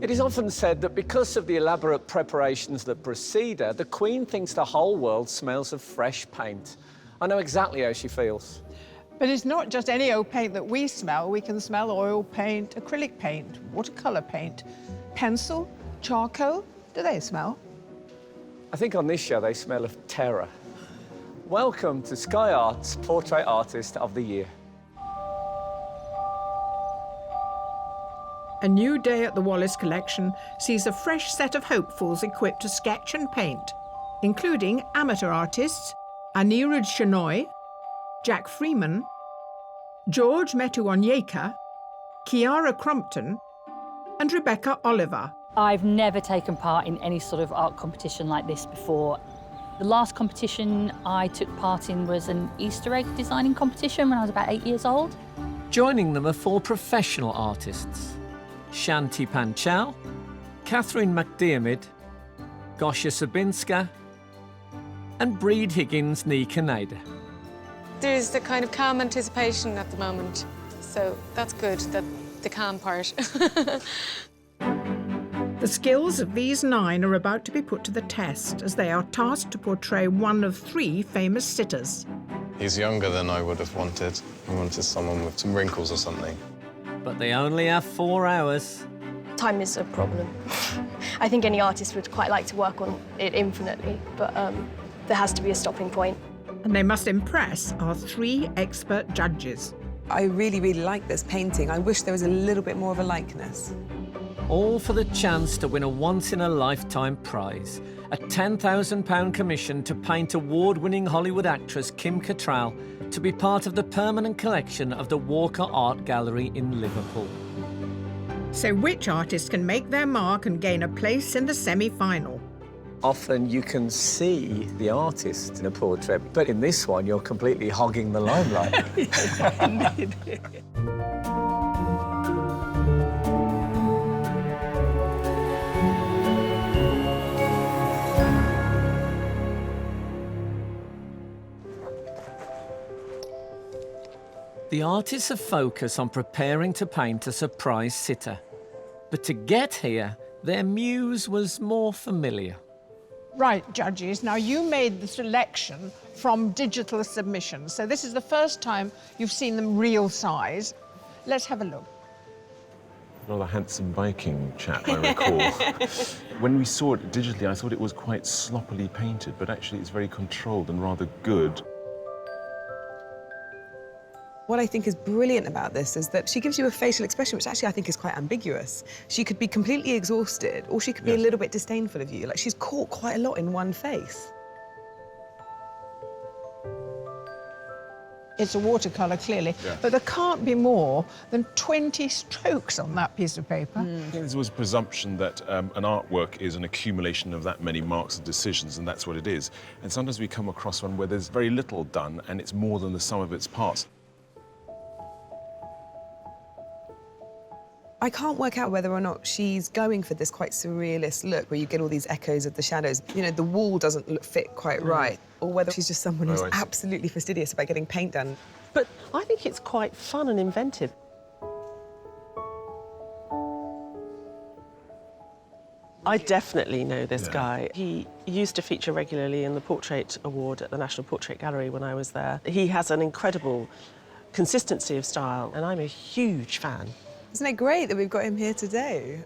It is often said that because of the elaborate preparations that precede her, the Queen thinks the whole world smells of fresh paint. I know exactly how she feels. But it's not just any old paint that we smell. We can smell oil paint, acrylic paint, watercolour paint, pencil, charcoal. Do they smell? I think on this show they smell of terror. Welcome to Sky Art's Portrait Artist of the Year. A new day at the Wallace Collection sees a fresh set of hopefuls equipped to sketch and paint, including amateur artists Anirudh Shenoy, Jack Freeman, George Metuonyeka, Kiara Crumpton, and Rebecca Oliver. I've never taken part in any sort of art competition like this before. The last competition I took part in was an Easter egg designing competition when I was about 8 years old. Joining them are 4 professional artists: Shanti Panchal, Catherine McDiarmid, Gosha Sabinska, and Breed Higgins ní Canada. There's the kind of calm anticipation at the moment, so that's good, the calm part. The skills of these 9 are about to be put to the test as they are tasked to portray one of 3 famous sitters. He's younger than I would have wanted. I wanted someone with some wrinkles or something. But they only have 4 hours. Time is a problem. I think any artist would quite like to work on it infinitely, but there has to be a stopping point. And they must impress our 3 expert judges. I really, really like this painting. I wish there was a little bit more of a likeness. All for the chance to win a once-in-a-lifetime prize, a £10,000 commission to paint award-winning Hollywood actress Kim Cattrall to be part of the permanent collection of the Walker Art Gallery in Liverpool. So which artist can make their mark and gain a place in the semi-final? Often you can see the artist in a portrait, but in this one you're completely hogging the limelight. The artists are focused on preparing to paint a surprise sitter. But to get here, their muse was more familiar. Right, judges, now you made the selection from digital submissions, so this is the first time you've seen them real size. Let's have a look. Rather handsome Viking chap, I recall. When we saw it digitally, I thought it was quite sloppily painted, but actually it's very controlled and rather good. What I think is brilliant about this is that she gives you a facial expression, which actually I think is quite ambiguous. She could be completely exhausted, or she could be a little bit disdainful of you. Like, she's caught quite a lot in one face. It's a watercolour, clearly, but there can't be more than 20 strokes on that piece of paper. I think there's always a presumption that an artwork is an accumulation of that many marks and decisions, and that's what it is. And sometimes we come across one where there's very little done, and it's more than the sum of its parts. I can't work out whether or not she's going for this quite surrealist look where you get all these echoes of the shadows. You know, the wall doesn't fit quite right, or whether she's just someone who's absolutely fastidious about getting paint done. But I think it's quite fun and inventive. I definitely know this guy. He used to feature regularly in the Portrait Award at the National Portrait Gallery when I was there. He has an incredible consistency of style, and I'm a huge fan. Isn't it great that we've got him here today?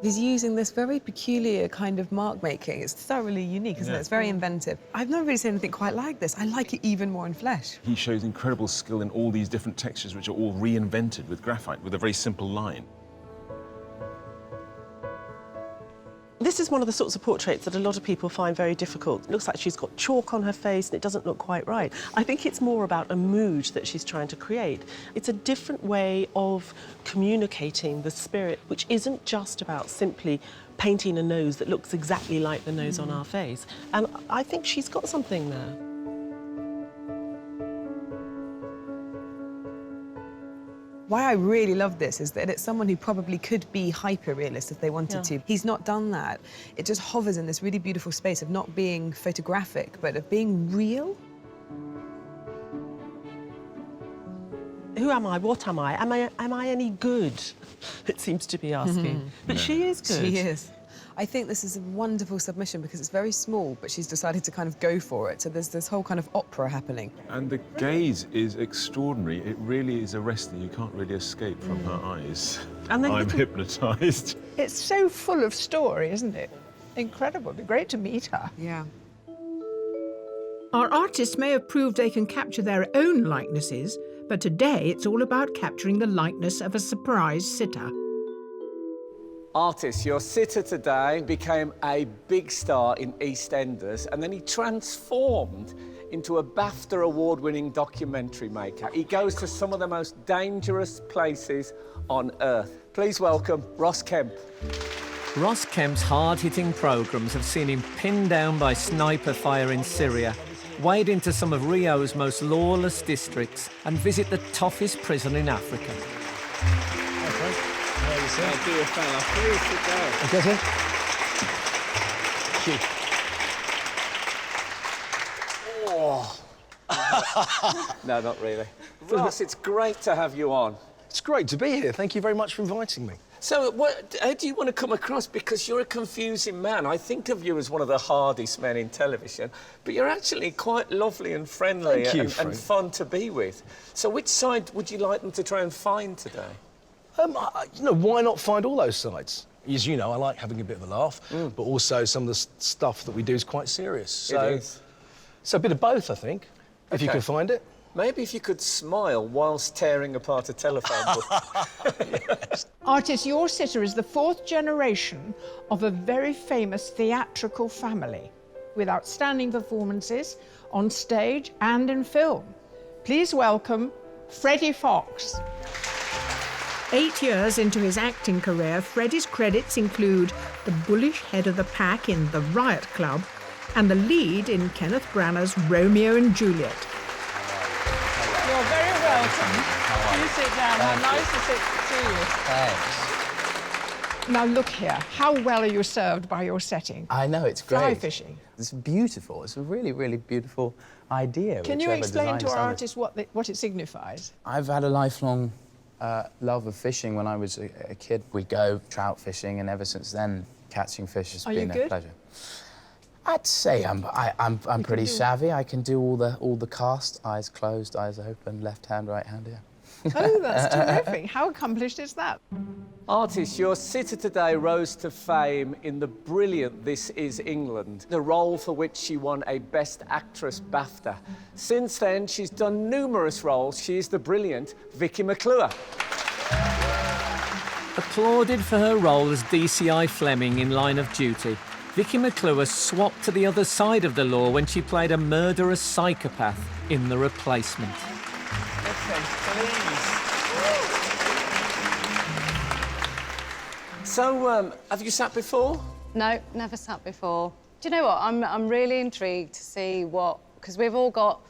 He's using this very peculiar kind of mark making. It's thoroughly unique, isn't it? It's very inventive. I've never really seen anything quite like this. I like it even more in flesh. He shows incredible skill in all these different textures, which are all reinvented with graphite, with a very simple line. This is one of the sorts of portraits that a lot of people find very difficult. It looks like she's got chalk on her face and it doesn't look quite right. I think it's more about a mood that she's trying to create. It's a different way of communicating the spirit, which isn't just about simply painting a nose that looks exactly like the nose on our face. And I think she's got something there. Why I really love this is that it's someone who probably could be hyper-realist if they wanted to. He's not done that. It just hovers in this really beautiful space of not being photographic, but of being real. Who am I? What am I? Am I any good? It seems to be asking. But she is good. She is. I think this is a wonderful submission because it's very small, but she's decided to kind of go for it. So there's this whole kind of opera happening. And the gaze is extraordinary. It really is arresting. You can't really escape from her eyes. And then I'm hypnotised. It's so full of story, isn't it? Incredible. It'd be great to meet her. Yeah. Our artists may have proved they can capture their own likenesses, but today it's all about capturing the likeness of a surprise sitter. Artist, your sitter today became a big star in EastEnders, and then he transformed into a BAFTA award-winning documentary maker. He goes to some of the most dangerous places on earth. Please welcome Ross Kemp. Ross Kemp's hard-hitting programmes have seen him pinned down by sniper fire in Syria, wade into some of Rio's most lawless districts, and visit the toughest prison in Africa. Oh, dear fella, please sit down. Okay, sir. Oh. No, not really. Ross, it's great to have you on. It's great to be here. Thank you very much for inviting me. So, how do you want to come across? Because you're a confusing man. I think of you as one of the hardest men in television, but you're actually quite lovely and friendly and fun to be with. So which side would you like them to try and find today? You know, why not find all those sides? As you know, I like having a bit of a laugh, but also some of the stuff that we do is quite serious. So, it is. So a bit of both, I think, if you can find it. Maybe if you could smile whilst tearing apart a telephone book. Yes. Artist, your sitter is the 4th generation of a very famous theatrical family with outstanding performances on stage and in film. Please welcome Freddie Fox. 8 years into his acting career, Freddie's credits include the bullish head of the pack in The Riot Club and the lead in Kenneth Branagh's Romeo and Juliet. You're very welcome. Please sit down. How nice to see you. Thanks. Now look here. How well are you served by your setting? I know, it's great. Fly fishing. It's beautiful. It's a really, really beautiful idea. Can you explain to our artists what it signifies? I've had a lifelong love of fishing. When I was a kid, we'd go trout fishing, and ever since then, catching fish has been a pleasure. I'd say I'm pretty savvy. I can do all the cast, eyes closed, eyes open, left hand, right hand, yeah. Oh, that's terrific. How accomplished is that? Artist, your sitter today rose to fame in the brilliant This Is England, the role for which she won a Best Actress BAFTA. Since then, she's done numerous roles. She is the brilliant Vicky McClure. Applauded for her role as DCI Fleming in Line of Duty, Vicky McClure swapped to the other side of the law when she played a murderous psychopath in The Replacement. Listen, please. So, have you sat before? No, never sat before. Do you know what? I'm really intrigued to see because we've all got,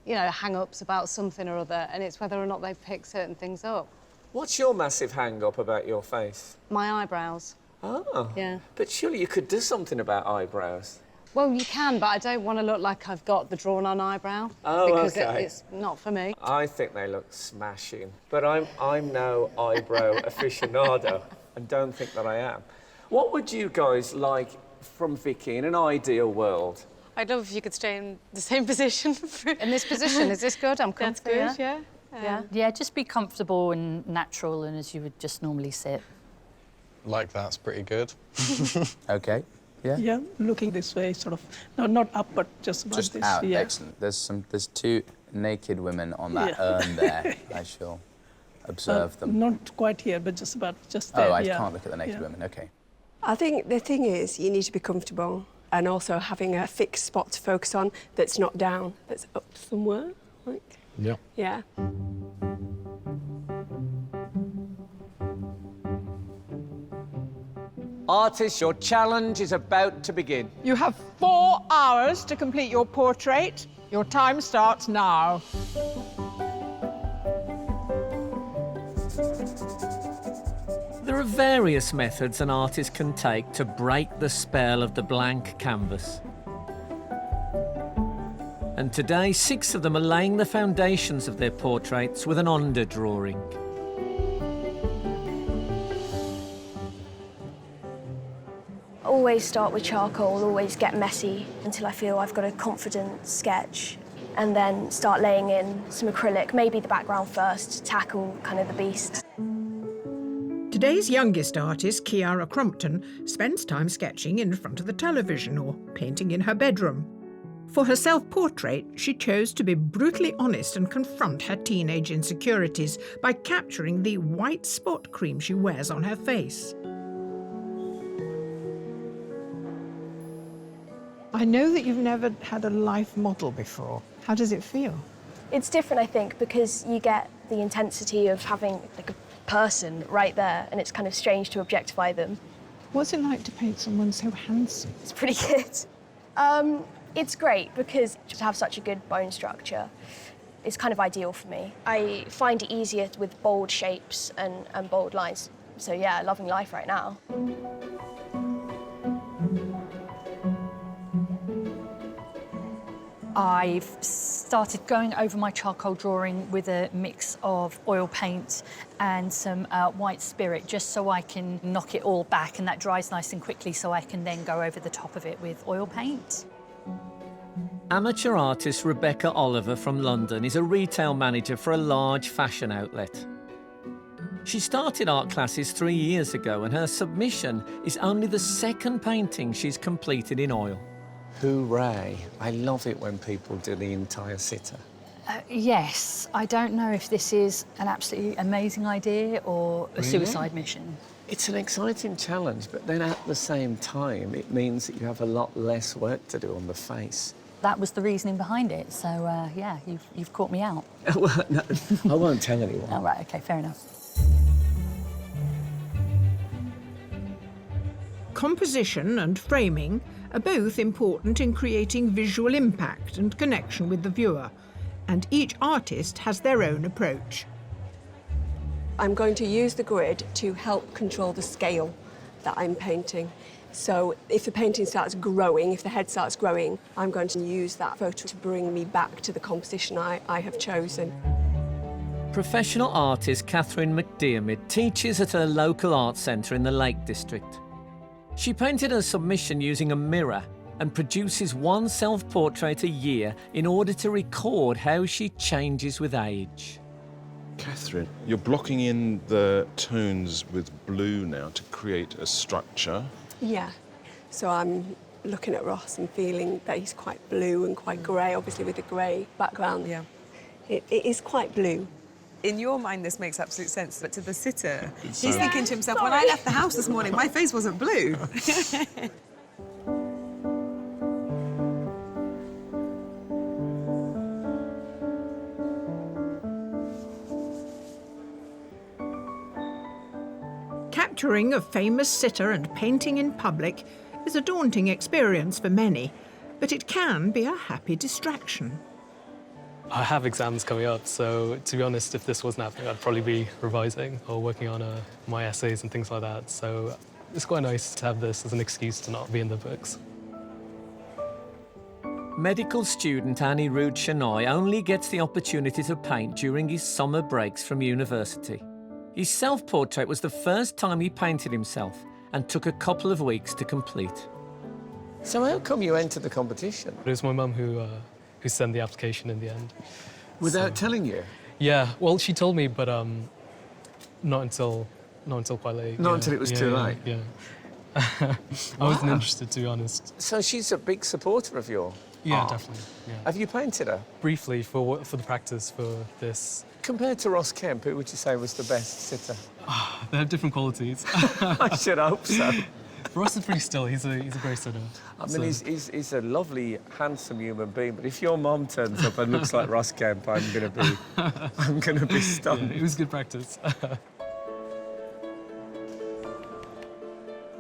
you know, hang-ups about something or other, and it's whether or not they pick certain things up. What's your massive hang-up about your face? My eyebrows. Oh. Yeah. But surely you could do something about eyebrows. Well, you can, but I don't want to look like I've got the drawn-on eyebrow. Oh, because OK. it's not for me. I think they look smashing, but I'm no eyebrow aficionado and don't think that I am. What would you guys like from Vicky in an ideal world? I'd love if you could stay in the same position. In this position, is this good? I'm comfortable. That's good, yeah. Yeah, just be comfortable and natural and as you would just normally sit. Like that's pretty good. Okay. Yeah. Yeah, looking this way, sort of. No, not up, but just about Just this. out. Yeah. Excellent. There's 2 naked women on that urn there. I shall observe them. Not quite here, but just about there. Oh, I can't look at the naked women. Okay. I think the thing is you need to be comfortable and also having a fixed spot to focus on that's not down, that's up somewhere. Like. Yeah. Yeah. Artist, your challenge is about to begin. You have 4 hours to complete your portrait. Your time starts now. There are various methods an artist can take to break the spell of the blank canvas. And today, 6 of them are laying the foundations of their portraits with an underdrawing. Always start with charcoal, always get messy until I feel I've got a confident sketch, and then start laying in some acrylic, maybe the background first, to tackle kind of the beast. Today's youngest artist, Kiara Crompton, spends time sketching in front of the television or painting in her bedroom. For her self-portrait, she chose to be brutally honest and confront her teenage insecurities by capturing the white spot cream she wears on her face. I know that you've never had a life model before. How does it feel? It's different, I think, because you get the intensity of having like a person right there, and it's kind of strange to objectify them. What's it like to paint someone so handsome? It's pretty good. It's great because to have such a good bone structure is kind of ideal for me. I find it easier with bold shapes and bold lines. So yeah, loving life right now. I've started going over my charcoal drawing with a mix of oil paint and some white spirit, just so I can knock it all back, and that dries nice and quickly, so I can then go over the top of it with oil paint. Amateur artist Rebecca Oliver from London is a retail manager for a large fashion outlet. She started art classes 3 years ago, and her submission is only the 2nd painting she's completed in oil. Hooray. I love it when people do the entire sitter. Yes, I don't know if this is an absolutely amazing idea or a suicide mission. It's an exciting challenge, but then at the same time, it means that you have a lot less work to do on the face. That was the reasoning behind it, so yeah, you've caught me out. Well, no, I won't tell anyone. Oh, right, OK, fair enough. Composition and framing are both important in creating visual impact and connection with the viewer, and each artist has their own approach. I'm going to use the grid to help control the scale that I'm painting. So if the painting starts growing, if the head starts growing, I'm going to use that photo to bring me back to the composition I have chosen. Professional artist Catherine McDiarmid teaches at her local art centre in the Lake District. She painted her submission using a mirror and produces one self-portrait a year in order to record how she changes with age. Catherine, you're blocking in the tones with blue now to create a structure. Yeah, so I'm looking at Ross and feeling that he's quite blue and quite grey, obviously with a grey background. Yeah. It is quite blue. In your mind, this makes absolute sense, but to the sitter, It's he's thinking to himself, when I left the house this morning, my face wasn't blue. Capturing a famous sitter and painting in public is a daunting experience for many, but it can be a happy distraction. I have exams coming up, so to be honest, if this wasn't happening, I'd probably be revising or working on my essays and things like that. So it's quite nice to have this as an excuse to not be in the books. Medical student Annie Rood Shenoy only gets the opportunity to paint during his summer breaks from university. His self-portrait was the first time he painted himself and took a couple of weeks to complete. So how come you entered the competition? It was my mum who sent the application in the end. Without telling you? Yeah, well, she told me, but not until quite late. Not until it was too late? Yeah. I wasn't interested, to be honest. So she's a big supporter of your Yeah, art. definitely. Yeah. Have you painted her? Briefly for the practice for this. Compared to Ross Kemp, who would you say was the best sitter? They have different qualities. I should hope so. Ross is pretty still. He's a great sitter. I mean, he's a lovely, handsome human being. But if your mum turns up and looks like Ross Kemp, I'm gonna be stunned. Yeah, it was good practice.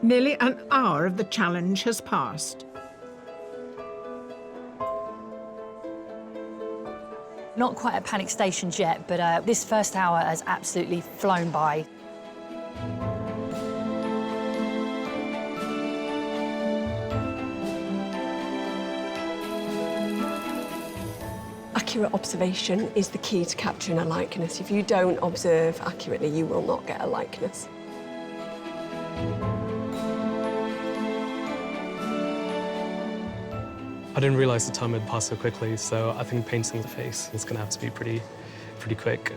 Nearly an hour of the challenge has passed. Not quite at panic stations yet, but this first hour has absolutely flown by. accurate observation is the key to capturing a likeness. If you don't observe accurately, you will not get a likeness. I didn't realise the time had passed so quickly, so I think painting the face is going to have to be pretty quick.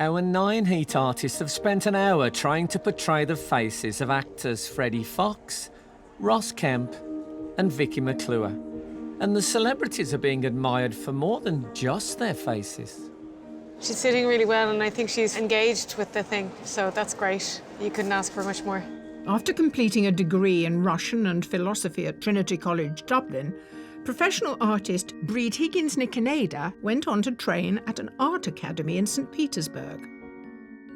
Our 9 heat artists have spent an hour trying to portray the faces of actors Freddie Fox, Ross Kemp and Vicky McClure. And the celebrities are being admired for more than just their faces. She's sitting really well, and I think she's engaged with the thing, so that's great. You couldn't ask for much more. After completing a degree in Russian and philosophy at Trinity College, Dublin, professional artist Breed Higgins-Niconada went on to train at an art academy in St. Petersburg.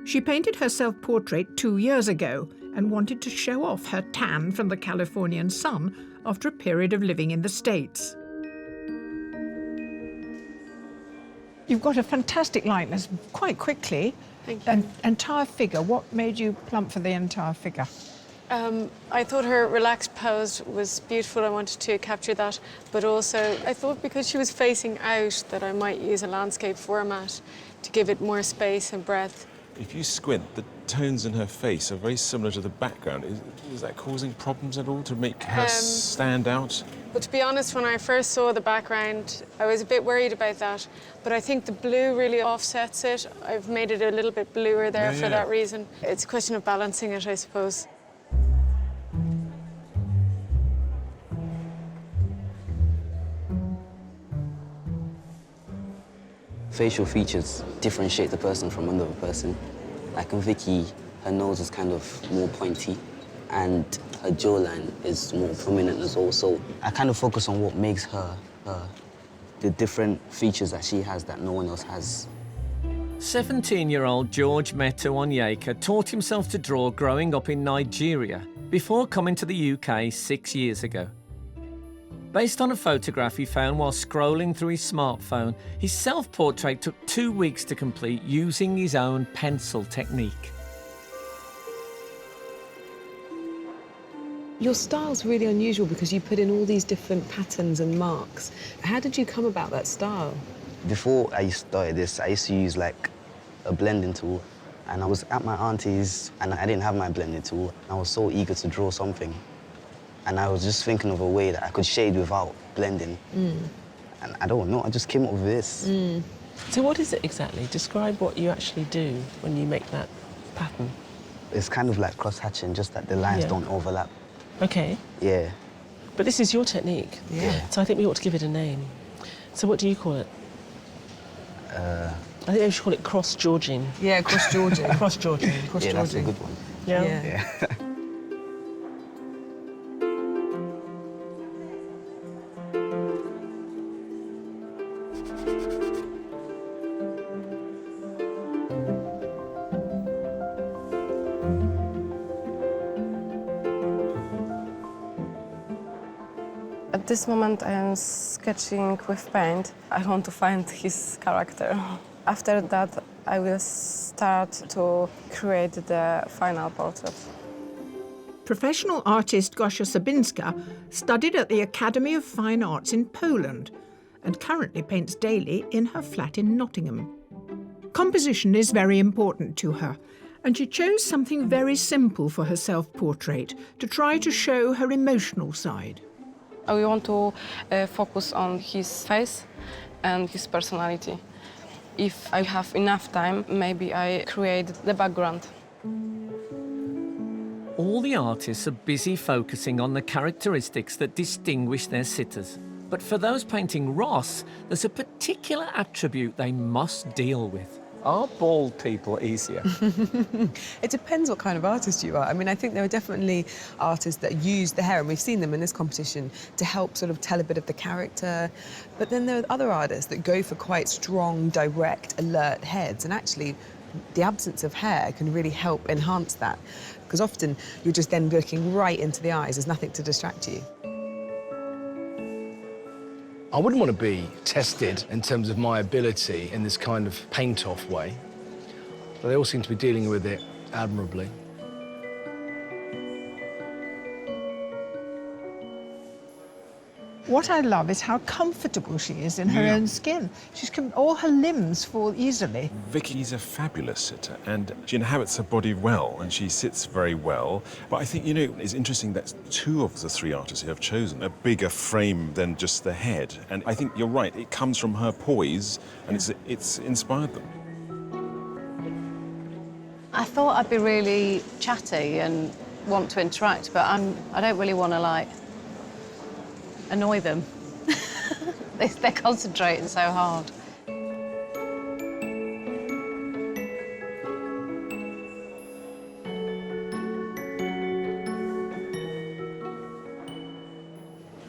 She painted her self-portrait 2 years ago and wanted to show off her tan from the Californian sun after a period of living in the States. You've got a fantastic likeness quite quickly. Thank you. An entire figure. What made you plump for the entire figure? I thought her relaxed pose was beautiful. I wanted to capture that, but also I thought because she was facing out that I might use a landscape format to give it more space and breadth. If you squint, the tones in her face are very similar to the background. Is that causing problems at all to make her stand out? But to be honest, when I first saw the background, I was a bit worried about that. But I think the blue really offsets it. I've made it a little bit bluer there for that reason. It's a question of balancing it, I suppose. Facial features differentiate the person from another person. Like in Vicky, her nose is kind of more pointy and her jawline is more prominent as well. So I kind of focus on what makes her the different features that she has that no one else has. 17-year-old George Metu Onyeka taught himself to draw growing up in Nigeria before coming to the UK 6 years ago. Based on a photograph he found while scrolling through his smartphone, his self-portrait took 2 weeks to complete using his own pencil technique. Your style's really unusual because you put in all these different patterns and marks. How did you come about that style? Before I started this, I used to use like a blending tool, and I was at my auntie's and I didn't have my blending tool. I was so eager to draw something. And I was just thinking of a way that I could shade without blending. And I don't know, I just came up with this. So what is it exactly? Describe what you actually do when you make that pattern. It's kind of like cross-hatching, just that the lines don't overlap. OK. Yeah. But this is your technique. Yeah. So I think we ought to give it a name. So what do you call it? I think we should call it cross-Georging. Yeah, cross-Georging. Cross-Georging. Yeah, that's a good one. Yeah. At this moment, I am sketching with paint. I want to find his character. After that, I will start to create the final portrait. Professional artist Gosia Sabinska studied at the Academy of Fine Arts in Poland and currently paints daily in her flat in Nottingham. Composition is very important to her, and she chose something very simple for her self-portrait to try to show her emotional side. We want to focus on his face and his personality. If I have enough time, maybe I create the background. All the artists are busy focusing on the characteristics that distinguish their sitters. But for those painting Ross, there's a particular attribute they must deal with. Are bald people easier? It depends what kind of artist you are. I mean, I think there are definitely artists that use the hair, and we've seen them in this competition, to help sort of tell a bit of the character. But then there are other artists that go for quite strong, direct, alert heads, and actually the absence of hair can really help enhance that, because often you're just then looking right into the eyes. There's nothing to distract you. I wouldn't want to be tested in terms of my ability in this kind of paint-off way. But they all seem to be dealing with it admirably. What I love is how comfortable she is in her own skin. All her limbs fall easily. Vicky's a fabulous sitter, and she inhabits her body well, and she sits very well. But I think, it's interesting that two of the three artists who have chosen a bigger frame than just the head. And I think you're right, it comes from her poise, and it's inspired them. I thought I'd be really chatty and want to interact, but I don't really want to, annoy them. They're concentrating so hard.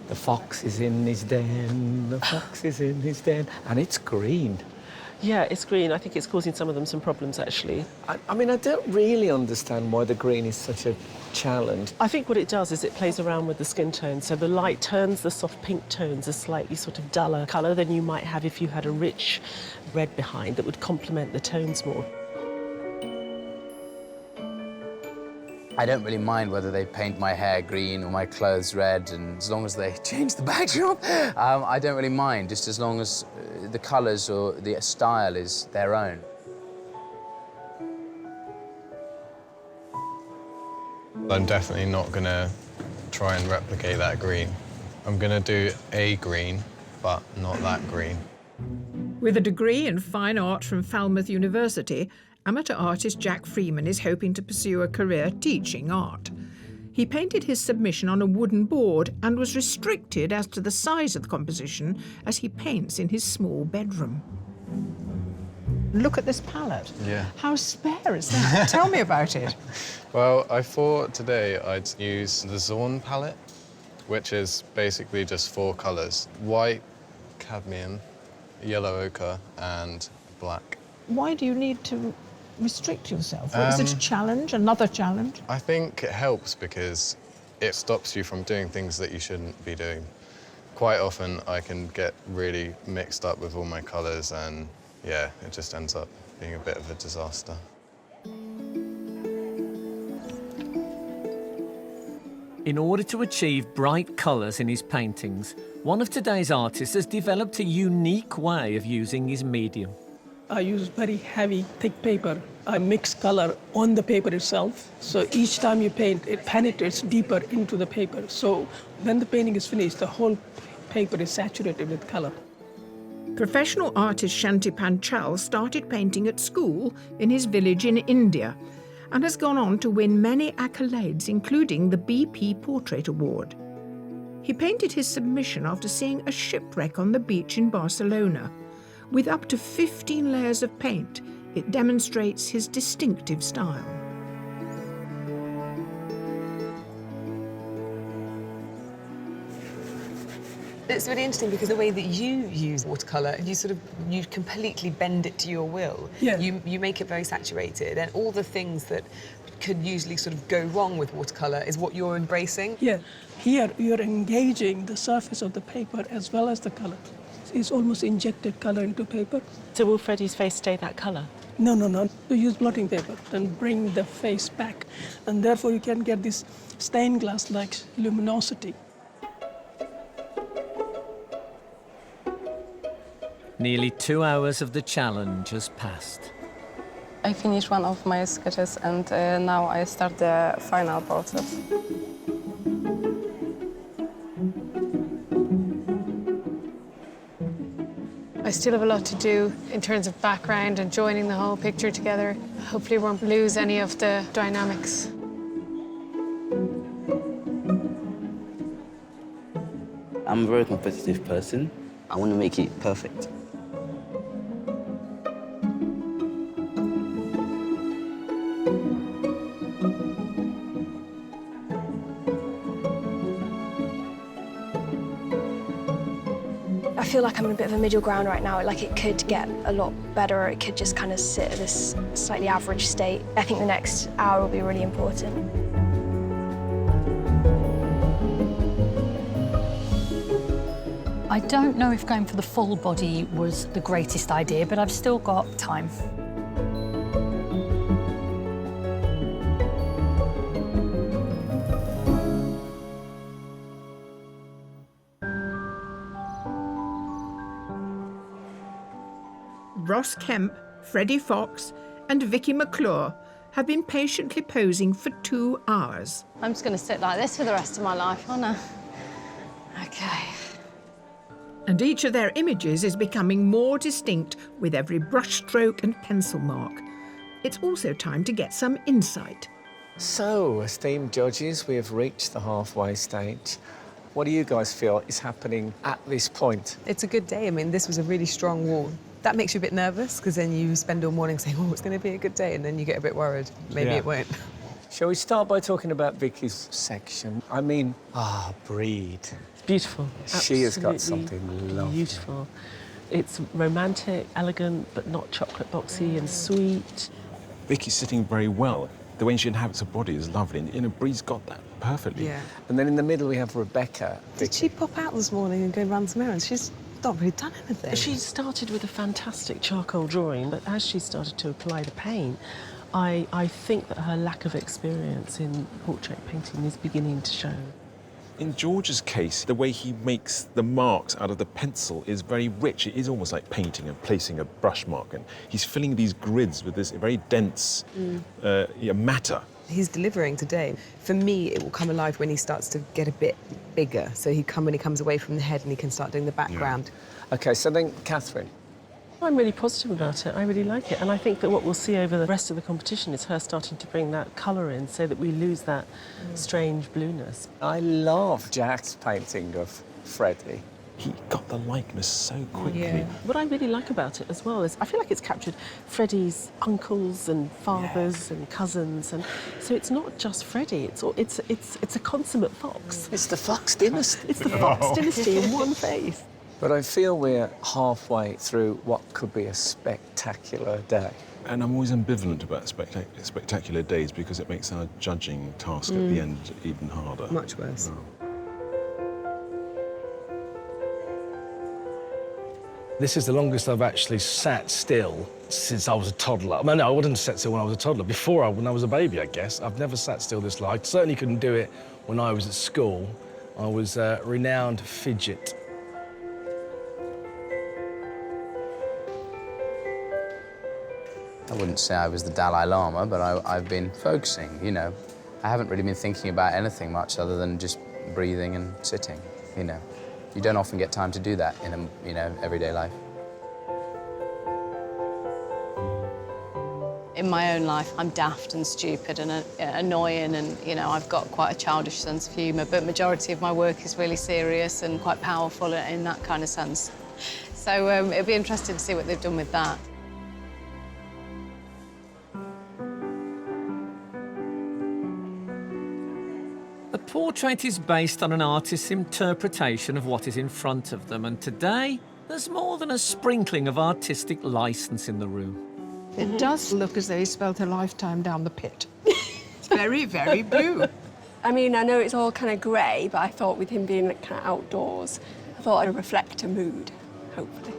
The fox is in his den, the fox is in his den, and it's green. Yeah, it's green. I think it's causing some of them some problems, actually. I mean, I don't really understand why the green is such a challenge. I think what it does is it plays around with the skin tone, so the light turns the soft pink tones a slightly sort of duller colour than you might have if you had a rich red behind that would complement the tones more. I don't really mind whether they paint my hair green or my clothes red, and as long as they change the backdrop, I don't really mind, just as long as the colours or the style is their own. I'm definitely not going to try and replicate that green. I'm going to do a green, but not that green. With a degree in fine art from Falmouth University, amateur artist Jack Freeman is hoping to pursue a career teaching art. He painted his submission on a wooden board and was restricted as to the size of the composition as he paints in his small bedroom. Look at this palette. Yeah. How spare is that? Tell me about it. Well, I thought today I'd use the Zorn palette, which is basically just 4 colours: white, cadmium, yellow ochre, and black. Why do you need to restrict yourself? Is it a challenge, another challenge? I think it helps because it stops you from doing things that you shouldn't be doing. Quite often I can get really mixed up with all my colours, and yeah, it just ends up being a bit of a disaster. In order to achieve bright colours in his paintings, one of today's artists has developed a unique way of using his medium. I use very heavy, thick paper. I mix color on the paper itself. So each time you paint, it penetrates deeper into the paper. So when the painting is finished, the whole paper is saturated with color. Professional artist Shanti Panchal started painting at school in his village in India and has gone on to win many accolades, including the BP Portrait Award. He painted his submission after seeing a shipwreck on the beach in Barcelona. With up to 15 layers of paint, it demonstrates his distinctive style. It's really interesting because the way that you use watercolour, you completely bend it to your will. Yeah. You make it very saturated, and all the things that could usually sort of go wrong with watercolour is what you're embracing. Yeah. Here you're engaging the surface of the paper as well as the color. It's almost injected color into paper. So will Freddy's face stay that colour? No. You use blotting paper and bring the face back, and therefore you can get this stained glass-like luminosity. Nearly 2 hours of the challenge has passed. I finished one of my sketches, and now I start the final portrait. I still have a lot to do in terms of background and joining the whole picture together. Hopefully won't lose any of the dynamics. I'm a very competitive person. I want to make it perfect. I feel like I'm in a bit of a middle ground right now. Like, it could get a lot better, or it could just kind of sit at this slightly average state. I think the next hour will be really important. I don't know if going for the full body was the greatest idea, but I've still got time. Ross Kemp, Freddie Fox and Vicky McClure have been patiently posing for 2 hours. I'm just going to sit like this for the rest of my life, aren't I? Okay. And each of their images is becoming more distinct with every brushstroke and pencil mark. It's also time to get some insight. So, esteemed judges, we have reached the halfway stage. What do you guys feel is happening at this point? It's a good day. I mean, this was a really strong wall. That makes you a bit nervous, because then you spend all morning saying, oh, it's going to be a good day, and then you get a bit worried. Maybe it won't. Shall we start by talking about Vicky's section? I mean, breed. It's beautiful. She has got Absolutely something lovely. beautiful. It's romantic, elegant, but not chocolate boxy and sweet. Vicky's sitting very well. The way she inhabits her body is lovely, and Bree's got that perfectly. Yeah. And then in the middle we have Rebecca. Did she pop out this morning and go run some errands? She's not really done anything. She started with a fantastic charcoal drawing, but as she started to apply the paint, I think that her lack of experience in portrait painting is beginning to show. In George's case, the way he makes the marks out of the pencil is very rich. It is almost like painting and placing a brush mark, and he's filling these grids with this very dense matter. He's delivering today. For me, it will come alive when he starts to get a bit bigger. So when he comes away from the head and he can start doing the background. Yeah. OK, so then, Catherine. I'm really positive about it. I really like it. And I think that what we'll see over the rest of the competition is her starting to bring that colour in so that we lose that strange blueness. I love Jack's painting of Freddie. He got the likeness so quickly. Yeah. What I really like about it as well is I feel like it's captured Freddie's uncles and fathers and cousins, and so it's not just Freddie. It's a consummate fox. It's the Fox dynasty. It's the Fox dynasty in one face. But I feel we're halfway through what could be a spectacular day. And I'm always ambivalent about spectacular days because it makes our judging task at the end even harder. Much worse. This is the longest I've actually sat still since I was a toddler. I mean, no, I wouldn't sat still when I was a toddler. When I was a baby, I guess. I've never sat still this long. I certainly couldn't do it when I was at school. I was a renowned fidget. I wouldn't say I was the Dalai Lama, but I've been focusing, you know. I haven't really been thinking about anything much other than just breathing and sitting, you know. You don't often get time to do that in everyday life. In my own life, I'm daft and stupid and annoying, and, you know, I've got quite a childish sense of humour, but majority of my work is really serious and quite powerful in that kind of sense. So it'll be interesting to see what they've done with that. A portrait is based on an artist's interpretation of what is in front of them, and today there's more than a sprinkling of artistic licence in the room. It does look as though he spent a lifetime down the pit. It's very, very blue. I mean, I know it's all kind of grey, but I thought with him being kind of outdoors, I thought I'd reflect a mood, hopefully.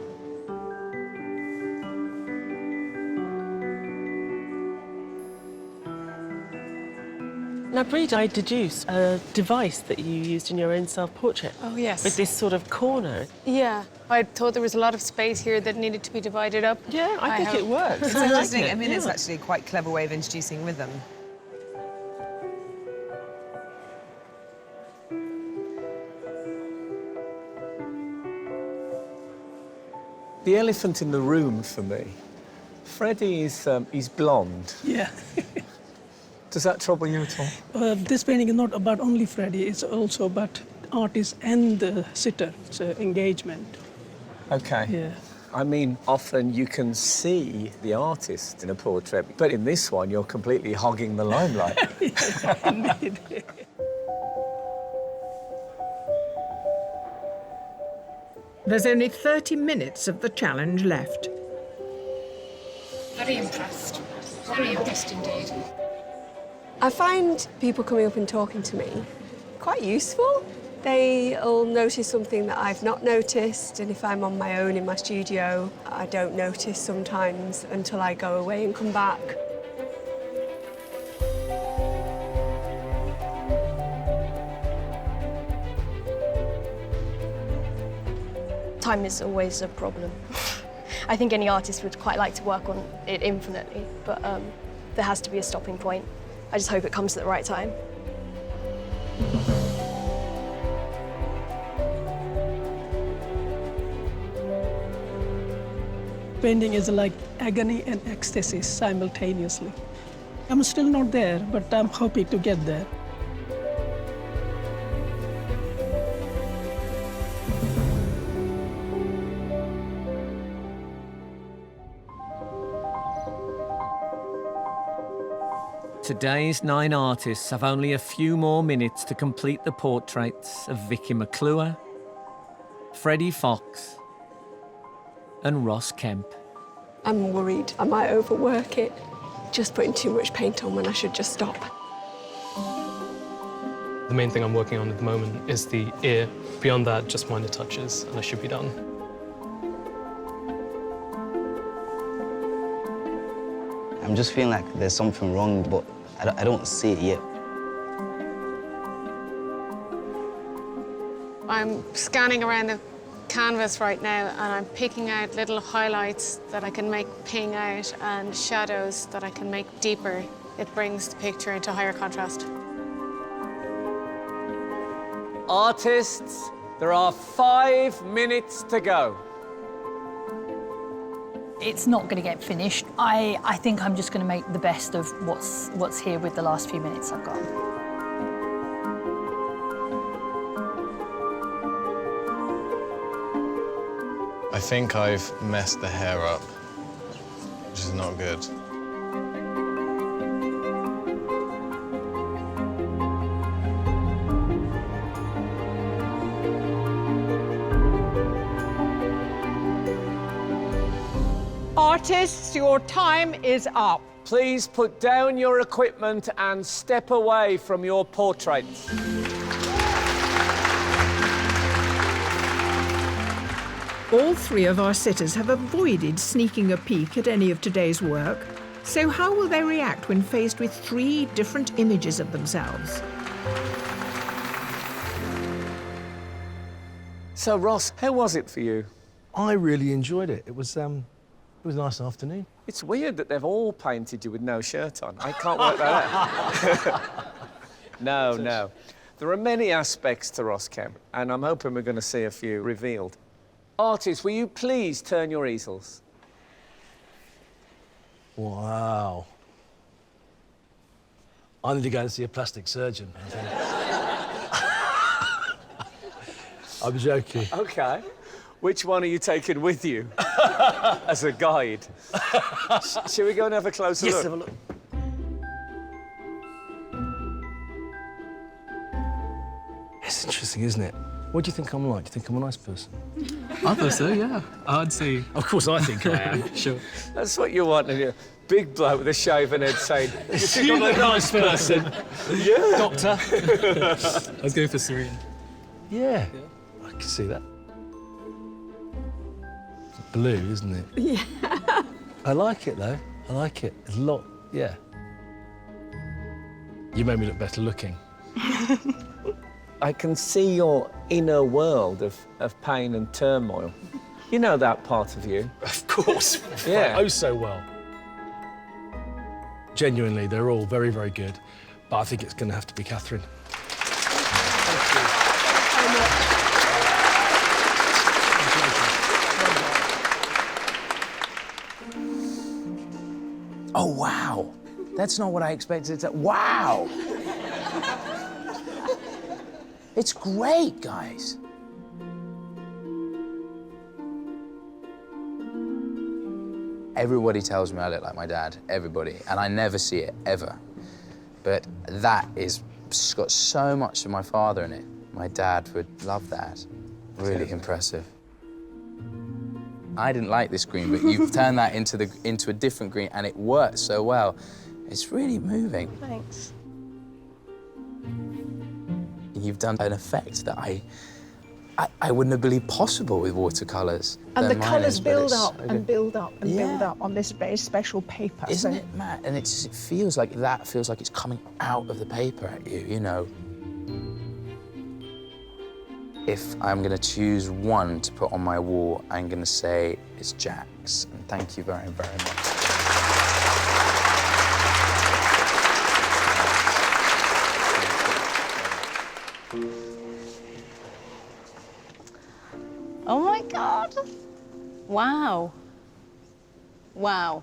Now, Bree, I deduce a device that you used in your own self-portrait. Oh, yes. With this sort of corner. Yeah, I thought there was a lot of space here that needed to be divided up. Yeah, I think it works. It's interesting. I mean, it's actually a quite clever way of introducing rhythm. The elephant in the room for me. Freddie is he's blonde. Yeah. Does that trouble you at all? This painting is not about only Freddy, it's also about artist and the sitter. It's an engagement. OK. Yeah. I mean, often you can see the artist in a portrait, but in this one, you're completely hogging the limelight. Indeed. There's only 30 minutes of the challenge left. Very impressed. Very impressed indeed. I find people coming up and talking to me quite useful. They'll notice something that I've not noticed, and if I'm on my own in my studio, I don't notice sometimes until I go away and come back. Time is always a problem. I think any artist would quite like to work on it infinitely, but there has to be a stopping point. I just hope it comes at the right time. Painting is like agony and ecstasy simultaneously. I'm still not there, but I'm hoping to get there. Today's 9 artists have only a few more minutes to complete the portraits of Vicky McClure, Freddie Fox, and Ross Kemp. I'm worried I might overwork it, just putting too much paint on when I should just stop. The main thing I'm working on at the moment is the ear. Beyond that, just minor touches, and I should be done. I'm just feeling like there's something wrong, but I don't see it yet. I'm scanning around the canvas right now, and I'm picking out little highlights that I can make ping out and shadows that I can make deeper. It brings the picture into higher contrast. Artists, there are 5 minutes to go. It's not going to get finished. I think I'm just going to make the best of what's here with the last few minutes I've got. I think I've messed the hair up, which is not good. Artists, your time is up. Please put down your equipment and step away from your portraits. All 3 of our sitters have avoided sneaking a peek at any of today's work. So how will they react when faced with 3 different images of themselves? So, Ross, how was it for you? I really enjoyed it. It was a nice afternoon. It's weird that they've all painted you with no shirt on. I can't work that out. No. There are many aspects to Ross Kemp, and I'm hoping we're going to see a few revealed. Artists, will you please turn your easels? Wow. I need to go and see a plastic surgeon, I think. I'm joking. OK. Which one are you taking with you as a guide? Shall we go and have a closer look? Yes, have a look. It's interesting, isn't it? What do you think I'm like? Do you think I'm a nice person? I thought so, yeah. I'd say... Of course I think I am. Sure. That's what you want in a big bloke with a shaven head saying, you think I'm a nice person? Yeah. Doctor. I was going for serene. Yeah, I can see that. It's blue, isn't it? Yeah. I like it, though. I like it. There's a lot, yeah. You made me look better looking. I can see your inner world of pain and turmoil. You know that part of you. Of course. Yeah. Oh, so well. Genuinely, they're all very, very good. But I think it's going to have to be Catherine. Oh, wow. That's not what I expected to... Wow! It's great, guys. Everybody tells me I look like my dad, everybody, and I never see it, ever. But that is got so much of my father in it. My dad would love that. Really impressive. I didn't like this green, but you've turned that into a different green, and it works so well. It's really moving. Thanks. You've done an effect that I wouldn't have believed possible with watercolours. And They're the colours minors, but build it's up so and good. build up and build Yeah. up on this very special paper. Isn't it mad? And it feels like it's coming out of the paper at you, you know. If I'm going to choose one to put on my wall, I'm going to say it's Jack's. And thank you very, very much. Oh my God. Wow. Wow.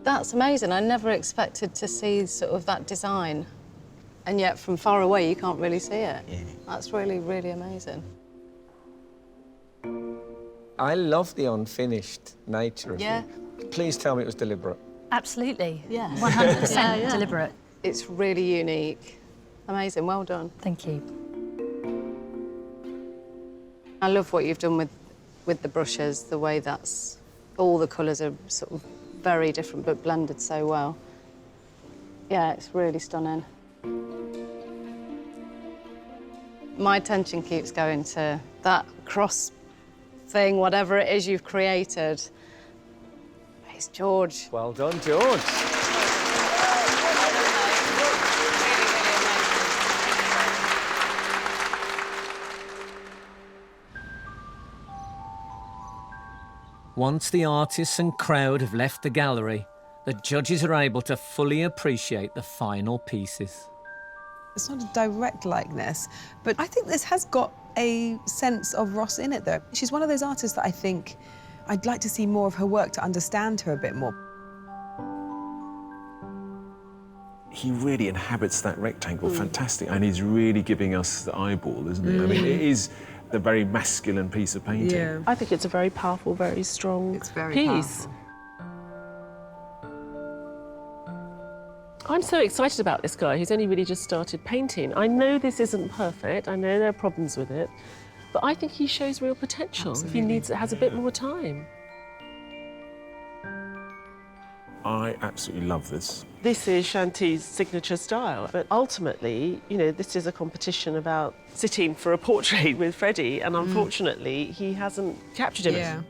That's amazing. I never expected to see sort of that design. And yet from far away, you can't really see it. Yeah. That's really, really amazing. I love the unfinished nature of Yeah. it. Please tell me it was deliberate. Absolutely. Yeah. 100% deliberate. It's really unique. Amazing. Well done. Thank you. I love what you've done with the brushes, the way that's... all the colours are sort of very different but blended so well. Yeah, it's really stunning. My attention keeps going to that cross thing, whatever it is you've created. It's George. Well done, George. Once the artists and crowd have left the gallery, the judges are able to fully appreciate the final pieces. It's not a direct likeness, but I think this has got a sense of Ross in it, though. She's one of those artists that I think I'd like to see more of her work to understand her a bit more. He really inhabits that rectangle, fantastic, and he's really giving us the eyeball, isn't he? I mean, it is the very masculine piece of painting. Yeah. I think it's a very powerful, very strong piece. Powerful. I'm so excited about this guy who's only really just started painting. I know this isn't perfect, I know there are problems with it, but I think he shows real potential if he has a bit more time. I absolutely love this. This is Shanti's signature style, but ultimately, you know, this is a competition about sitting for a portrait with Freddy, and unfortunately, he hasn't captured him. Yeah.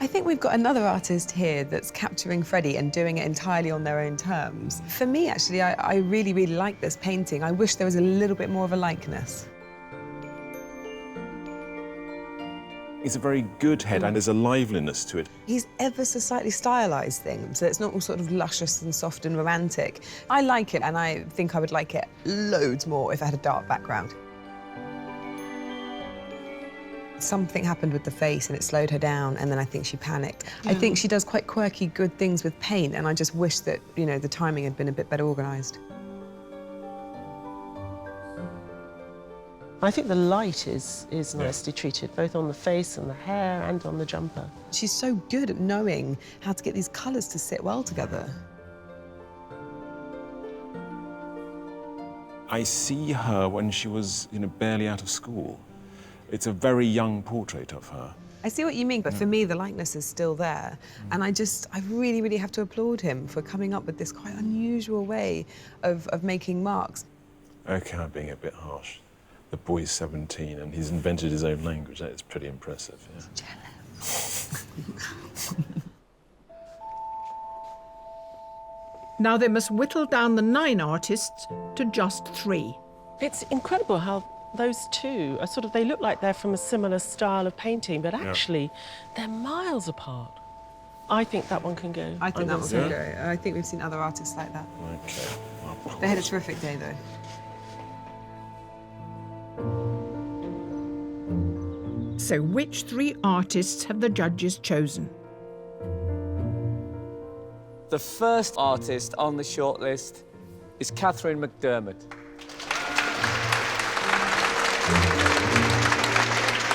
I think we've got another artist here that's capturing Freddy and doing it entirely on their own terms. For me, actually, I really, really like this painting. I wish there was a little bit more of a likeness. It's a very good head, and there's a liveliness to it. He's ever so slightly stylised things, so it's not all sort of luscious and soft and romantic. I like it, and I think I would like it loads more if it had a dark background. Something happened with the face and it slowed her down, and then I think she panicked. I think she does quite quirky, good things with paint, and I just wish that, you know, the timing had been a bit better organised. I think the light is nicely treated, both on the face and the hair and on the jumper. She's so good at knowing how to get these colours to sit well together. I see her when she was, you know, barely out of school. It's a very young portrait of her. I see what you mean, but for me, the likeness is still there. And I really, really have to applaud him for coming up with this quite unusual way of making marks. Okay, I'm being a bit harsh. The boy's 17 and he's invented his own language. That is pretty impressive, yeah. Now they must whittle down the 9 artists to just 3. It's incredible how those two are they look like they're from a similar style of painting, but actually they're miles apart. I think that one can go. I think that one can go. I think we've seen other artists like that. Okay. They had a terrific day, though. So which 3 artists have the judges chosen? The first artist on the shortlist is Catherine McDermott.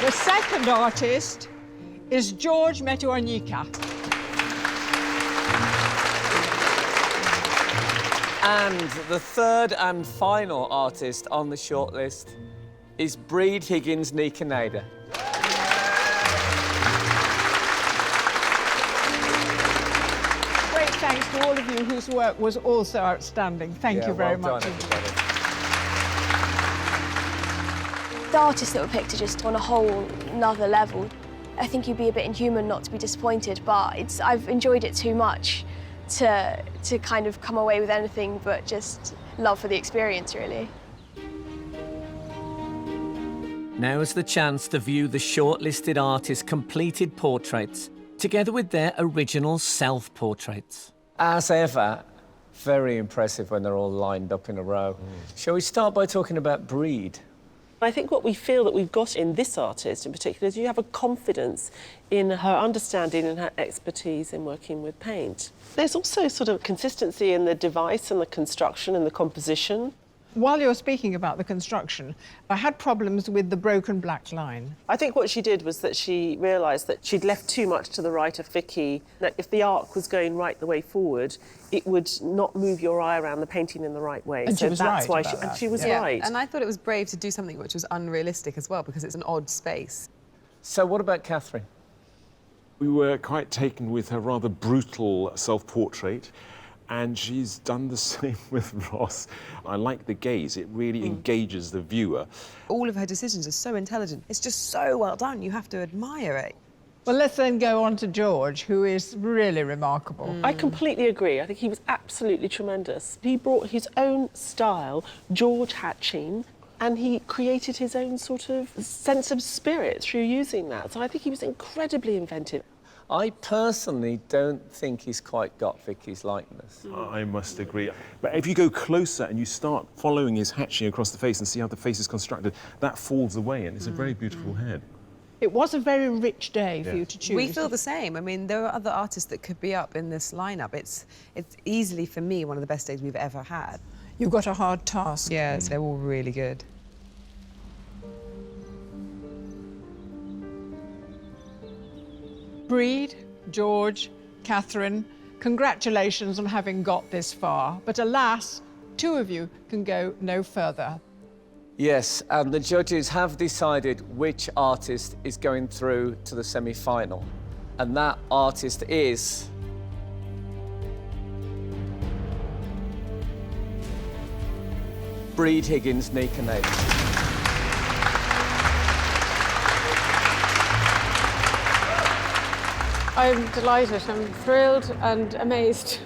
The second artist is George Metuarnika. And the third and final artist on the shortlist is Breed Higgins Nikaneda. you whose work was also outstanding. Thank you very much. The artists that were picked are just on a whole nother level. I think you'd be a bit inhuman not to be disappointed, but I've enjoyed it too much to kind of come away with anything but just love for the experience, really. Now's the chance to view the shortlisted artists' completed portraits, together with their original self-portraits. As ever, very impressive when they're all lined up in a row. Shall we start by talking about Breed? I think what we feel that we've got in this artist in particular is you have a confidence in her understanding and her expertise in working with paint. There's also sort of consistency in the device and the construction and the composition. While you're speaking about the construction, I had problems with the broken black line. I think what she did was that she realised that she'd left too much to the right of Vicky, that if the arc was going right the way forward, it would not move your eye around the painting in the right way. And so she was that's right why about and that. she was Yeah. right. And I thought it was brave to do something which was unrealistic as well, because it's an odd space. So what about Catherine? We were quite taken with her rather brutal self-portrait, and she's done the same with Ross. I like the gaze. It really engages the viewer. All of her decisions are so intelligent. It's just so well done. You have to admire it. Well, let's then go on to George, who is really remarkable. I completely agree. I think he was absolutely tremendous. He brought his own style, George Hatching, and he created his own sort of sense of spirit through using that. So I think he was incredibly inventive. I personally don't think he's quite got Vicky's likeness. I must agree. But if you go closer and you start following his hatching across the face and see how the face is constructed, that falls away, and it's a very beautiful head. It was a very rich day for you to choose. We feel the same. I mean, there are other artists that could be up in this lineup. It's easily, for me, one of the best days we've ever had. You've got a hard task. Yes, they're all really good. Breed, George, Catherine, congratulations on having got this far. But alas, two of you can go no further. Yes, and the judges have decided which artist is going through to the semi-final. And that artist is... Breed Higgins Nikanate. I'm delighted, I'm thrilled and amazed.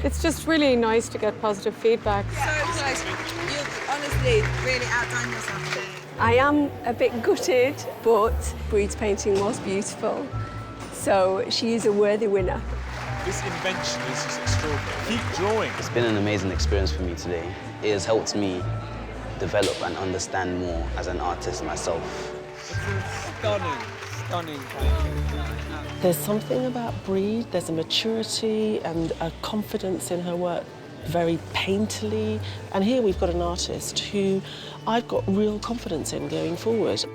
It's just really nice to get positive feedback. So nice. You've honestly really outdone yourself today. I am a bit gutted, but Breed's painting was beautiful. So she is a worthy winner. This invention is just extraordinary. Keep drawing. It's been an amazing experience for me today. It has helped me develop and understand more as an artist myself. Stunning painting. There's something about Breed, there's a maturity and a confidence in her work, very painterly. And here we've got an artist who I've got real confidence in going forward.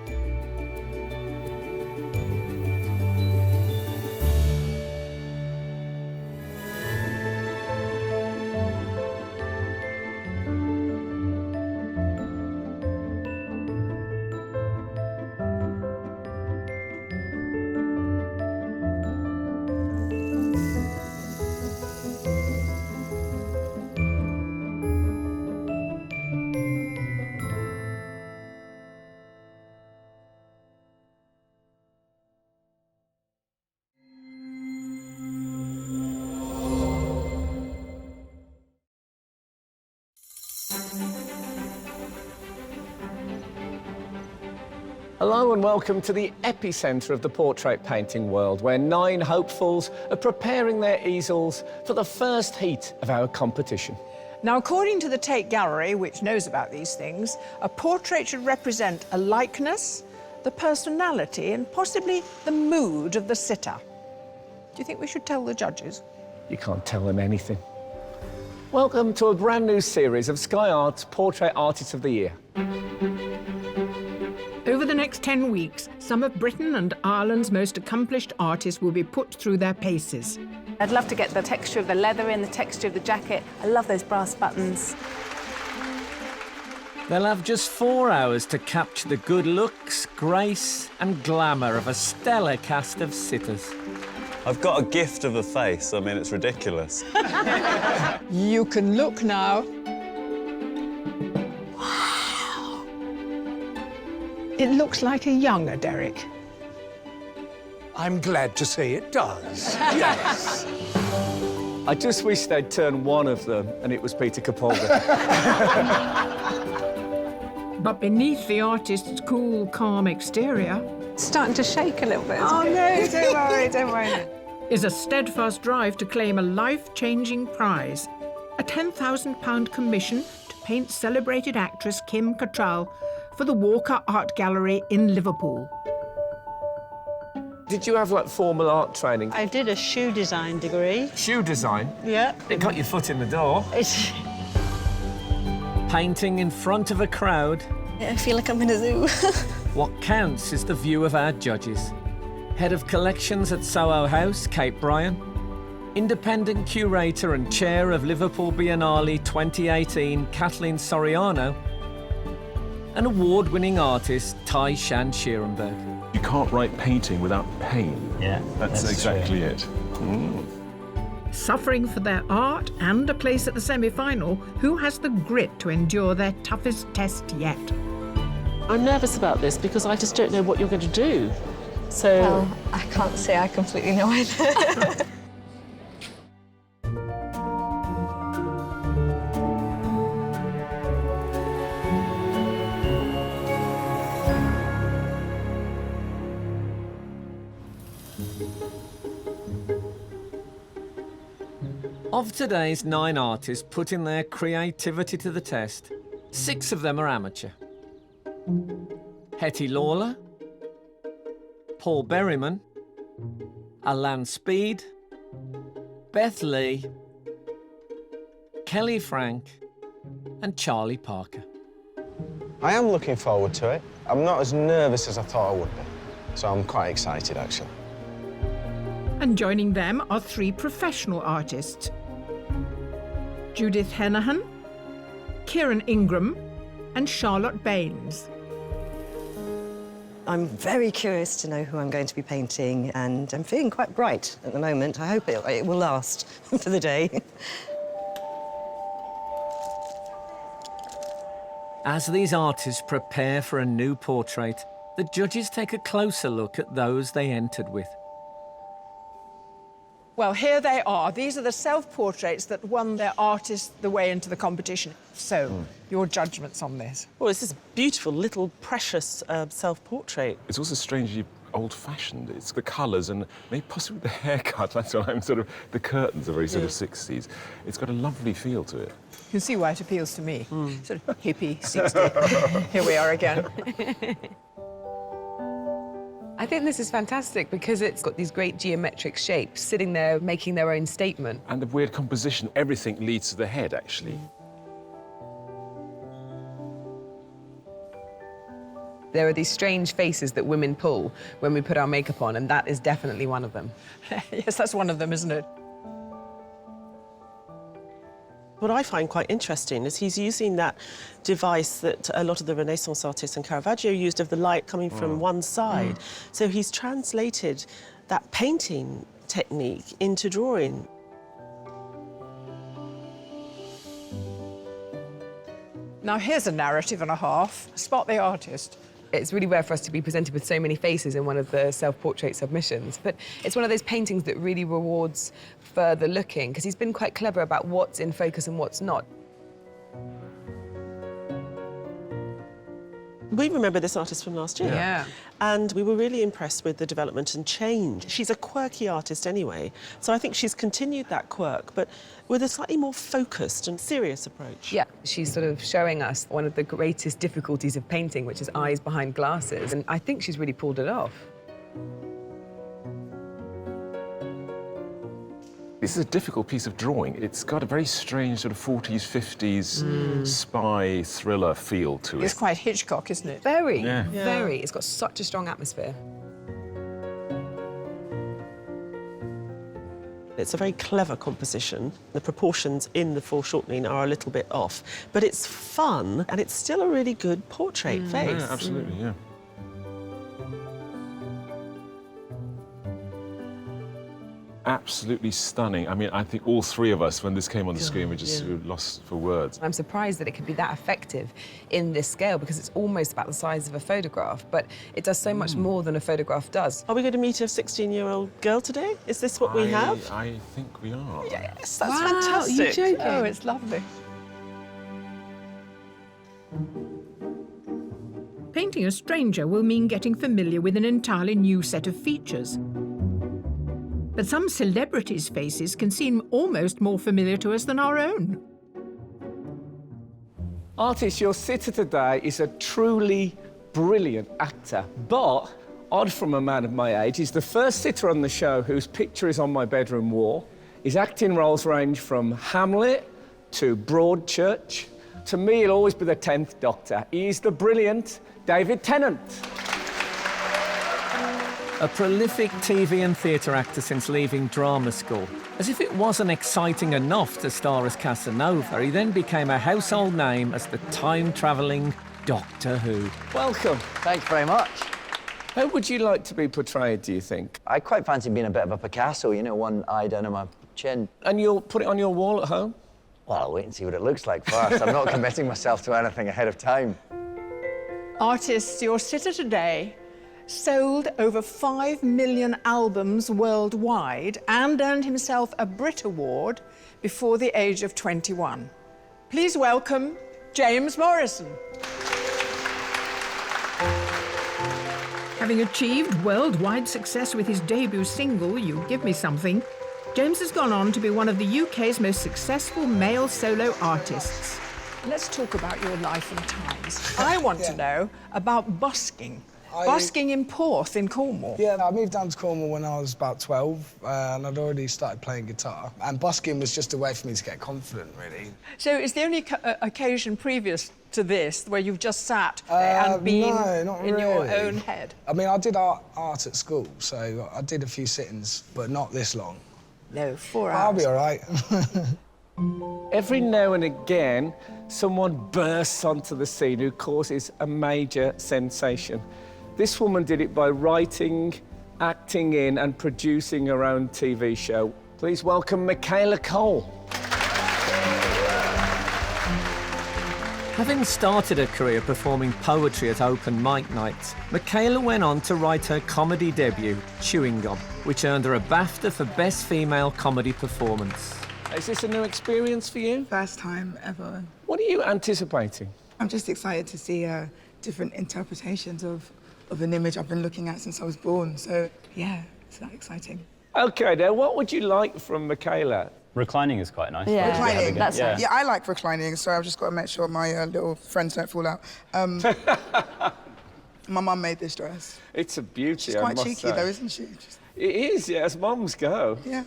Hello and welcome to the epicentre of the portrait painting world, where 9 hopefuls are preparing their easels for the first heat of our competition. Now, according to the Tate Gallery, which knows about these things, a portrait should represent a likeness, the personality, and possibly the mood of the sitter. Do you think we should tell the judges? You can't tell them anything. Welcome to a brand new series of Sky Art's Portrait Artist of the Year. Over the next 10 weeks, some of Britain and Ireland's most accomplished artists will be put through their paces. I'd love to get the texture of the leather in, the texture of the jacket. I love those brass buttons. They'll have just 4 hours to capture the good looks, grace and glamour of a stellar cast of sitters. I've got a gift of a face. I mean, it's ridiculous. You can look now. It looks like a younger Derek. I'm glad to say it does, yes. I just wish they'd turn one of them and it was Peter Capaldi. But beneath the artist's cool, calm exterior... Starting to shake a little bit. Oh, no, don't worry, don't worry. ...is a steadfast drive to claim a life-changing prize, a £10,000 commission to paint celebrated actress Kemp Cattrall for the Walker Art Gallery in Liverpool. Did you have, like, formal art training? I did a shoe design degree. Shoe design? Yeah. It got your foot in the door. It's... Painting in front of a crowd. I feel like I'm in a zoo. What counts is the view of our judges. Head of Collections at Soho House, Kate Bryan. Independent Curator and Chair of Liverpool Biennale 2018, Kathleen Soriano. And award-winning artist, Tai Shan Schierenberg. You can't write painting without pain. Yeah, that's exactly it. Suffering for their art and a place at the semi-final, who has the grit to endure their toughest test yet? I'm nervous about this because I just don't know what you're going to do. So... Well, I can't say I completely know either. Of today's 9 artists putting their creativity to the test, 6 of them are amateur. Hetty Lawler, Paul Berryman, Alan Speed, Beth Lee, Kelly Frank, and Charlie Parker. I am looking forward to it. I'm not as nervous as I thought I would be, so I'm quite excited, actually. And joining them are 3 professional artists. Judith Henahan, Kieran Ingram, and Charlotte Baines. I'm very curious to know who I'm going to be painting, and I'm feeling quite bright at the moment. I hope it will last for the day. As these artists prepare for a new portrait, the judges take a closer look at those they entered with. Well, here they are. These are the self-portraits that won their artists the way into the competition. So, your judgments on this? Well, this is a beautiful, little, precious self-portrait. It's also strangely old-fashioned. It's the colours and maybe possibly the haircut. That's what I'm sort of... The curtains are very sort of 60s. It's got a lovely feel to it. You can see why it appeals to me. Sort of hippie, 60. Here we are again. I think this is fantastic because it's got these great geometric shapes sitting there making their own statement. And the weird composition. Everything leads to the head, actually. There are these strange faces that women pull when we put our makeup on, and that is definitely one of them. Yes, that's one of them, isn't it? What I find quite interesting is he's using that device that a lot of the Renaissance artists and Caravaggio used of the light coming from one side. So he's translated that painting technique into drawing. Now, here's a narrative and a half. Spot the artist. It's really rare for us to be presented with so many faces in one of the self-portrait submissions, but it's one of those paintings that really rewards further looking, because he's been quite clever about what's in focus and what's not. We remember this artist from last year. Yeah. And we were really impressed with the development and change. She's a quirky artist anyway, so I think she's continued that quirk, but with a slightly more focused and serious approach. Yeah, she's sort of showing us one of the greatest difficulties of painting, which is eyes behind glasses, and I think she's really pulled it off. This is a difficult piece of drawing. It's got a very strange sort of 40s, 50s spy thriller feel to it. It's quite Hitchcock, isn't it? Very, Yeah. very. It's got such a strong atmosphere. It's a very clever composition. The proportions in the foreshortening are a little bit off, but it's fun and it's still a really good portrait face. Yeah, absolutely, yeah. absolutely stunning. I mean, I think all three of us, when this came on the screen, were just lost for words. I'm surprised that it could be that effective in this scale because it's almost about the size of a photograph, but it does so much more than a photograph does. Are we going to meet a 16-year-old girl today? Is this what we have? I think we are. Yes, that's fantastic. Are you joking? Oh, it's lovely. Painting a stranger will mean getting familiar with an entirely new set of features. But some celebrities' faces can seem almost more familiar to us than our own. Artist, your sitter today is a truly brilliant actor, but odd from a man of my age. He's the first sitter on the show whose picture is on my bedroom wall. His acting roles range from Hamlet to Broadchurch. To me, he'll always be the 10th Doctor. He's the brilliant David Tennant. A prolific TV and theatre actor since leaving drama school. As if it wasn't exciting enough to star as Casanova, he then became a household name as the time-travelling Doctor Who. Welcome. Thanks very much. How would you like to be portrayed, do you think? I quite fancy being a bit of a Picasso, you know, one eye down on my chin. And you'll put it on your wall at home? Well, I'll wait and see what it looks like first. I'm not committing myself to anything ahead of time. Artists, your sitter today sold over 5 million albums worldwide and earned himself a Brit Award before the age of 21. Please welcome James Morrison. Having achieved worldwide success with his debut single, You Give Me Something, James has gone on to be one of the UK's most successful male solo artists. Let's talk about your life and times. I want to know about busking. Busking in Porth in Cornwall. Yeah, I moved down to Cornwall when I was about 12 and I'd already started playing guitar. And busking was just a way for me to get confident, really. So is the only occasion previous to this where you've just sat and been in your own head? I mean, I did art at school, so I did a few sittings, but not this long. No, 4 hours. I'll be all right. Every now and again, someone bursts onto the scene who causes a major sensation. This woman did it by writing, acting in and producing her own TV show. Please welcome Michaela Cole. Having started her career performing poetry at open mic nights, Michaela went on to write her comedy debut, Chewing Gum, which earned her a BAFTA for Best Female Comedy Performance. Is this a new experience for you? First time ever. What are you anticipating? I'm just excited to see different interpretations of an image I've been looking at since I was born. So, yeah, it's that exciting. OK, now, what would you like from Michaela? Reclining is quite nice. Yeah, reclining. That's nice. Yeah, I like reclining, so I've just got to make sure my little friends don't fall out. My mum made this dress. It's a beauty, She's quite cheeky, though, isn't she? It is, yeah, as mums go. Yeah.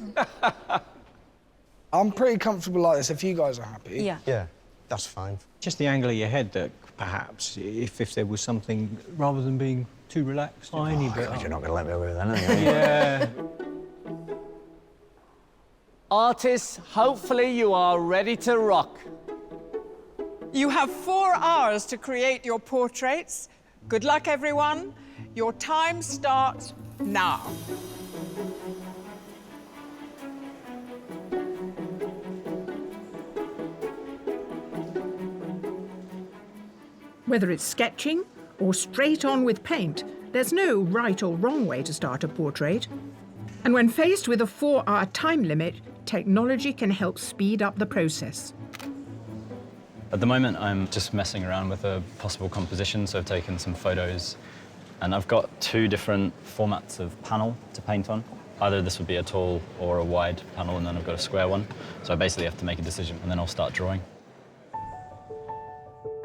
I'm pretty comfortable like this, if you guys are happy. Yeah. Yeah, that's fine. Just the angle of your head that perhaps, if there was something, rather than being too relaxed, tiny bit. God, you're not going to let me away with that, are you? Yeah. Artists, hopefully you are ready to rock. You have 4 hours to create your portraits. Good luck, everyone. Your time starts now. Whether it's sketching or straight on with paint, there's no right or wrong way to start a portrait. And when faced with a 4-hour time limit, technology can help speed up the process. At the moment, I'm just messing around with a possible composition, so I've taken some photos, and I've got 2 different formats of panel to paint on. Either this would be a tall or a wide panel, and then I've got a square one. So I basically have to make a decision, and then I'll start drawing.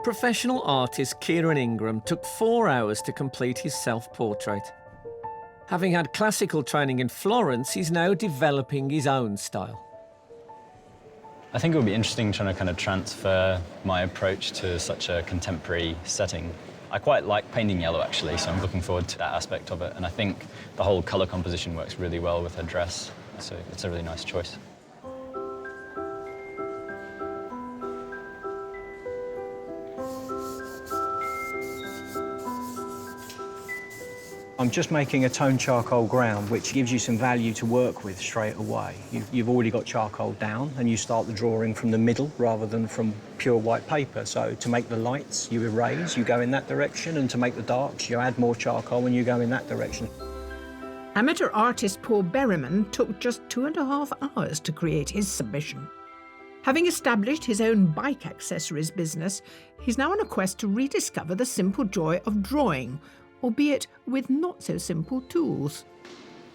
Professional artist Kieran Ingram took 4 hours to complete his self-portrait. Having had classical training in Florence, he's now developing his own style. I think it would be interesting trying to kind of transfer my approach to such a contemporary setting. I quite like painting yellow, actually, so I'm looking forward to that aspect of it. And I think the whole colour composition works really well with her dress, so it's a really nice choice. I'm just making a toned charcoal ground, which gives you some value to work with straight away. You've already got charcoal down, and you start the drawing from the middle rather than from pure white paper. So to make the lights, you erase, you go in that direction, and to make the darks, you add more charcoal and you go in that direction. Amateur artist Paul Berryman took just 2.5 hours to create his submission. Having established his own bike accessories business, he's now on a quest to rediscover the simple joy of drawing, albeit with not-so-simple tools.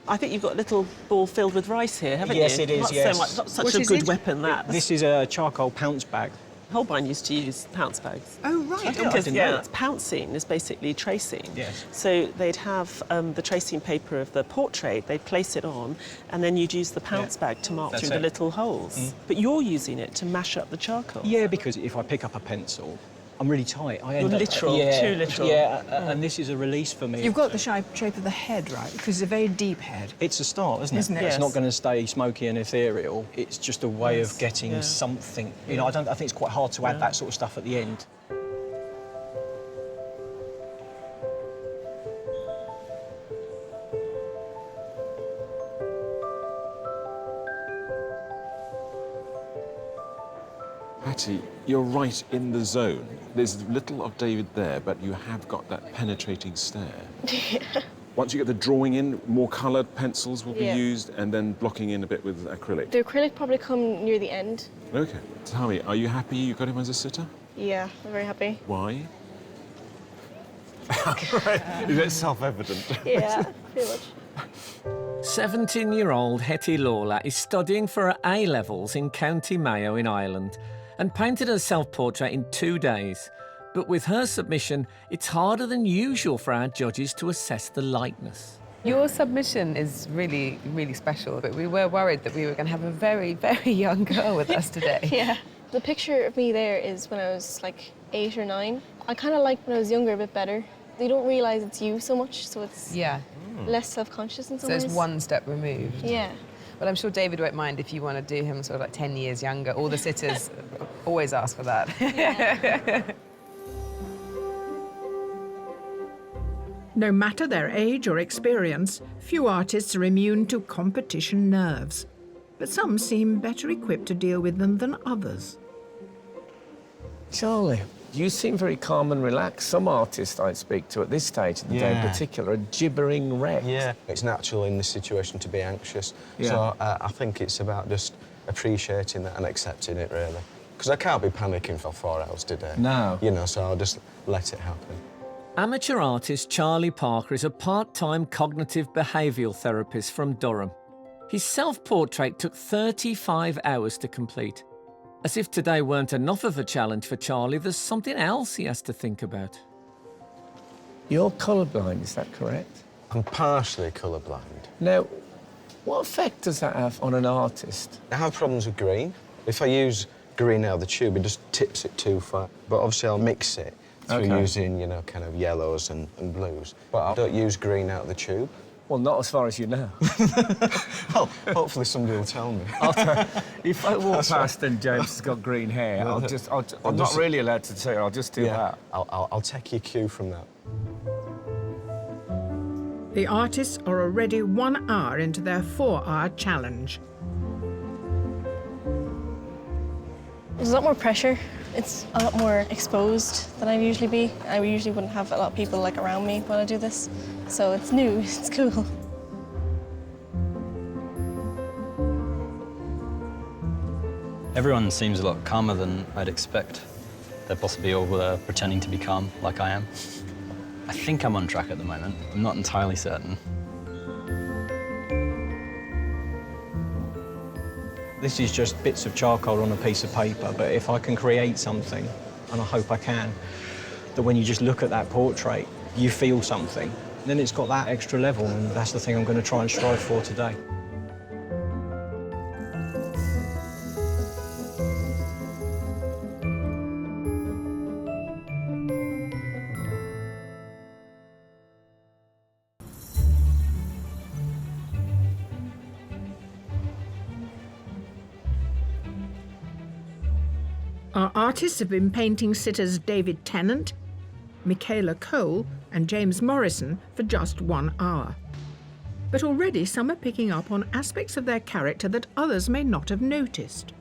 I think you've got a little ball filled with rice here, haven't you? Yes, it is, Not yes. So much, not such What a is good it? weapon, that. This is a charcoal pounce bag. Holbein used to use pounce bags. Oh, right. Because, didn't know that. it's pouncing is basically tracing. Yes. So they'd have the tracing paper of the portrait, they'd place it on, and then you'd use the pounce bag to mark That's through the it. little holes. But you're using it to mash up the charcoal. Yeah, because if I pick up a pencil, I'm really tight. I end You're up, literal, yeah, too literal. Yeah, and this is a release for me. You've got the shape of the head, right? Because it's a very deep head. It's a start, isn't it? Isn't it? It's Yes. not going to stay smoky and ethereal. It's just a way of getting yeah. something. You know, I think it's quite hard to add that sort of stuff at the end. Hattie, you're right in the zone. There's little of David there, but you have got that penetrating stare. Once you get the drawing in, more coloured pencils will be Yeah. used, and then blocking in a bit with acrylic. The acrylic probably come near the end. OK. Tell me, are you happy you got him as a sitter? Yeah, I'm very happy. Why? Is that self-evident? Yeah, pretty much. 17-year-old Hetty Lawler is studying for her A-levels in County Mayo in Ireland and painted her self-portrait in 2 days. But with her submission, it's harder than usual for our judges to assess the likeness. Your submission is really, really special, but we were worried that we were going to have a very, very young girl with us today. Yeah. The picture of me there is when I was like 8 or 9. I kind of liked when I was younger a bit better. They don't realise it's you so much, so it's less self-conscious in some So ways. it's one step removed. Yeah. But I'm sure David won't mind if you want to do him sort of like 10 years younger. All the sitters always ask for that. No matter their age or experience, few artists are immune to competition nerves. But some seem better equipped to deal with them than others. Charlie, you seem very calm and relaxed. Some artists I speak to at this stage of the day in particular are gibbering wrecks. Yeah, it's natural in this situation to be anxious. Yeah. So I think it's about just appreciating that and accepting it, really. Because I can't be panicking for 4 hours today. No. You know, so I'll just let it happen. Amateur artist Charlie Parker is a part-time cognitive behavioural therapist from Durham. His self-portrait took 35 hours to complete. As if today weren't enough of a challenge for Charlie, there's something else he has to think about. You're colourblind, is that correct? I'm partially colourblind. Now, what effect does that have on an artist? I have problems with green. If I use green out of the tube, it just tips it too far. But obviously I'll mix it through using, you know, kind of yellows and blues. But I don't use green out of the tube. Well, not as far as you know. Well, hopefully somebody will tell me. If I walk past and James has got green hair, I'm not really allowed to say, I'll just do that. I'll take your cue from that. The artists are already 1 hour into their 4-hour challenge. There's a lot more pressure. It's a lot more exposed than I'd usually be. I usually wouldn't have a lot of people like around me when I do this. So it's new, it's cool. Everyone seems a lot calmer than I'd expect. They're possibly all pretending to be calm, like I am. I think I'm on track at the moment. I'm not entirely certain. This is just bits of charcoal on a piece of paper, but if I can create something, and I hope I can, that when you just look at that portrait, you feel something, then it's got that extra level, and that's the thing I'm going to try and strive for today. Our artists have been painting sitters David Tennant, Michaela Cole and James Morrison for just 1 hour. But already some are picking up on aspects of their character that others may not have noticed.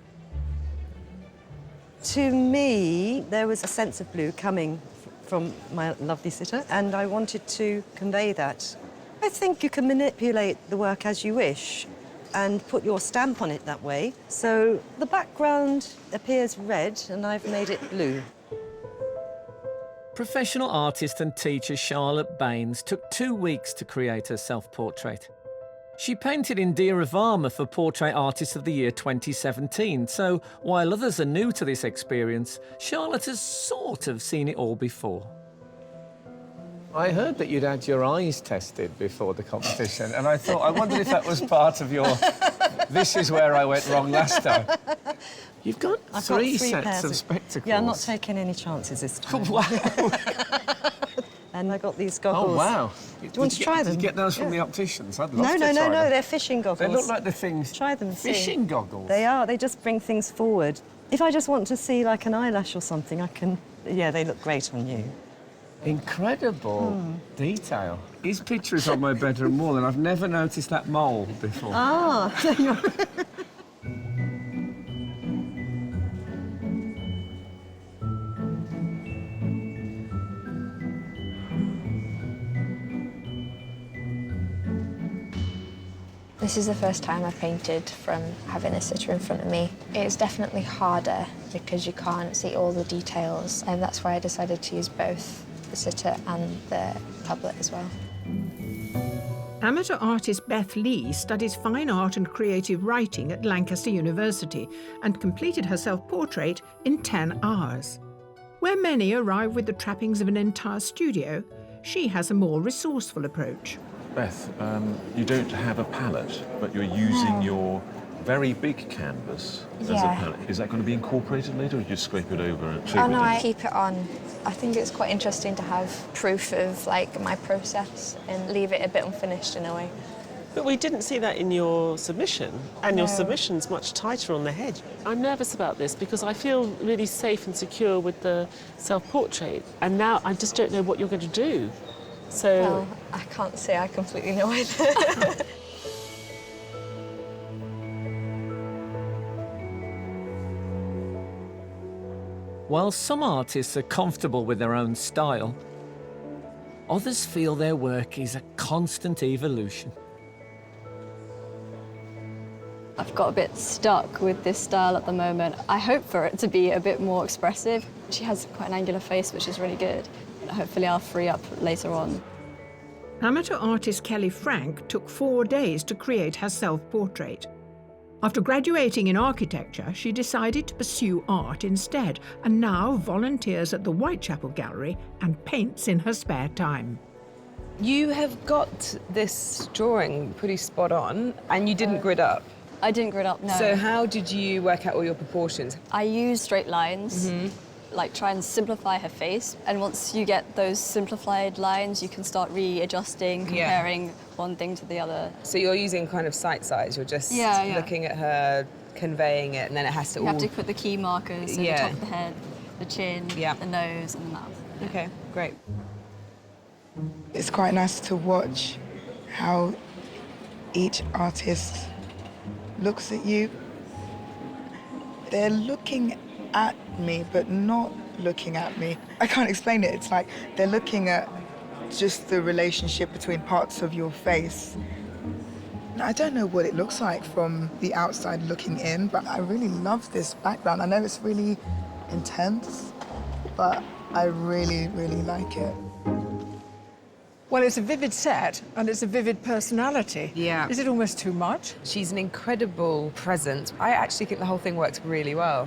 To me, there was a sense of blue coming from my lovely sitter, and I wanted to convey that. I think you can manipulate the work as you wish and put your stamp on it that way. So the background appears red, and I've made it blue. Professional artist and teacher Charlotte Baines took 2 weeks to create her self-portrait. She painted in Dioravama for Portrait Artist of the Year 2017, so while others are new to this experience, Charlotte has sort of seen it all before. I heard that you'd had your eyes tested before the competition, and I thought, I wondered if that was part of your... This is where I went wrong last time. You've got I've three got 3 sets pairs of spectacles. Yeah, I'm not taking any chances this time. Wow. And I got these goggles. Oh, wow. Do you want to try them? Did you get those from the opticians? I'd love to No, try them. they're fishing goggles. They look like the things... Try them, see. Fishing goggles? They are. They just bring things forward. If I just want to see, like, an eyelash or something, I can... Yeah, they look great on you. Incredible detail. His picture is on my bedroom wall, and I've never noticed that mole before. Ah, there you are. This is the first time I've painted from having a sitter in front of me. It's definitely harder because you can't see all the details, and that's why I decided to use both the sitter and the tablet as well. Amateur artist Beth Lee studies fine art and creative writing at Lancaster University and completed her self-portrait in 10 hours. Where many arrive with the trappings of an entire studio, she has a more resourceful approach. Beth, you don't have a palette, but you're using your very big canvas as a palette. Is that going to be incorporated later, or do you just scrape it over and Oh no, I keep it on. I think it's quite interesting to have proof of like my process and leave it a bit unfinished in a way. But we didn't see that in your submission, and your submission's much tighter on the head. I'm nervous about this because I feel really safe and secure with the self-portrait, and now I just don't know what you're going to do. So Well, I can't say I completely know either. While some artists are comfortable with their own style, others feel their work is a constant evolution. I've got a bit stuck with this style at the moment. I hope for it to be a bit more expressive. She has quite an angular face, which is really good. Hopefully I'll free up later on. Amateur artist Kelly Frank took 4 days to create her self-portrait. After graduating in architecture, she decided to pursue art instead, and now volunteers at the Whitechapel Gallery and paints in her spare time. You have got this drawing pretty spot on, and you didn't grid up. I didn't grid up, no. So how did you work out all your proportions? I used straight lines, like try and simplify her face. And once you get those simplified lines, you can start readjusting, comparing one thing to the other. So you're using kind of sight size, you're just looking at her, conveying it, and then it has to You have to put the key markers, so the top of the head, the chin, the nose, and the mouth. Okay, great. It's quite nice to watch how each artist looks at you. They're looking at me, but not looking at me. I can't explain it. It's like they're looking at just the relationship between parts of your face. I don't know what it looks like from the outside looking in, but I really love this background. I know it's really intense, but I really, really like it. Well, it's a vivid set, and it's a vivid personality. Yeah. Is it almost too much? She's an incredible presence. I actually think the whole thing works really well.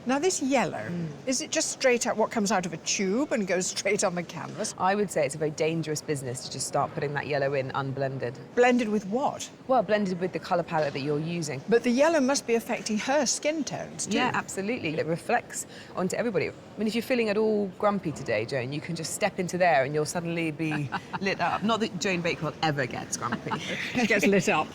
Now, this yellow, is it just straight out what comes out of a tube and goes straight on the canvas? I would say it's a very dangerous business to just start putting that yellow in unblended. Blended with what? Well, blended with the colour palette that you're using. But the yellow must be affecting her skin tones, too. Yeah, absolutely. It reflects onto everybody. I mean, if you're feeling at all grumpy today, Joan, you can just step into there and you'll suddenly be lit up. Not that Joan Bakewell ever gets grumpy. She gets lit up.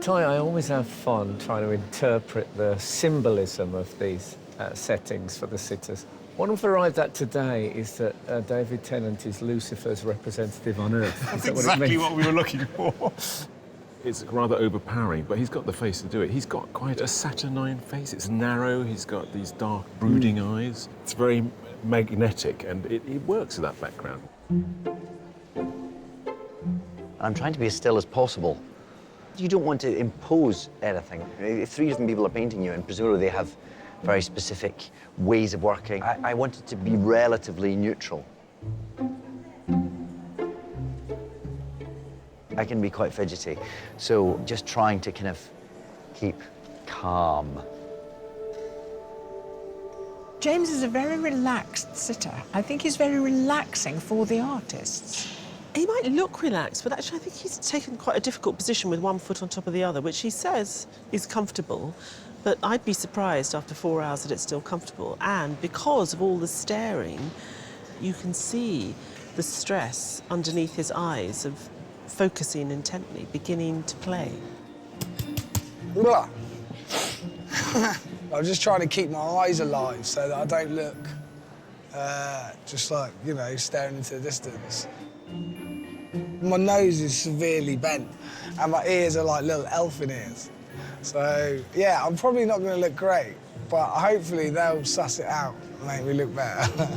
Toy, I always have fun trying to interpret the symbolism of these settings for the sitters. What I've arrived at today is that David Tennant is Lucifer's representative on Earth. That's exactly what we were looking for. It's rather overpowering, but he's got the face to do it. He's got quite a saturnine face. It's narrow. He's got these dark, brooding eyes. It's very magnetic, and it works with that background. I'm trying to be as still as possible. You don't want to impose anything. If 3 different people are painting you, and presumably they have very specific ways of working, I want it to be relatively neutral. I can be quite fidgety, so just trying to kind of keep calm. James is a very relaxed sitter. I think he's very relaxing for the artists. He might look relaxed, but actually I think he's taken quite a difficult position with one foot on top of the other, which he says is comfortable, but I'd be surprised after 4 hours that it's still comfortable. And because of all the staring, you can see the stress underneath his eyes of focusing intently, beginning to play. I'm just trying to keep my eyes alive so that I don't look just like, you know, staring into the distance. My nose is severely bent and my ears are like little elfin ears. So, yeah, I'm probably not going to look great, but hopefully they'll suss it out and make me look better.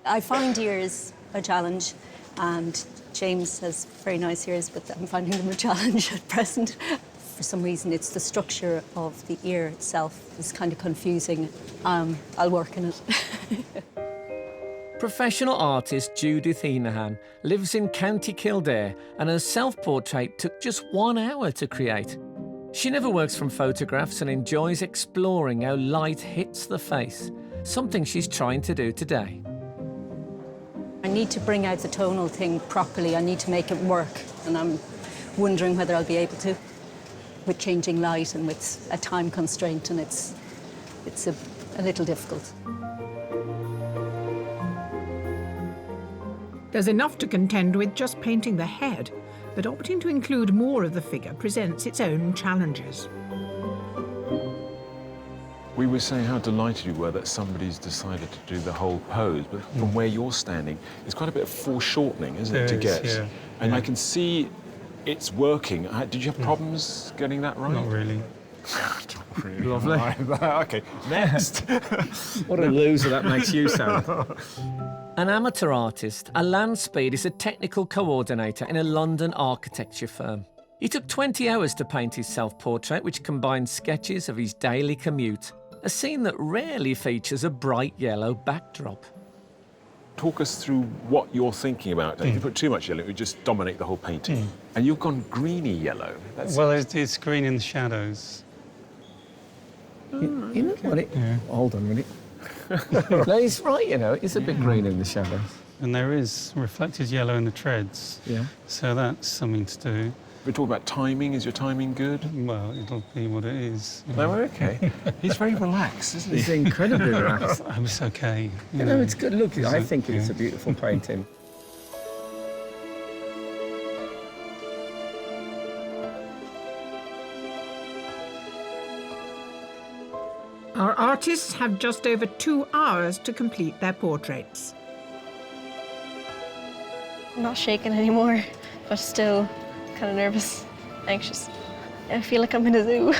I find ears a challenge, and James has very nice ears, but I'm finding them a challenge at present. For some reason, it's the structure of the ear itself is kind of confusing. I'll work on it. Professional artist Judith Heenahan lives in County Kildare, and her self-portrait took just 1 hour to create. She never works from photographs and enjoys exploring how light hits the face, something she's trying to do today. I need to bring out the tonal thing properly. I need to make it work, and I'm wondering whether I'll be able to, with changing light and with a time constraint, and it's a little difficult. There's enough to contend with just painting the head, but opting to include more of the figure presents its own challenges. We were saying how delighted you were that somebody's decided to do the whole pose, but from where you're standing, it's quite a bit of foreshortening, isn't it, to get? Yeah. And I can see it's working. Did you have problems getting that right? Not really. Lovely. OK, next. What a loser that makes you sound. An amateur artist, Alan Speed is a technical coordinator in a London architecture firm. He took 20 hours to paint his self-portrait, which combines sketches of his daily commute, a scene that rarely features a bright yellow backdrop. Talk us through what you're thinking about. If you put too much yellow, it would just dominate the whole painting. And you've gone greeny yellow. Well, it's green in the shadows. You know what? Hold on a minute. No, he's right, you know. It's a bit green in the shadows. And there is reflected yellow in the treads. Yeah. So that's something to do. We talk about timing. Is your timing good? Well, it'll be what it is. Oh, OK. He's very relaxed, isn't he? He's incredibly relaxed. It's OK. You know, it's good. Look, I think it's a beautiful painting. Our artists have just over 2 hours to complete their portraits. I'm not shaking anymore, but still kind of nervous, anxious. I feel like I'm in a zoo.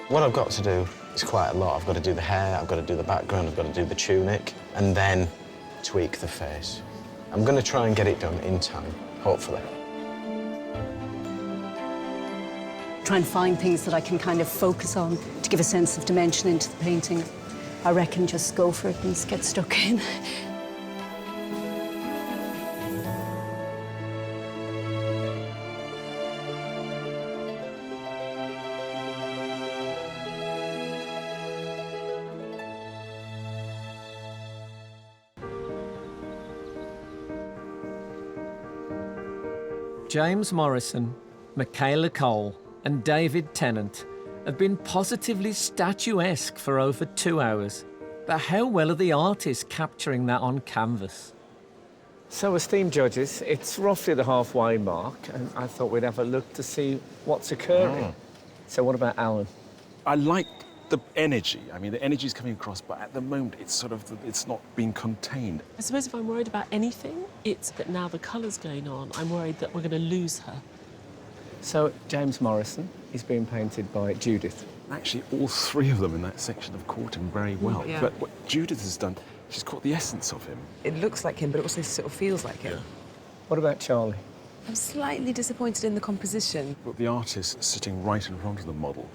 What I've got to do is quite a lot. I've got to do the hair, I've got to do the background, I've got to do the tunic, and then tweak the face. I'm going to try and get it done in time, hopefully. Try and find things that I can kind of focus on to give a sense of dimension into the painting. I reckon just go for it and get stuck in. James Morrison, Michaela Cole and David Tennant have been positively statuesque for over 2 hours. But how well are the artists capturing that on canvas? So, esteemed judges, it's roughly the halfway mark, and I thought we'd have a look to see what's occurring. So what about Alan? I like the energy. I mean, the energy's coming across, but at the moment, it's sort of, it's not being contained. I suppose if I'm worried about anything, it's that now the colour's going on, I'm worried that we're going to lose her. So, James Morrison is being painted by Judith. Actually, all three of them in that section have caught him very well. Yeah. But what Judith has done, she's caught the essence of him. It looks like him, but it also sort of feels like him. What about Charlie? I'm slightly disappointed in the composition. But the artist sitting right in front of the model,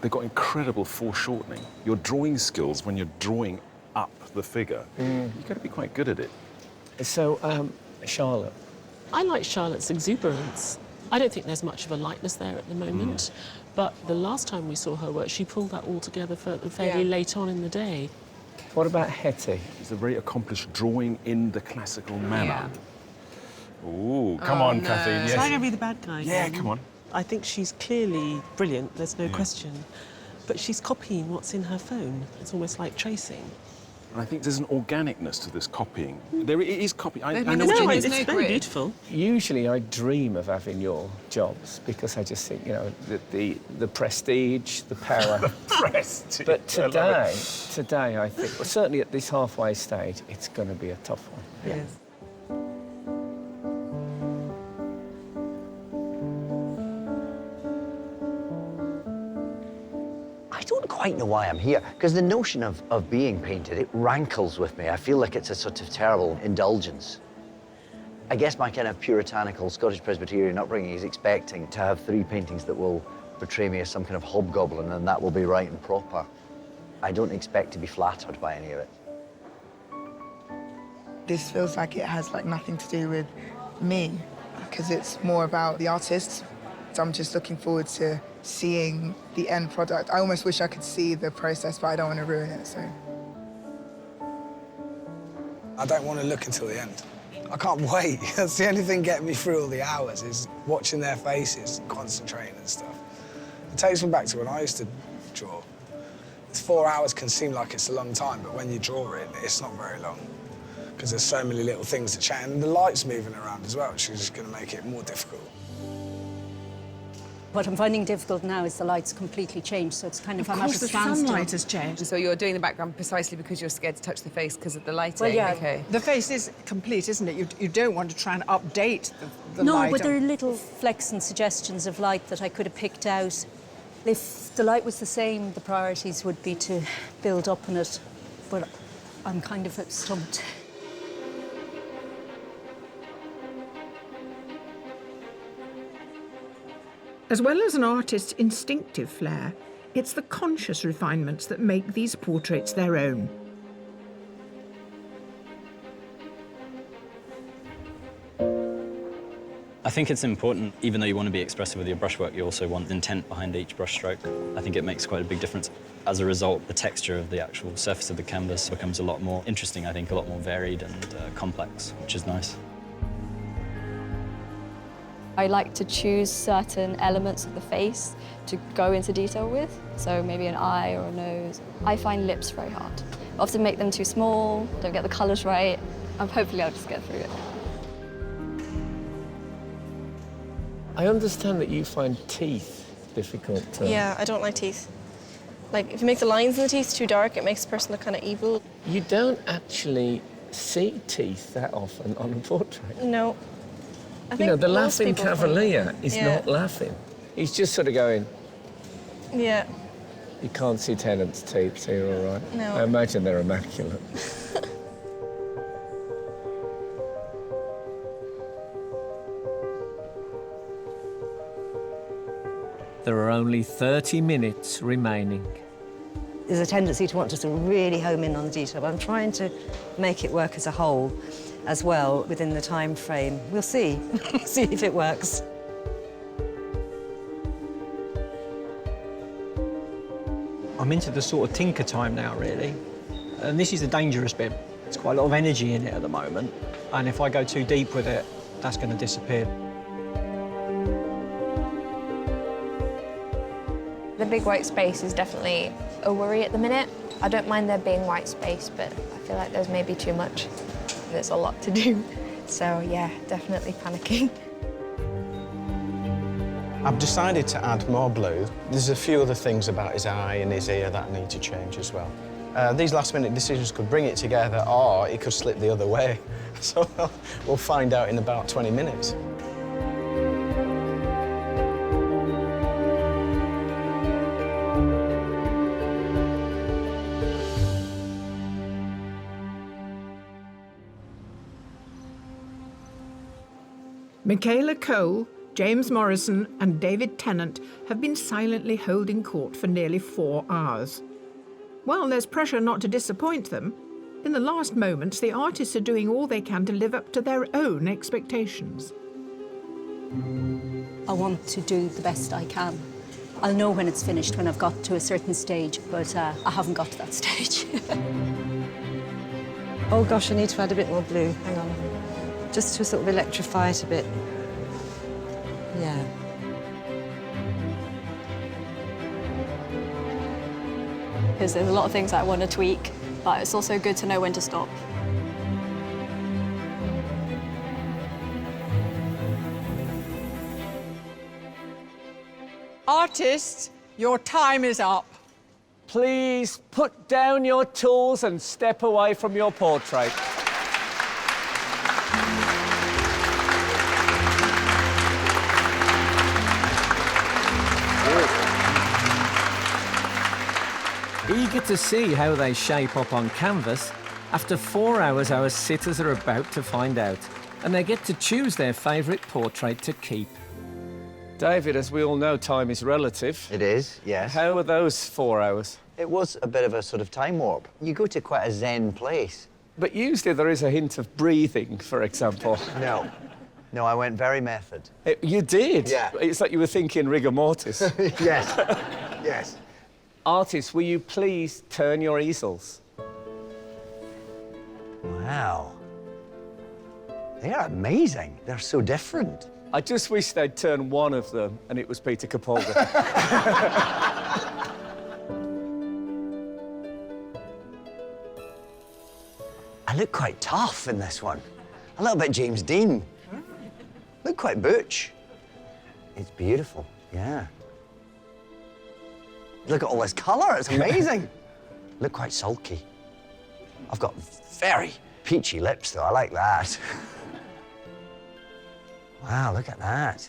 they've got incredible foreshortening. Your drawing skills, when you're drawing up the figure, you've got to be quite good at it. So, Charlotte. I like Charlotte's exuberance. I don't think there's much of a likeness there at the moment, but the last time we saw her work, she pulled that all together fairly late on in the day. What about Hetty? She's a very accomplished drawing in the classical manner. Ooh, come Oh, on, no. Cathy. Yes. Am I going to be the bad guy Yeah, again? come on. I think she's clearly brilliant, there's no question. But she's copying what's in her phone. It's almost like tracing. And I think there's an organicness to this copying. There is copying. I know no, what you mean. it's very beautiful. Usually I dream of having your jobs because I just think, you know, the prestige, the power. The prestige. But today I think, well, certainly at this halfway stage, it's going to be a tough one. Yes. I don't quite know why I'm here, because the notion of being painted, it rankles with me. I feel like it's a sort of terrible indulgence. I guess my kind of puritanical Scottish Presbyterian upbringing is expecting to have 3 paintings that will portray me as some kind of hobgoblin, and that will be right and proper. I don't expect to be flattered by any of it. This feels like it has like nothing to do with me, because it's more about the artists. So I'm just looking forward to seeing the end product. I almost wish I could see the process, but I don't want to ruin it, so. I don't want to look until the end. I can't wait. That's the only thing getting me through all the hours is watching their faces, concentrating and stuff. It takes me back to when I used to draw. 4 hours can seem like it's a long time, but when you draw it, it's not very long. Because there's so many little things to change, and the light's moving around as well, which is just going to make it more difficult. What I'm finding difficult now is the light's completely changed, so it's kind of, I'm at a the standstill. sunlight has changed. So you're doing the background precisely because you're scared to touch the face because of the lighting? Well, yeah. Okay. The face is complete, isn't it? You don't want to try and update the No, light. but there are little flecks and suggestions of light that I could have picked out. If the light was the same, the priorities would be to build up on it, but I'm kind of stumped. As well as an artist's instinctive flair, it's the conscious refinements that make these portraits their own. I think it's important, even though you want to be expressive with your brushwork, you also want intent behind each brushstroke. I think it makes quite a big difference. As a result, the texture of the actual surface of the canvas becomes a lot more interesting, I think, a lot more varied and complex, which is nice. I like to choose certain elements of the face to go into detail with, so maybe an eye or a nose. I find lips very hard. I often make them too small, don't get the colours right. Hopefully I'll just get through it. I understand that you find teeth difficult to... Yeah, I don't like teeth. Like, if you make the lines in the teeth too dark, it makes the person look kind of evil. You don't actually see teeth that often on a portrait. No. I You think know, the most laughing people find cavalier that. is Yeah. not laughing. He's just sort of going, Yeah. you can't see Tennant's teeth, so you're all right. No. I imagine they're immaculate. There are only 30 minutes remaining. There's a tendency to want to sort of really home in on the detail, but I'm trying to make it work as a whole as well within the time frame. We'll see. See if it works. I'm into the sort of tinker time now, really. And this is the dangerous bit. There's quite a lot of energy in it at the moment. And if I go too deep with it, that's going to disappear. The big white space is definitely a worry at the minute. I don't mind there being white space, but I feel like there's maybe too much. There's a lot to do. So yeah, definitely panicking. I've decided to add more blue. There's a few other things about his eye and his ear that need to change as well. These last-minute decisions could bring it together, or it could slip the other way. So we'll find out in about 20 minutes. Michaela Cole, James Morrison and David Tennant have been silently holding court for nearly 4 hours. While there's pressure not to disappoint them, in the last moments the artists are doing all they can to live up to their own expectations. I want to do the best I can. I'll know when it's finished, when I've got to a certain stage, but I haven't got to that stage. Oh gosh, I need to add a bit more blue. Hang on. Just to sort of electrify it a bit. Yeah. Because there's a lot of things that I want to tweak, but it's also good to know when to stop. Artists, your time is up. Please put down your tools and step away from your portrait. Eager to see how they shape up on canvas, after 4 hours our sitters are about to find out, and they get to choose their favourite portrait to keep. David, as we all know, time is relative. It is, yes. How were those 4 hours? It was a bit of a sort of time warp. You go to quite a zen place. But usually there is a hint of breathing, for example. No. No, I went very method. You did? Yeah. It's like you were thinking rigor mortis. Yes. Yes. Artists, will you please turn your easels? Wow. They are amazing. They're so different. I just wish they'd turn one of them and it was Peter Capaldi. I look quite tough in this one. A little bit James Dean. Look quite butch. It's beautiful, yeah. Look at all this colour, it's amazing. Look quite sulky. I've got very peachy lips, though. I like that. Wow, look at that.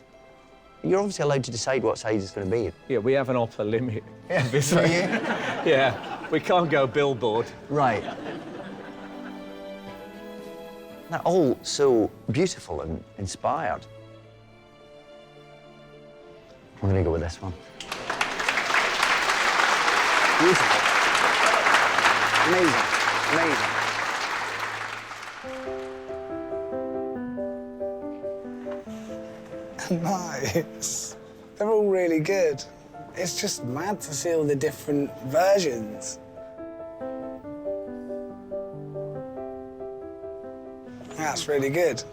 You're obviously allowed to decide what size it's going to be. Yeah, we have an upper limit. Yeah, obviously. Yeah, we can't go billboard. Right. They're all so beautiful and inspired. I'm going to go with this one. Beautiful. Amazing. Amazing. Nice. They're all really good. It's just mad to see all the different versions. That's really good.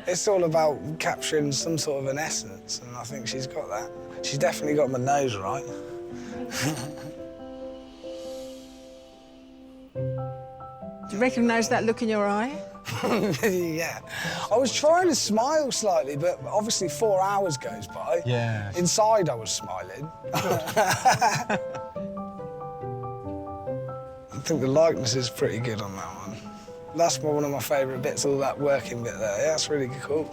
It's all about capturing some sort of an essence, and I think she's got that. She's definitely got my nose right. Do you recognise that look in your eye? Yeah. I was trying to smile slightly, but obviously 4 hours goes by. Yeah. Inside, I was smiling. I think the likeness is pretty good on that one. That's one of my favourite bits, all that working bit there. Yeah, that's really cool.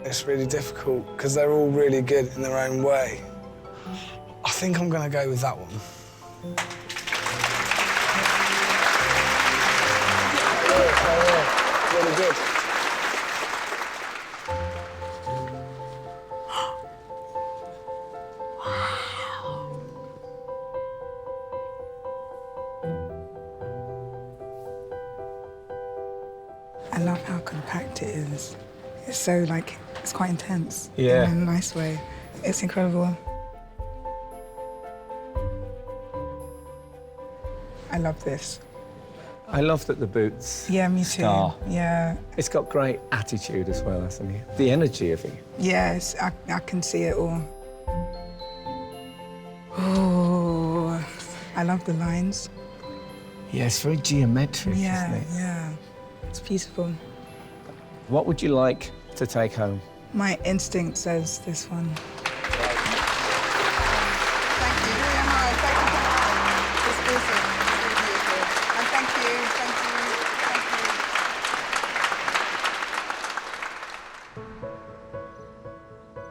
It's really difficult because they're all really good in their own way. I think I'm going to go with that one. Really good. I love how compact it is. It's so, like, it's quite intense. Yeah. In a nice way. It's incredible. I love this. I love that the boots. Yeah, me too. Star. Yeah. It's got great attitude as well, hasn't it? The energy of it. Yes, I can see it all. Oh, I I love the lines. Yeah, it's very geometric, isn't it? Yeah. It's beautiful. What would you like to take home? My instinct says this one.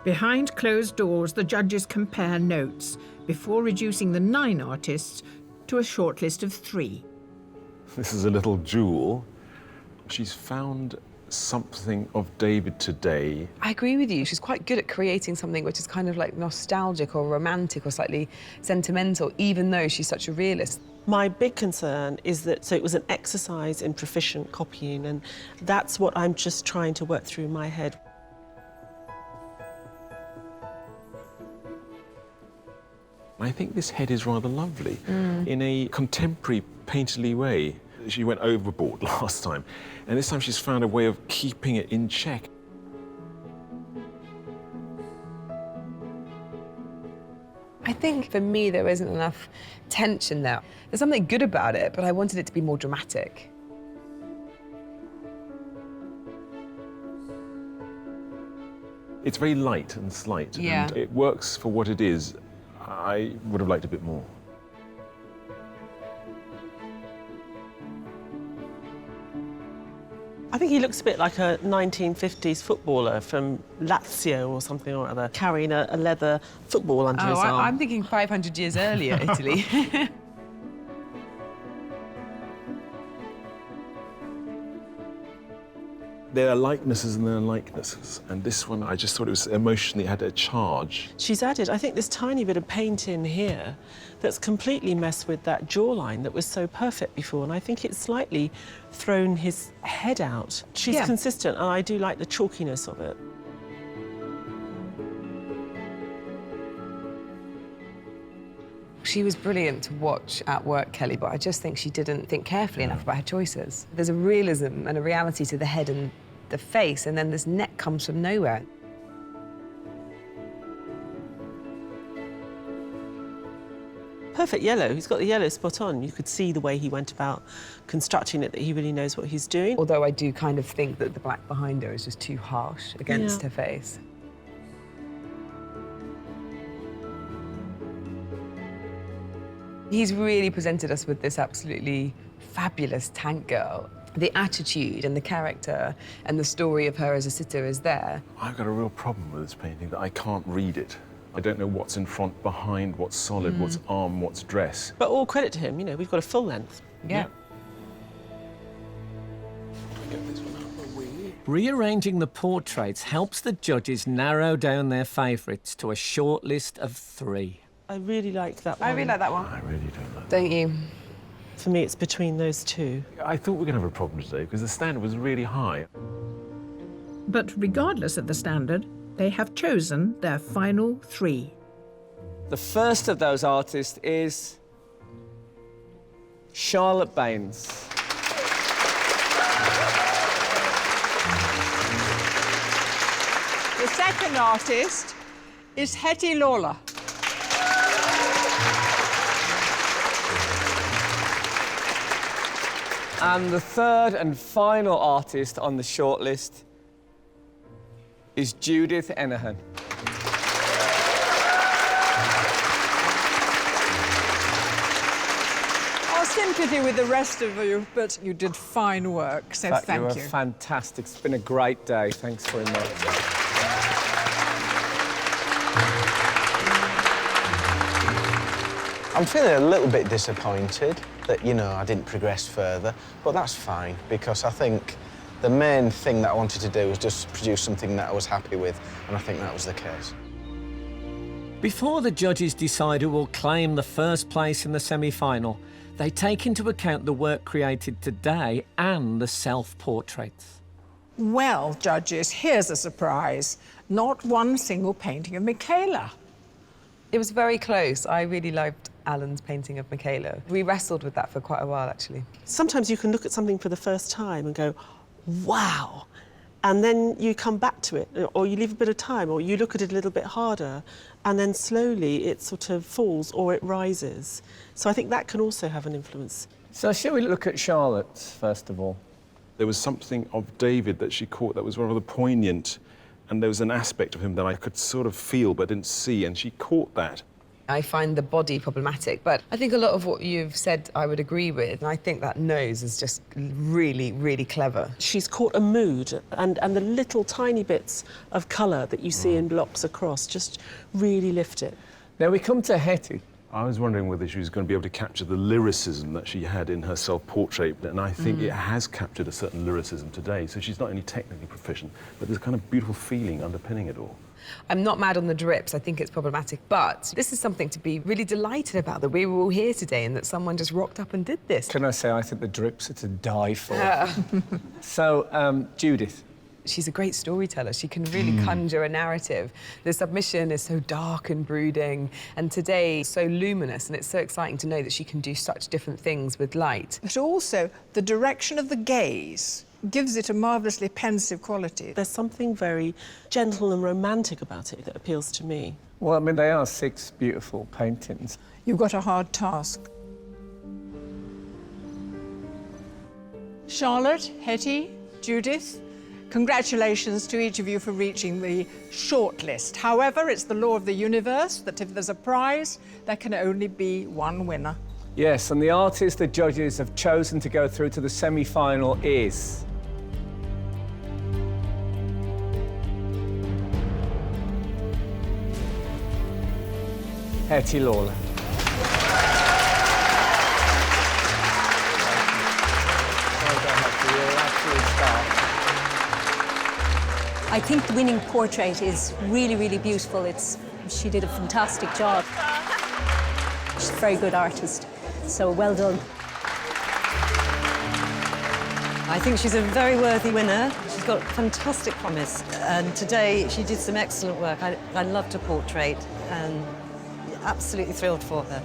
Behind closed doors, the judges compare notes before reducing the 9 artists to a shortlist of 3. This is a little jewel. She's found something of David today. I agree with you. She's quite good at creating something which is kind of like nostalgic or romantic or slightly sentimental, even though she's such a realist. My big concern is that, so it was an exercise in proficient copying, and that's what I'm just trying to work through in my head. I think this head is rather lovely in a contemporary, painterly way. She went overboard last time, and this time she's found a way of keeping it in check. I think for me there isn't enough tension there. There's something good about it, but I wanted it to be more dramatic. It's very light and slight, Yeah. and it works for what it is. I would have liked a bit more. I think he looks a bit like a 1950s footballer from Lazio or something or other, carrying a leather football under his arm. I'm thinking 500 years earlier, Italy. There are likenesses and there are likenesses, and this one, I just thought it was emotionally, had a charge. She's added, I think, this tiny bit of paint in here that's completely messed with that jawline that was so perfect before, and I think it's slightly thrown his head out. She's consistent, and I do like the chalkiness of it. She was brilliant to watch at work, Kelly, but I just think she didn't think carefully enough about her choices. There's a realism and a reality to the head and the face, and then this neck comes from nowhere. Perfect yellow. He's got the yellow spot on. You could see the way he went about constructing it, that he really knows what he's doing. Although I do kind of think that the black behind her is just too harsh against her face. He's really presented us with this absolutely fabulous tank girl. The attitude and the character and the story of her as a sitter is there. I've got a real problem with this painting, that I can't read it. I don't know what's in front, behind, what's solid, what's arm, what's dress. But all credit to him, you know, we've got a full length. Yeah. Rearranging the portraits helps the judges narrow down their favourites to a short list of 3. I really like that one. I really like that one. I really don't like that. Don't you? For me, it's between those 2. I thought we were going to have a problem today because the standard was really high. But regardless of the standard, they have chosen their final 3. The first of those artists is Charlotte Baines. The second artist is Hetty Lawler. And the third and final artist on the shortlist is Judith Enahan. Our sympathy with the rest of you, but you did fine work, so thank You were you. fantastic. It's been a great day. Thanks very much. I'm feeling a little bit disappointed that, you know, I didn't progress further, but that's fine, because I think the main thing that I wanted to do was just produce something that I was happy with, and I think that was the case. Before the judges decide who will claim the first place in the semi-final, they take into account the work created today and the self-portraits. Well, judges, here's a surprise. Not one single painting of Michaela. It was very close. I really liked Alan's painting of Michaela. We wrestled with that for quite a while, actually. Sometimes you can look at something for the first time and go, wow, and then you come back to it, or you leave a bit of time, or you look at it a little bit harder, and then slowly it sort of falls or it rises. So I think that can also have an influence. So shall we look at Charlotte's, first of all? There was something of David that she caught that was rather poignant, and there was an aspect of him that I could sort of feel but didn't see, and she caught that. I find the body problematic, but I think a lot of what you've said I would agree with. And I think that nose is just really, really clever. She's caught a mood, and the little tiny bits of colour that you see in blocks across just really lift it. Now we come to Hetty. I was wondering whether she was going to be able to capture the lyricism that she had in her self-portrait, and I think it has captured a certain lyricism today. So she's not only technically proficient, but there's a kind of beautiful feeling underpinning it all. I'm not mad on the drips. I think it's problematic, but this is something to be really delighted about, that we were all here today and that someone just rocked up and did this. Can I say I think the drips are to die for? So, Judith. She's a great storyteller. She can really conjure a narrative. The submission is so dark and brooding, and today so luminous, and it's so exciting to know that she can do such different things with light. But also, the direction of the gaze gives it a marvellously pensive quality. There's something very gentle and romantic about it that appeals to me. Well, I mean, they are 6 beautiful paintings. You've got a hard task. Charlotte, Hetty, Judith, congratulations to each of you for reaching the shortlist. However, it's the law of the universe that if there's a prize, there can only be one winner. Yes, and the artist the judges have chosen to go through to the semi-final is... Hetty Lawler. I think the winning portrait is really, really beautiful. She did a fantastic job. She's a very good artist, so well done. I think she's a very worthy winner. She's got fantastic promise, and today she did some excellent work. I loved her portrait, and absolutely thrilled for her.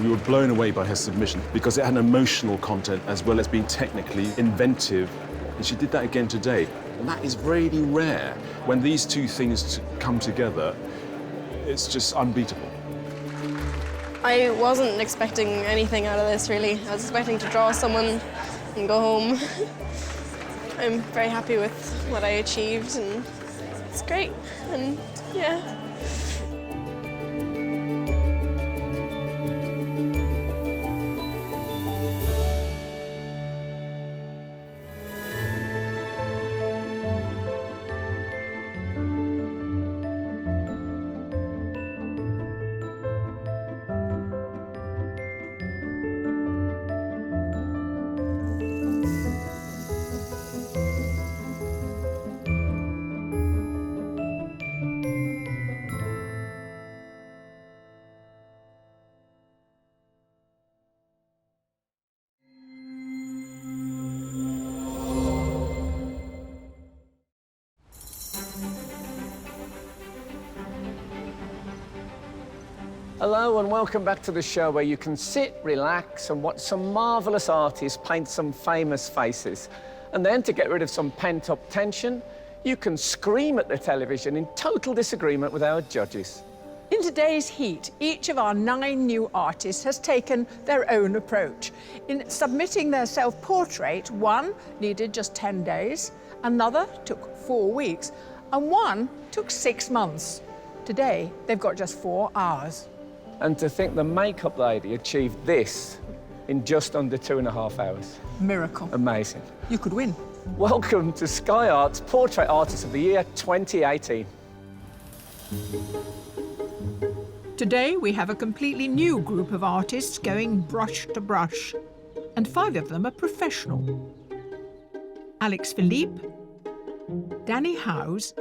We were blown away by her submission because it had an emotional content as well as being technically inventive, and she did that again today. And that is really rare. When these two things come together, it's just unbeatable. I wasn't expecting anything out of this, really. I was expecting to draw someone and go home. I'm very happy with what I achieved, and it's great, and yeah. Hello and welcome back to the show where you can sit, relax and watch some marvellous artists paint some famous faces. And then, to get rid of some pent-up tension, you can scream at the television in total disagreement with our judges. In today's heat, each of our 9 new artists has taken their own approach. In submitting their self-portrait, one needed just 10 days, another took 4 weeks, and one took 6 months. Today, they've got just 4 hours. And to think the makeup lady achieved this in just under 2.5 hours. Miracle. Amazing. You could win. Welcome to Sky Art's Portrait Artist of the Year 2018. Today we have a completely new group of artists going brush to brush, and 5 of them are professional. Alex Philippe, Danny Howes,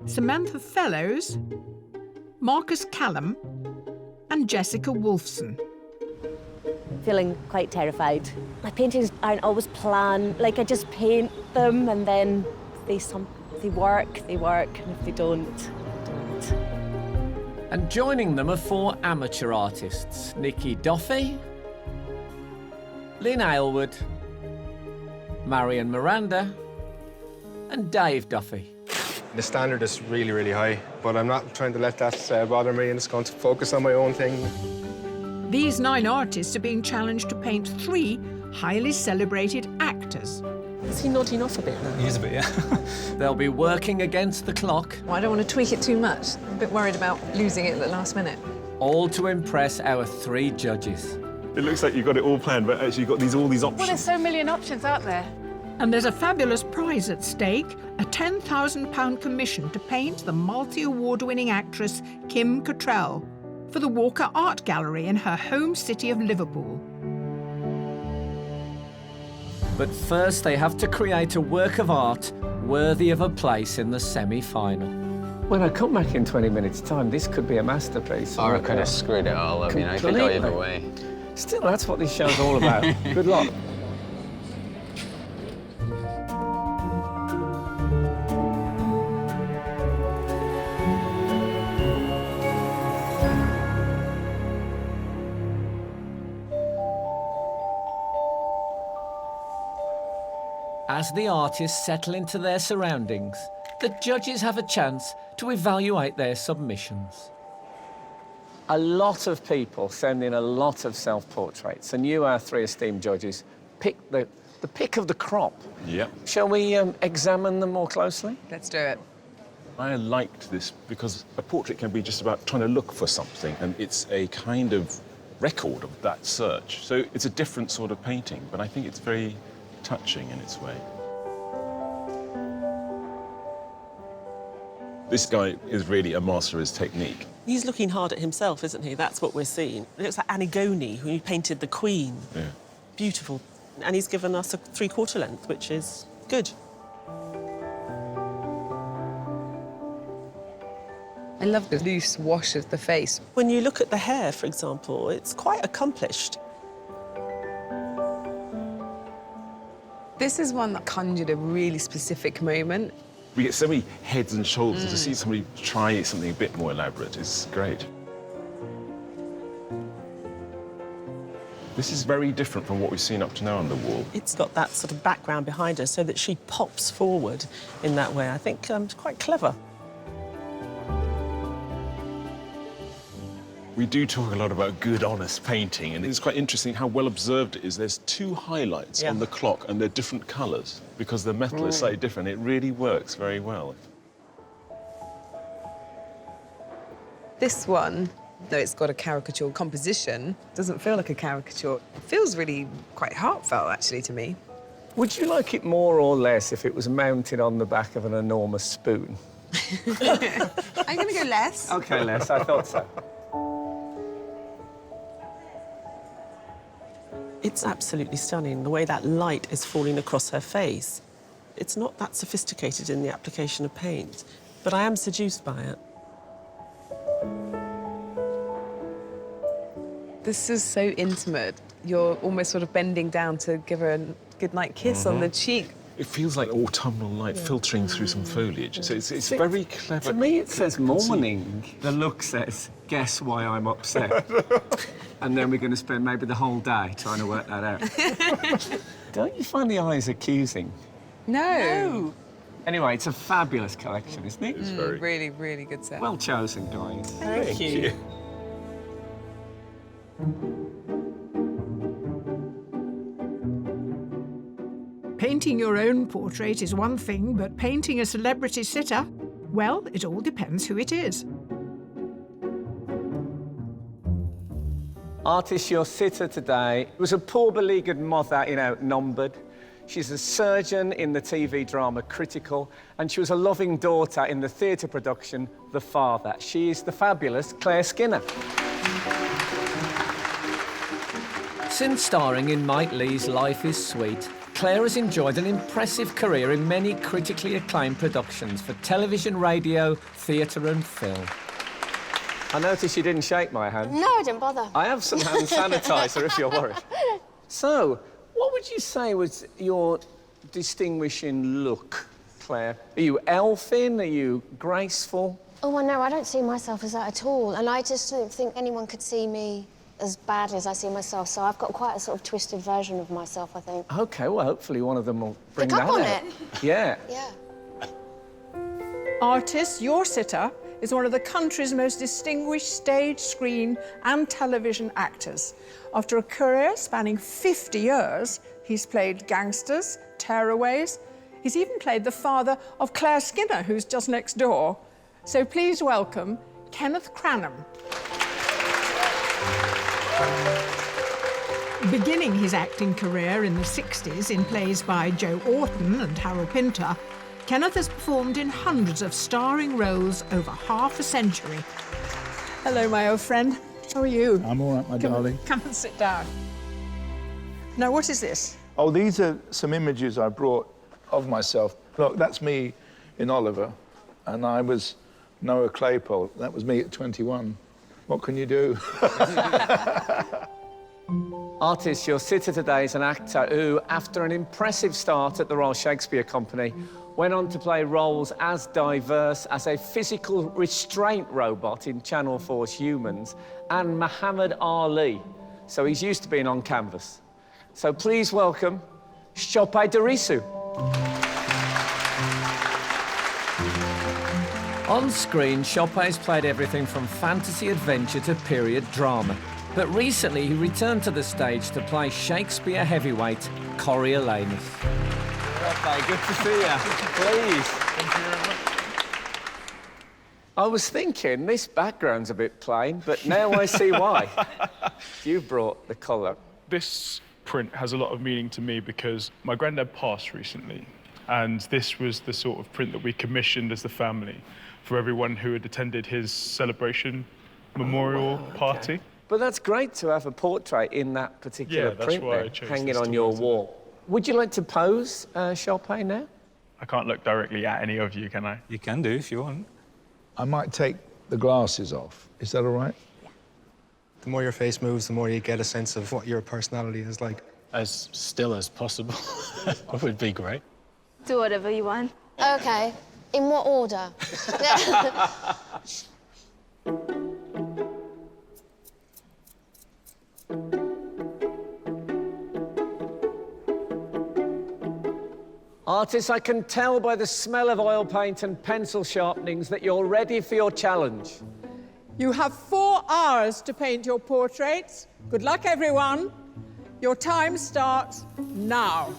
Samantha Fellows, Marcus Callum, and Jessica Wolfson. Feeling quite terrified. My paintings aren't always planned. Like, I just paint them and then they work, and if they don't, they don't. And joining them are 4 amateur artists, Nikki Doffey, Lynn Aylward, Marion Miranda, and Dave Duffy. The standard is really, really high, but I'm not trying to let that bother me, and just going to focus on my own thing. These 9 artists are being challenged to paint 3 highly celebrated actors. Is he nodding off a bit now? He is a bit, yeah. They'll be working against the clock. Well, I don't want to tweak it too much. I'm a bit worried about losing it at the last minute. All to impress our 3 judges. It looks like you've got it all planned, but actually you've got all these options. Well, there's so million options out there. And there's a fabulous prize at stake, a £10,000 commission to paint the multi-award-winning actress Kim Cattrall for the Walker Art Gallery in her home city of Liverpool. But first they have to create a work of art worthy of a place in the semi-final. When I come back in 20 minutes' time, this could be a masterpiece. Or I could have screwed it all up, you know, I could go either way. Still, that's what this show's all about. Good luck. As the artists settle into their surroundings, the judges have a chance to evaluate their submissions. A lot of people send in a lot of self-portraits, and you, our 3 esteemed judges, pick the pick of the crop. Yep. Shall we examine them more closely? Let's do it. I liked this because a portrait can be just about trying to look for something, and it's a kind of record of that search. So it's a different sort of painting, but I think it's very touching in its way. This guy is really a master of his technique. He's looking hard at himself, isn't he? That's what we're seeing. It looks like Antigone, who painted the Queen. Yeah. Beautiful. And he's given us a 3/4 length, which is good. I love the loose wash of the face. When you look at the hair, for example, it's quite accomplished. This is one that conjured a really specific moment. We get so many heads and shoulders. To see somebody try something a bit more elaborate is great. This is very different from what we've seen up to now on the wall. It's got that sort of background behind her so that she pops forward in that way. I think it's quite clever. We do talk a lot about good, honest painting, and it's quite interesting how well observed it is. There's 2 highlights on the clock, and they're different colours because the metal is slightly different. It really works very well. This one, though it's got a caricature composition, doesn't feel like a caricature. It feels really quite heartfelt, actually, to me. Would you like it more or less if it was mounted on the back of an enormous spoon? I'm going to go less. OK, less. I thought so. It's absolutely stunning, the way that light is falling across her face. It's not that sophisticated in the application of paint, but I am seduced by it. This is so intimate. You're almost sort of bending down to give her a goodnight kiss on the cheek. It feels like autumnal light filtering through some foliage. So it's very clever. To me, it says morning. The look says, guess why I'm upset. And then we're going to spend maybe the whole day trying to work that out. Don't you find the eyes accusing? No. Anyway, it's a fabulous collection, isn't it? It's very... Really, really good set. Well chosen, guys. Thank you. Painting your own portrait is one thing, but painting a celebrity sitter, well, it all depends who it is. Artist, your sitter today was a poor beleaguered mother in Outnumbered. She's a surgeon in the TV drama Critical, and she was a loving daughter in the theatre production The Father. She is the fabulous Claire Skinner. Since starring in Mike Leigh's Life is Sweet, Claire has enjoyed an impressive career in many critically acclaimed productions for television, radio, theatre and film. I noticed you didn't shake my hand. No, I didn't bother. I have some hand sanitizer if you're worried. So, what would you say was your distinguishing look, Claire? Are you elfin? Are you graceful? Oh, well, no, I don't see myself as that at all. And I just don't think anyone could see me as badly as I see myself, so I've got quite a sort of twisted version of myself, I think. OK, well, hopefully one of them will bring Pick that up on out. it. Yeah. Yeah. Artist, your sitter is one of the country's most distinguished stage, screen and television actors. After a career spanning 50 years, he's played gangsters, tearaways. He's even played the father of Claire Skinner, who's just next door. So please welcome Kenneth Cranham. Beginning his acting career in the 60s in plays by Joe Orton and Harold Pinter, Kenneth has performed in hundreds of starring roles over half a century. Hello, my old friend. How are you? I'm all right, my darling. Come and sit down. Now, what is this? Oh, these are some images I brought of myself. Look, that's me in Oliver, and I was Noah Claypole. That was me at 21. What can you do? Artist, your sitter today is an actor who, after an impressive start at the Royal Shakespeare Company, went on to play roles as diverse as a physical restraint robot in Channel 4's Humans and Muhammad Ali. So he's used to being on canvas. So please welcome Shopai Darisu. On screen, Chopin's played everything from fantasy adventure to period drama. But recently, he returned to the stage to play Shakespeare heavyweight Coriolanus. Chopin, good to see you. Please. Thank you very much. I was thinking, this background's a bit plain, but now I see why. You brought the colour. This print has a lot of meaning to me because my granddad passed recently, and this was the sort of print that we commissioned as the family for everyone who had attended his celebration memorial party. But that's great to have a portrait in that particular that's print why I there, chose hanging this on your towards it. wall. Would you like to pose, Chopin, now? I can't look directly at any of you, can I? You can do if you want. I might take the glasses off. Is that all right? The more your face moves, the more you get a sense of what your personality is like. As still as possible would be great. Do whatever you want. OK. In what order? Artist, I can tell by the smell of oil paint and pencil sharpenings that you're ready for your challenge. You have 4 hours to paint your portraits. Good luck, everyone. Your time starts now.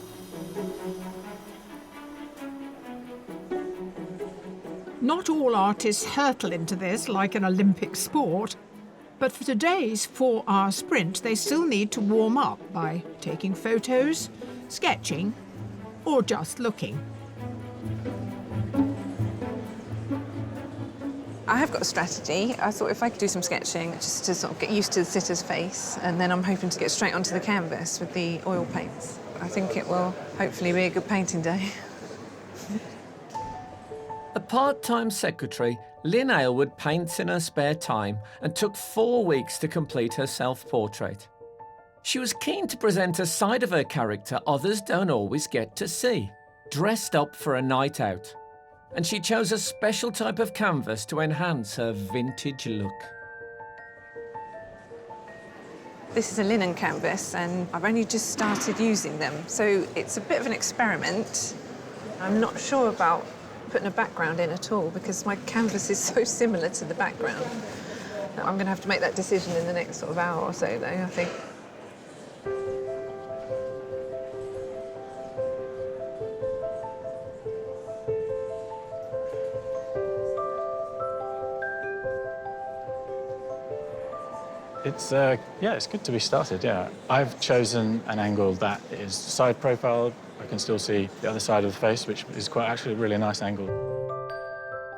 Not all artists hurtle into this like an Olympic sport, but for today's 4-hour sprint, they still need to warm up by taking photos, sketching, or just looking. I have got a strategy. I thought if I could do some sketching just to sort of get used to the sitter's face, and then I'm hoping to get straight onto the canvas with the oil paints. I think it will hopefully be a good painting day. A part-time secretary, Lynn Aylward paints in her spare time and took 4 weeks to complete her self-portrait. She was keen to present a side of her character others don't always get to see, dressed up for a night out. And she chose a special type of canvas to enhance her vintage look. This is a linen canvas, and I've only just started using them, so it's a bit of an experiment. I'm not sure about putting a background in at all because my canvas is so similar to the background. I'm going to have to make that decision in the next sort of hour or so, though, I think. It's good to be started, yeah. I've chosen an angle that is side profiled. I can still see the other side of the face, which is quite actually a really nice angle.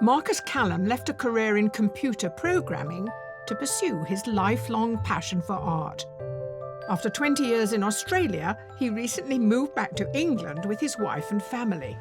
Marcus Callum left a career in computer programming to pursue his lifelong passion for art. After 20 years in Australia, he recently moved back to England with his wife and family.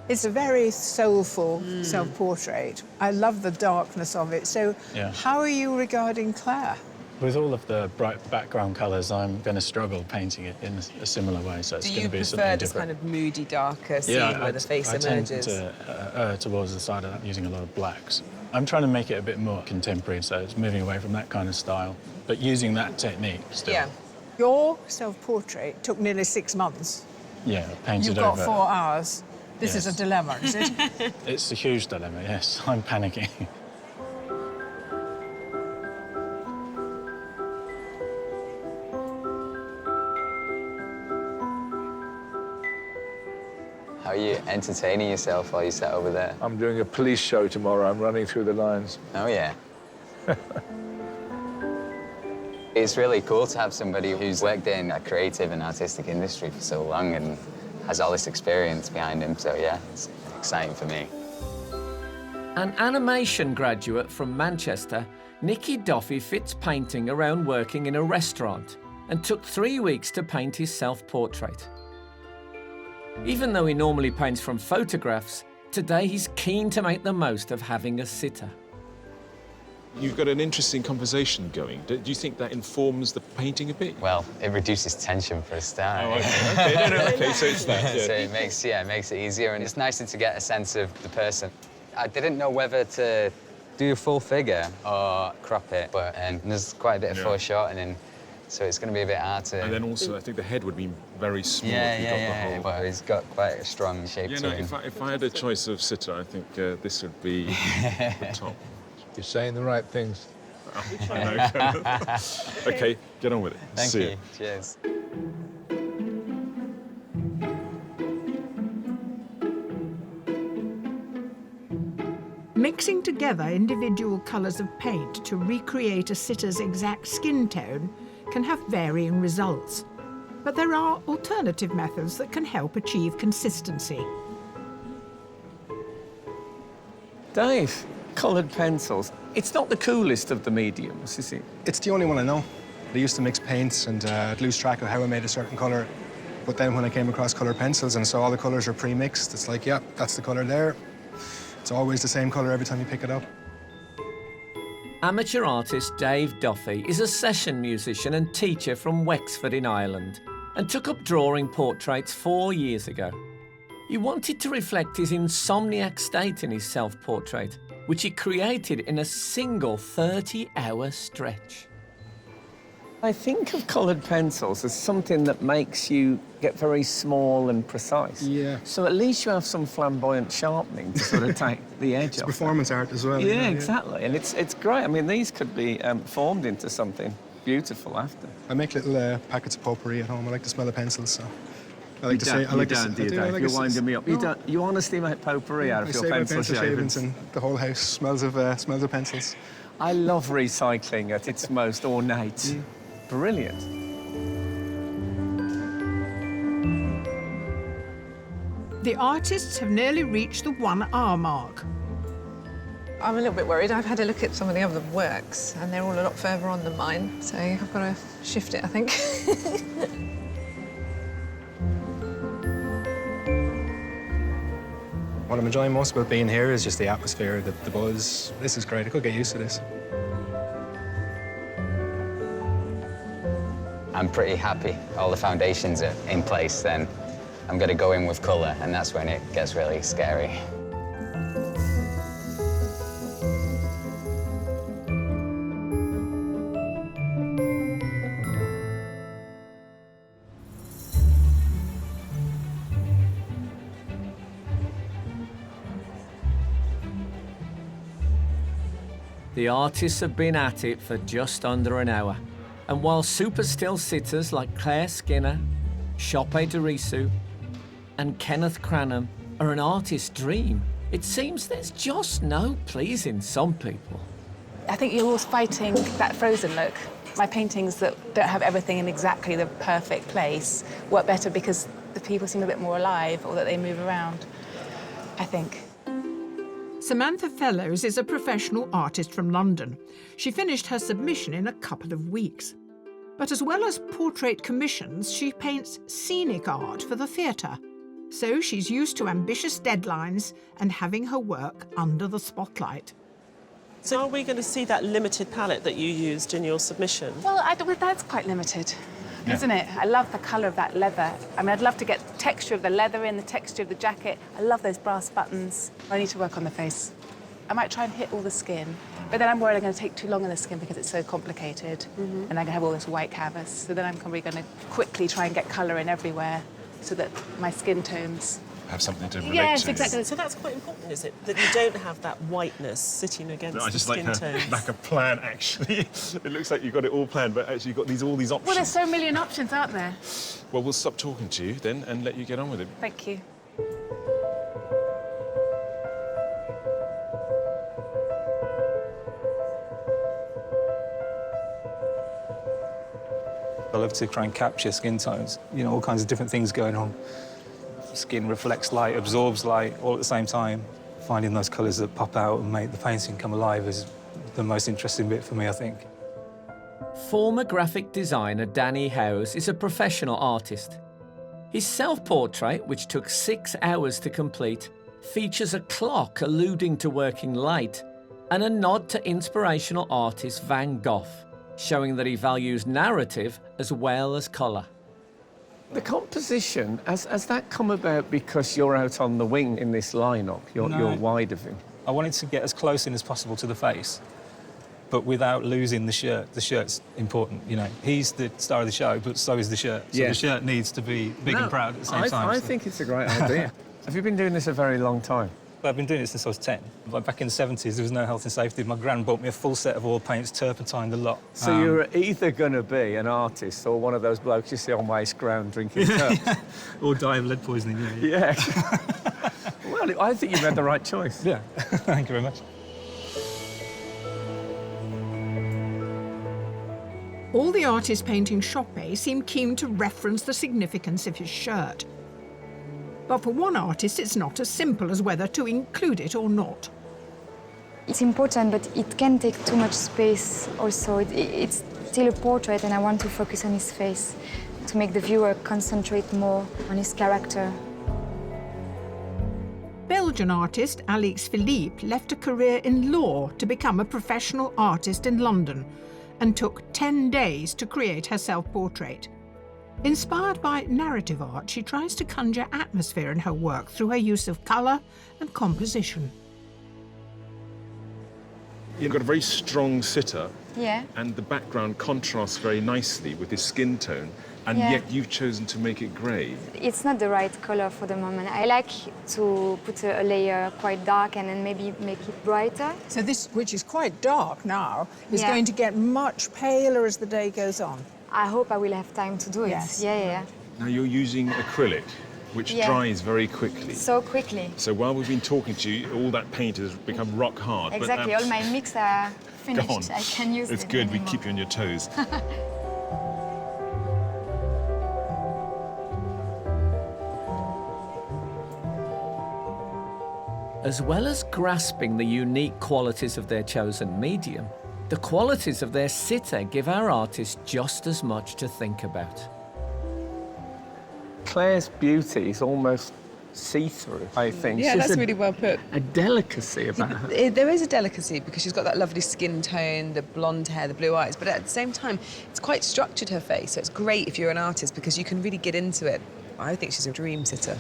It's a very soulful self-portrait. I love the darkness of it. So Yeah. how are you regarding Claire? With all of the bright background colours, I'm going to struggle painting it in a similar way, so it's Do going you to be prefer something this different. kind of moody, darker scene where the face I emerges? tend to towards the side of that, using a lot of blacks. I'm trying to make it a bit more contemporary, so it's moving away from that kind of style, but using that technique still. Yeah. Your self-portrait took nearly 6 months. Yeah, painted You've got over. 4 hours. This is a Yes. dilemma, is it? It's a huge dilemma, yes. I'm panicking. How are you entertaining yourself while you sat over there? I'm doing a police show tomorrow. I'm running through the lines. Oh, yeah. It's really cool to have somebody who's worked in a creative and artistic industry for so long and has all this experience behind him. So, yeah, it's exciting for me. An animation graduate from Manchester, Nicky Duffy fits painting around working in a restaurant and took 3 weeks to paint his self-portrait. Even though he normally paints from photographs, today he's keen to make the most of having a sitter. You've got an interesting conversation going. Do you think that informs the painting a bit? Well, it reduces tension for a start. Oh, okay. Okay, so it's that, yeah. So it makes it easier, and it's nicer to get a sense of the person. I didn't know whether to do a full figure or crop it, but there's quite a bit of foreshortening, so it's going to be a bit hard to... And then also, I think the head would be very small if you got the whole... But he's got quite a strong shape to him. If I had a choice of sitter, I think this would be the top. You're saying the right things. I know. Okay, get on with it. Thank See you. ya. Cheers. Mixing together individual colours of paint to recreate a sitter's exact skin tone can have varying results. But there are alternative methods that can help achieve consistency. Dave, coloured pencils. It's not the coolest of the mediums, is it? It's the only one I know. I used to mix paints and I'd lose track of how I made a certain colour. But then when I came across coloured pencils and saw all the colours are pre-mixed, it's like, yeah, that's the colour there. It's always the same colour every time you pick it up. Amateur artist Dave Duffy is a session musician and teacher from Wexford in Ireland and took up drawing portraits 4 years ago. He wanted to reflect his insomniac state in his self-portrait, which he created in a single 30-hour stretch. I think of coloured pencils as something that makes you get very small and precise. Yeah. So at least you have some flamboyant sharpening to sort of take the edge It's off. performance art as well. Yeah, exactly. And it's great. I mean, these could be formed into something beautiful after. I make little packets of potpourri at home. I like the smell of pencils, so... I like You to don't, say... I like you to don't, say, do you, I Dave? like You're to winding me up. No. You honestly make potpourri out of your pencil shavings. and the whole house smells of pencils. I love recycling at its most ornate. Brilliant. The artists have nearly reached the 1 hour mark. I'm a little bit worried. I've had a look at some of the other works, and they're all a lot further on than mine, so I've got to shift it, I think. What I'm enjoying most about being here is just the atmosphere, the buzz. This is great. I could get used to this. I'm pretty happy. All the foundations are in place, then I'm going to go in with colour, and that's when it gets really scary. The artists have been at it for just under an hour. And while super still sitters like Claire Skinner, Chope Derisu and Kenneth Cranham are an artist's dream, it seems there's just no pleasing some people. I think you're always fighting that frozen look. My paintings that don't have everything in exactly the perfect place work better because the people seem a bit more alive or that they move around, I think. Samantha Fellows is a professional artist from London. She finished her submission in a couple of weeks. But as well as portrait commissions, she paints scenic art for the theatre. So she's used to ambitious deadlines and having her work under the spotlight. So are we going to see that limited palette that you used in your submission? Well, that's quite limited, isn't it? I love the colour of that leather. I mean, I'd love to get the texture of the leather in, the texture of the jacket. I love those brass buttons. I need to work on the face. I might try and hit all the skin, but then I'm worried I'm going to take too long on the skin because it's so complicated, and I'm going to have all this white canvas. So then I'm probably going to quickly try and get colour in everywhere so that my skin tones have something to relate Yes, to. exactly. So that's quite important, is it? That you don't have that whiteness sitting against No, I the just skin like tones. like a plan, actually. It looks like you've got it all planned, but actually you've got all these options. Well, there's so million options, aren't there? Well, we'll stop talking to you then and let you get on with it. Thank you. I love to try and capture skin tones, you know, all kinds of different things going on. Skin reflects light, absorbs light, all at the same time. Finding those colours that pop out and make the painting come alive is the most interesting bit for me, I think. Former graphic designer Danny Howes is a professional artist. His self-portrait, which took 6 hours to complete, features a clock alluding to working light and a nod to inspirational artist Van Gogh, showing that he values narrative as well as colour. The composition, has that come about because you're out on the wing in this lineup? You're wide of him? I wanted to get as close in as possible to the face, but without losing the shirt. The shirt's important, you know. He's the star of the show, but so is the shirt. So the shirt needs to be big and proud at the same time. I think it's a great idea. Have you been doing this a very long time? I've been doing it since I was 10. Like back in the 70s, there was no health and safety. My gran bought me a full set of oil paints, turpentined a lot. So you're either going to be an artist or one of those blokes you see on waste ground drinking turp. Or die of lead poisoning, Yeah. Well, I think you made the right choice. Yeah, thank you very much. All the artists painting Chopin seem keen to reference the significance of his shirt. But for one artist, it's not as simple as whether to include it or not. It's important, but it can take too much space also. It's still a portrait, and I want to focus on his face to make the viewer concentrate more on his character. Belgian artist Alix Philippe left a career in law to become a professional artist in London and took 10 days to create her self-portrait. Inspired by narrative art, she tries to conjure atmosphere in her work through her use of colour and composition. You've got a very strong sitter, Yeah. and the background contrasts very nicely with his skin tone, and Yeah. yet you've chosen to make it grey. It's not the right colour for the moment. I like to put a layer quite dark and then maybe make it brighter. So this, which is quite dark now, is Yeah. going to get much paler as the day goes on. I hope I will have time to do it. Yes. Yeah. Now you're using acrylic, which Yeah. dries very quickly. So quickly. So while we've been talking to you, all that paint has become rock hard. Exactly. All my mix are finished. Go on. I can use It's it good, we anymore. keep you on your toes. As well as grasping the unique qualities of their chosen medium, the qualities of their sitter give our artists just as much to think about. Claire's beauty is almost see-through, I think. Yeah, She's that's really well put. A delicacy about her. There is a delicacy because she's got that lovely skin tone, the blonde hair, the blue eyes, but at the same time, it's quite structured, her face, so it's great if you're an artist because you can really get into it. I think she's a dream sitter.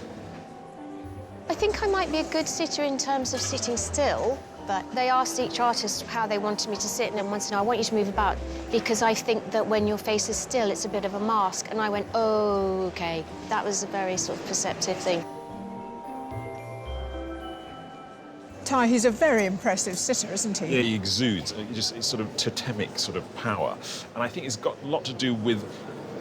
I think I might be a good sitter in terms of sitting still, but they asked each artist how they wanted me to sit, and then once in a while, I want you to move about, because I think that when your face is still, it's a bit of a mask. And I went, oh, OK. That was a very sort of perceptive thing. Ty, he's a very impressive sitter, isn't he? Yeah, he exudes it's sort of totemic sort of power. And I think it's got a lot to do with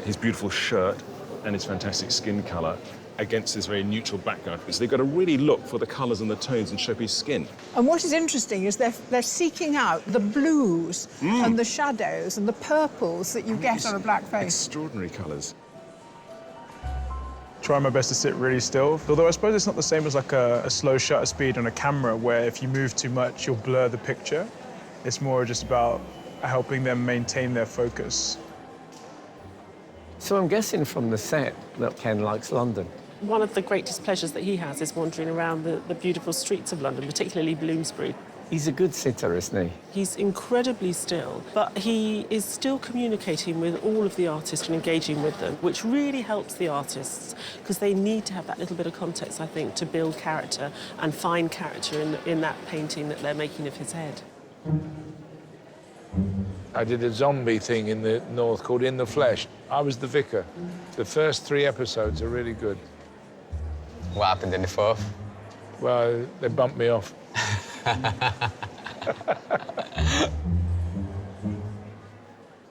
his beautiful shirt and his fantastic skin colour against this very neutral background. So they've got to really look for the colours and the tones in Chopin's skin. And what is interesting is they're seeking out the blues and the shadows and the purples that you get on a black face. Extraordinary colours. Try my best to sit really still. Although I suppose it's not the same as like a slow shutter speed on a camera where if you move too much, you'll blur the picture. It's more just about helping them maintain their focus. So I'm guessing from the set that Ken likes London. One of the greatest pleasures that he has is wandering around the beautiful streets of London, particularly Bloomsbury. He's a good sitter, isn't he? He's incredibly still, but he is still communicating with all of the artists and engaging with them, which really helps the artists because they need to have that little bit of context, I think, to build character and find character in that painting that they're making of his head. I did a zombie thing in the north called In the Flesh. I was the vicar. The first 3 episodes are really good. What happened in the 4th? Well, they bumped me off.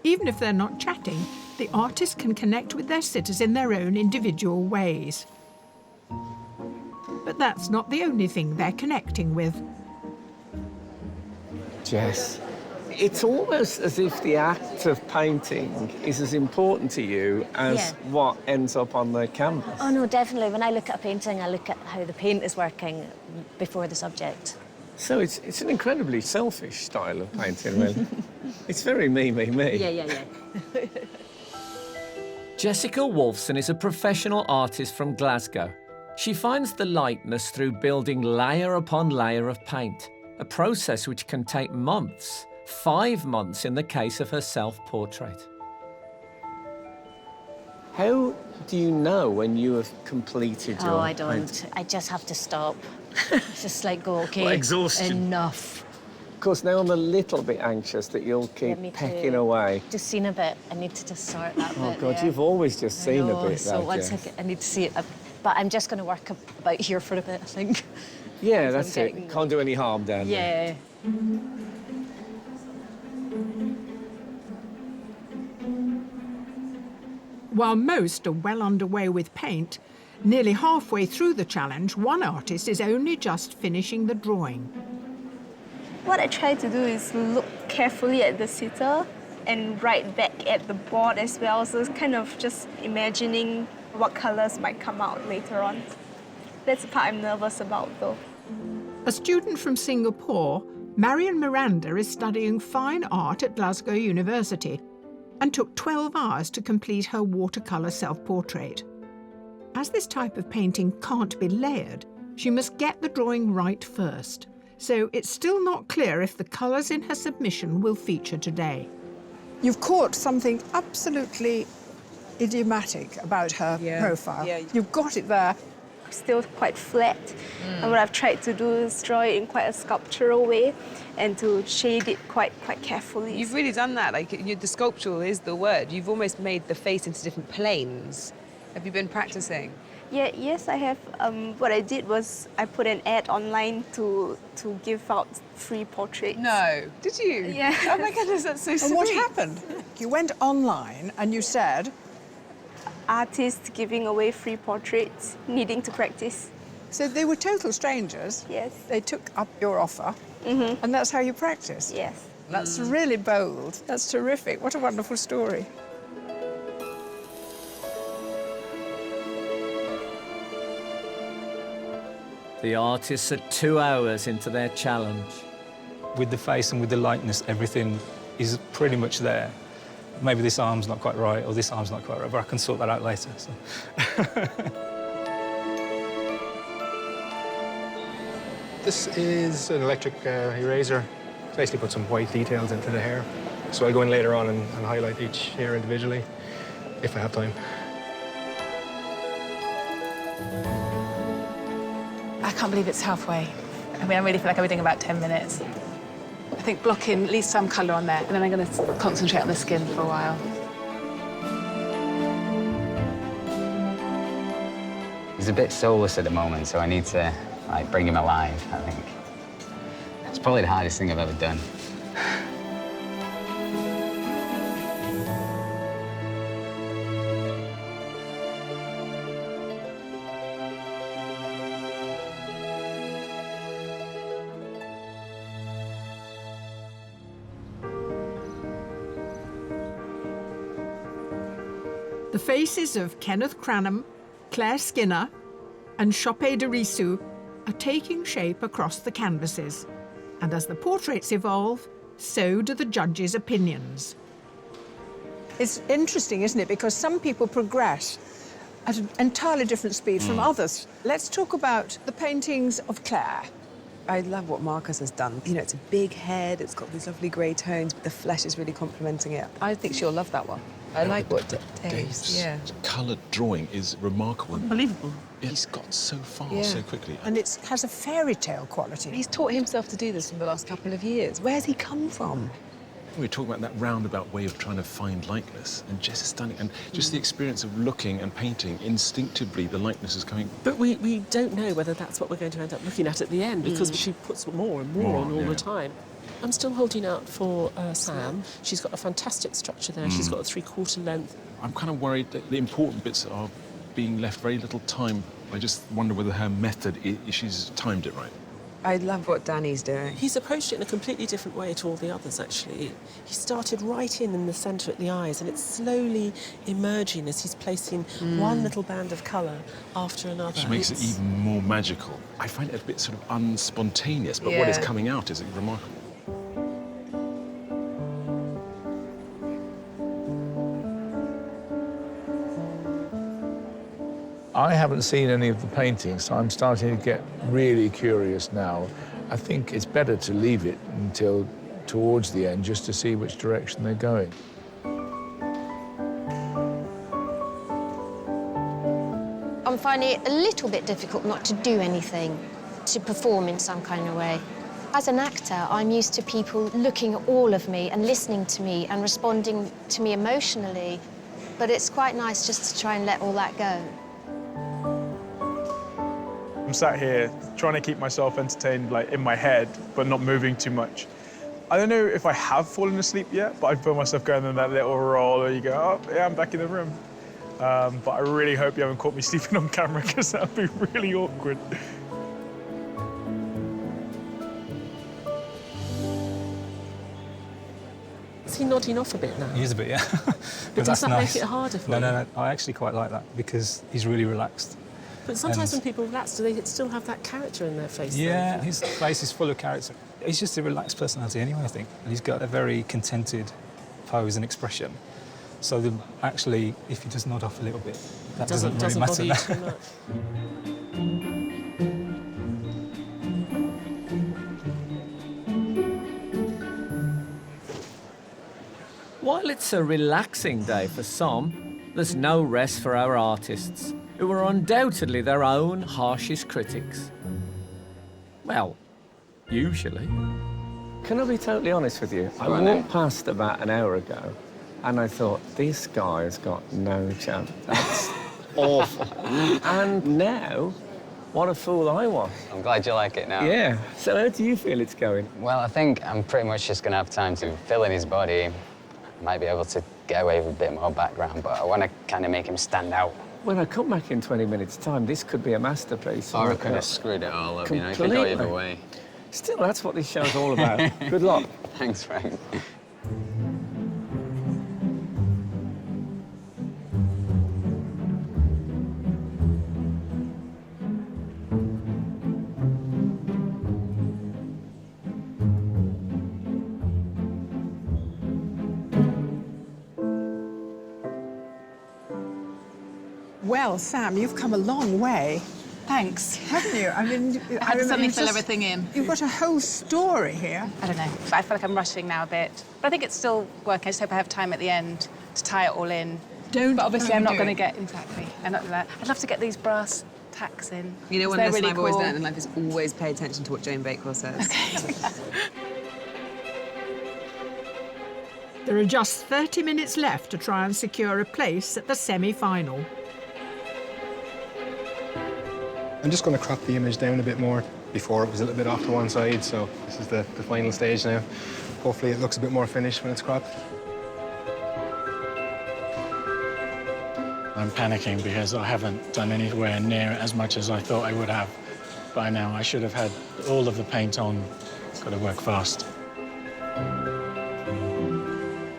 Even if they're not chatting, the artists can connect with their sitters in their own individual ways. But that's not the only thing they're connecting with. Jess, it's almost as if the act of painting is as important to you as what ends up on the canvas. Oh, no, definitely. When I look at a painting, I look at how the paint is working before the subject. So it's an incredibly selfish style of painting, really. It's very me. Yeah. Jessica Wolfson is a professional artist from Glasgow. She finds the lightness through building layer upon layer of paint, a process which can take months, 5 months in the case of her self-portrait. How do you know when you have completed your I don't. painting? I just have to stop. It's just like, go, OK, What exhaustion. enough. Of course, now I'm a little bit anxious that you'll keep me pecking too. away. Just seen a bit. I need to just sort that bit. Oh, God, yeah. you've always just seen I know, a bit, so though, once Jess. I need to see it. But I'm just going to work about here for a bit, I think. Yeah, So that's I'm it. getting- Can't do any harm down there. Yeah. While most are well underway with paint, nearly halfway through the challenge, one artist is only just finishing the drawing. What I try to do is look carefully at the sitter and write back at the board as well. So it's kind of just imagining what colours might come out later on. That's the part I'm nervous about, though. A student from Singapore, Marion Miranda is studying fine art at Glasgow University and took 12 hours to complete her watercolour self-portrait. As this type of painting can't be layered, she must get the drawing right first. So it's still not clear if the colours in her submission will feature today. You've caught something absolutely idiomatic about her profile. Yeah. You've got it there. Still quite flat. And what I've tried to do is draw it in quite a sculptural way and to shade it quite carefully. You've really done that. Like, the sculptural is the word. You've almost made the face into different planes. Have you been practicing? Yeah, yes, I have. What I did was I put an ad online to give out free portraits. No. Did you? Yeah. Oh my goodness, that's so sweet. And what happened? You went online and you said... Artists giving away free portraits, needing to practice. So they were total strangers? Yes. They took up your offer, and that's how you practiced? Yes. That's really bold. That's terrific. What a wonderful story. The artists are 2 hours into their challenge. With the face and with the lightness, everything is pretty much there. Maybe this arm's not quite right, or this arm's not quite right, but I can sort that out later. So. This is an electric eraser. Basically put some white details into the hair. So I'll go in later on and highlight each hair individually, if I have time. I can't believe it's halfway. I mean, I really feel like I've been doing about 10 minutes. I think block in at least some colour on there, and then I'm going to concentrate on the skin for a while. He's a bit soulless at the moment, so I need to bring him alive, I think. It's probably the hardest thing I've ever done. The faces of Kenneth Cranham, Claire Skinner and Chope de Rissou are taking shape across the canvases. And as the portraits evolve, so do the judges' opinions. It's interesting, isn't it? Because some people progress at an entirely different speed from others. Let's talk about the paintings of Claire. I love what Marcus has done. You know, it's a big head, it's got these lovely grey tones, but the flesh is really complementing it. I think she'll love that one. I like what Dave's, yeah. Coloured drawing is remarkable. Unbelievable. He's got so far Yeah. so quickly. And it has a fairy tale quality. He's taught himself to do this in the last couple of years. Where's he come from? We were talking about that roundabout way of trying to find likeness, and Jess is stunning. And just the experience of looking and painting, instinctively the likeness is coming. But we don't know whether that's what we're going to end up looking at the end, because she puts more and more on all the time. I'm still holding out for Sam. She's got a fantastic structure there. She's got a 3/4 length. I'm kind of worried that the important bits are being left very little time. I just wonder whether her method, she's timed it right. I love what Danny's doing. He's approached it in a completely different way to all the others, actually. He started right in the centre at the eyes, and it's slowly emerging as he's placing one little band of colour after another. Which makes it even more magical. I find it a bit sort of unspontaneous, but what is coming out is remarkable. I haven't seen any of the paintings, so I'm starting to get really curious now. I think it's better to leave it until towards the end just to see which direction they're going. I'm finding it a little bit difficult not to do anything, to perform in some kind of way. As an actor, I'm used to people looking at all of me and listening to me and responding to me emotionally, but it's quite nice just to try and let all that go. I'm sat here trying to keep myself entertained, like, in my head, but not moving too much. I don't know if I have fallen asleep yet, but I feel myself going in that little roll where you go, oh, yeah, I'm back in the room. But I really hope you haven't caught me sleeping on camera, because that would be really awkward. Is he nodding off a bit now? He is a bit, yeah. But does that nice. make it harder for No, you? no, no. I actually quite like that because he's really relaxed. But sometimes when people relax, do they still have that character in their face? Yeah, then? his face is full of character. He's just a relaxed personality anyway, I think. And he's got a very contented pose and expression. So actually, if he does nod off a little bit, that doesn't really matter. Bother you too much. While it's a relaxing day for some, there's no rest for our artists, who are undoubtedly their own harshest critics. Well, usually. Can I be totally honest with you? I walked past about an hour ago and I thought, this guy's got no chance. That's awful. And now, what a fool I was. I'm glad you like it now. Yeah. So how do you feel it's going? Well, I think I'm pretty much just going to have time to fill in his body. Might be able to get away with a bit more background, but I want to kind of make him stand out. When I come back in 20 minutes' time, this could be a masterpiece. Or I could have screwed it all up, you know, it could go either way. Still, that's what this show's all about. Good luck. Thanks, Frank. Well, Sam, you've come a long way. Thanks. Haven't you? I mean, I had to suddenly you've fill just- everything in. You've got a whole story here. I don't know, but I feel like I'm rushing now a bit. But I think it's still working. I just hope I have time at the end to tie it all in. But obviously I'm not going to get... Exactly. I'm not that. I'd love to get these brass tacks in. You know, one They're lesson really I've always cool. learned in life is always pay attention to what Jane Bakewell says. There are just 30 minutes left to try and secure a place at the semi-final. I'm just going to crop the image down a bit more. Before it was a little bit off to one side, so this is the final stage now. Hopefully it looks a bit more finished when it's cropped. I'm panicking because I haven't done anywhere near as much as I thought I would have by now. I should have had all of the paint on. It's got to work fast.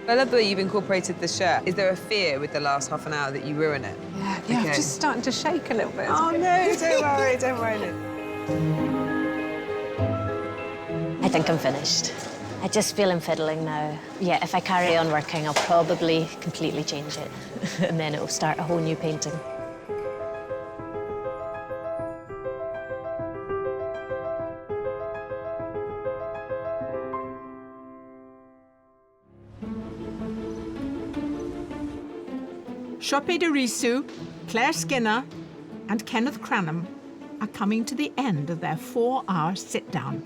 I love the way you've incorporated the shirt. Is there a fear with the last half an hour that you ruin it? Yeah, I'm just starting to shake a little bit. Oh, no, don't worry, don't worry. I think I'm finished. I just feel I'm fiddling now. Yeah, if I carry on working, I'll probably completely change it. And then it'll start a whole new painting. Shope de Risu, Claire Skinner, and Kenneth Cranham are coming to the end of their 4-hour sit-down.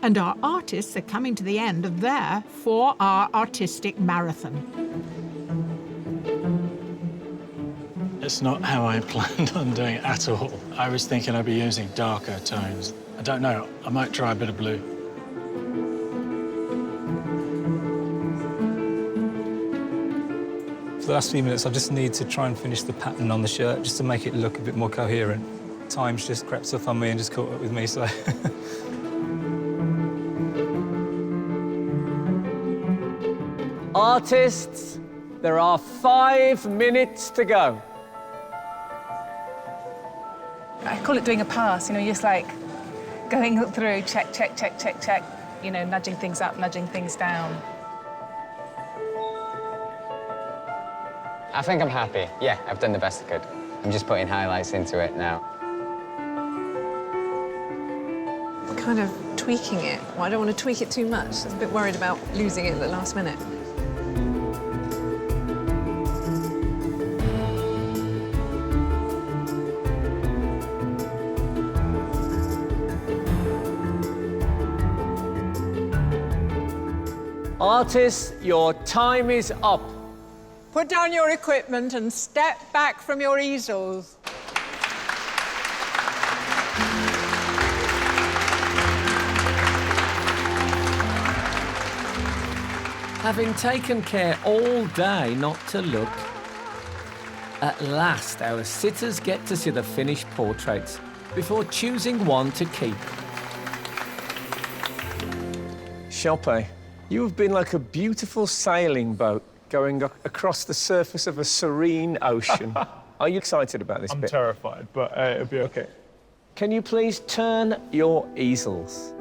And our artists are coming to the end of their 4-hour artistic marathon. It's not how I planned on doing it at all. I was thinking I'd be using darker tones. I don't know, I might try a bit of blue. For the last few minutes, I just need to try and finish the pattern on the shirt, just to make it look a bit more coherent. Time's just crept up on me and just caught up with me, so... Artists, there are 5 minutes to go. I call it doing a pass, you know, just like going through, check, check, check, check, check, you know, nudging things up, nudging things down. I think I'm happy. Yeah, I've done the best I could. I'm just putting highlights into it now. Kind of tweaking it. Well, I don't want to tweak it too much. I'm a bit worried about losing it at the last minute. Artists, your time is up. Put down your equipment and step back from your easels. Having taken care all day not to look, at last our sitters get to see the finished portraits before choosing one to keep. Shope, you have been like a beautiful sailing boat going across the surface of a serene ocean. Are you excited about this I'm bit? terrified, but it'll be okay. Can you please turn your easels?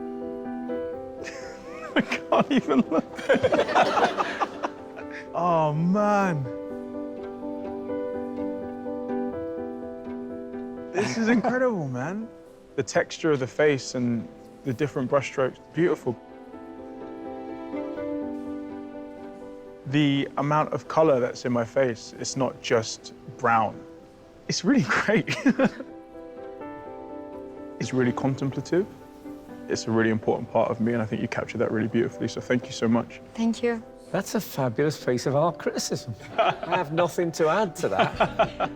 I can't even look. Oh, man. This is incredible, man. The texture of the face and the different brushstrokes, beautiful. The amount of color that's in my face, it's not just brown. It's really great. It's really contemplative. It's a really important part of me, and I think you captured that really beautifully, so thank you so much. Thank you. That's a fabulous piece of art criticism. I have nothing to add to that.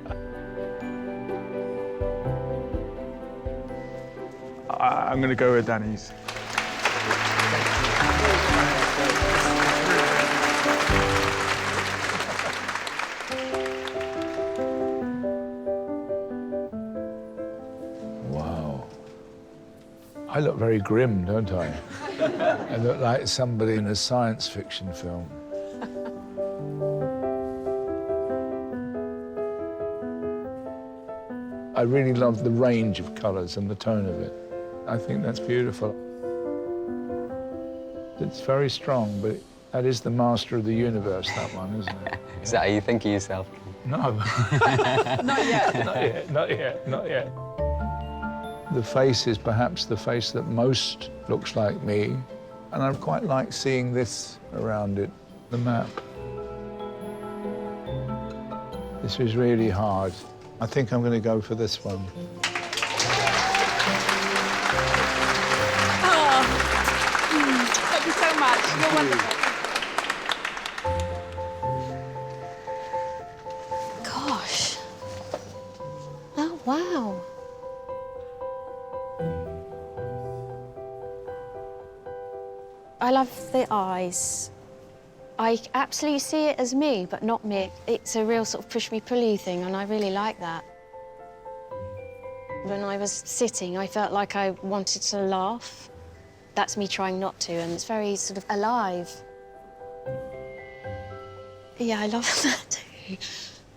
I'm going to go with Danny's. Wow. I look very grim, don't I? I look like somebody in a science fiction film. I really love the range of colours and the tone of it. I think that's beautiful. It's very strong, but that is the master of the universe, that one, isn't it? Is that how you think of yourself? No. Not yet. Not yet, not yet, not yet. The face is perhaps the face that most looks like me, and I quite like seeing this around it, the map. This is really hard. I think I'm going to go for this one. Oh, thank you so much. You're wonderful. Gosh. Oh, wow. I love the eyes. I absolutely see it as me, but not me. It's a real sort of push-me-pull-you thing, and I really like that. When I was sitting, I felt like I wanted to laugh. That's me trying not to, and it's very sort of alive. Yeah, I love that too.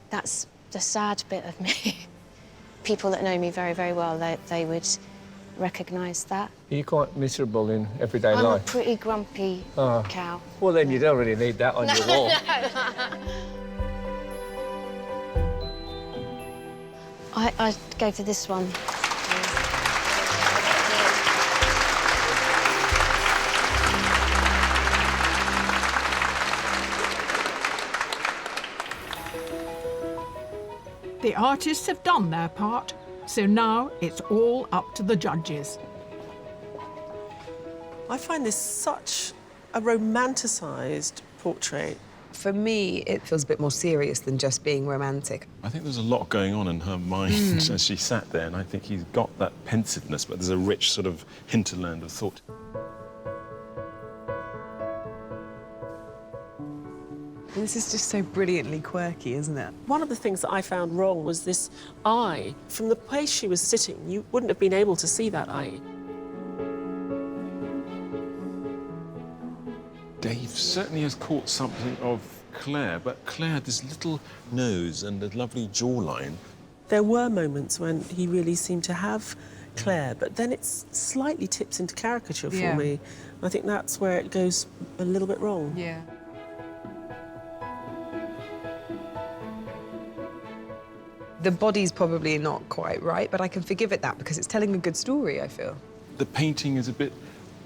That's the sad bit of me. People that know me very, very well, they would recognise that. Are you quite miserable in everyday I'm life? a pretty grumpy cow. Well, then you don't really need that on your wall. I'd go for this one. The artists have done their part, so now it's all up to the judges. I find this such a romanticised portrait. For me, it feels a bit more serious than just being romantic. I think there's a lot going on in her mind as she sat there, and I think he's got that pensiveness, but there's a rich sort of hinterland of thought. This is just so brilliantly quirky, isn't it? One of the things that I found wrong was this eye. From the place she was sitting, you wouldn't have been able to see that eye. Dave certainly has caught something of Claire, but Claire had this little nose and a lovely jawline. There were moments when he really seemed to have Claire, but then it slightly tips into caricature for me. I think that's where it goes a little bit wrong. Yeah. The body's probably not quite right, but I can forgive it that because it's telling a good story, I feel. The painting is a bit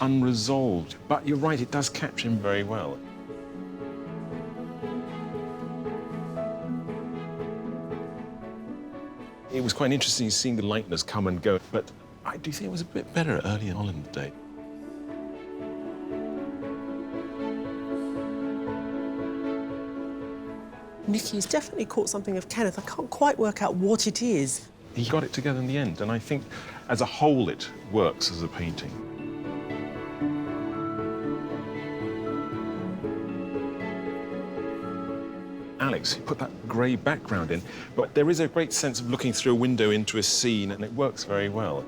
unresolved, but you're right, it does capture him very well. It was quite interesting seeing the likeness come and go, but I do think it was a bit better early on in the day. Nicky's definitely caught something of Kenneth. I can't quite work out what it is. He got it together in the end, and I think as a whole it works as a painting. Alex, he put that grey background in, but there is a great sense of looking through a window into a scene, and it works very well.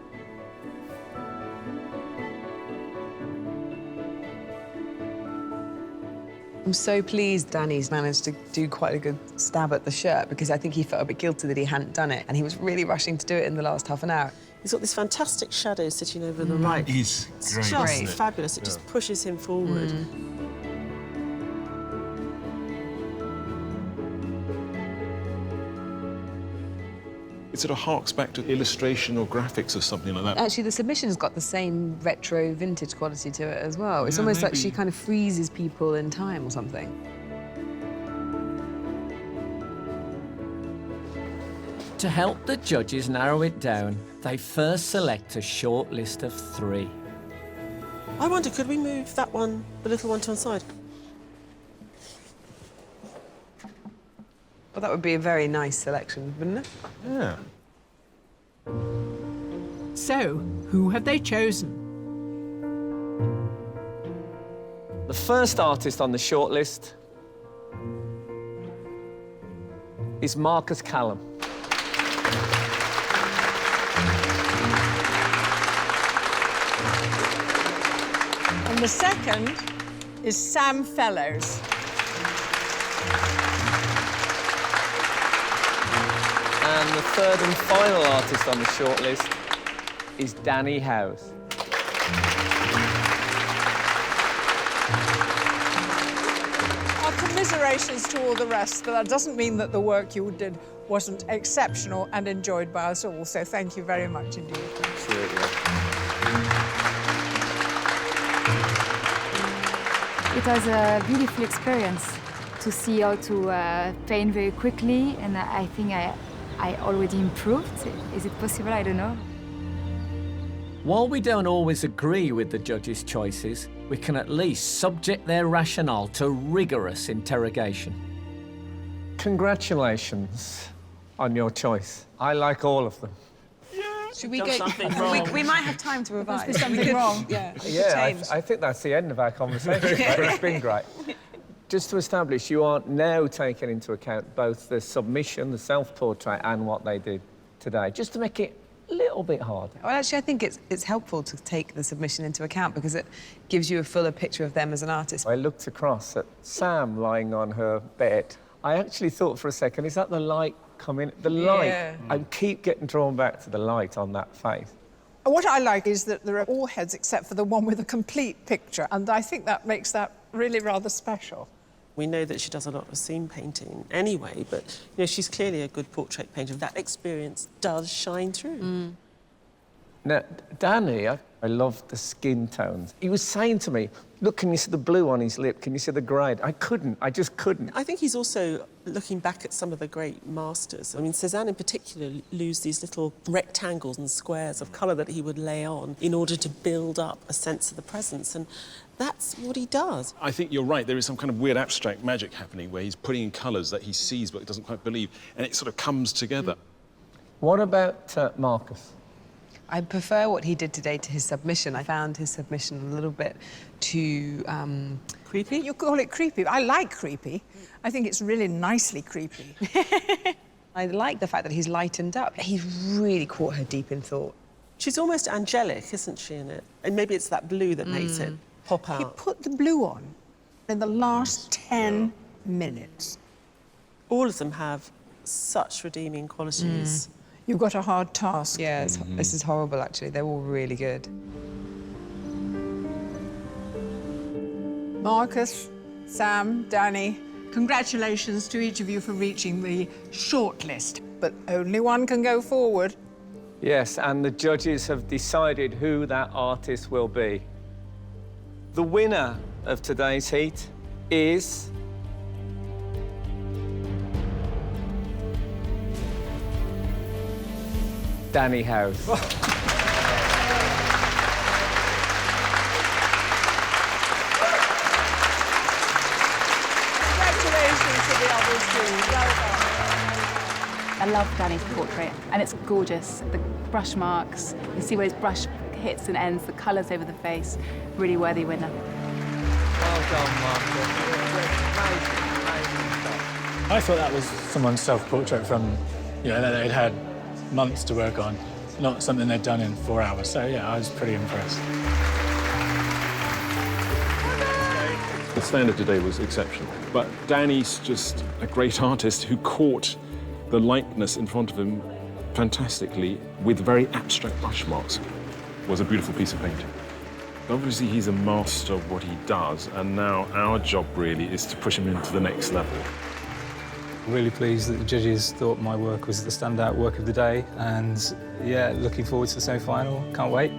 I'm so pleased Danny's managed to do quite a good stab at the shirt because I think he felt a bit guilty that he hadn't done it, and he was really rushing to do it in the last half an hour. He's got this fantastic shadow sitting over the right. He's great. It's just fabulous. It just pushes him forward. It sort of harks back to illustration or graphics or something like that. Actually, the submission's got the same retro vintage quality to it as well. It's almost like she kind of freezes people in time or something. To help the judges narrow it down, they first select a short list of 3. I wonder, could we move that one, the little one, to one side? Well, that would be a very nice selection, wouldn't it? Yeah. So, who have they chosen? The first artist on the shortlist is Marcus Callum. And the second is Sam Fellows. And the third and final artist on the shortlist is Danny House. Our commiserations to all the rest, but that doesn't mean that the work you did wasn't exceptional and enjoyed by us all, so thank you very much indeed. Absolutely. It was a beautiful experience to see how to paint very quickly, and I think I already improved. Is it possible? I don't know. While we don't always agree with the judges' choices, we can at least subject their rationale to rigorous interrogation. Congratulations on your choice. I like all of them. Should we go? We might have time to revise. Must be something wrong. Yeah, I think that's the end of our conversation. But it's been great. Just to establish, you are now taking into account both the submission, the self-portrait, and what they did today, just to make it a little bit harder. Well, actually, I think it's helpful to take the submission into account because it gives you a fuller picture of them as an artist. I looked across at Sam lying on her bed. I actually thought for a second, is that the light coming? The light. Yeah. I keep getting drawn back to the light on that face. What I like is that there are all heads except for the one with a complete picture, and I think that makes that really rather special. We know that she does a lot of scene painting anyway, but you know, she's clearly a good portrait painter. That experience does shine through. Now, Danny, I love the skin tones. He was saying to me, look, can you see the blue on his lip? Can you see the grade? I just couldn't. I think he's also looking back at some of the great masters. I mean, Cézanne in particular used these little rectangles and squares of colour that he would lay on in order to build up a sense of the presence, and that's what he does. I think you're right. There is some kind of weird abstract magic happening where he's putting in colours that he sees but doesn't quite believe, and it sort of comes together. What about Marcus? I prefer what he did today to his submission. I found his submission a little bit too... creepy? You call it creepy. I like creepy. I think it's really nicely creepy. I like the fact that he's lightened up. He's really caught her deep in thought. She's almost angelic, isn't she, in it? And maybe it's that blue that makes it pop out. He put the blue on in the last 10 minutes. All of them have such redeeming qualities. You've got a hard task. Yeah, this is horrible, actually. They're all really good. Marcus, Sam, Danny, congratulations to each of you for reaching the shortlist, but only one can go forward. Yes, and the judges have decided who that artist will be. The winner of today's heat is... Danny House. Congratulations to the others too. Well done. I love Danny's portrait, and it's gorgeous. The brush marks, you see where his brush hits and ends, the colours over the face. Really worthy winner. Well done, Marcus. I thought that was someone's self-portrait from, you know, that they'd had months to work on, not something they'd done in 4 hours. So, yeah, I was pretty impressed. The standard today was exceptional, but Danny's just a great artist who caught the likeness in front of him fantastically with very abstract brush marks. It was a beautiful piece of painting. Obviously, he's a master of what he does, and now our job really is to push him into the next level. Really pleased that the judges thought my work was the standout work of the day, and yeah, looking forward to the semi-final. Can't wait.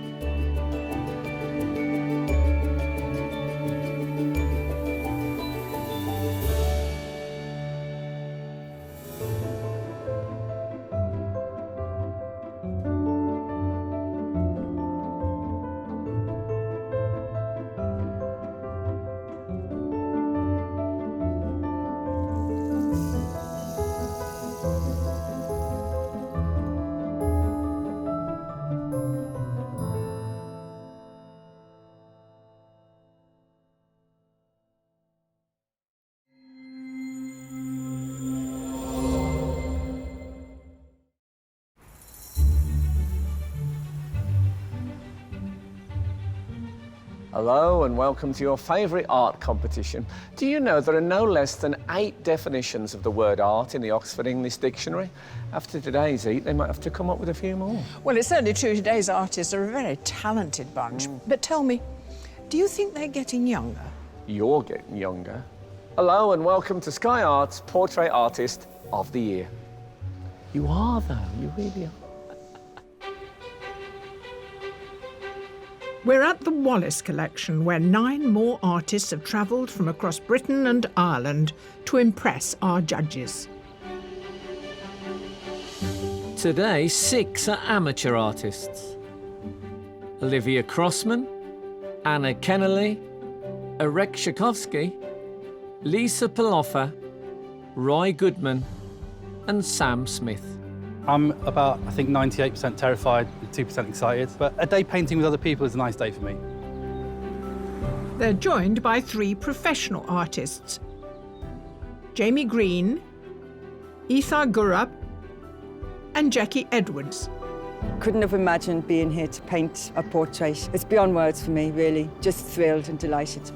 Hello and welcome to your favourite art competition. Do you know there are no less than 8 definitions of the word art in the Oxford English Dictionary? After today's heat, they might have to come up with a few more. Well, it's certainly true today's artists are a very talented bunch. But tell me, do you think they're getting younger? You're getting younger. Hello and welcome to Sky Art's Portrait Artist of the Year. You are, though. You really are. We're at the Wallace Collection, where 9 more artists have travelled from across Britain and Ireland to impress our judges. Today, 6 are amateur artists. Olivia Crossman, Anna Kennelly, Erek Tchaikovsky, Lisa Paloffa, Roy Goodman and Sam Smith. I'm about, I think, 98% terrified, 2% excited, but a day painting with other people is a nice day for me. They're joined by 3 professional artists: Jamie Green, Ethar Gurab and Jackie Edwards. Couldn't have imagined being here to paint a portrait. It's beyond words for me, really. Just thrilled and delighted.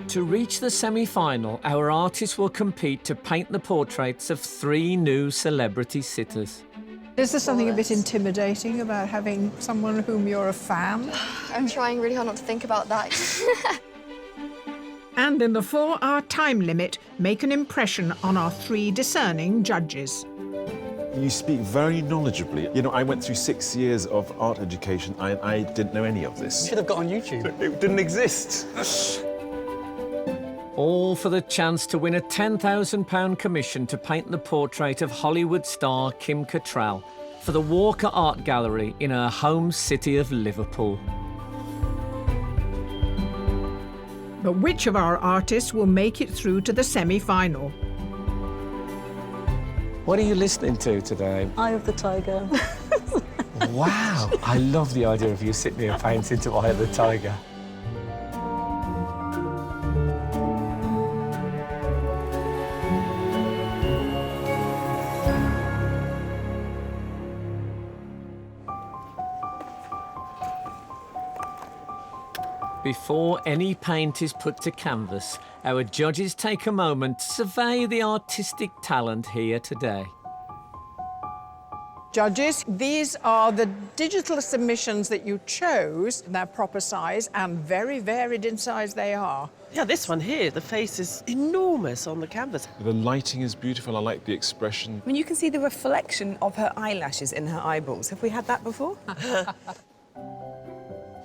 To reach the semi-final, our artists will compete to paint the portraits of 3 new celebrity sitters. Is there something a bit intimidating about having someone whom you're a fan? I'm trying really hard not to think about that. And in the 4-hour time limit, make an impression on our 3 discerning judges. You speak very knowledgeably. You know, I went through 6 years of art education. I didn't know any of this. Should have got on YouTube. It didn't exist. All for the chance to win a £10,000 commission to paint the portrait of Hollywood star Kim Cattrall for the Walker Art Gallery in her home city of Liverpool. But which of our artists will make it through to the semi-final? What are you listening to today? Eye of the Tiger. Wow, I love the idea of you sitting here painting to Eye of the Tiger. Before any paint is put to canvas, our judges take a moment to survey the artistic talent here today. Judges, these are the digital submissions that you chose in their proper size, and very varied in size they are. Yeah, this one here, the face is enormous on the canvas. The lighting is beautiful. I like the expression. I mean, you can see the reflection of her eyelashes in her eyeballs. Have we had that before?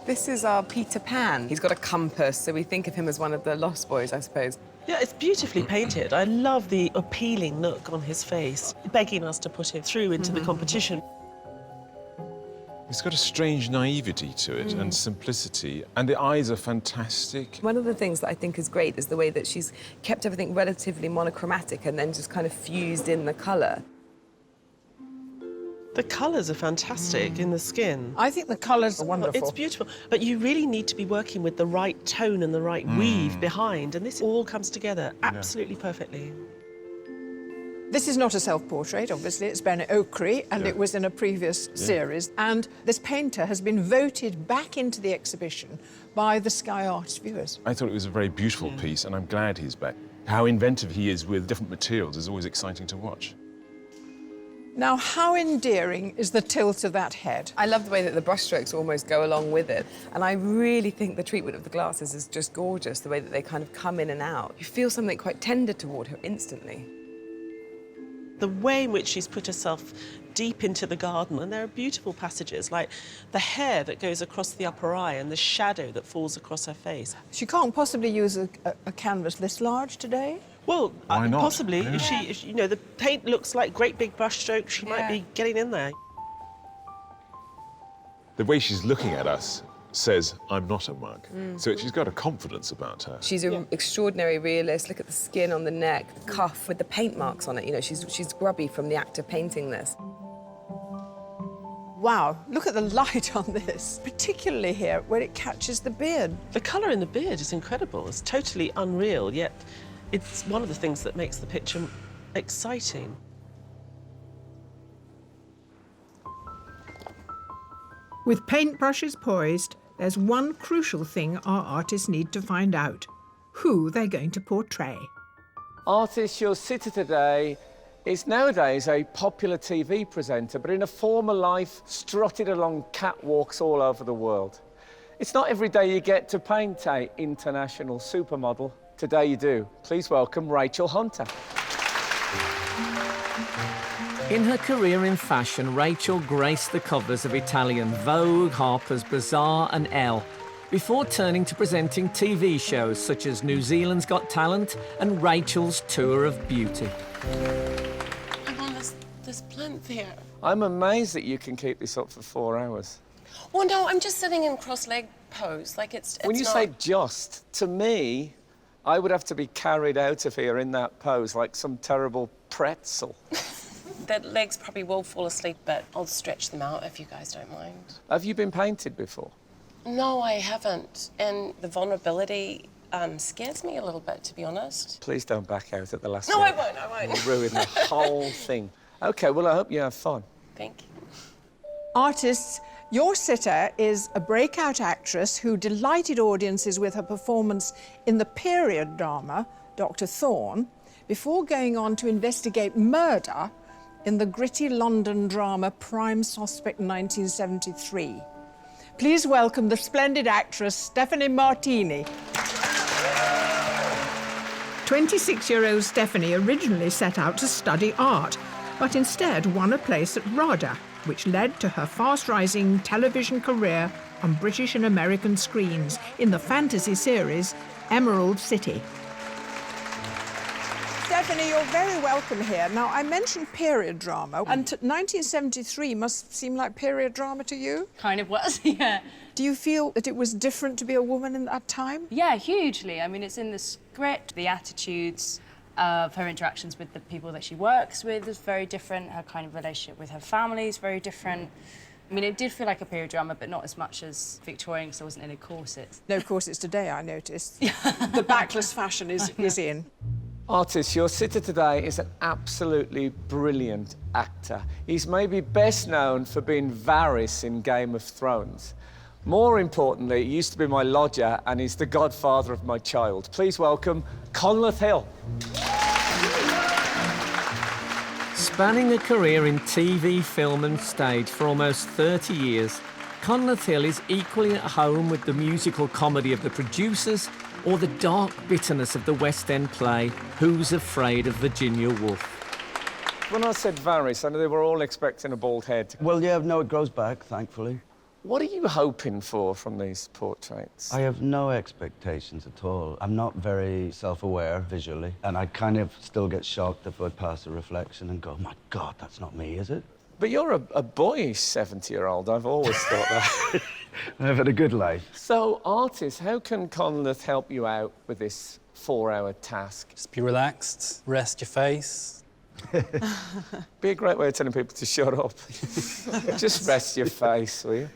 This is our Peter Pan. He's got a compass, so we think of him as one of the Lost Boys, I suppose. Yeah, it's beautifully painted. I love the appealing look on his face, begging us to put him through into the competition. It's got a strange naivety to it and simplicity, and the eyes are fantastic. One of the things that I think is great is the way that she's kept everything relatively monochromatic and then just kind of fused in the colour. The colours are fantastic in the skin. I think the colours are wonderful. It's beautiful, but you really need to be working with the right tone and the right weave behind, and this all comes together absolutely perfectly. This is not a self-portrait, obviously. It's Bennett Oakrey, and it was in a previous series. And this painter has been voted back into the exhibition by the Sky Arts viewers. I thought it was a very beautiful piece, and I'm glad he's back. How inventive he is with different materials is always exciting to watch. Now, how endearing is the tilt of that head? I love the way that the brushstrokes almost go along with it. And I really think the treatment of the glasses is just gorgeous, the way that they kind of come in and out. You feel something quite tender toward her instantly. The way in which she's put herself deep into the garden, and there are beautiful passages, like the hair that goes across the upper eye and the shadow that falls across her face. She can't possibly use a canvas this large today? Well, why not? Possibly. Yeah. If you know, the paint looks like great big brush strokes, she might be getting in there. The way she's looking at us says, I'm not a mug. So she's got a confidence about her. She's an extraordinary realist. Look at the skin on the neck, the cuff with the paint marks on it. You know, she's grubby from the act of painting this. Wow, look at the light on this, particularly here where it catches the beard. The colour in the beard is incredible. It's totally unreal, yet it's one of the things that makes the picture exciting. With paintbrushes poised, there's one crucial thing our artists need to find out: who they're going to portray. Artist you'll see today is nowadays a popular TV presenter, but in a former life strutted along catwalks all over the world. It's not every day you get to paint an international supermodel. Today you do. Please welcome Rachel Hunter. In her career in fashion, Rachel graced the covers of Italian Vogue, Harper's Bazaar and Elle, before turning to presenting TV shows such as New Zealand's Got Talent and Rachel's Tour of Beauty. I'm on this plinth here. I'm amazed that you can keep this up for 4 hours. Well, no, I'm just sitting in cross-leg pose. Like, it's when you say just, to me, I would have to be carried out of here in that pose like some terrible pretzel. The legs probably will fall asleep, but I'll stretch them out if you guys don't mind. Have you been painted before? No, I haven't. And the vulnerability scares me a little bit, to be honest. Please don't back out at the last No, minute. I won't. You'll ruin the whole thing. OK, well, I hope you have fun. Thank you. Artists, your sitter is a breakout actress who delighted audiences with her performance in the period drama, Dr. Thorne, before going on to investigate murder in the gritty London drama Prime Suspect 1973. Please welcome the splendid actress Stephanie Martini. 26-year-old Stephanie originally set out to study art, but instead won a place at RADA, which led to her fast-rising television career on British and American screens in the fantasy series Emerald City. Stephanie, you're very welcome here. Now, I mentioned period drama, and 1973 must seem like period drama to you? Kind of was, yeah. Do you feel that it was different to be a woman in that time? Yeah, hugely. I mean, it's in the script. The attitudes of her interactions with the people that she works with is very different. Her kind of relationship with her family is very different. I mean, it did feel like a period drama, but not as much as Victorian, because I wasn't in a corset. No corsets today, I noticed. The backless fashion is in. Artist, your sitter today is an absolutely brilliant actor. He's maybe best known for being Varys in Game of Thrones. More importantly, he used to be my lodger and he's the godfather of my child. Please welcome Conleth Hill. Spanning a career in TV, film and stage for almost 30 years, Conleth Hill is equally at home with the musical comedy of The Producers or the dark bitterness of the West End play Who's Afraid of Virginia Woolf. When I said Varys, I know they were all expecting a bald head. Well, yeah, no, it grows back, thankfully. What are you hoping for from these portraits? I have no expectations at all. I'm not very self-aware visually, and I kind of still get shocked if I pass a reflection and go, my God, that's not me, is it? But you're a boyish 70-year-old. I've always thought that. I've had a good life. So, artist, how can Conleth help you out with this 4-hour task? Just be relaxed, rest your face. Be a great way of telling people to shut up. Just rest your face, will you?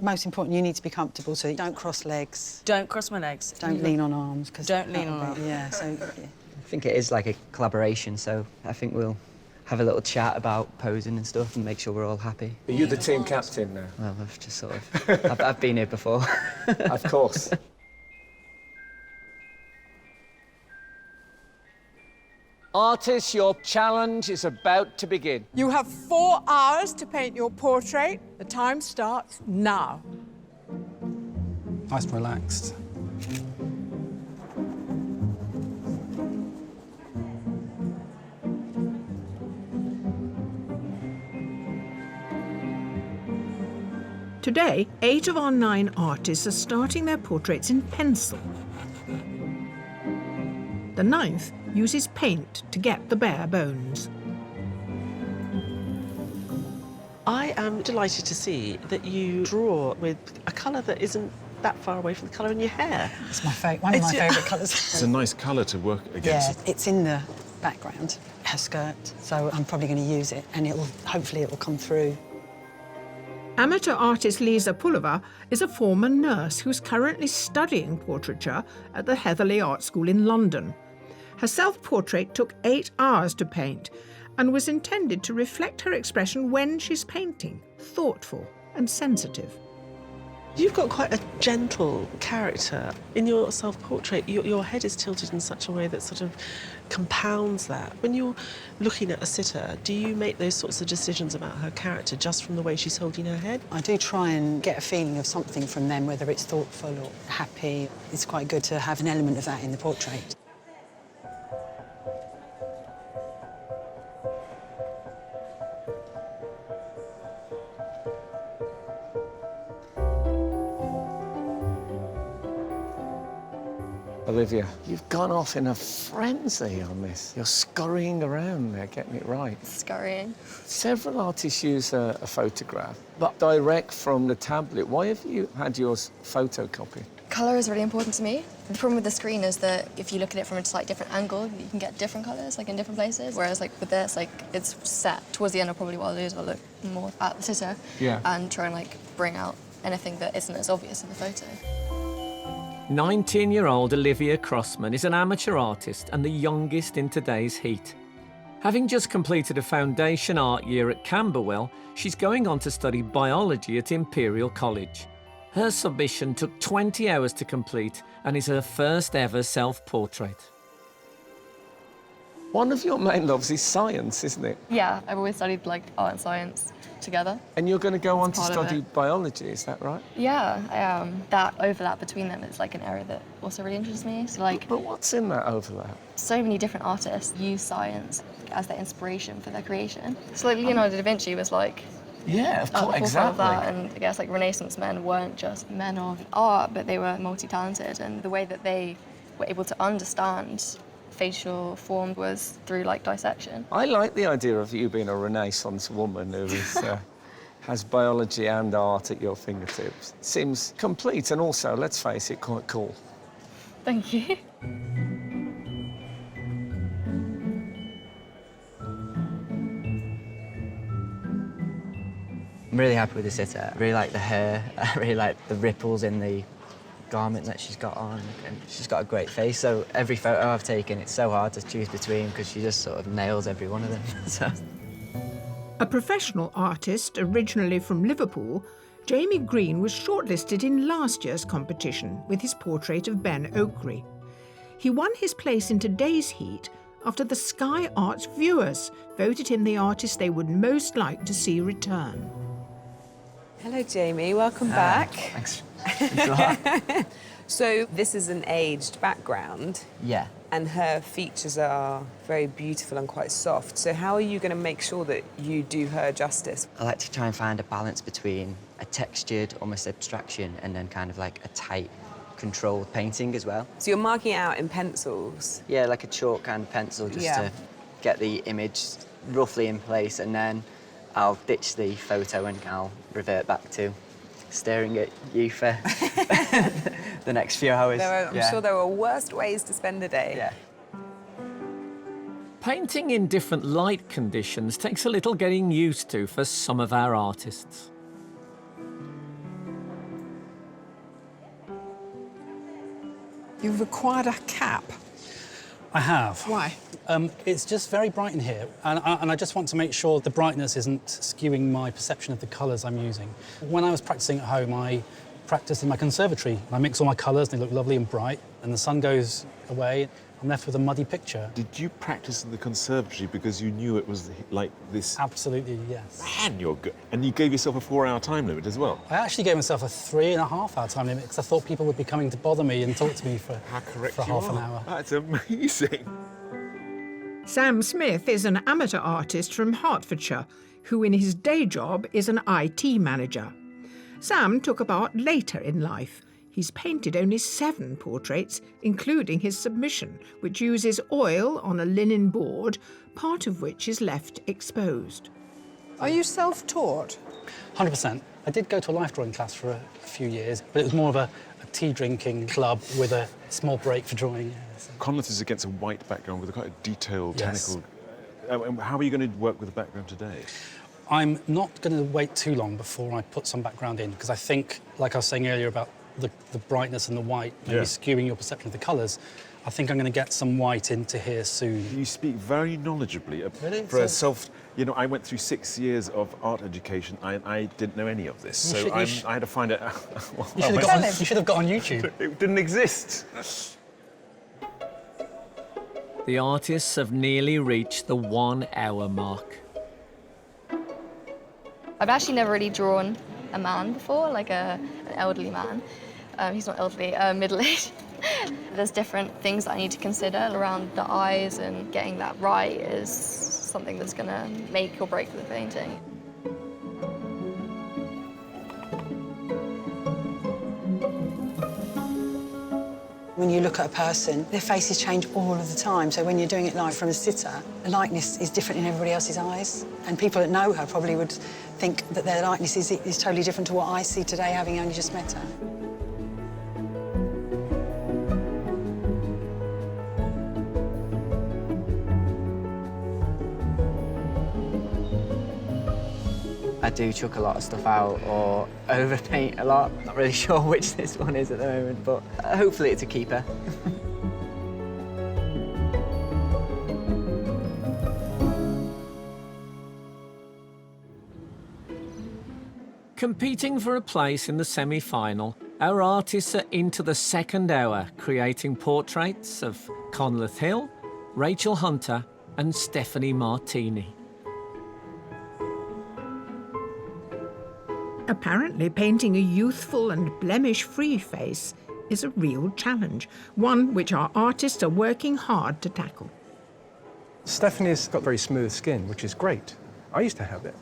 Most important, you need to be comfortable, so don't cross legs. Don't cross my legs. Don't lean on arms. Don't lean on arms. Yeah, so... Yeah. I think it is like a collaboration, so I think we'll have a little chat about posing and stuff and make sure we're all happy. Are you the team captain now? Well, I've just sort of... I've been here before. Of course. Artist, your challenge is about to begin. You have 4 hours to paint your portrait. The time starts now. Nice and relaxed. Today, 8 of our 9 artists are starting their portraits in pencil. The 9th uses paint to get the bare bones. I am delighted to see that you draw with a colour that isn't that far away from the colour in your hair. It's my one of my favourite colours. It's a nice colour to work against. Yeah, it's in the background, her skirt, so I'm probably going to use it, and hopefully it will come through. Amateur artist Lisa Pulliver is a former nurse who's currently studying portraiture at the Heatherley Art School in London. Her self-portrait took 8 hours to paint and was intended to reflect her expression when she's painting, thoughtful and sensitive. You've got quite a gentle character. In your self-portrait, your head is tilted in such a way that sort of compounds that. When you're looking at a sitter, do you make those sorts of decisions about her character just from the way she's holding her head? I do try and get a feeling of something from them, whether it's thoughtful or happy. It's quite good to have an element of that in the portrait. Olivia, you've gone off in a frenzy on this. You're scurrying around there, getting it right. Scurrying. Several artists use a photograph, but direct from the tablet. Why have you had yours photocopy? Colour is really important to me. The problem with the screen is that if you look at it from a slightly different angle, you can get different colours, like in different places. Whereas like with this, like it's set. Towards the end, what I'll do is I'll look more at the sitter and try and like bring out anything that isn't as obvious in the photo. 19-year-old Olivia Crossman is an amateur artist and the youngest in today's heat. Having just completed a foundation art year at Camberwell, she's going on to study biology at Imperial College. Her submission took 20 hours to complete and is her first ever self-portrait. One of your main loves is science, isn't it? Yeah, I've always studied like art and science together. And you're going to go on to part of study it. biology, is that right? Yeah, I am. That overlap between them is like an area that also really interests me. So like, But what's in that overlap? so many different artists use science as their inspiration for their creation. So like Leonardo da Vinci was like, yeah, at the forefront of that, and I guess like Renaissance men weren't just men of art, but they were multi-talented, and the way that they were able to understand facial form was through like dissection. I like the idea of you being a Renaissance woman who is, has biology and art at your fingertips. Seems complete and also, let's face it, quite cool. Thank you. I'm really happy with the sitter. I really like the hair. I really like the ripples in the garment that she's got on, and she's got a great face. So every photo I've taken, it's so hard to choose between because she just sort of nails every one of them. So. A professional artist originally from Liverpool, Jamie Green was shortlisted in last year's competition with his portrait of Ben Oakley. He won his place in today's heat after the Sky Arts viewers voted him the artist they would most like to see return. Hello, Jamie. Welcome back. Thanks. Thanks a lot. So this is an aged background. Yeah. And her features are very beautiful and quite soft. So how are you going to make sure that you do her justice? I like to try and find a balance between a textured, almost abstraction, and then kind of like a tight, controlled painting as well. So you're marking it out in pencils? Yeah, like a chalk and pencil just to get the image roughly in place, and then I'll ditch the photo and I'll revert back to staring at you for the next few hours. I'm sure there are worse ways to spend a day. Yeah. Painting in different light conditions takes a little getting used to for some of our artists. You've acquired a cap. I have. Why? It's just very bright in here, and I just want to make sure the brightness isn't skewing my perception of the colours I'm using. When I was practising at home, I practised in my conservatory. I mix all my colours, and they look lovely and bright, and the sun goes away, I'm left with a muddy picture. Did you practice in the conservatory because you knew it was like this? Absolutely, yes. Man, you're good. And you gave yourself a 4-hour time limit as well? I actually gave myself a 3.5-hour time limit because I thought people would be coming to bother me and talk to me for half an hour. That's amazing. Sam Smith is an amateur artist from Hertfordshire who in his day job is an IT manager. Sam took up art later in life. He's painted only 7 portraits, including his submission, which uses oil on a linen board, part of which is left exposed. Are you self-taught? 100%. I did go to a life drawing class for a few years, but it was more of a tea-drinking club with a small break for drawing. Conleth is against a white background with a quite a detailed, Yes. technical... how are you going to work with the background today? I'm not going to wait too long before I put some background in, because I think, like I was saying earlier about the brightness and the white maybe skewing your perception of the colours, I think I'm going to get some white into here soon. You speak very knowledgeably. Really? For a self... You know, I went through 6 years of art education. I didn't know any of this, I had to find it... You should have got on YouTube. It didn't exist. The artists have nearly reached the 1 hour mark. I've actually never really drawn a man before, like an elderly man. He's not elderly, middle-aged. There's different things that I need to consider around the eyes, and getting that right is something that's going to make or break the painting. When you look at a person, their faces change all of the time. So when you're doing it live from a sitter, the likeness is different in everybody else's eyes. And people that know her probably would think that their likeness is totally different to what I see today, having only just met her. I do chuck a lot of stuff out or overpaint a lot. Not really sure which this one is at the moment, but hopefully it's a keeper. Competing for a place in the semi-final, our artists are into the 2nd hour, creating portraits of Conleth Hill, Rachel Hunter and Stephanie Martini. Apparently, painting a youthful and blemish-free face is a real challenge, one which our artists are working hard to tackle. Stephanie's got very smooth skin, which is great. I used to have it.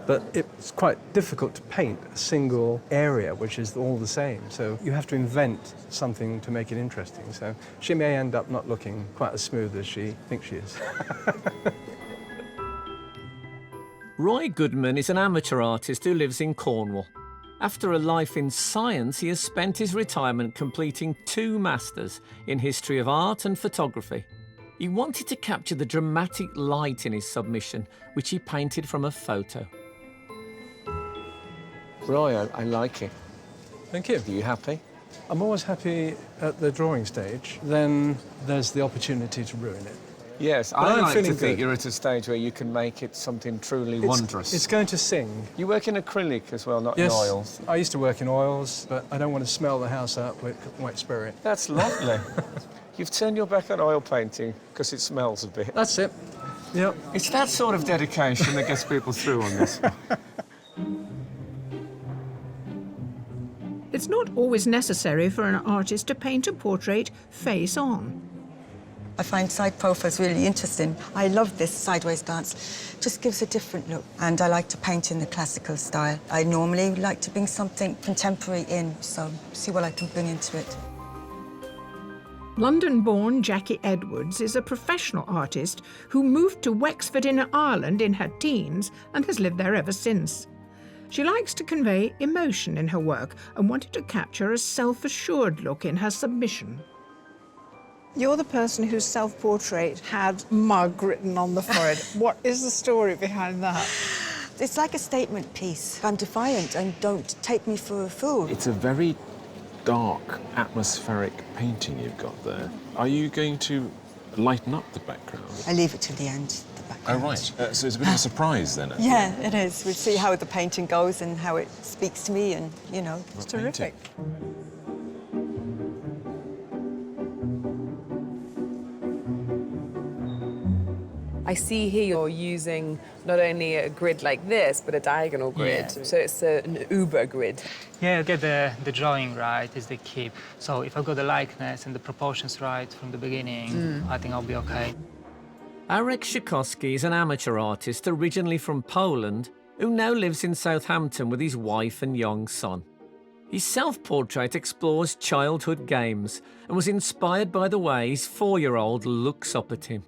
But it's quite difficult to paint a single area which is all the same. So you have to invent something to make it interesting. So she may end up not looking quite as smooth as she thinks she is. Roy Goodman is an amateur artist who lives in Cornwall. After a life in science, he has spent his retirement completing 2 masters in history of art and photography. He wanted to capture the dramatic light in his submission, which he painted from a photo. Roy, I like it. Thank you. Are you happy? I'm always happy at the drawing stage. Then there's the opportunity to ruin it. Yes, But I I'm like to feeling think good. you're at a stage where you can make it something truly wondrous. It's going to sing. You work in acrylic as well, not Yes, in oils. I used to work in oils, but I don't want to smell the house up with wet spirit. That's lovely. You've turned your back on oil painting because it smells a bit. That's it. Yep. It's that sort of dedication that gets people through on this. It's not always necessary for an artist to paint a portrait face on. I find side profiles really interesting. I love this sideways glance. Just gives a different look. And I like to paint in the classical style. I normally like to bring something contemporary in, so see what I can bring into it. London-born Jackie Edwards is a professional artist who moved to Wexford in Ireland in her teens and has lived there ever since. She likes to convey emotion in her work and wanted to capture a self-assured look in her submission. You're the person whose self-portrait had mug written on the forehead. What is the story behind that? It's like a statement piece. I'm defiant and don't take me for a fool. It's a very dark, atmospheric painting you've got there. Are you going to lighten up the background? I leave it till the end, the background. Oh, right. So it's a bit of a surprise then. Yeah, it is. We'll see how the painting goes and how it speaks to me and, you know. It's terrific. I see here you're using not only a grid like this, but a diagonal grid. Yeah. So it's an Uber grid. Yeah, get the drawing right is the key. So if I got the likeness and the proportions right from the beginning, I think I'll be okay. Arek Szykowski is an amateur artist originally from Poland who now lives in Southampton with his wife and young son. His self-portrait explores childhood games and was inspired by the way his 4-year-old looks up at him.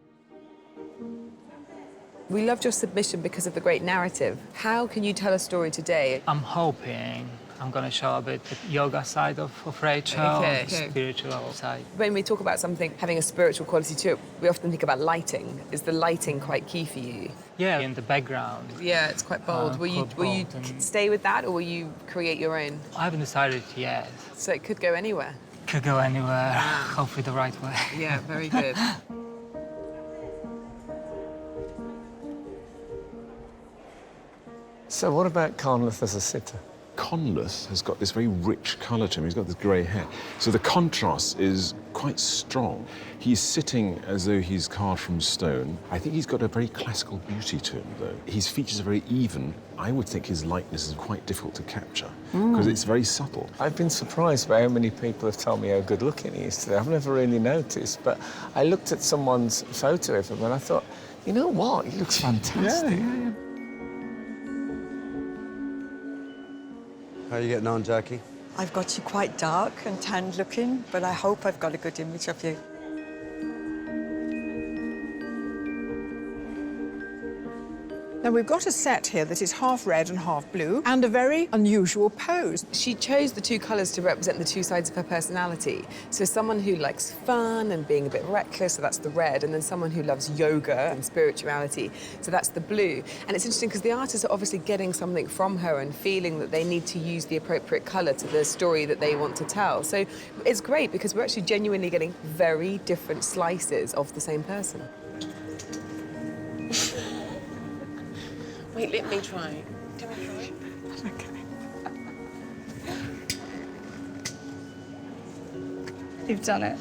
We loved your submission because of the great narrative. How can you tell a story today? I'm hoping I'm going to show a bit the yoga side of Rachel, Okay. the spiritual side. When we talk about something having a spiritual quality to it, we often think about lighting. Is the lighting quite key for you? Yeah, in the background. Yeah, it's quite bold. Will you stay with that or will you create your own? I haven't decided yet. So it could go anywhere. Could go anywhere, hopefully the right way. Yeah, very good. So what about Conleth as a sitter? Conleth has got this very rich colour to him. He's got this grey hair. So the contrast is quite strong. He's sitting as though he's carved from stone. I think he's got a very classical beauty to him, though. His features are very even. I would think his likeness is quite difficult to capture because it's very subtle. I've been surprised by how many people have told me how good looking he is today. I've never really noticed, but I looked at someone's photo of him and I thought, you know what? He looks fantastic. How are you getting on, Jackie? I've got you quite dark and tanned looking, but I hope I've got a good image of you. Now, we've got a set here that is half red and half blue, and a very unusual pose. She chose the 2 colours to represent the 2 sides of her personality. So someone who likes fun and being a bit reckless, so that's the red, and then someone who loves yoga and spirituality, so that's the blue. And it's interesting because the artists are obviously getting something from her and feeling that they need to use the appropriate colour to the story that they want to tell. So it's great because we're actually genuinely getting very different slices of the same person. Wait, let me try. Can I try? Okay. You've done it.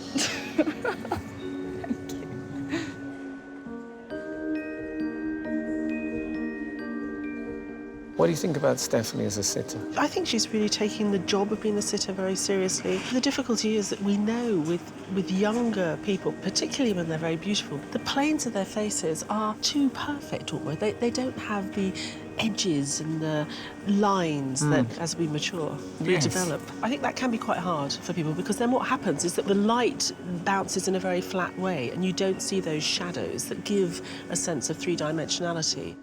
What do you think about Stephanie as a sitter? I think she's really taking the job of being a sitter very seriously. The difficulty is that we know with younger people, particularly when they're very beautiful, the planes of their faces are too perfect almost. They don't have the edges and the lines that, as we mature, we develop. I think that can be quite hard for people because then what happens is that the light bounces in a very flat way and you don't see those shadows that give a sense of three-dimensionality.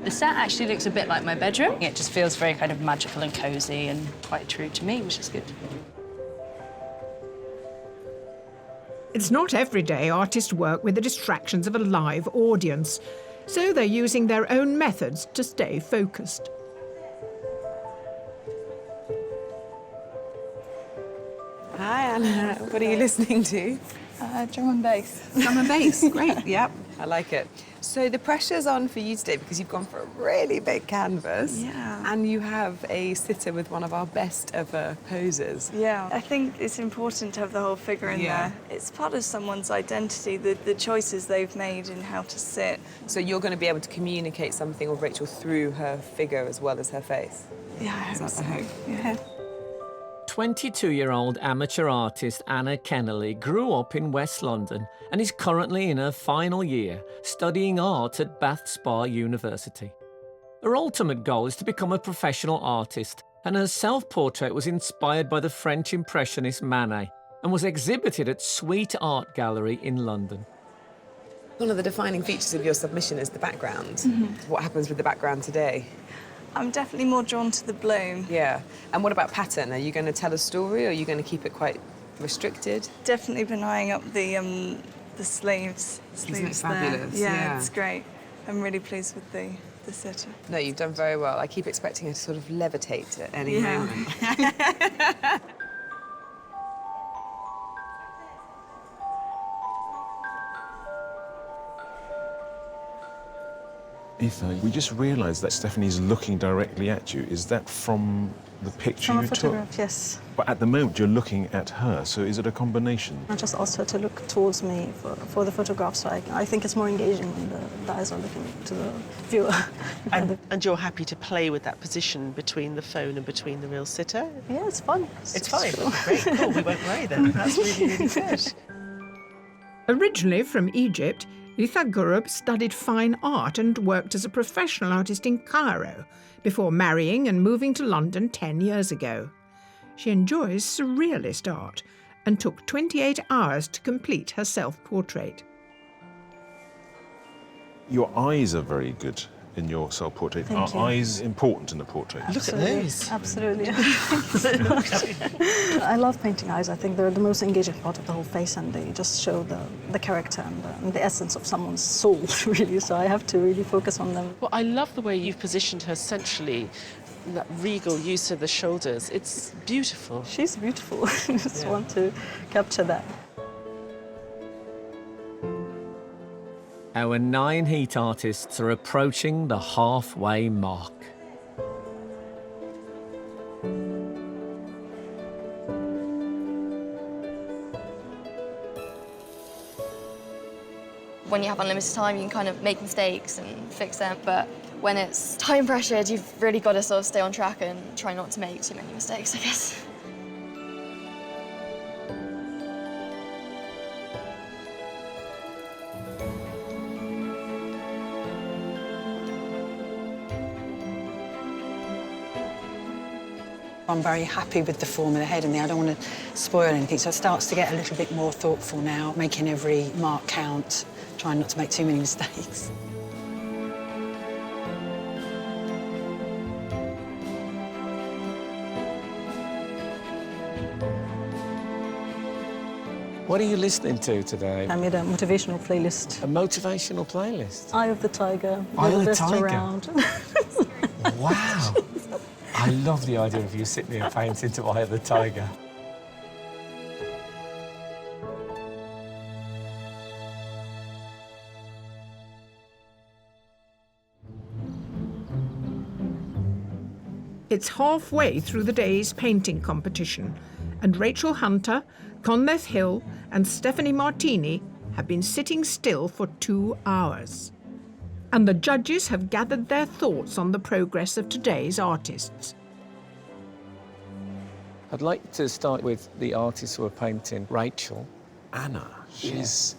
The set actually looks a bit like my bedroom. It just feels very kind of magical and cosy and quite true to me, which is good. It's not every day artists work with the distractions of a live audience, so they're using their own methods to stay focused. Hi, Anna. What are you listening to? Drum and bass. Drum and bass, great, yep. I like it. So the pressure's on for you today because you've gone for a really big canvas. Yeah. And you have a sitter with one of our best ever poses. Yeah, I think it's important to have the whole figure in there. It's part of someone's identity, the choices they've made in how to sit. So you're going to be able to communicate something of Rachel through her figure as well as her face? Yeah, I hope so. Yeah. 22-year-old amateur artist Anna Kennelly grew up in West London and is currently in her final year studying art at Bath Spa University. Her ultimate goal is to become a professional artist, and her self-portrait was inspired by the French Impressionist Manet and was exhibited at Sweet Art Gallery in London. One of the defining features of your submission is the background. Mhm. What happens with the background today? I'm definitely more drawn to the bloom. Yeah. And what about pattern? Are you going to tell a story or are you going to keep it quite restricted? Definitely been eyeing up the sleeves. Isn't it fabulous? There. Yeah, Yeah. it's great. I'm really pleased with the sitter. No, you've done very well. I keep expecting her to sort of levitate at any moment. Aoife, we just realised that Stephanie's looking directly at you. Is that from the picture From a you photograph, took? yes. But at the moment, you're looking at her, so is it a combination? I just asked her to look towards me for the photograph, so I think it's more engaging when the eyes are looking to the viewer. And you're happy to play with that position between the phone and between the real sitter? Yeah, it's fun. It's fine. Great, cool. We won't worry then. That's really, really good. Originally from Egypt, Aoife Gurub studied fine art and worked as a professional artist in Cairo before marrying and moving to London 10 years ago. She enjoys surrealist art and took 28 hours to complete her self-portrait. Your eyes are very good in your self-portrait. Thank Are you. eyes important in a portrait? Absolutely. I love painting eyes. I think they're the most engaging part of the whole face, and they just show the character and the essence of someone's soul, really. So I have to really focus on them. Well, I love the way you've positioned her centrally, that regal use of the shoulders. It's beautiful. She's beautiful. I just want to capture that. Our 9 heat artists are approaching the halfway mark. When you have unlimited time, you can kind of make mistakes and fix them, but when it's time pressured, you've really got to sort of stay on track and try not to make too many mistakes, I guess. I'm very happy with the form of the head, and I don't want to spoil anything, so it starts to get a little bit more thoughtful now, making every mark count, trying not to make too many mistakes. What are you listening to today? I made a motivational playlist. A motivational playlist? Eye of the tiger. Eye of the best tiger? around. Wow! I love the idea of you sitting there painting to Eye of the Tiger. It's halfway through the day's painting competition, and Rachel Hunter, Conmeth Hill and Stephanie Martini have been sitting still for 2 hours. And the judges have gathered their thoughts on the progress of today's artists. I'd like to start with the artists who are painting Rachel. Anna, she's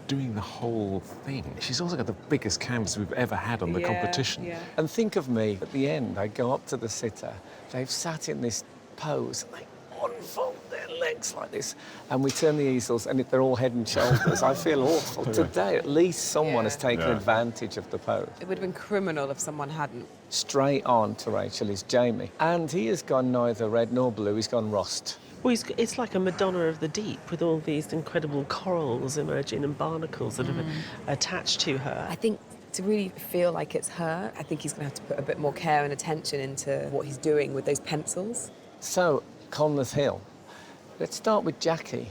doing the whole thing. She's also got the biggest canvas we've ever had on the competition. And think of me at the end. I go up to the sitter. They've sat in this pose. They unfold their legs like this. And we turn the easels and they're all head and shoulders. I feel awful. Today, at least someone has taken advantage of the pose. It would have been criminal if someone hadn't. Straight on to Rachel is Jamie. And he has gone neither red nor blue. He's gone rust. Well, it's like a Madonna of the deep with all these incredible corals emerging and barnacles that are attached to her. I think to really feel like it's her, I think he's going to have to put a bit more care and attention into what he's doing with those pencils. So, Conleth Hill. Let's start with Jackie.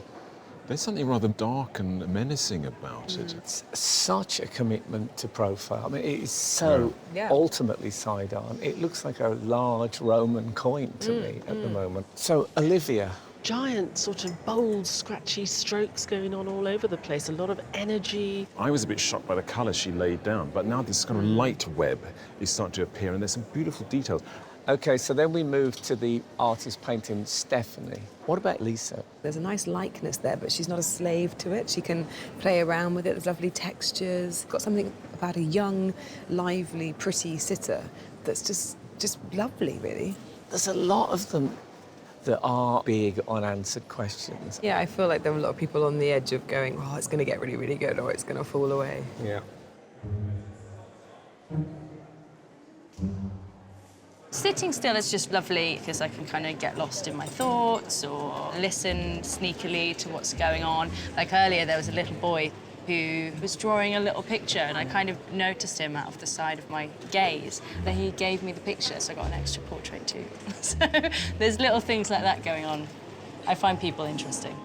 There's something rather dark and menacing about it. It's such a commitment to profile. I mean, it is so ultimately side-on. It looks like a large Roman coin to me at the moment. So, Olivia. Giant, sort of bold, scratchy strokes going on all over the place, a lot of energy. I was a bit shocked by the colours she laid down, but now this kind of light web is starting to appear, and there's some beautiful details. OK, so then we move to the artist painting Stephanie. What about Lisa? There's a nice likeness there, but she's not a slave to it. She can play around with it. There's lovely textures. Got something about a young, lively, pretty sitter that's just lovely, really. There's a lot of them that are big unanswered questions. Yeah, I feel like there are a lot of people on the edge of going, oh, it's going to get really, really good, or it's going to fall away. Yeah. Sitting still is just lovely because I can kind of get lost in my thoughts or listen sneakily to what's going on. Like earlier, there was a little boy who was drawing a little picture and I kind of noticed him out of the side of my gaze. Then he gave me the picture, so I got an extra portrait too. So there's little things like that going on. I find people interesting.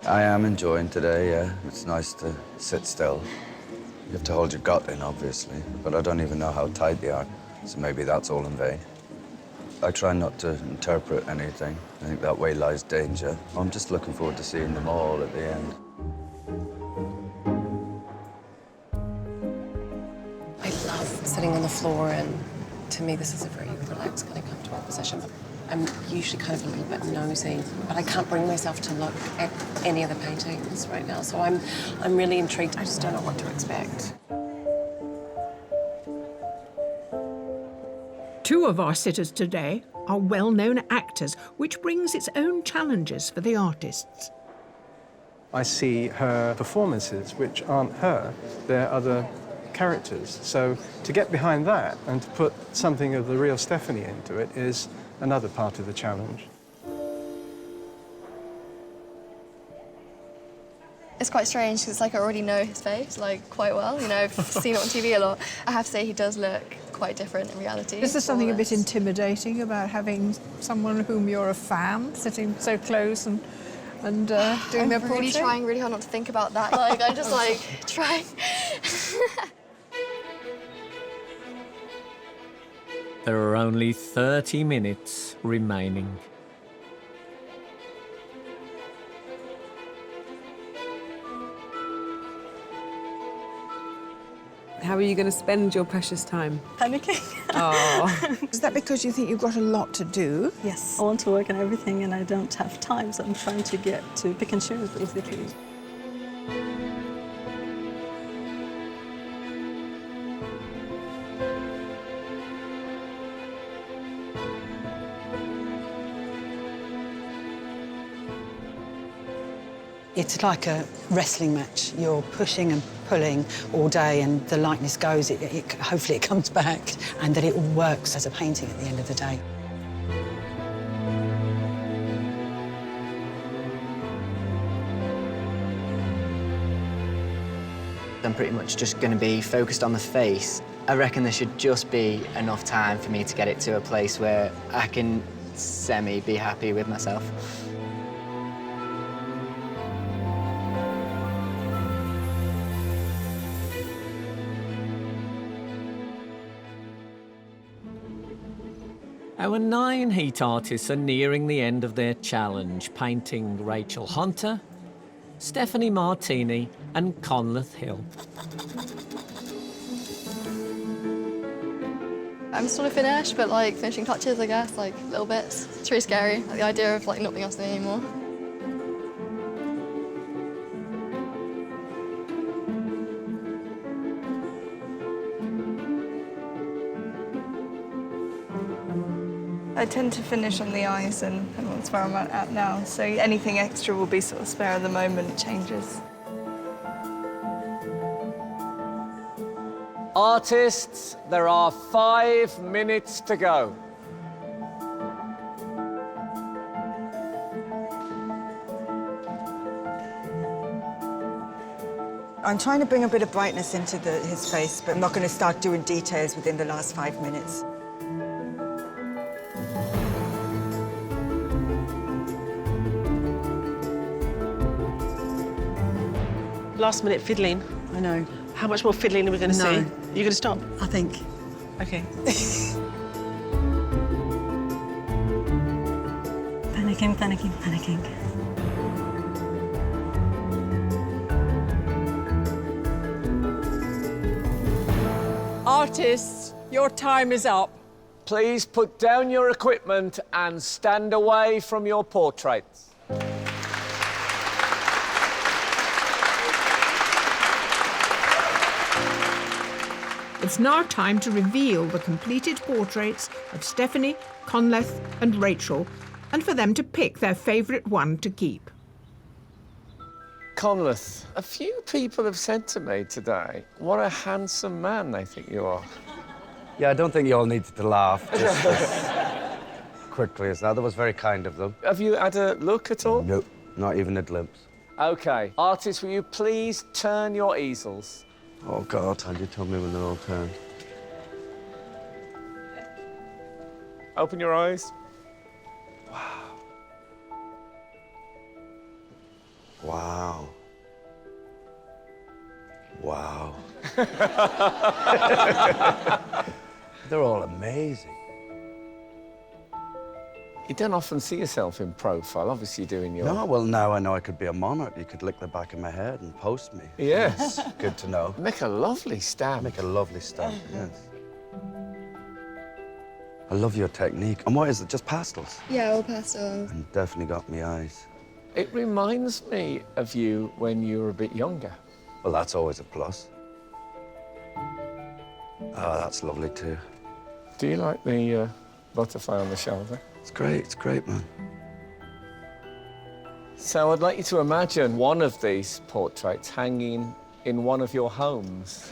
I am enjoying today, yeah. It's nice to sit still. You have to hold your gut in, obviously, but I don't even know how tight they are, so maybe that's all in vain. I try not to interpret anything. I think that way lies danger. I'm just looking forward to seeing them all at the end. I love sitting on the floor, and to me this is a very relaxed, kind of comfortable position. I'm usually kind of a little bit nosy, but I can't bring myself to look at any of the paintings right now, so I'm really intrigued. I just don't know what to expect. Two of our sitters today are well-known actors, which brings its own challenges for the artists. I see her performances, which aren't her, they're other characters. So to get behind that and to put something of the real Stephanie into it is another part of the challenge. It's quite strange because like I already know his face like quite well. You know, I've seen it on TV a lot. I have to say he does look quite different in reality. Is there something a bit intimidating about having someone whom you're a fan sitting so close and doing their portrait? I'm really trying really hard not to think about that. Like I'm just like trying. There are only 30 minutes remaining. How are you going to spend your precious time? Panicking. Oh. Is that because you think you've got a lot to do? Yes. I want to work on everything and I don't have time, so I'm trying to get to pick and choose, basically. It's like a wrestling match. You're pushing and pulling all day and the lightness goes, hopefully it comes back and that it all works as a painting at the end of the day. I'm pretty much just going to be focused on the face. I reckon there should just be enough time for me to get it to a place where I can be happy with myself. Our 9 heat artists are nearing the end of their challenge, painting Rachel Hunter, Stephanie Martini and Conleth Hill. I'm sort of finished, but like finishing touches, I guess, like little bits. It's really scary, like, the idea of like not being able to do it anymore. I tend to finish on the eyes, and that's where I'm at now. So anything extra will be sort of spare at the moment, it changes. Artists, there are 5 minutes to go. I'm trying to bring a bit of brightness into his face, but I'm not going to start doing details within the last 5 minutes. Last minute fiddling. I know. How much more fiddling are we going to see? No. You're going to stop? I think. Okay. Panicking, panicking, panicking. Artists, your time is up. Please put down your equipment and stand away from your portraits. It's now time to reveal the completed portraits of Stephanie, Conleth and Rachel, and for them to pick their favourite one to keep. Conleth, a few people have said to me today, what a handsome man they think you are. Yeah, I don't think you all needed to laugh just as quickly as that. That was very kind of them. Have you had a look at all? Nope, not even a glimpse. OK. Artists, will you please turn your easels? Oh, God, you tell me when they're all turned. Open your eyes. Wow. Wow. They're all amazing. You don't often see yourself in profile, obviously doing your... No, well, now I know I could be a monarch. You could lick the back of my head and post me. Yes. Good to know. Make a lovely stamp. Make a lovely stamp, yes. I love your technique. And what is it, just pastels? Yeah, all pastels. And definitely got me eyes. It reminds me of you when you were a bit younger. Well, that's always a plus. Oh, that's lovely, too. Do you like the butterfly on the shoulder? It's great, man. So I'd like you to imagine one of these portraits hanging in one of your homes.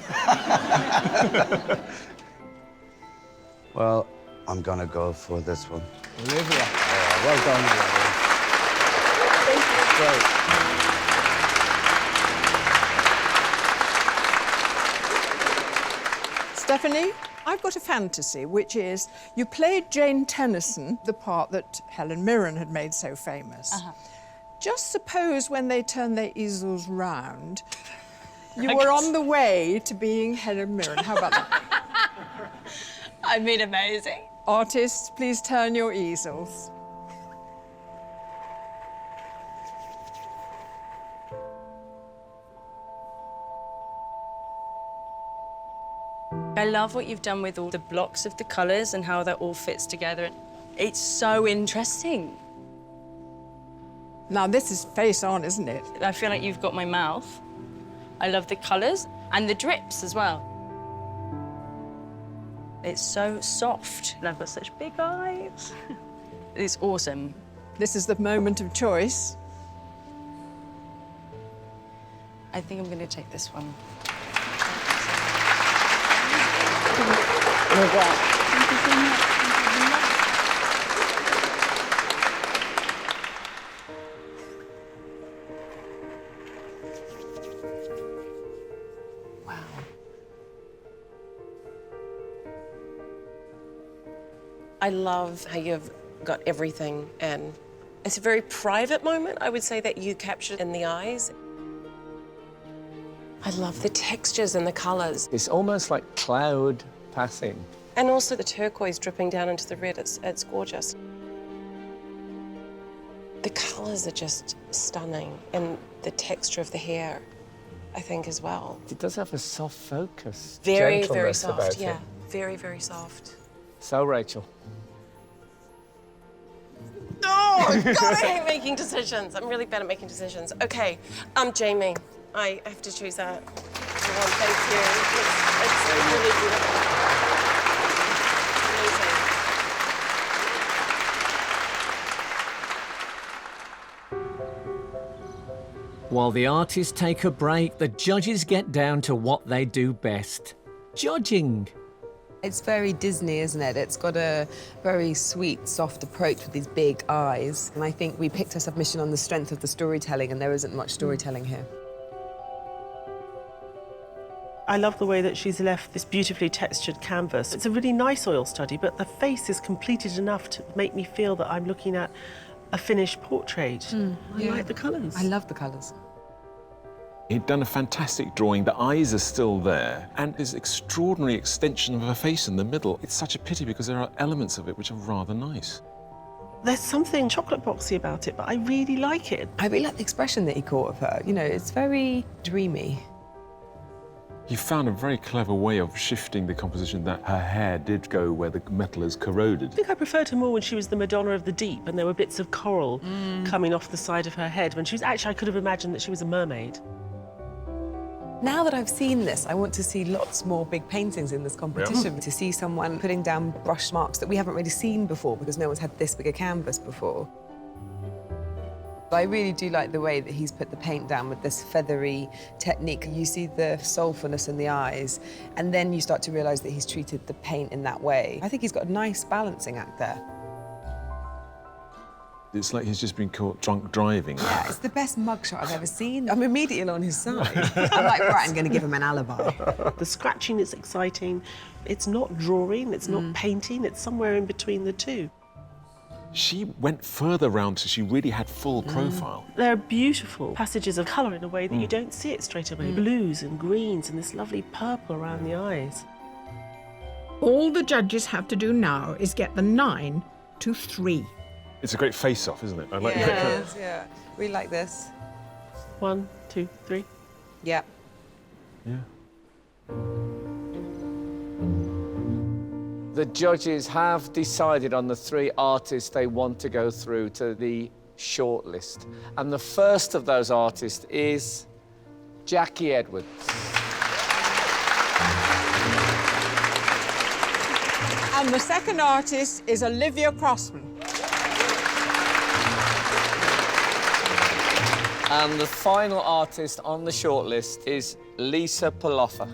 Well, I'm gonna go for this one. Olivia. Oh, well done, Olivia. Great. Stephanie, I've got a fantasy, which is you played Jane Tennyson, the part that Helen Mirren had made so famous. Just suppose when they turned their easels round, you were on the way to being Helen Mirren. How about that? I mean, amazing. Artists, please turn your easels. I love what you've done with all the blocks of the colours and how that all fits together. It's so interesting. Now, this is face on, isn't it? I feel like you've got my mouth. I love the colours and the drips as well. It's so soft. And I've got such big eyes. It's awesome. This is the moment of choice. I think I'm going to take this one. Thank you so much. Wow. I love how you've got everything, and it's a very private moment, I would say, that you captured in the eyes. I love the textures and the colours. It's almost like cloud passing. And also the turquoise dripping down into the red, it's gorgeous. The colours are just stunning, and the texture of the hair, I think, as well. It does have a soft focus. Very, very Gentleness soft, about yeah. it. Very, very soft. So, Rachel. Oh, God, I hate making decisions. I'm really bad at making decisions. Okay, Jamie. I have to choose that. Thank you. It's really beautiful. While the artists take a break, the judges get down to what they do best: judging. It's very Disney, isn't it? It's got a very sweet, soft approach with these big eyes. And I think we picked our submission on the strength of the storytelling, and there isn't much storytelling here. I love the way that she's left this beautifully textured canvas. It's a really nice oil study, but the face is completed enough to make me feel that I'm looking at a finished portrait. I like the colours. I love the colours. He'd done a fantastic drawing. The eyes are still there, and this extraordinary extension of her face in the middle. It's such a pity because there are elements of it which are rather nice. There's something chocolate boxy about it, but I really like it. I really like the expression that he caught of her. You know, it's very dreamy. He found a very clever way of shifting the composition that her hair did go where the metal is corroded. I think I preferred her more when she was the Madonna of the Deep and there were bits of coral coming off the side of her head when she was actually, I could have imagined that she was a mermaid. Now that I've seen this, I want to see lots more big paintings in this competition. To see someone putting down brush marks that we haven't really seen before because no one's had this big a canvas before. I really do like the way that he's put the paint down with this feathery technique. You see the soulfulness in the eyes, and then you start to realise that he's treated the paint in that way. I think he's got a nice balancing act there. It's like he's just been caught drunk driving. Yeah, it's the best mugshot I've ever seen. I'm immediately on his side. I'm like, right, I'm going to give him an alibi. The scratching is exciting. It's not drawing, it's not painting, it's somewhere in between the two. She went further round so she really had full profile. There are beautiful passages of colour in a way that you don't see it straight away. Blues and greens and this lovely purple around the eyes. All the judges have to do now is get the 9 to 3. It's a great face-off, isn't it? I like Yeah, we like this. 1, 2, 3. Yeah. Yeah. The judges have decided on the 3 artists they want to go through to the shortlist. And the first of those artists is Jackie Edwards. And the second artist is Olivia Crossman. And the final artist on the shortlist is Lisa Paloffa.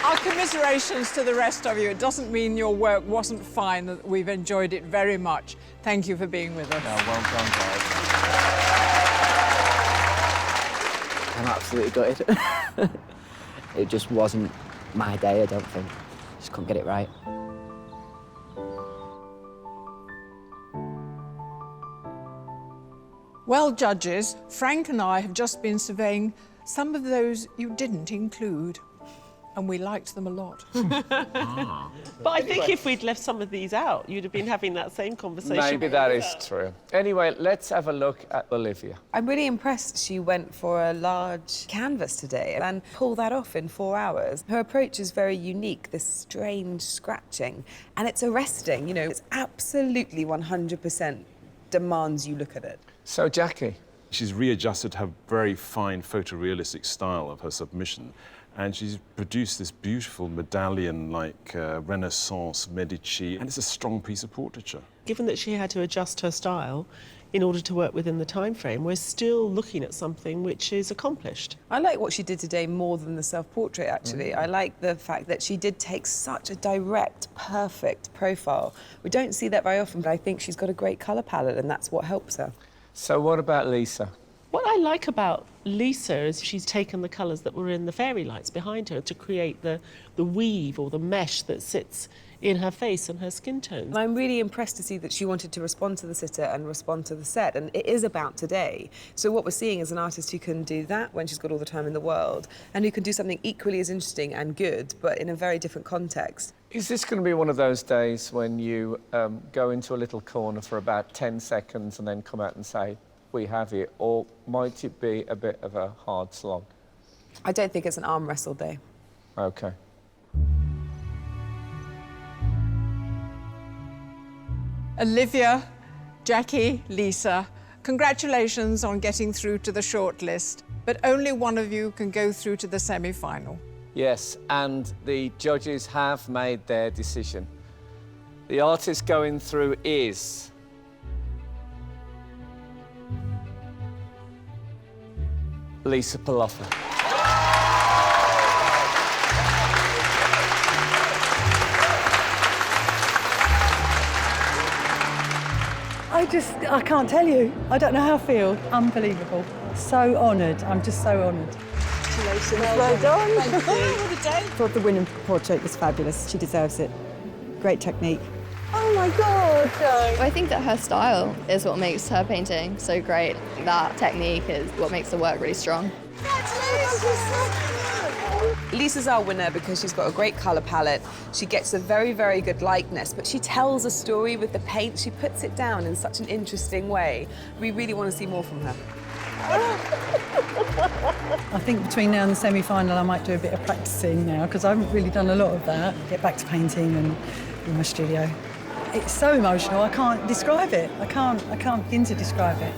Our commiserations to the rest of you. It doesn't mean your work wasn't fine, that we've enjoyed it very much. Thank you for being with us. Well done, guys. I'm absolutely gutted. It just wasn't my day, I don't think. Just couldn't get it right. Well, judges, Frank and I have just been surveying some of those you didn't include, and we liked them a lot. But I think if we'd left some of these out, you'd have been having that same conversation. Maybe that is true. Anyway, let's have a look at Olivia. I'm really impressed she went for a large canvas today and pulled that off in 4 hours. Her approach is very unique, this strange scratching, and it's arresting, you know, it's absolutely 100% demands you look at it. So, Jackie? She's readjusted her very fine photorealistic style of her submission, and she's produced this beautiful medallion-like Renaissance Medici, and it's a strong piece of portraiture. Given that she had to adjust her style in order to work within the time frame, we're still looking at something which is accomplished. I like what she did today more than the self-portrait, actually. I like the fact that she did take such a direct, perfect profile. We don't see that very often, but I think she's got a great colour palette, and that's what helps her. So what about Lisa? What I like about Lisa is she's taken the colours that were in the fairy lights behind her to create the weave or the mesh that sits in her face and her skin tones. And I'm really impressed to see that she wanted to respond to the sitter and respond to the set, and it is about today. So what we're seeing is an artist who can do that when she's got all the time in the world, and who can do something equally as interesting and good, but in a very different context. Is this going to be one of those days when you go into a little corner for about 10 seconds and then come out and say, we have it, or might it be a bit of a hard slog? I don't think it's an arm wrestle day. OK. Olivia, Jackie, Lisa, congratulations on getting through to the shortlist, but only one of you can go through to the semi-final. Yes, and the judges have made their decision. The artist going through is... Lisa Paloffa. I can't tell you. I don't know how I feel. Unbelievable. So honoured. I'm just so honoured. Congratulations. Well done. Thank you. What a day. I thought the winning portrait was fabulous. She deserves it. Great technique. Oh my God. I think that her style is what makes her painting so great. That technique is what makes the work really strong. Lisa's our winner because she's got a great colour palette. She gets a very, very good likeness, but she tells a story with the paint. She puts it down in such an interesting way. We really want to see more from her. I think between now and the semi-final, I might do a bit of practicing now because I haven't really done a lot of that. Get back to painting and in my studio. It's so emotional. I can't describe it. I can't begin to describe it.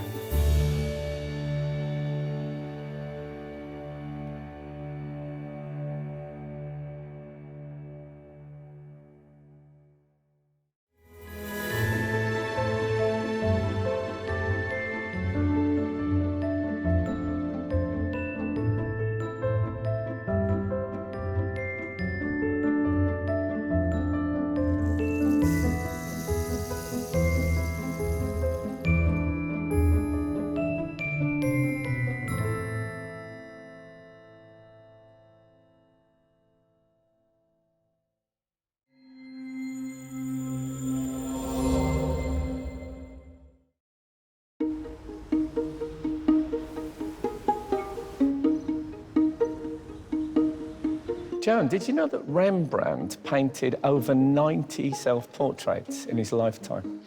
Joan, did you know that Rembrandt painted over 90 self-portraits in his lifetime?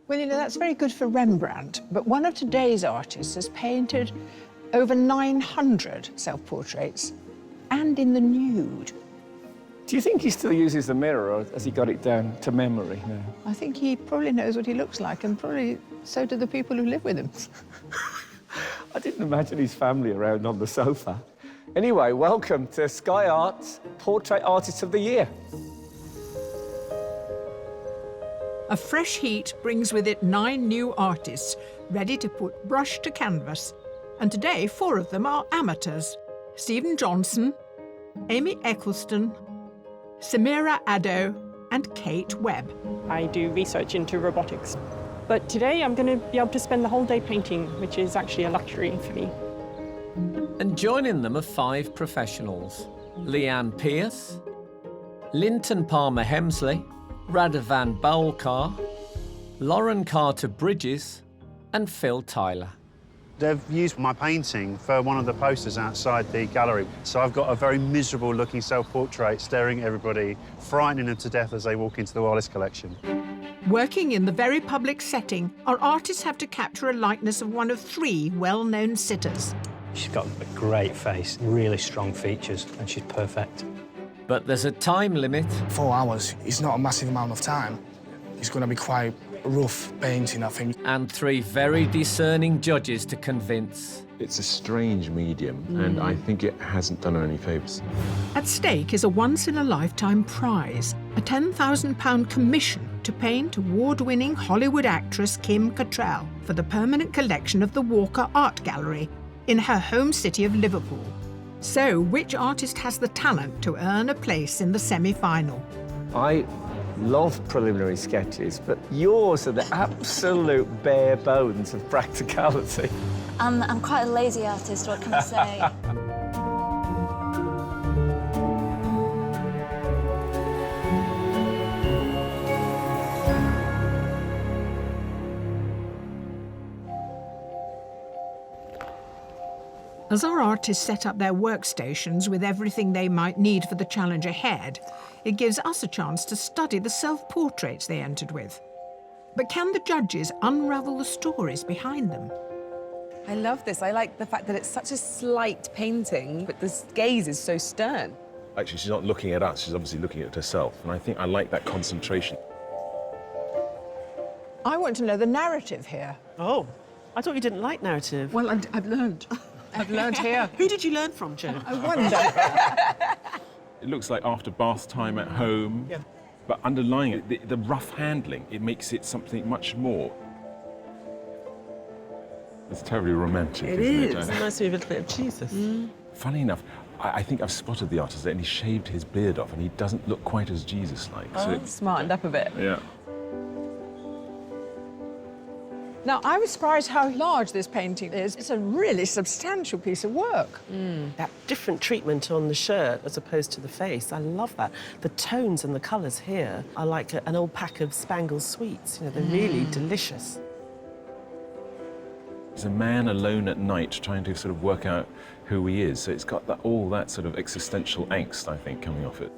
Well, you know, that's very good for Rembrandt, but one of today's artists has painted over 900 self-portraits, and in the nude. Do you think he still uses the mirror, or has he got it down to memory now? I think he probably knows what he looks like, and probably so do the people who live with him. I didn't imagine his family around on the sofa. Anyway, welcome to Sky Arts Portrait Artist of the Year. A fresh heat brings with it 9 new artists ready to put brush to canvas. And today, 4 of them are amateurs. Stephen Johnson, Amy Eccleston, Samira Addo, and Kate Webb. I do research into robotics. But today I'm going to be able to spend the whole day painting, which is actually a luxury for me. And joining them are 5 professionals. Leanne Pierce, Linton Palmer Hemsley, Radovan Bowlcar, Lauren Carter Bridges, and Phil Tyler. They've used my painting for one of the posters outside the gallery. So I've got a very miserable looking self-portrait staring at everybody, frightening them to death as they walk into the Wallace Collection. Working in the very public setting, our artists have to capture a likeness of one of 3 well-known sitters. She's got a great face, really strong features, and she's perfect. But there's a time limit. 4 hours is not a massive amount of time. It's going to be quite rough painting, I think. And 3 very discerning judges to convince. It's a strange medium, and I think it hasn't done her any favours. At stake is a once-in-a-lifetime prize, a £10,000 commission to paint award-winning Hollywood actress Kim Cattrall for the permanent collection of the Walker Art Gallery in her home city of Liverpool. So, which artist has the talent to earn a place in the semi-final? I love preliminary sketches, but yours are the absolute bare bones of practicality. I'm quite a lazy artist, what can I say? As our artists set up their workstations with everything they might need for the challenge ahead, it gives us a chance to study the self-portraits they entered with. But can the judges unravel the stories behind them? I love this. I like the fact that it's such a slight painting, but the gaze is so stern. Actually, she's not looking at us, she's obviously looking at herself. And I think I like that concentration. I want to know the narrative here. Oh, I thought you didn't like narrative. Well, I've learned. I've learned here. Who did you learn from, Jo? I wonder. It looks like after bath time at home, but underlying it, the rough handling, it makes it something much more. It's terribly romantic, It isn't is. it? It's nice to be a little bit of Jesus. Funny enough, I think I've spotted the artist and he shaved his beard off and he doesn't look quite as Jesus-like. Oh, smartened up a bit. Yeah. Now, I was surprised how large this painting is. It's a really substantial piece of work. That different treatment on the shirt as opposed to the face, I love that. The tones and the colours here are like an old pack of Spangled sweets. You know, they're really delicious. He's a man alone at night trying to sort of work out who he is. So it's got all that sort of existential angst, I think, coming off it.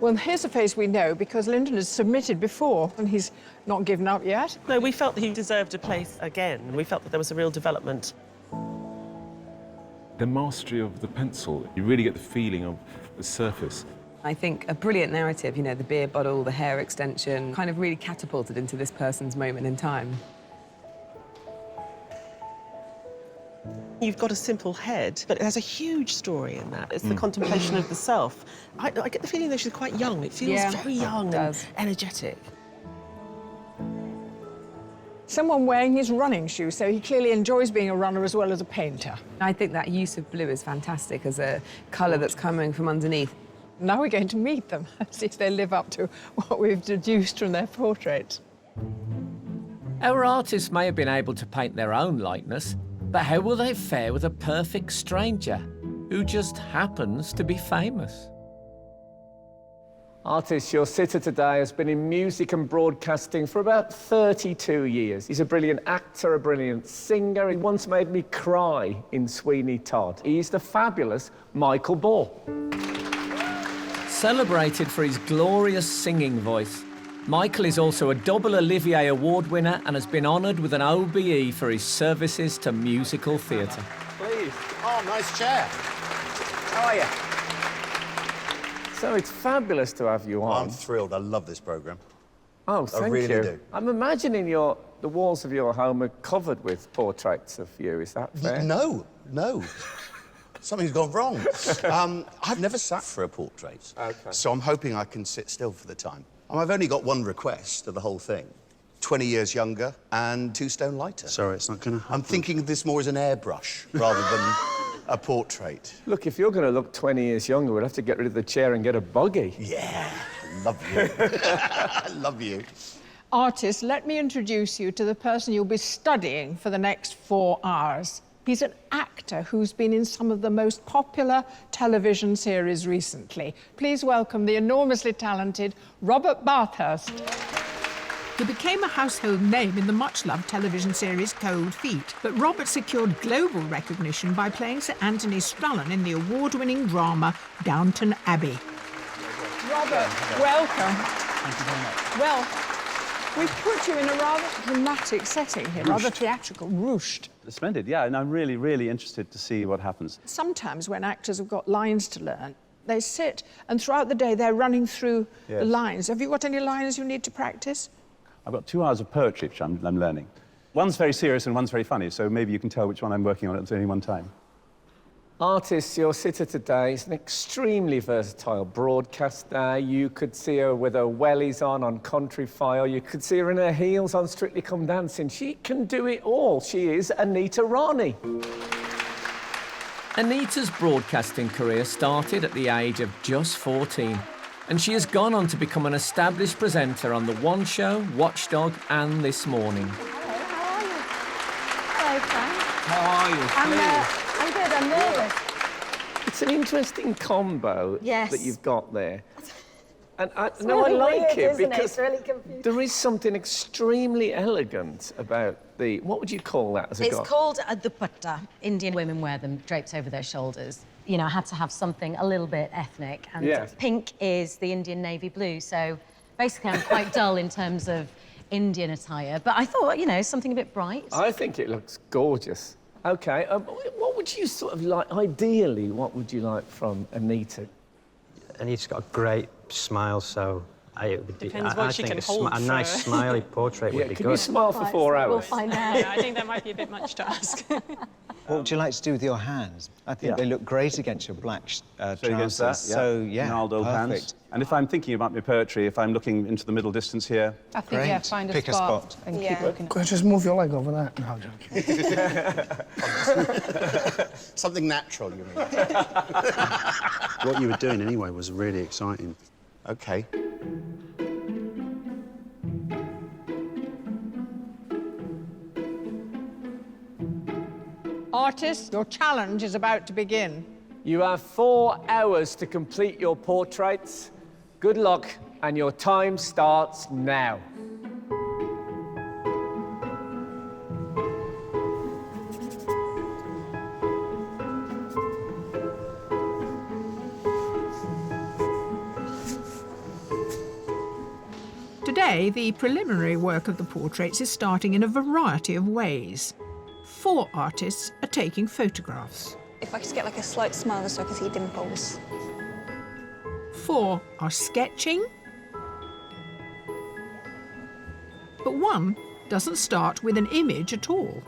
Well, here's a face we know because Lyndon has submitted before and he's not given up yet. No, we felt that he deserved a place again. We felt that there was a real development. The mastery of the pencil, you really get the feeling of the surface. I think a brilliant narrative, you know, the beer bottle, the hair extension, kind of really catapulted into this person's moment in time. You've got a simple head, but it has a huge story in that. It's the contemplation of the self. I get the feeling that she's quite young. It feels very young and energetic. Someone wearing his running shoes, so he clearly enjoys being a runner as well as a painter. I think that use of blue is fantastic as a colour that's coming from underneath. Now we're going to meet them, see if they live up to what we've deduced from their portraits. Our artists may have been able to paint their own likeness, but how will they fare with a perfect stranger who just happens to be famous? Artist, your sitter today has been in music and broadcasting for about 32 years. He's a brilliant actor, a brilliant singer. He once made me cry in Sweeney Todd. He's the fabulous Michael Ball. Celebrated for his glorious singing voice, Michael is also a double Olivier Award winner and has been honoured with an OBE for his services to musical theatre. Please. Oh, nice chair. How are you? So it's fabulous to have you on. I'm thrilled. I love this programme. Oh, thank you. I really do. I'm imagining the walls of your home are covered with portraits of you. Is that fair? No. Something's gone wrong. I've never sat for a portrait, so I'm hoping I can sit still for the time. I've only got one request of the whole thing. 20 years younger and 2 stone lighter. Sorry, it's not going to happen. I'm thinking of this more as an airbrush rather than a portrait. Look, if you're going to look 20 years younger, we'll have to get rid of the chair and get a buggy. Yeah, love you. I love you. Artist, let me introduce you to the person you'll be studying for the next 4 hours. He's an actor who's been in some of the most popular television series recently. Please welcome the enormously talented Robert Bathurst. He became a household name in the much-loved television series Cold Feet, but Robert secured global recognition by playing Sir Anthony Strallan in the award-winning drama Downton Abbey. Robert, welcome. Thank you very much. Well, we've put you in a rather dramatic setting here, rather theatrical, ruched. Splendid, yeah, and I'm really, really interested to see what happens. Sometimes when actors have got lines to learn, they sit and throughout the day they're running through the lines. Have you got any lines you need to practice? I've got 2 hours of poetry, which I'm learning. One's very serious and one's very funny, so maybe you can tell which one I'm working on at any one time. Artist, your sitter today is an extremely versatile broadcaster. You could see her with her wellies on Country File. You could see her in her heels on Strictly Come Dancing. She can do it all. She is Anita Rani. Anita's broadcasting career started at the age of just 14, and she has gone on to become an established presenter on The One Show, Watchdog, and This Morning. Hello, Frank. How are you? I'm good, I'm nervous. It's an interesting combo Yes. that you've got there. And I really like weird, it isn't it? because It's really confusing. there is something extremely elegant about the... What would you call that as a It's god? called a dupatta. Indian women wear them draped over their shoulders. You know, I had to have something a little bit ethnic. And Yes. pink is the Indian navy blue, so basically I'm quite dull in terms of Indian attire. But I thought, you know, something a bit bright. I think it looks gorgeous. OK, what would you sort of like... Ideally, what would you like from Anita? Anita's got a great smile, so it would be... Depends what she can hold a nice, for- smiley portrait would be Can good. you smile for 4 hours? We'll find out. Yeah, I think that might be a bit much to ask. What would you like to do with your hands? I think they look great against your black So against that, trousers. So, yeah, gnarled old perfect. hands. And if I'm thinking about my poetry, if I'm looking into the middle distance here... I think, yeah, find a Pick a spot, spot. and keep working. Could I just move your leg over there? No, I'm joking. Something natural, you mean? What you were doing anyway was really exciting. OK. Artists, your challenge is about to begin. You have 4 hours to complete your portraits. Good luck, and your time starts now. Today, the preliminary work of the portraits is starting in a variety of ways. 4 artists are taking photographs. If I could just get like a slight smile so I can see dimples. 4 are sketching. But 1 doesn't start with an image at all.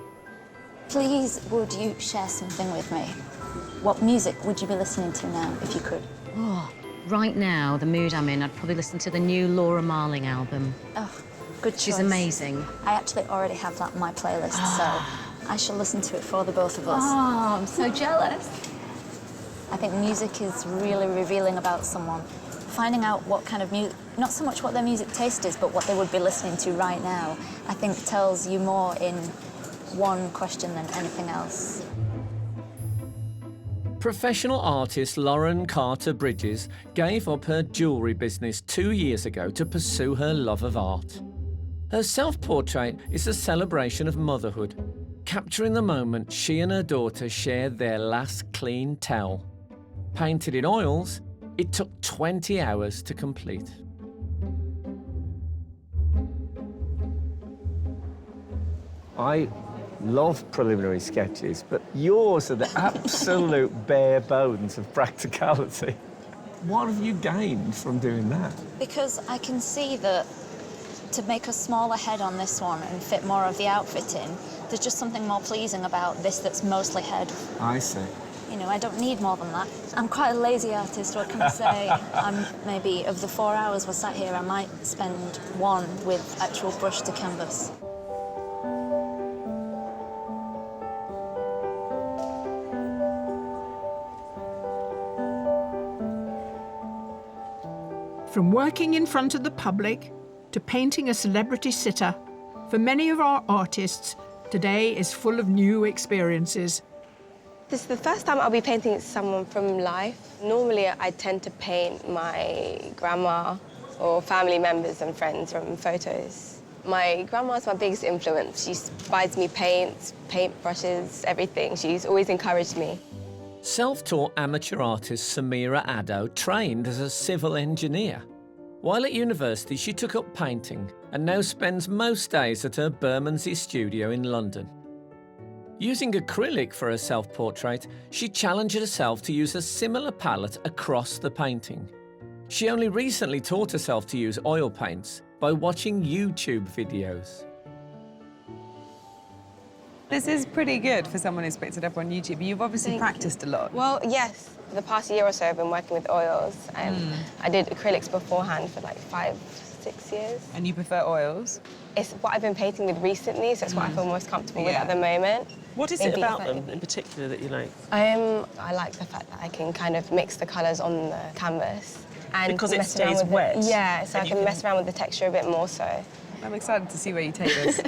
Please, would you share something with me? What music would you be listening to now, if you could? Oh, right now, the mood I'm in, I'd probably listen to the new Laura Marling album. Oh, good choice. She's amazing. I actually already have that on my playlist, so I shall listen to it for the both of us. Oh, I'm so jealous. I think music is really revealing about someone. Finding out what kind of music, not so much what their music taste is, but what they would be listening to right now, I think tells you more in one question than anything else. Professional artist Lauren Carter Bridges gave up her jewellery business 2 years ago to pursue her love of art. Her self-portrait is a celebration of motherhood, capturing the moment she and her daughter shared their last clean towel. Painted in oils, it took 20 hours to complete. I love preliminary sketches, but yours are the absolute bare bones of practicality. What have you gained from doing that? Because I can see that to make a smaller head on this one and fit more of the outfit in, there's just something more pleasing about this that's mostly head. I see. You know, I don't need more than that. I'm quite a lazy artist, what can I say? I'm maybe, of the 4 hours we're sat here, I might spend 1 with actual brush to canvas. From working in front of the public to painting a celebrity sitter, for many of our artists, today is full of new experiences. This is the first time I'll be painting someone from life. Normally, I tend to paint my grandma or family members and friends from photos. My grandma's my biggest influence. She buys me paints, paint brushes, everything. She's always encouraged me. Self-taught amateur artist Samira Addo trained as a civil engineer. While at university, she took up painting and now spends most days at her Bermondsey studio in London. Using acrylic for her self-portrait, she challenged herself to use a similar palette across the painting. She only recently taught herself to use oil paints by watching YouTube videos. This is pretty good for someone who's picked it up on YouTube. You've obviously practiced a lot. Well, yes. For the past year or so, I've been working with oils. I did acrylics beforehand for like 5, 6 years. And you prefer oils? It's what I've been painting with recently, so it's what I feel most comfortable with at the moment. What is it about them in particular that you like? I like the fact that I can kind of mix the colours on the canvas. And Because it mess around stays with wet? Yeah, so And I you can mess around with the texture a bit more so. I'm excited to see where you take this.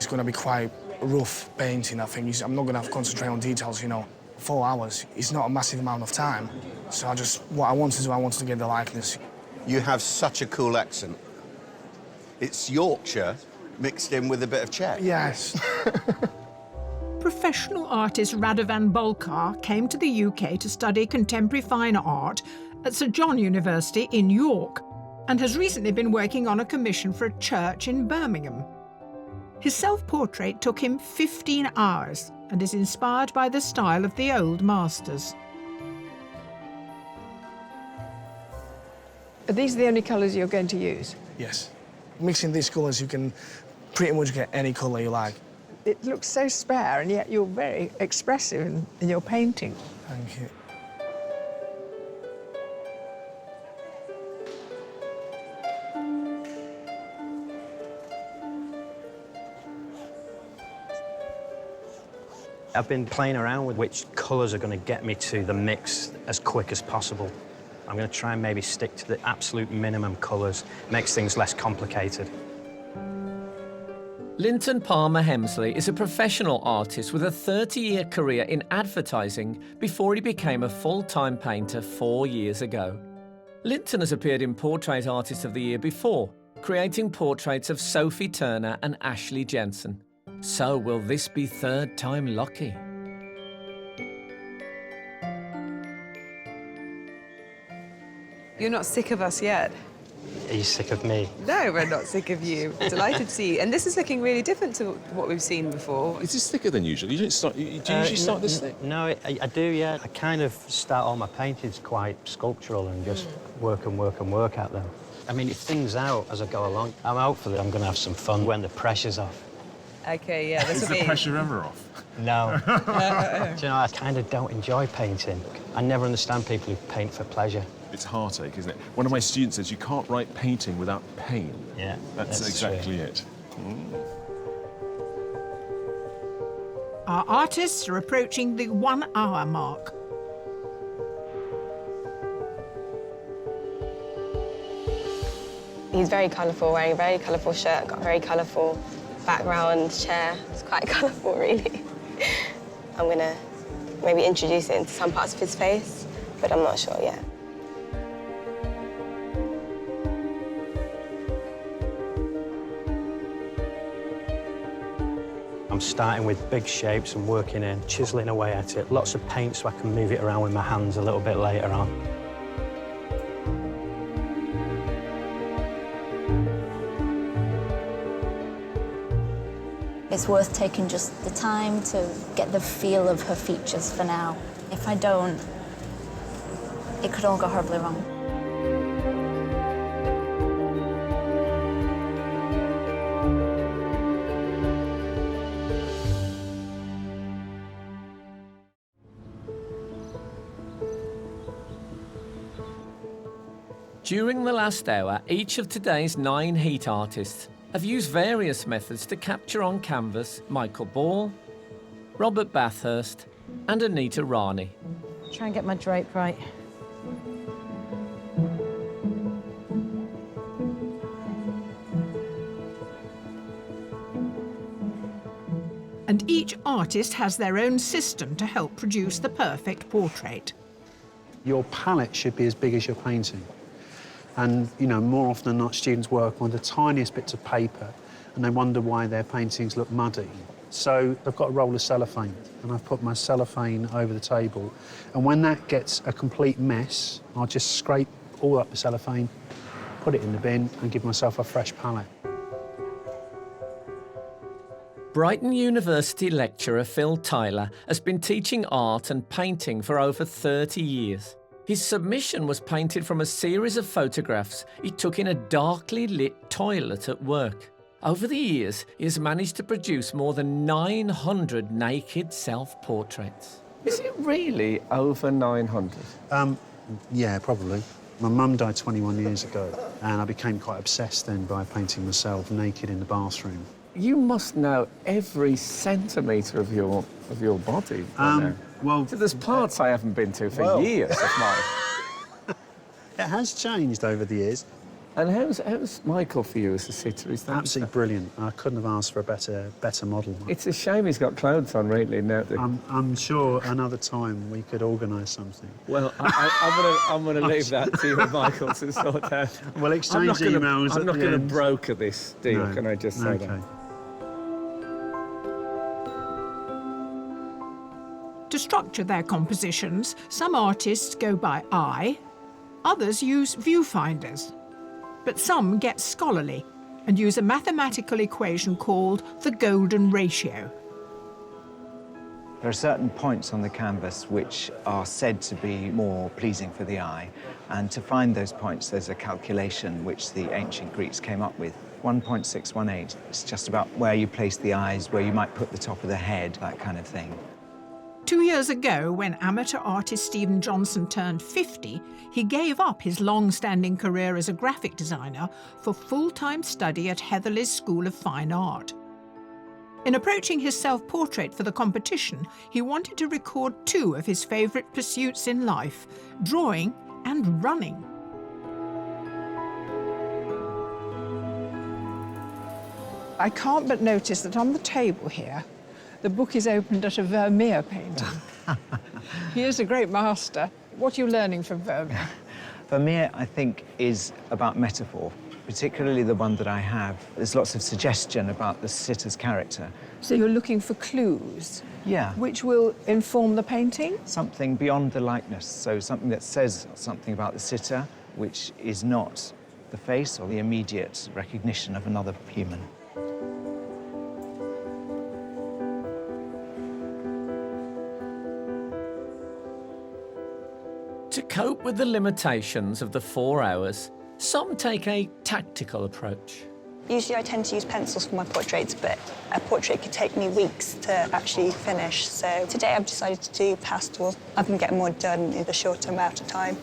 It's going to be quite rough painting, I think. I'm not going to have to concentrate on details, you know. 4 hours is not a massive amount of time. So what I wanted to do, I wanted to get the likeness. You have such a cool accent. It's Yorkshire mixed in with a bit of Czech. Yes. Professional artist Radovan Bolkar came to the UK to study contemporary fine art at St John University in York and has recently been working on a commission for a church in Birmingham. His self-portrait took him 15 hours and is inspired by the style of the old masters. Are these the only colours you're going to use? Yes. Mixing these colours, you can pretty much get any colour you like. It looks so spare, and yet you're very expressive in your painting. Thank you. I've been playing around with which colours are going to get me to the mix as quick as possible. I'm going to try and maybe stick to the absolute minimum colours, makes things less complicated. Linton Palmer Hemsley is a professional artist with a 30-year career in advertising before he became a full-time painter 4 years ago. Linton has appeared in Portrait Artist of the Year before, creating portraits of Sophie Turner and Ashley Jensen. So will this be third time lucky? You're not sick of us yet? Are you sick of me? No, we're not sick of you. Delighted to see you. And this is looking really different to what we've seen before. Is this thicker than usual? You don't start. Do you usually start this thick? No, I do, yeah. I kind of start all my paintings quite sculptural and just work and work and work at them. I mean, it thins out as I go along. I'm hopeful that I'm going to have some fun when the pressure's off. OK, yeah, this Is will the be... pressure ever off? No. Do you know, I kind of don't enjoy painting. I never understand people who paint for pleasure. It's heartache, isn't it? One of my students says you can't write painting without pain. Yeah, that's exactly it. Our artists are approaching the 1 hour mark. He's very colourful, wearing a very colourful shirt, got a very colourful background, chair. It's quite colourful, really. I'm going to maybe introduce it into some parts of his face, but I'm not sure yet. I'm starting with big shapes and working in, chiselling away at it. Lots of paint so I can move it around with my hands a little bit later on. It's worth taking just the time to get the feel of her features for now. If I don't, it could all go horribly wrong. During the last hour, each of today's 9 heat artists have used various methods to capture on canvas Michael Ball, Robert Bathurst and Anita Rani. Try and get my drape right. And each artist has their own system to help produce the perfect portrait. Your palette should be as big as your painting. And, you know, more often than not, students work on the tiniest bits of paper and they wonder why their paintings look muddy. So I've got a roll of cellophane and I've put my cellophane over the table. And when that gets a complete mess, I'll just scrape all up the cellophane, put it in the bin and give myself a fresh palette. Brighton University lecturer Phil Tyler has been teaching art and painting for over 30 years. His submission was painted from a series of photographs he took in a darkly lit toilet at work. Over the years, he has managed to produce more than 900 naked self-portraits. Is it really over 900? Yeah, probably. My mum died 21 years ago and I became quite obsessed then by painting myself naked in the bathroom. You must know every centimetre of your body. Well, so there's parts I haven't been to for years of mine. It has changed over the years. And how's Michael for you as a sitter? Is that Absolutely brilliant. I couldn't have asked for a better model. It's a shame he's got clothes on, really. Now I'm sure another time we could organise something. Well, I'm going to leave that to you and Michael to sort out. We'll exchange emails. I'm not going to broker this deal. No. Can I just say Okay. that? To structure their compositions, some artists go by eye, others use viewfinders. But some get scholarly and use a mathematical equation called the golden ratio. There are certain points on the canvas which are said to be more pleasing for the eye, and to find those points there's a calculation which the ancient Greeks came up with. 1.618. It's just about where you place the eyes, where you might put the top of the head, that kind of thing. 2 years ago, when amateur artist Stephen Johnson turned 50, he gave up his long-standing career as a graphic designer for full-time study at Heatherley's School of Fine Art. In approaching his self-portrait for the competition, he wanted to record 2 of his favourite pursuits in life, drawing and running. I can't but notice that on the table here, the book is opened at a Vermeer painting. He is a great master. What are you learning from Vermeer? Vermeer, I think, is about metaphor, particularly the one that I have. There's lots of suggestion about the sitter's character. So you're looking for clues? Yeah. Which will inform the painting? Something beyond the likeness, so something that says something about the sitter, which is not the face or the immediate recognition of another human. To cope with the limitations of the 4 hours, some take a tactical approach. Usually I tend to use pencils for my portraits, but a portrait could take me weeks to actually finish. So today I've decided to do pastels. I can get more done in a shorter amount of time.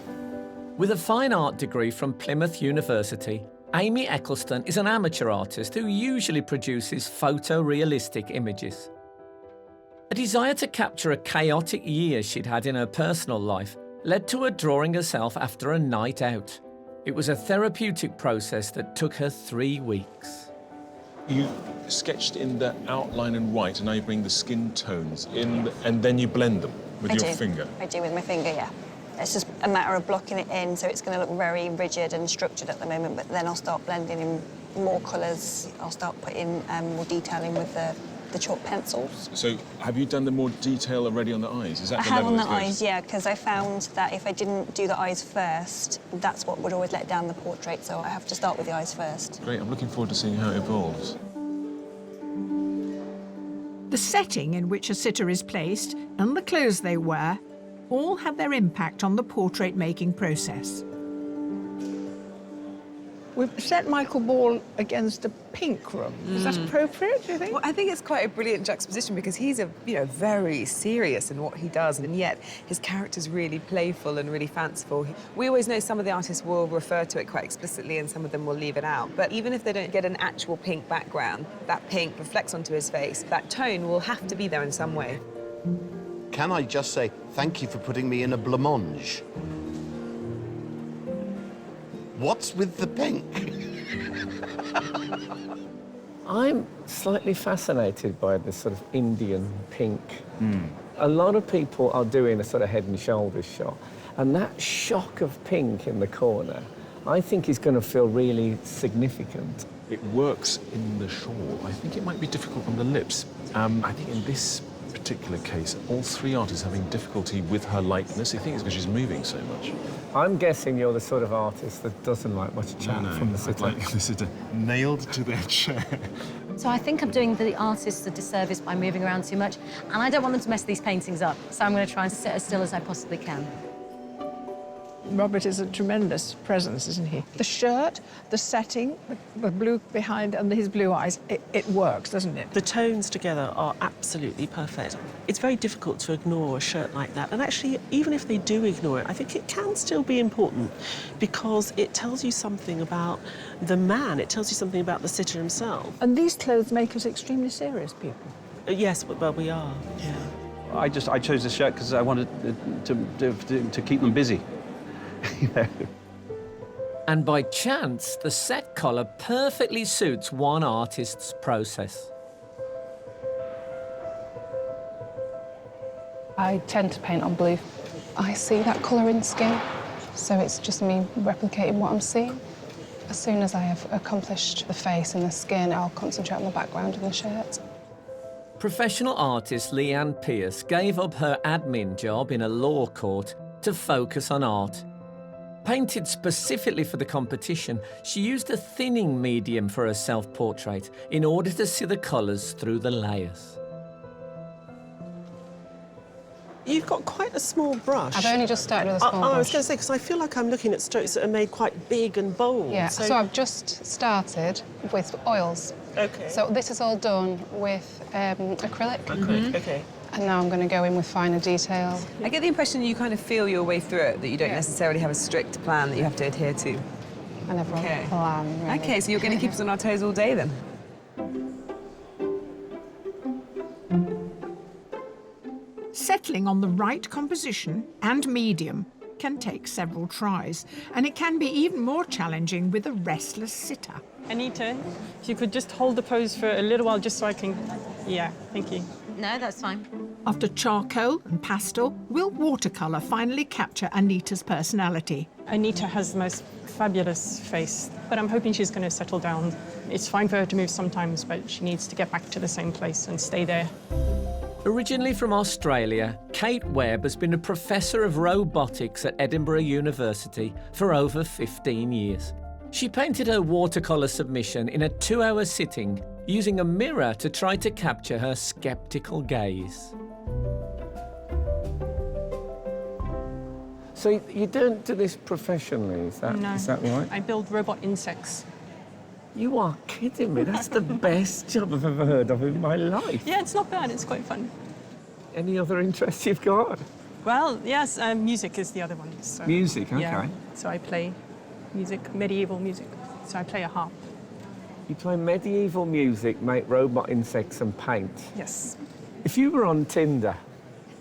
With a fine art degree from Plymouth University, Amy Eccleston is an amateur artist who usually produces photorealistic images. A desire to capture a chaotic year she'd had in her personal life led to her drawing herself after a night out. It was a therapeutic process that took her 3 weeks. You sketched in the outline and white, and now you bring the skin tones in, and then you blend them with your finger. I do with my finger, yeah. It's just a matter of blocking it in, so it's going to look very rigid and structured at the moment, but then I'll start blending in more colours. I'll start putting more detailing with the chalk pencils. So have you done the more detail already on the eyes? Is that I the have level on the it goes? eyes, yeah, because I found that if I didn't do the eyes first, that's what would always let down the portrait, so I have to start with the eyes first. Great, I'm looking forward to seeing how it evolves. The setting in which a sitter is placed and the clothes they wear all have their impact on the portrait-making process. We've set Michael Ball against a pink room. Is that appropriate, do you think? Well, I think it's quite a brilliant juxtaposition because he's very serious in what he does, and yet his character's really playful and really fanciful. We always know some of the artists will refer to it quite explicitly and some of them will leave it out. But even if they don't get an actual pink background, that pink reflects onto his face. That tone will have to be there in some way. Can I just say thank you for putting me in a blancmange? What's with the pink? I'm slightly fascinated by this sort of Indian pink. A lot of people are doing a sort of head and shoulders shot, and that shock of pink in the corner, I think is going to feel really significant. It works in the shawl. I think it might be difficult on the lips. I think in this particular case, all 3 artists having difficulty with her likeness. I think it's because she's moving so much. I'm guessing you're the sort of artist that doesn't like much chat from the sitter. I'd like the sitter nailed to their chair. So I think I'm doing the artists a disservice by moving around too much, and I don't want them to mess these paintings up, so I'm going to try and sit as still as I possibly can. Robert is a tremendous presence, isn't he? The shirt, the setting, the blue behind and his blue eyes, it works, doesn't it? The tones together are absolutely perfect. It's very difficult to ignore a shirt like that. And actually, even if they do ignore it, I think it can still be important because it tells you something about the man. It tells you something about the sitter himself. And these clothes make us extremely serious people. Yes, well, we are, yeah. I chose this shirt because I wanted to keep them busy. You know. And by chance, the set colour perfectly suits one artist's process. I tend to paint on blue. I see that colour in skin, so it's just me replicating what I'm seeing. As soon as I have accomplished the face and the skin, I'll concentrate on the background and the shirt. Professional artist Leanne Pierce gave up her admin job in a law court to focus on art. Painted specifically for the competition, she used a thinning medium for her self-portrait in order to see the colours through the layers. You've got quite a small brush. I've only just started with a small brush. I was going to say, because I feel like I'm looking at strokes that are made quite big and bold. Yeah, so I've just started with oils. OK. So this is all done with acrylic. OK. And now I'm going to go in with finer detail. I get the impression you kind of feel your way through it, that you don't necessarily have a strict plan that you have to adhere to. I never have a plan, really. OK, so you're going to keep us on our toes all day, then? Settling on the right composition and medium can take several tries, and it can be even more challenging with a restless sitter. Anita, if you could just hold the pose for a little while just so I can... Yeah, thank you. No, that's fine. After charcoal and pastel, will watercolour finally capture Anita's personality? Anita has the most fabulous face, but I'm hoping she's going to settle down. It's fine for her to move sometimes, but she needs to get back to the same place and stay there. Originally from Australia, Kate Webb has been a professor of robotics at Edinburgh University for over 15 years. She painted her watercolour submission in a 2-hour sitting, using a mirror to try to capture her sceptical gaze. So you don't do this professionally, is that right? I build robot insects. You are kidding me. That's the best job I've ever heard of in my life. Yeah, it's not bad. It's quite fun. Any other interests you've got? Well, yes, music is the other one. So, Music, OK. Yeah, so I play music, medieval music. So I play a harp. You play medieval music, make robot insects and paint? Yes. If you were on Tinder,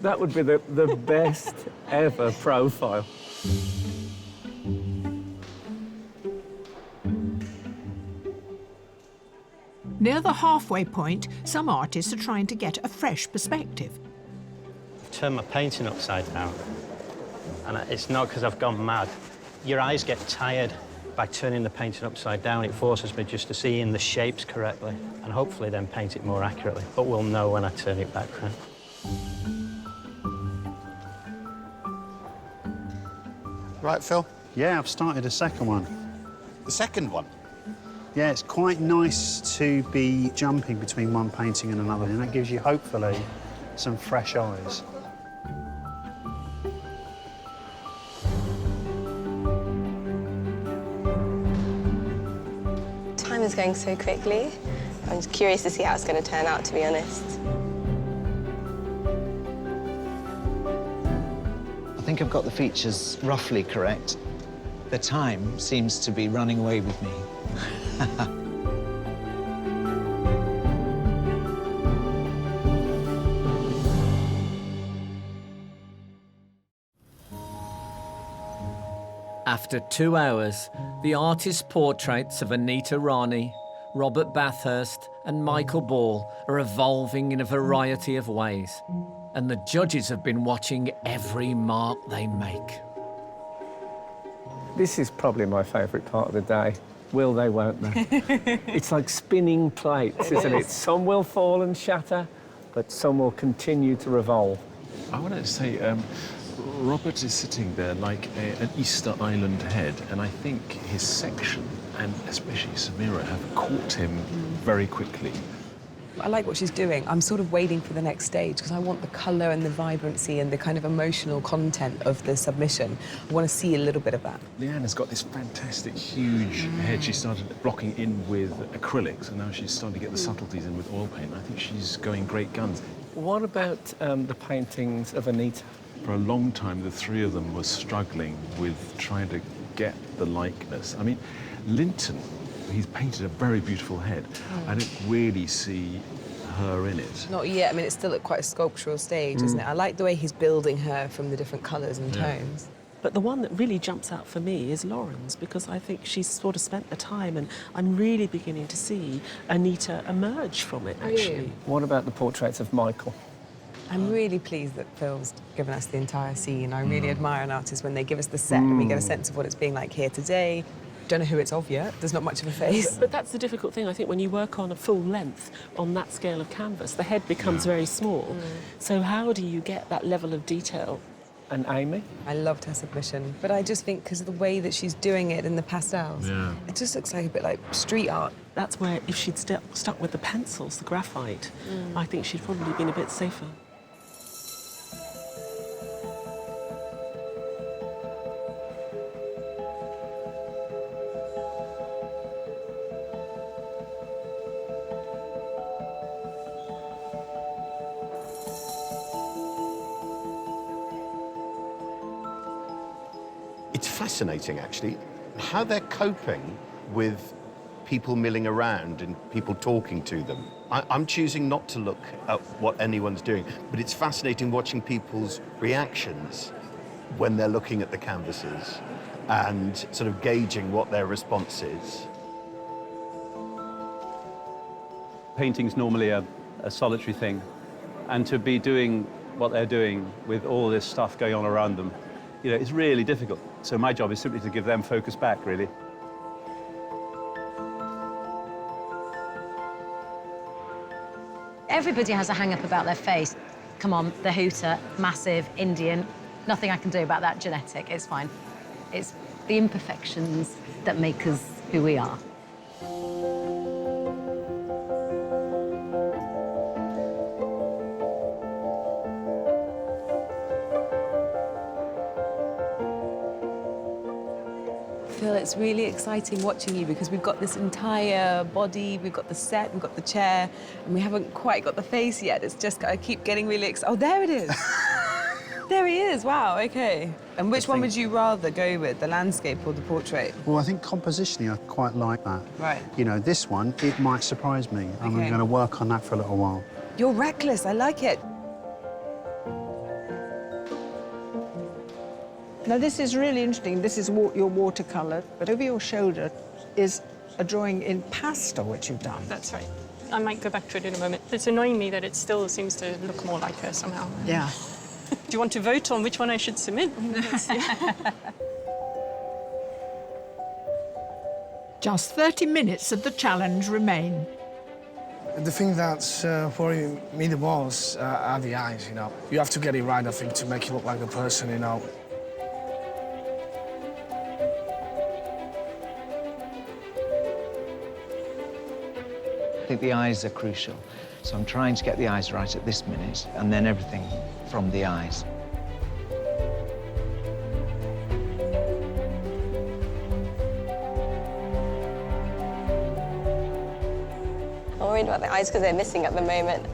that would be the best ever profile. Near the halfway point, some artists are trying to get a fresh perspective. I've turned my painting upside down, and it's not because I've gone mad. Your eyes get tired by turning the painting upside down. It forces me just to see in the shapes correctly, and hopefully then paint it more accurately. But we'll know when I turn it back round. Right, Phil? Yeah, I've started a second one. The second one? Yeah, it's quite nice to be jumping between one painting and another, and that gives you, hopefully, some fresh eyes. Time is going so quickly. I'm just curious to see how it's going to turn out, to be honest. I think I've got the features roughly correct. The time seems to be running away with me. After 2 hours, the artist's portraits of Anita Rani, Robert Bathurst and Michael Ball are evolving in a variety of ways, and the judges have been watching every mark they make. This is probably my favourite part of the day. Will they, won't they? It's like spinning plates, isn't it? Some will fall and shatter, but some will continue to revolve. I want to say, Robert is sitting there like an Easter Island head, and I think his section, and especially Samira, have caught him very quickly. I like what she's doing. I'm sort of waiting for the next stage because I want the colour and the vibrancy and the kind of emotional content of the submission. I want to see a little bit of that. Leanne has got this fantastic, huge head. She started blocking in with acrylics, and now she's starting to get the subtleties in with oil paint. I think she's going great guns. What about the paintings of Anita? For a long time, the three of them were struggling with trying to get the likeness. I mean, Linton, he's painted a very beautiful head. I don't really see her in it. Not yet. I mean, it's still at quite a sculptural stage, isn't it? I like the way he's building her from the different colours and tones. But the one that really jumps out for me is Lauren's, because I think she's sort of spent the time, and I'm really beginning to see Anita emerge from it, actually. What about the portraits of Michael? I'm really pleased that Phil's given us the entire scene. I really admire an artist when they give us the set and we get a sense of what it's being like here today. Don't know who it's of yet. There's not much of a face. But that's the difficult thing, I think, when you work on a full length on that scale of canvas, the head becomes very small. So how do you get that level of detail? And Amy? I loved her submission, but I just think because of the way that she's doing it in the pastels, it just looks like a bit like street art. That's where, if she'd stuck with the pencils, the graphite, I think she'd probably been a bit safer. It's fascinating, actually, how they're coping with people milling around and people talking to them. I'm choosing not to look at what anyone's doing, but it's fascinating watching people's reactions when they're looking at the canvases and sort of gauging what their response is. Painting's normally a solitary thing, and to be doing what they're doing with all this stuff going on around them, you know, it's really difficult. So my job is simply to give them focus back, really. Everybody has a hang-up about their face. Come on, the hooter, massive, Indian. Nothing I can do about that, genetic, it's fine. It's the imperfections that make us who we are. Phil, it's really exciting watching you because we've got this entire body, we've got the set, we've got the chair, and we haven't quite got the face yet. It's just, I keep getting really excited. Oh, there it is. There he is, wow, okay. And which one would you rather go with, the landscape or the portrait? Well, I think compositionally I quite like that. Right. You know, this one, it might surprise me. I'm going to work on that for a little while. You're reckless, I like it. Now, this is really interesting. This is your watercolour, but over your shoulder is a drawing in pastel, which you've done. That's right. I might go back to it in a moment. It's annoying me that it still seems to look more like her somehow. Yeah. Do you want to vote on which one I should submit? Let's see. Just 30 minutes of the challenge remain. The thing that's worrying me the most are the eyes, you know. You have to get it right, I think, to make you look like a person, you know. I think the eyes are crucial. So I'm trying to get the eyes right at this minute, and then everything from the eyes. I'm worried about the eyes because they're missing at the moment.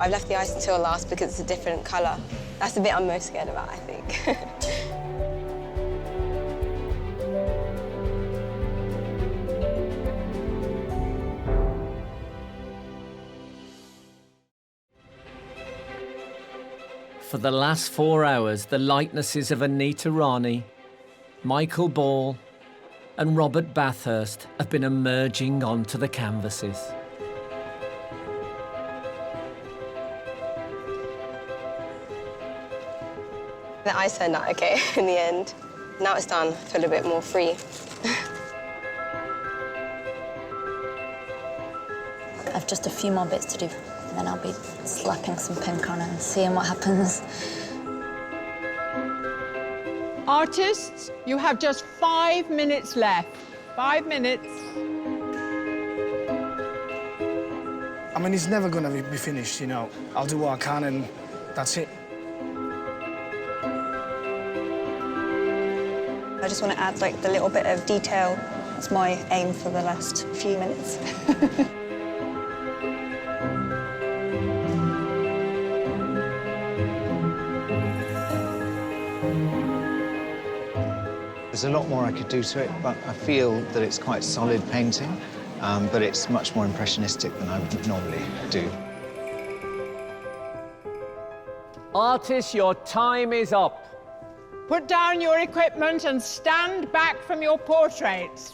I've left the eyes until last because it's a different colour. That's the bit I'm most scared about, I think. For the last 4 hours, the likenesses of Anita Rani, Michael Ball and Robert Bathurst have been emerging onto the canvases. The eyes turned out okay in the end. Now it's done, I feel a bit more free. I've just a few more bits to do, and then I'll be slapping some pink on and seeing what happens. Artists, you have just 5 minutes left. 5 minutes. I mean, it's never going to be finished, you know. I'll do what I can, and that's it. I just want to add, like, the little bit of detail. That's my aim for the last few minutes. There's a lot more I could do to it, but I feel that it's quite solid painting, but it's much more impressionistic than I would normally do. Artists, your time is up. Put down your equipment and stand back from your portraits.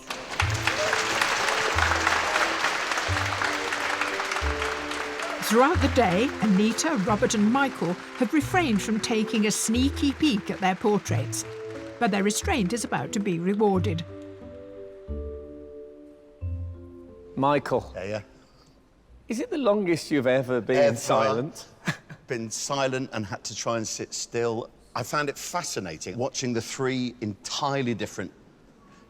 Throughout the day, Anita, Robert and Michael have refrained from taking a sneaky peek at their portraits, but their restraint is about to be rewarded. Michael. Yeah. Is it the longest you've ever been silent? Been silent and had to try and sit still. I found it fascinating watching the 3 entirely different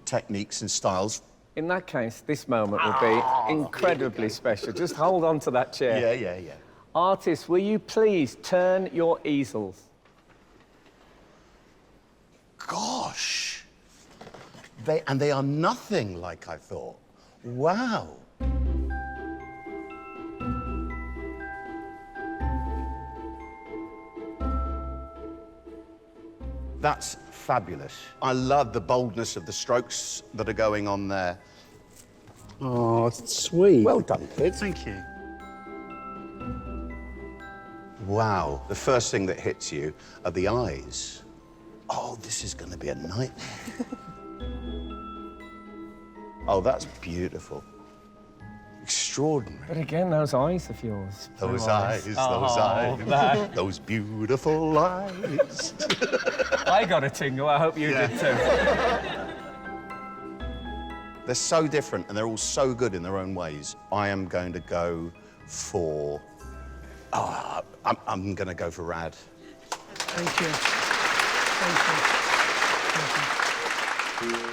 techniques and styles. In that case, this moment will be incredibly special. Just hold on to that chair. Yeah. Artists, will you please turn your easels? Gosh. They are nothing like I thought. Wow. That's fabulous. I love the boldness of the strokes that are going on there. Oh, sweet. Well done, kids. Thank you. Wow. The first thing that hits you are the eyes. Oh, this is going to be a nightmare. Oh, that's beautiful. Extraordinary. But again, those eyes of yours. Those eyes, those beautiful eyes. I got a tingle, I hope you did too. They're so different and they're all so good in their own ways. I am going to go for... I'm going to go for Rad. Thank you. Thank you.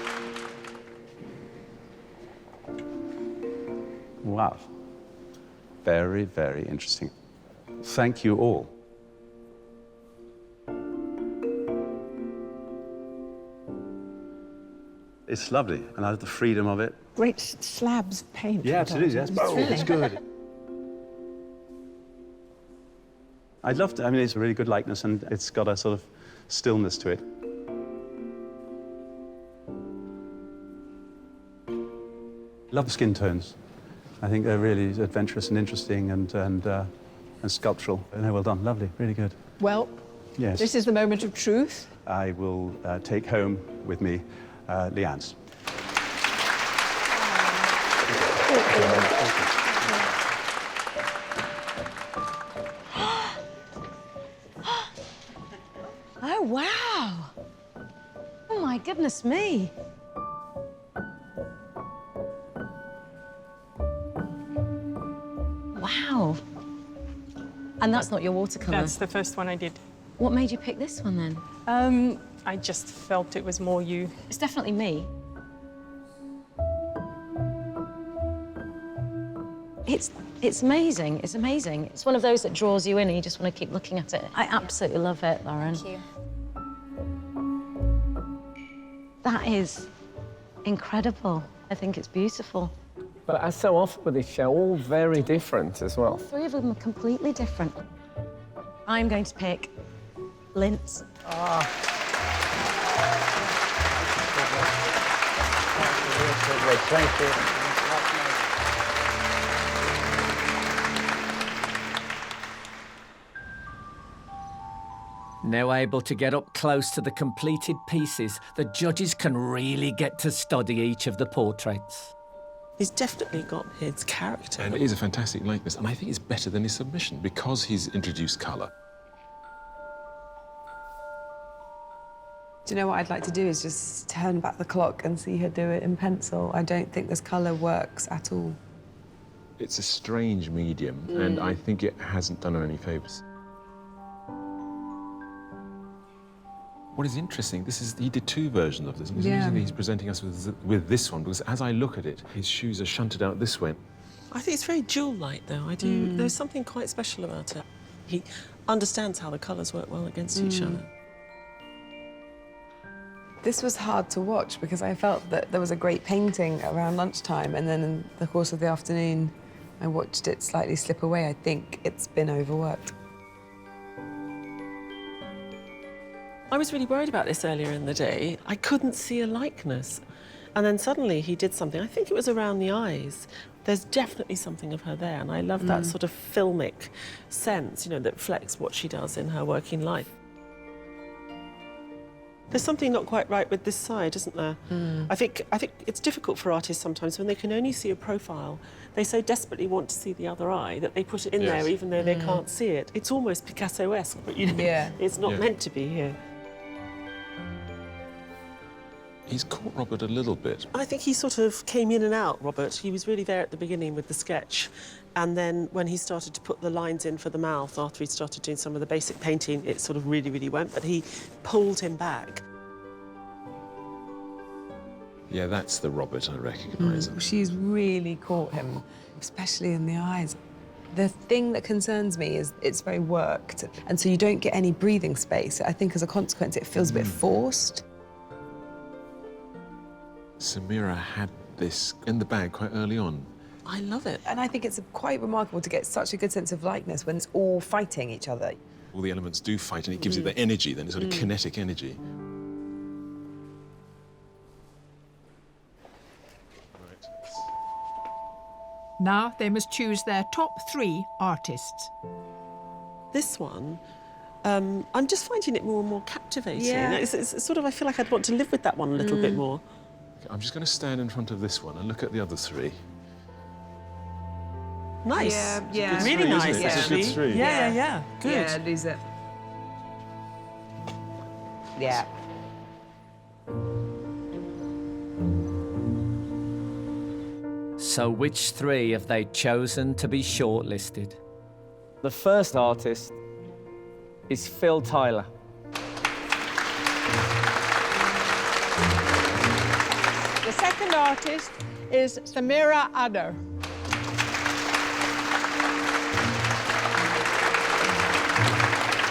Wow. Very, very interesting. Thank you all. It's lovely, and I love the freedom of it. Great slabs of paint. Yeah, absolutely. Yes. Oh, it's good. I'd love to. I mean, it's a really good likeness, and it's got a sort of stillness to it. Love the skin tones. I think they're really adventurous and interesting and sculptural. No, well done. Lovely. Really good. Well, yes. This is the moment of truth. I will take home with me Leanne's. Oh, wow. Oh, my goodness me. Wow. And that's not your watercolour? That's the first one I did. What made you pick this one, then? I just felt it was more you. It's definitely me. It's amazing. It's amazing. It's one of those that draws you in and you just want to keep looking at it. I absolutely love it, Lauren. Thank you. That is incredible. I think it's beautiful. But as so often with this show, all very different as well. 3 of them are completely different. I'm going to pick Lint's. Thank you. Now able to get up close to the completed pieces, the judges can really get to study each of the portraits. He's definitely got his character. And it is a fantastic likeness, and I think it's better than his submission because he's introduced colour. Do you know what I'd like to do is just turn back the clock and see her do it in pencil. I don't think this colour works at all. It's a strange medium, and I think it hasn't done her any favours. What is interesting, he did 2 versions of this. It's interesting that he's presenting us with this one, because as I look at it, his shoes are shunted out this way. I think it's very jewel-like, though. I do. There's something quite special about it. He understands how the colours work well against each other. This was hard to watch because I felt that there was a great painting around lunchtime, and then in the course of the afternoon, I watched it slightly slip away. I think it's been overworked. I was really worried about this earlier in the day. I couldn't see a likeness. And then suddenly he did something. I think it was around the eyes. There's definitely something of her there, and I love that sort of filmic sense, you know, that reflects what she does in her working life. There's something not quite right with this side, isn't there? I think it's difficult for artists sometimes when they can only see a profile. They so desperately want to see the other eye that they put it in there even though they can't see it. It's almost Picasso-esque, but you know, it's not meant to be here. He's caught Robert a little bit. I think he sort of came in and out, Robert. He was really there at the beginning with the sketch. And then when he started to put the lines in for the mouth, after he started doing some of the basic painting, it sort of really, really went, but he pulled him back. Yeah, that's the Robert I recognise. She's really caught him, especially in the eyes. The thing that concerns me is it's very worked, and so you don't get any breathing space. I think as a consequence, it feels a bit forced. Samira had this in the bag quite early on. I love it. And I think it's quite remarkable to get such a good sense of likeness when it's all fighting each other. All the elements do fight, and it gives it the energy, then, it's sort of kinetic energy. Now they must choose their top 3 artists. This one, I'm just finding it more and more captivating. Yeah. It's sort of, I feel like I'd want to live with that one a little bit more. Okay, I'm just going to stand in front of this one and look at the other 3. Nice. Yeah. It's a good Really three, nice, isn't it? It's a actually. good 3. Yeah. Good. Yeah, lose it. Yeah. So which 3 have they chosen to be shortlisted? The first artist is Phil Tyler. The second artist is Samira Addo.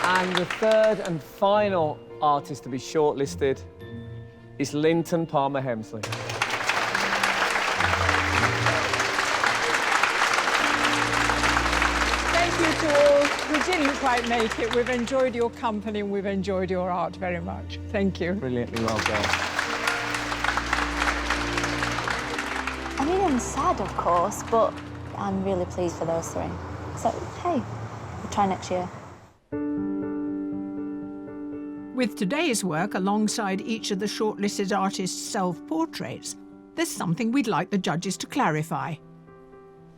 And the third and final artist to be shortlisted is Linton Palmer-Hemsley. Thank you to all who didn't quite make it. We've enjoyed your company and we've enjoyed your art very much. Thank you. Brilliantly well done. I mean, I'm sad, of course, but I'm really pleased for those 3. So, hey, we'll try next year. With today's work alongside each of the shortlisted artists' self-portraits, there's something we'd like the judges to clarify.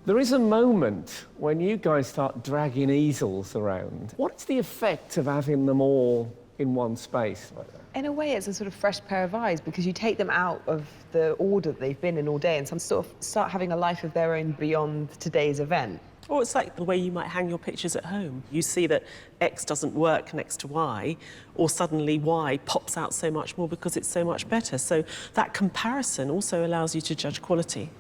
There is a moment when you guys start dragging easels around. What is the effect of having them all in one space like that? In a way, it's a sort of fresh pair of eyes because you take them out of the order that they've been in all day and some sort of start having a life of their own beyond today's event. Or it's like the way you might hang your pictures at home. You see that X doesn't work next to Y, or suddenly Y pops out so much more because it's so much better. So that comparison also allows you to judge quality.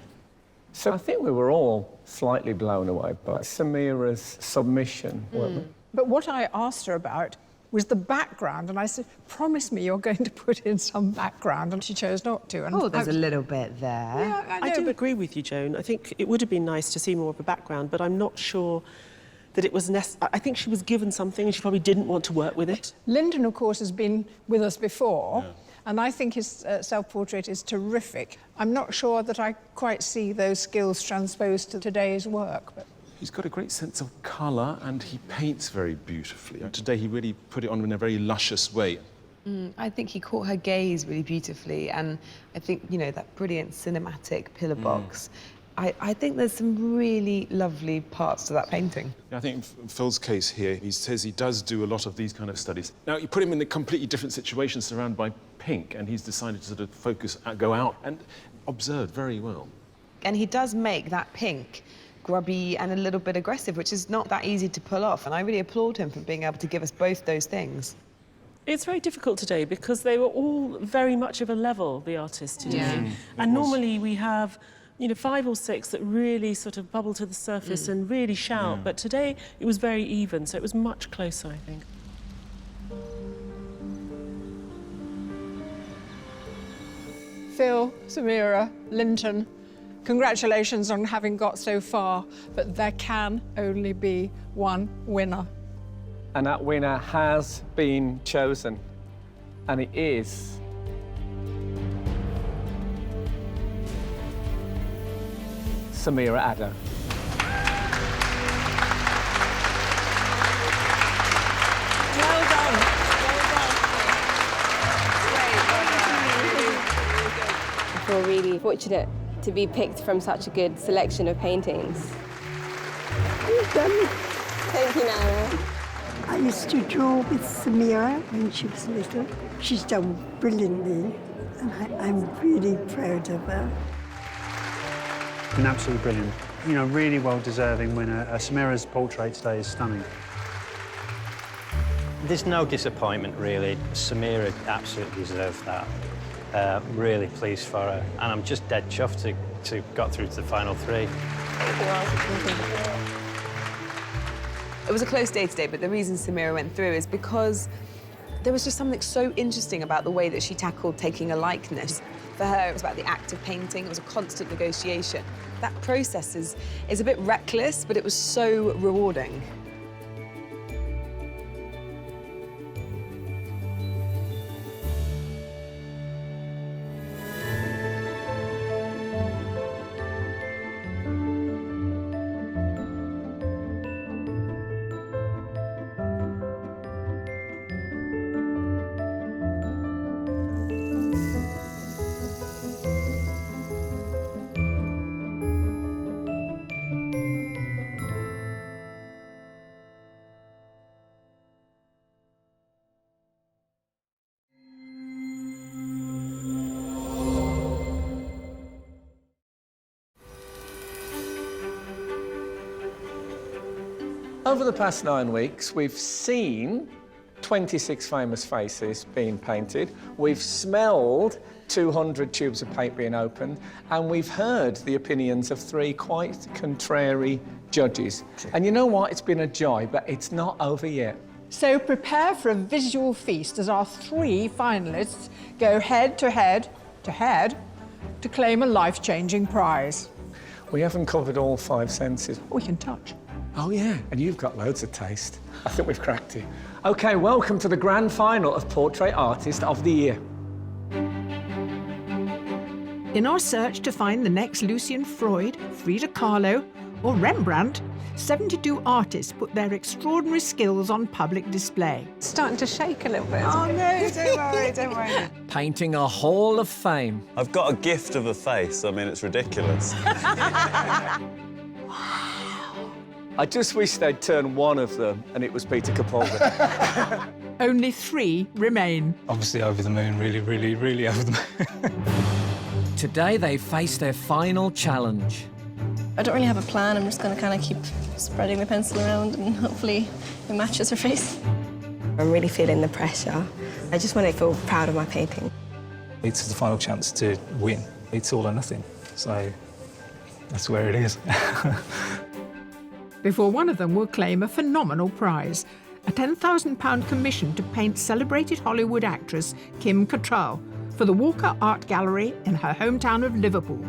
So I think we were all slightly blown away by Samira's submission, weren't we? But what I asked her about was the background, and I said, promise me you're going to put in some background, and she chose not to. And There's a little bit there. Yeah, I do agree with you, Joan. I think it would have been nice to see more of a background, but I'm not sure that it was necessary. I think she was given something and she probably didn't want to work with it. Lyndon, of course, has been with us before, and I think his self-portrait is terrific. I'm not sure that I quite see those skills transposed to today's work, but... He's got a great sense of colour and he paints very beautifully. Today he really put it on in a very luscious way. I think he caught her gaze really beautifully, and I think, you know, that brilliant cinematic pillar box. I think there's some really lovely parts to that painting. I think in Phil's case here, he says he does do a lot of these kind of studies. Now, you put him in a completely different situation surrounded by pink, and he's decided to sort of focus, go out and observe very well. And he does make that pink grubby and a little bit aggressive, which is not that easy to pull off. And I really applaud him for being able to give us both those things. It's very difficult today because they were all very much of a level, the artists today. And normally we have, you know, 5 or 6 that really sort of bubble to the surface and really shout. But today it was very even, so it was much closer, I think. Phil, Samira, Linton, congratulations on having got so far, but there can only be one winner. And that winner has been chosen, and it is Samira Addo. Well done. Well done. feel really fortunate to be picked from such a good selection of paintings. You've done it. Thank you, Nana. I used to draw with Samira when she was little. She's done brilliantly, and I'm really proud of her. Been absolutely brilliant. You know, really well-deserving winner. Samira's portrait today is stunning. There's no disappointment, really. Samira absolutely deserved that. Really pleased for her. And I'm just dead chuffed to got through to the final three. It was a close day today, but the reason Samira went through is because there was just something so interesting about the way that she tackled taking a likeness. For her, it was about the act of painting. It was a constant negotiation. That process is a bit reckless, but it was so rewarding. Over the past 9 weeks, we've seen 26 famous faces being painted, we've smelled 200 tubes of paint being opened, and we've heard the opinions of 3 quite contrary judges. And you know what? It's been a joy, but it's not over yet. So prepare for a visual feast as our 3 finalists go head to head to claim a life-changing prize. We haven't covered all 5 senses. We can touch. Oh, yeah, and you've got loads of taste. I think we've cracked it. OK, welcome to the grand final of Portrait Artist of the Year. In our search to find the next Lucian Freud, Frida Kahlo or Rembrandt, 72 artists put their extraordinary skills on public display. It's starting to shake a little bit. Oh, no, don't worry, don't worry. Painting a Hall of Fame. I've got a gift of a face. I mean, it's ridiculous. I just wish they'd turn one of them and it was Peter Capaldi. Only 3 remain. Obviously over the moon, really, really, really over the moon. Today they face their final challenge. I don't really have a plan. I'm just going to kind of keep spreading the pencil around and hopefully it matches her face. I'm really feeling the pressure. I just want to feel proud of my painting. It's the final chance to win. It's all or nothing. So that's where it is. Before one of them will claim a phenomenal prize, a £10,000 commission to paint celebrated Hollywood actress Kim Cattrall for the Walker Art Gallery in her hometown of Liverpool.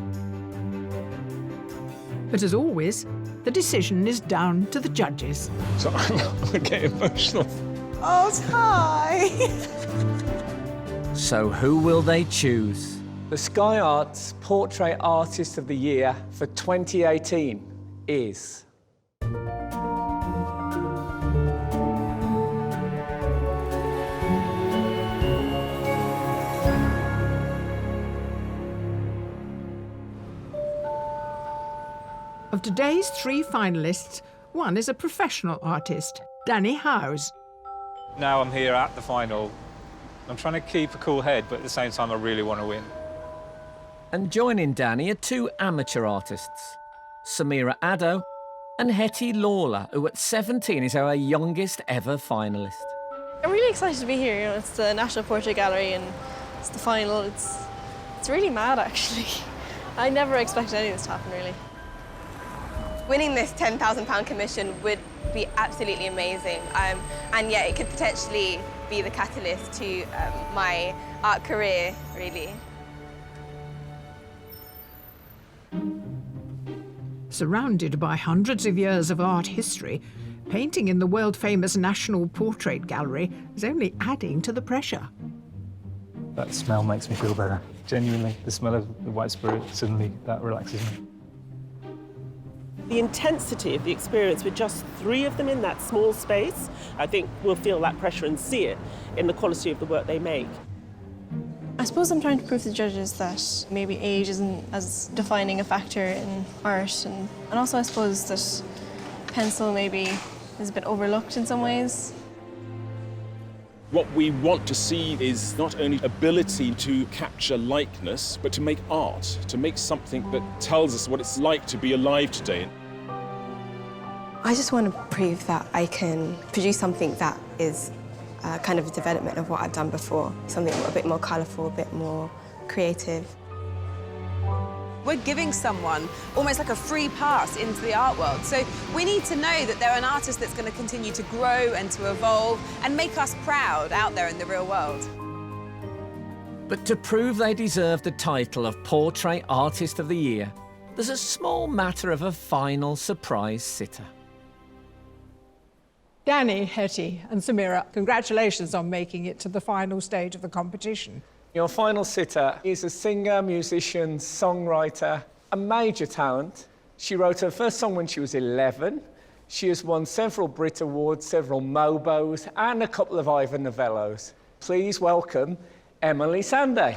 But as always, the decision is down to the judges. So I'm getting emotional. Oh, Ty! So who will they choose? The Sky Arts Portrait Artist of the Year for 2018 is... Of today's 3 finalists, one is a professional artist, Danny Howes. Now I'm here at the final. I'm trying to keep a cool head, but at the same time, I really want to win. And joining Danny are 2 amateur artists, Samira Addo and Hetty Lawler, who at 17 is our youngest ever finalist. I'm really excited to be here. You know, it's the National Portrait Gallery and it's the final. It's really mad, actually. I never expected any of this to happen, really. Winning this £10,000 commission would be absolutely amazing, and yet it could potentially be the catalyst to my art career, really. Surrounded by hundreds of years of art history, painting in the world-famous National Portrait Gallery is only adding to the pressure. That smell makes me feel better. Genuinely, the smell of the white spirit, suddenly that relaxes me. The intensity of the experience with just 3 of them in that small space, I think we'll feel that pressure and see it in the quality of the work they make. I suppose I'm trying to prove to the judges that maybe age isn't as defining a factor in art, and also I suppose that pencil maybe is a bit overlooked in some ways. What we want to see is not only ability to capture likeness, but to make art, to make something that tells us what it's like to be alive today. I just want to prove that I can produce something that is kind of a development of what I've done before, something a bit more colourful, a bit more creative. We're giving someone almost like a free pass into the art world. So we need to know that they're an artist that's going to continue to grow and to evolve and make us proud out there in the real world. But to prove they deserve the title of Portrait Artist of the Year, there's a small matter of a final surprise sitter. Danny, Hetty and Samira, congratulations on making it to the final stage of the competition. Your final sitter is a singer, musician, songwriter, a major talent. She wrote her first song when she was 11. She has won several Brit Awards, several Mobos, and a couple of Ivor Novellos. Please welcome Emily Sande.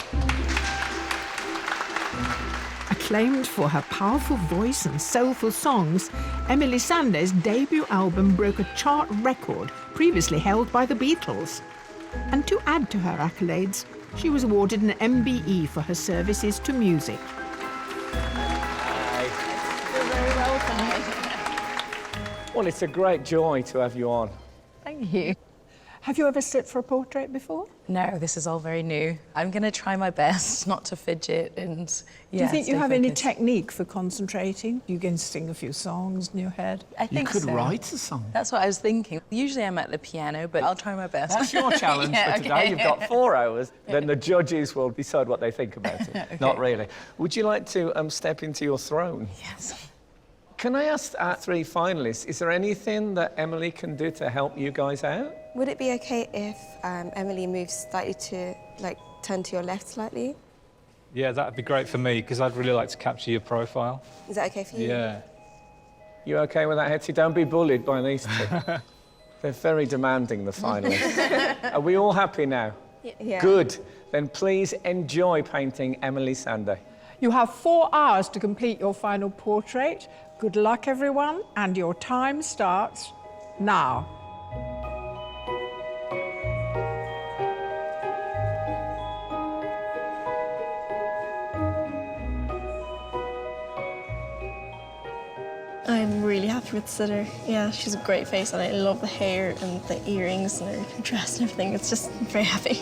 Acclaimed for her powerful voice and soulful songs, Emily Sande's debut album broke a chart record previously held by the Beatles. And to add to her accolades, she was awarded an MBE for her services to music. Hi. You're very welcome. Well, it's a great joy to have you on. Thank you. Have you ever sit for a portrait before? No, this is all very new. I'm going to try my best not to fidget and, Do you think you have any technique for concentrating? You can sing a few songs in your head? I think You could so. write a song. That's what I was thinking. Usually I'm at the piano, but I'll try my best. That's your challenge Yeah, for today. okay. You've got 4 hours. Then the judges will decide what they think about it. Okay. Not really. Would you like to step into your throne? Yes. Can I ask our 3 finalists, is there anything that Emily can do to help you guys out? Would it be okay if Emily moves slightly to, turn to your left slightly? Yeah, that'd be great for me, because I'd really like to capture your profile. Is that okay for you? Yeah. You okay with that, Hetty? Don't be bullied by these 2. They're very demanding, the finalists. Are we all happy now? Yeah. Good. Then please enjoy painting Emily Sande. You have 4 hours to complete your final portrait. Good luck, everyone, and your time starts now. I'm really happy with the sitter. Yeah, she's a great face, and I love the hair and the earrings and her dress and everything. It's just I'm very happy.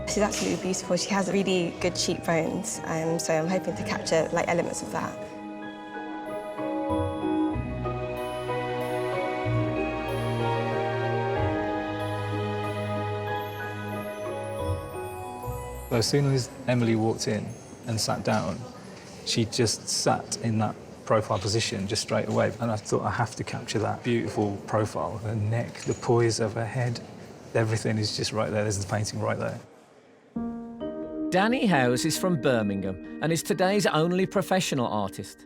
She's absolutely beautiful. She has really good cheekbones, so I'm hoping to capture elements of that. But as soon as Emily walked in and sat down, she just sat in that profile position just straight away. And I thought, I have to capture that beautiful profile, her neck, the poise of her head. Everything is just right there. There's the painting right there. Danny Howes is from Birmingham and is today's only professional artist.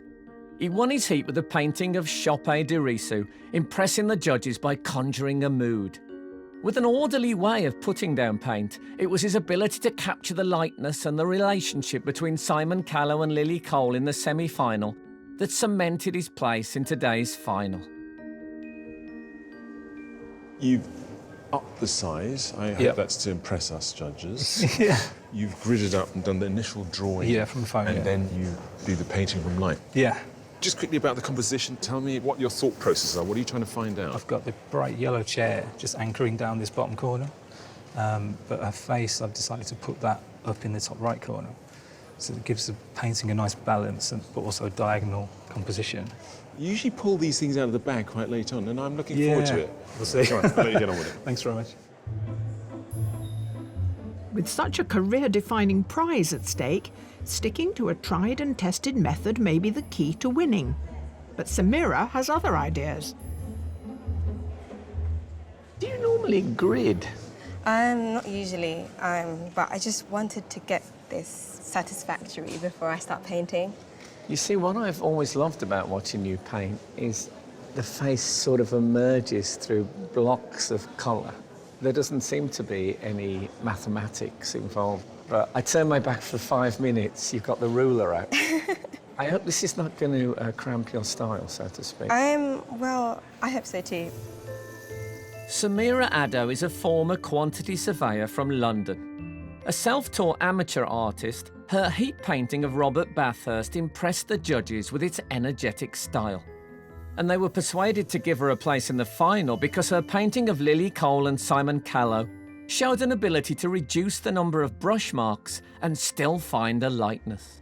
He won his heat with a painting of Chopin de Risu, impressing the judges by conjuring a mood. With an orderly way of putting down paint, it was his ability to capture the lightness and the relationship between Simon Callow and Lily Cole in the semi-final that cemented his place in today's final. You've upped the size. I hope that's to impress us judges. Yeah. You've gridded up and done the initial drawing. Yeah, from the phone, And yeah. then you do the painting from life. Yeah. Just quickly about the composition, tell me what your thought processes are. What are you trying to find out? I've got the bright yellow chair just anchoring down this bottom corner. But her face, I've decided to put that up in the top right corner. So it gives the painting a nice balance, but also a diagonal composition. You usually pull these things out of the bag quite late on, and I'm looking forward to it. We'll see. All right, I'll let you get on with it. Thanks very much. With such a career-defining prize at stake, sticking to a tried and tested method may be the key to winning. But Samira has other ideas. Do you normally grid? Not usually, but I just wanted to get this satisfactory before I start painting. You see, what I've always loved about watching you paint is the face sort of emerges through blocks of colour. There doesn't seem to be any mathematics involved. But I turn my back for 5 minutes, you've got the ruler out. I hope this is not going to cramp your style, so to speak. Well, I hope so too. Samira Addo is a former quantity surveyor from London. A self-taught amateur artist, her heat painting of Robert Bathurst impressed the judges with its energetic style. And they were persuaded to give her a place in the final because her painting of Lily Cole and Simon Callow showed an ability to reduce the number of brush marks and still find a lightness.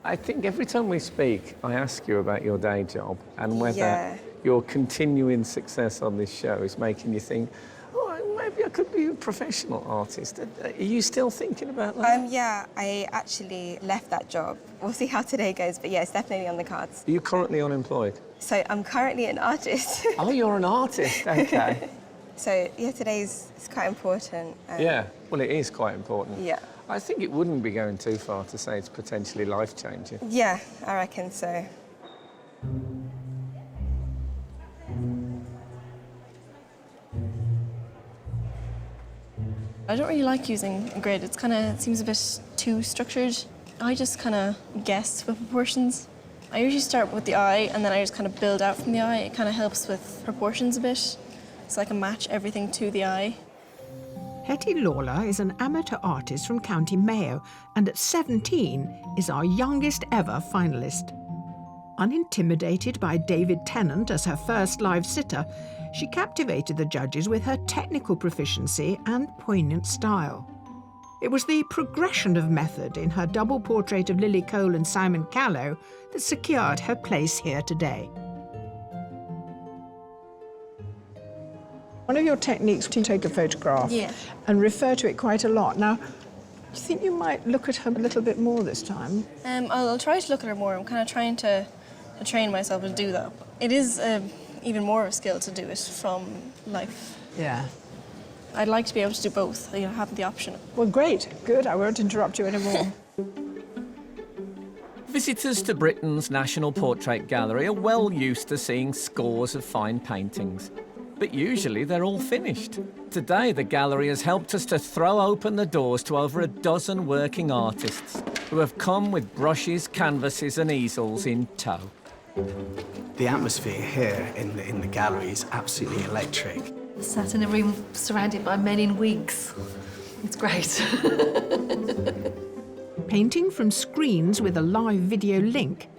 I think every time we speak, I ask you about your day job and whether your continuing success on this show is making you think, oh, maybe I could be a professional artist. Are you still thinking about that? Yeah, I actually left that job. We'll see how today goes, but yeah, it's definitely on the cards. Are you currently unemployed? So I'm currently an artist. Oh, you're an artist, okay. So yeah, it's quite important. Yeah, well, it is quite important. Yeah. I think it wouldn't be going too far to say it's potentially life-changing. Yeah, I reckon so. I don't really like using a grid. It seems a bit too structured. I just kind of guess with proportions. I usually start with the eye and then I just kind of build out from the eye. It kind of helps with proportions a bit, so I can match everything to the eye. Hetty Lawler is an amateur artist from County Mayo and at 17 is our youngest ever finalist. Unintimidated by David Tennant as her first live sitter, she captivated the judges with her technical proficiency and poignant style. It was the progression of method in her double portrait of Lily Cole and Simon Callow that secured her place here today. One of your techniques to take a photograph and refer to it quite a lot. Now, do you think you might look at her a little bit more this time? I'll try to look at her more. I'm kind of trying to train myself to do that. It is even more of a skill to do it from life. Yeah. I'd like to be able to do both, have the option. Well, great. Good. I won't interrupt you anymore. Visitors to Britain's National Portrait Gallery are well used to seeing scores of fine paintings. But usually they're all finished. Today, the gallery has helped us to throw open the doors to over a dozen working artists who have come with brushes, canvases and easels in tow. The atmosphere here in the gallery is absolutely electric. Sat in a room surrounded by men in wigs. It's great. Painting from screens with a live video link,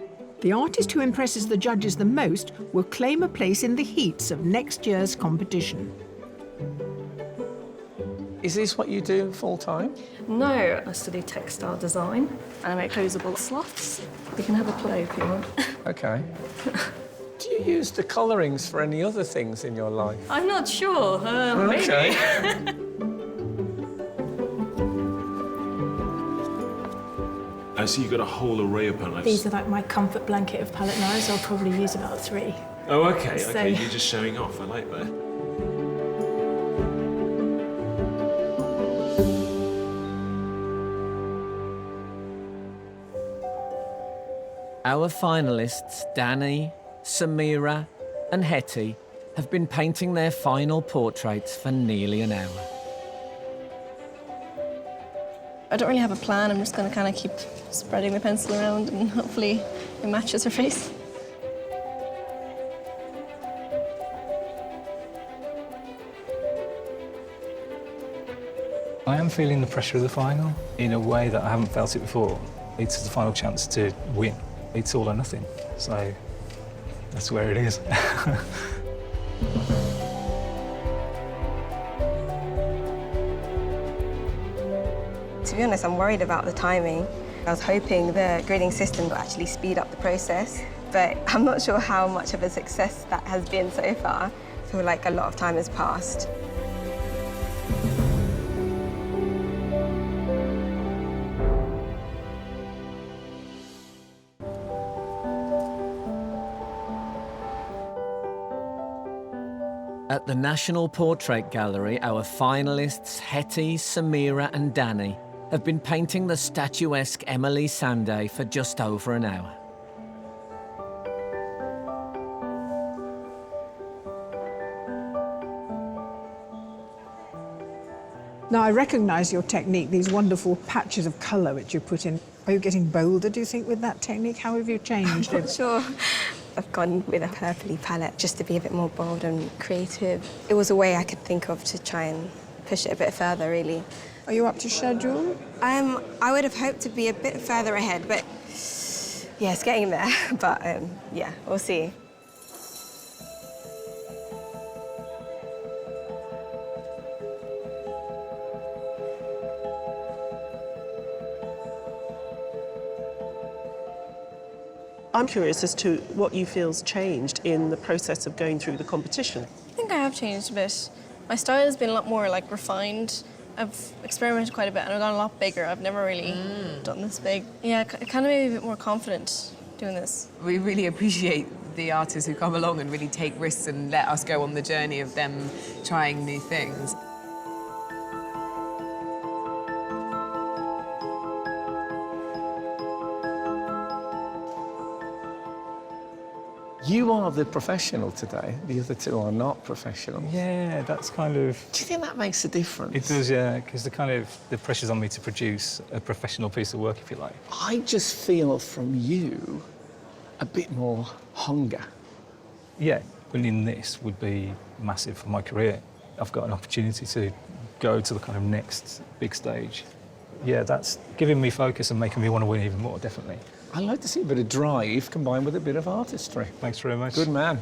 the artist who impresses the judges the most will claim a place in the heats of next year's competition. Is this what you do full-time? No, I study textile design and I make closable sloths. You can have a play if you want. OK. Do you use the colourings for any other things in your life? I'm not sure. Maybe. OK. I see you've got a whole array of palettes. These are like my comfort blanket of palette knives. I'll probably use about 3. Oh, OK, So- OK, you're just showing off. I like that. Our finalists, Danny, Samira and Hetty, have been painting their final portraits for nearly an hour. I don't really have a plan. I'm just going to kind of keep spreading the pencil around and hopefully it matches her face. I am feeling the pressure of the final in a way that I haven't felt it before. It's the final chance to win. It's all or nothing, so that's where it is. To be honest, I'm worried about the timing. I was hoping the grading system would actually speed up the process, but I'm not sure how much of a success that has been so far. I feel like a lot of time has passed. At the National Portrait Gallery, our finalists Hetty, Samira and Danny have been painting the statuesque Emily Sande for just over an hour. Now, I recognise your technique, these wonderful patches of colour which you put in. Are you getting bolder, do you think, with that technique? How have you changed it? Sure. I've gone with a purpley palette just to be a bit more bold and creative. It was a way I could think of to try and push it a bit further, really. Are you up to schedule? I would have hoped to be a bit further ahead, but yeah, it's getting there. But yeah, we'll see. I'm curious as to what you feel's changed in the process of going through the competition. I think I have changed a bit. My style has been a lot more like refined. I've experimented quite a bit and I've gone a lot bigger. I've never really done this big. Yeah, it kind of made me a bit more confident doing this. We really appreciate the artists who come along and really take risks and let us go on the journey of them trying new things. You are the professional today. The other two are not professional. Yeah, that's kind of... Do you think that makes a difference? It does, yeah, because the pressure's on me to produce a professional piece of work, if you like. I just feel from you a bit more hunger. Yeah, winning this would be massive for my career. I've got an opportunity to go to the kind of next big stage. Yeah, that's giving me focus and making me want to win even more, definitely. I like to see a bit of drive combined with a bit of artistry. Thanks very much. Good man.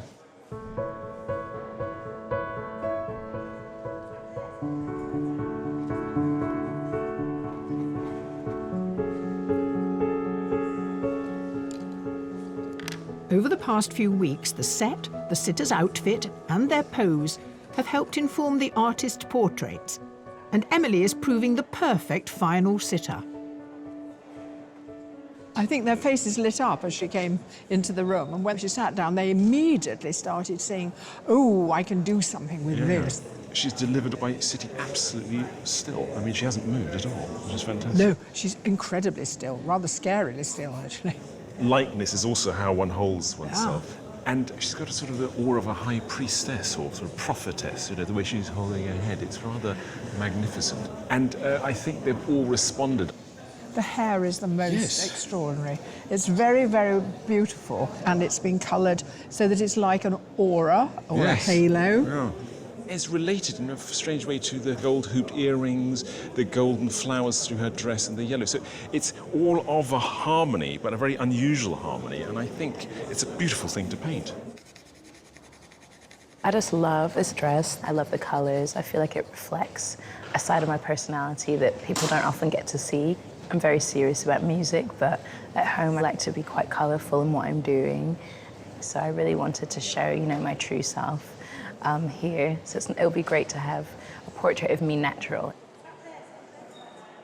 Over the past few weeks, the set, the sitter's outfit and their pose have helped inform the artist's portraits, and Emily is proving the perfect final sitter. I think their faces lit up as she came into the room, and when she sat down, they immediately started saying, oh, I can do something with this. She's delivered by sitting absolutely still. I mean, she hasn't moved at all, which is fantastic. No, she's incredibly still, rather scarily still, actually. Likeness is also how one holds oneself. And she's got a sort of the aura of a high priestess or sort of prophetess, you know, the way she's holding her head. It's rather magnificent. And I think they've all responded. The hair is the most extraordinary. It's very, very beautiful, and it's been coloured so that it's like an aura or a halo. Yeah. It's related in a strange way to the gold hooped earrings, the golden flowers through her dress and the yellow. So it's all of a harmony, but a very unusual harmony, and I think it's a beautiful thing to paint. I just love this dress. I love the colours. I feel like it reflects a side of my personality that people don't often get to see. I'm very serious about music, but at home I like to be quite colourful in what I'm doing. So I really wanted to show, you know, my true self here. So it'll be great to have a portrait of me natural.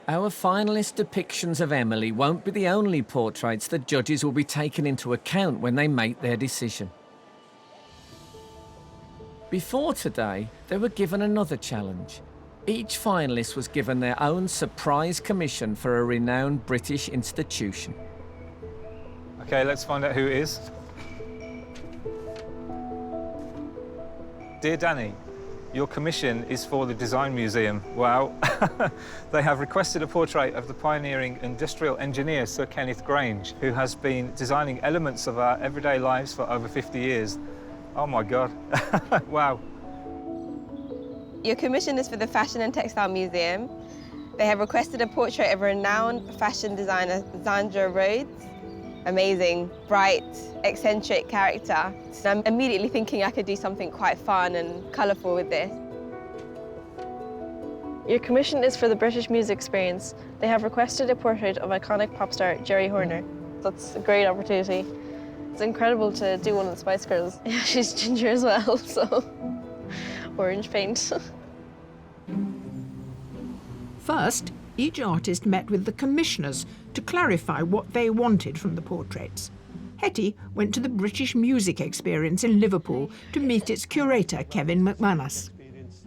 Our finalist depictions of Emily won't be the only portraits the judges will be taking into account when they make their decision. Before today, they were given another challenge. Each finalist was given their own surprise commission for a renowned British institution. OK, let's find out who it is. Dear Danny, your commission is for the Design Museum. Wow. They have requested a portrait of the pioneering industrial engineer, Sir Kenneth Grange, who has been designing elements of our everyday lives for over 50 years. Oh, my God. Wow. Your commission is for the Fashion and Textile Museum. They have requested a portrait of renowned fashion designer Sande Rhodes. Amazing, bright, eccentric character. I'm immediately thinking I could do something quite fun and colourful with this. Your commission is for the British Music Experience. They have requested a portrait of iconic pop star Jerry Horner. That's a great opportunity. It's incredible to do one of the Spice Girls. Yeah, she's ginger as well, so orange paint. First, each artist met with the commissioners to clarify what they wanted from the portraits. Hetty went to the British Music Experience in Liverpool to meet its curator, Kevin McManus.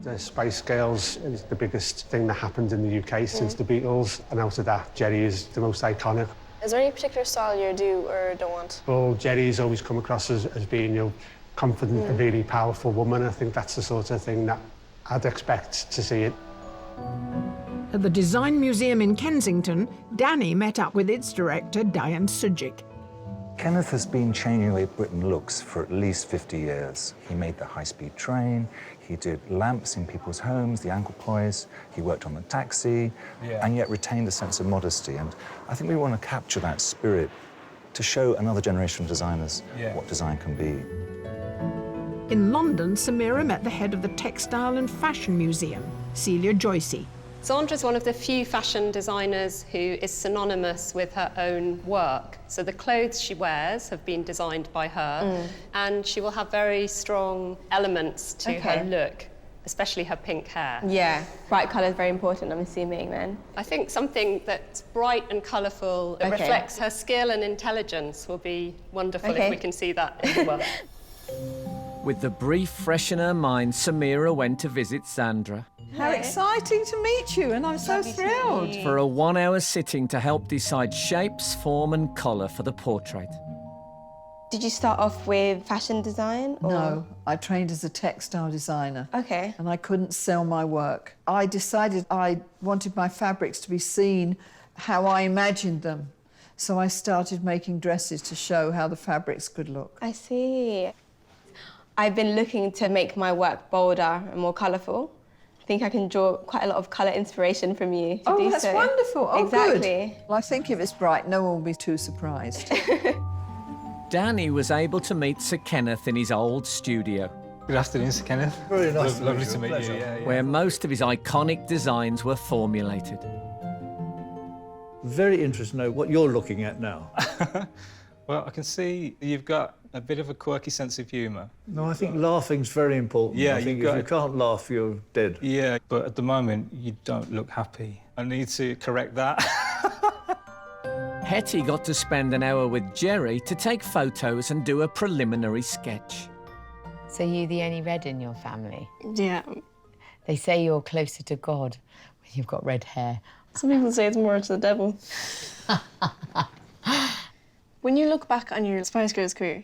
The Spice Girls is the biggest thing that happened in the UK since the Beatles, and out of that, Jerry is the most iconic. Is there any particular style you do or don't want? Well, Jerry's always come across as being, you know, confident, a really powerful woman. I think that's the sort of thing that I'd expect to see it. At the Design Museum in Kensington, Danny met up with its director, Diane Sujic. Kenneth has been changing the way Britain looks for at least 50 years. He made the high-speed train, he did lamps in people's homes, the anklepoise, he worked on the taxi, and yet retained a sense of modesty. And I think we want to capture that spirit to show another generation of designers what design can be. In London, Samira met the head of the Textile and Fashion Museum, Celia Joycey. Sandra's one of the few fashion designers who is synonymous with her own work. So the clothes she wears have been designed by her, and she will have very strong elements to her look, especially her pink hair. Yeah, bright colour is very important, I'm assuming, then. I think something that's bright and colourful, that reflects her skill and intelligence will be wonderful if we can see that in the work. With the brief fresh in her mind, Samira went to visit Sandra. How exciting to meet you, and I'm so thrilled. For a 1-hour sitting to help decide shapes, form and colour for the portrait. Did you start off with fashion design? Or? No, I trained as a textile designer. Okay. And I couldn't sell my work. I decided I wanted my fabrics to be seen how I imagined them. So I started making dresses to show how the fabrics could look. I see. I've been looking to make my work bolder and more colourful. I think I can draw quite a lot of colour inspiration from you to do that's so. wonderful. Oh, exactly. Good. Well, I think if it's bright, no one will be too surprised. Danny was able to meet Sir Kenneth in his old studio. Good afternoon, Sir Kenneth. Very nice. Lovely to meet you. Where most of his iconic designs were formulated. Very interested to know what you're looking at now. Well, I can see you've got a bit of a quirky sense of humour. No, I think laughing's very important. Yeah, I think if you can't laugh, you're dead. Yeah, but at the moment, you don't look happy. I need to correct that. Hetty got to spend an hour with Jerry to take photos and do a preliminary sketch. So you the only red in your family? Yeah. They say you're closer to God when you've got red hair. Some people say it's more to the devil. When you look back on your Spice Girls career,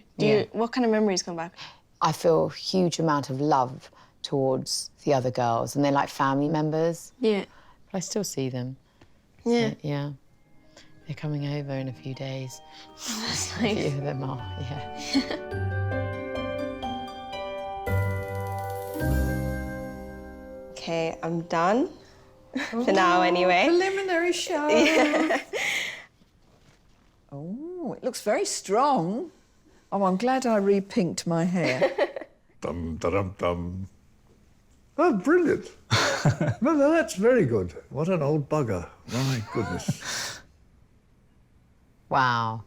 what kind of memories come back? I feel a huge amount of love towards the other girls, and they're like family members. Yeah. But I still see them. Yeah. So, yeah. They're coming over in a few days. Oh, that's A nice. few of them are, yeah. Okay, I'm done. For now, anyway. Preliminary show. Yeah. Oh, it looks very strong. Oh, I'm glad I re-pinked my hair. Dum, da-dum, dum. Oh, brilliant. No, that's very good. What an old bugger. My goodness. Wow,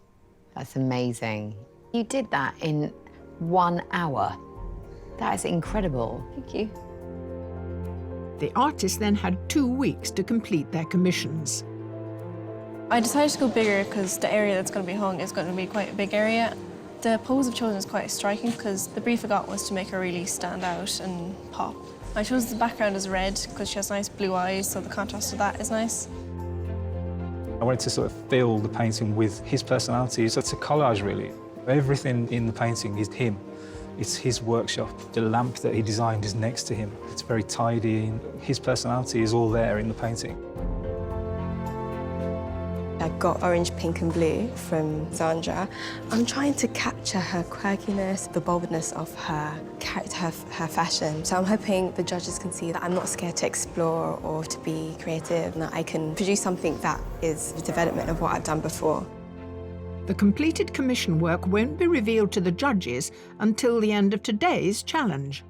that's amazing. You did that in 1 hour. That is incredible. Thank you. The artists then had 2 weeks to complete their commissions. I decided to go bigger because the area that's going to be hung is going to be quite a big area. The pose I've chosen is quite striking because the brief I got was to make her really stand out and pop. I chose the background as red because she has nice blue eyes, so the contrast of that is nice. I wanted to sort of fill the painting with his personality. So it's a collage, really. Everything in the painting is him. It's his workshop. The lamp that he designed is next to him. It's very tidy. His personality is all there in the painting. I got orange, pink and blue from Sandra. I'm trying to capture her quirkiness, the boldness of her character, her fashion. So I'm hoping the judges can see that I'm not scared to explore or to be creative, and that I can produce something that is the development of what I've done before. The completed commission work won't be revealed to the judges until the end of today's challenge.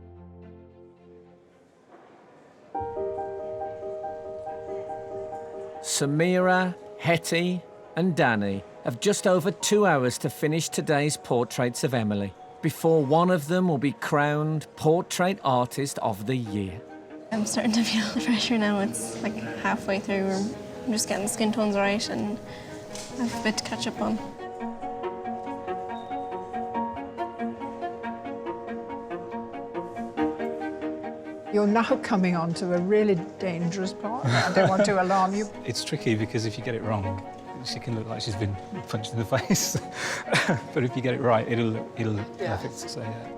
Samira, Hetty and Danny have just over 2 hours to finish today's portraits of Emily before one of them will be crowned Portrait Artist of the Year. I'm starting to feel the pressure now. It's like halfway through. I'm just getting the skin tones right and I have a bit to catch up on. You're now coming on to a really dangerous part. I don't want to alarm you. It's tricky because if you get it wrong, she can look like she's been punched in the face. But if you get it right, it'll look perfect. So, yeah.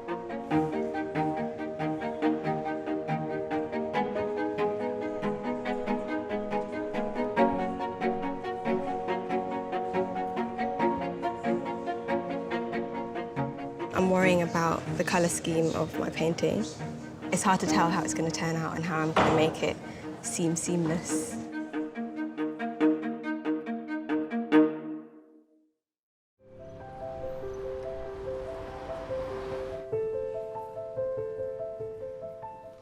I'm worrying about the colour scheme of my painting. It's hard to tell how it's going to turn out and how I'm going to make it seem seamless.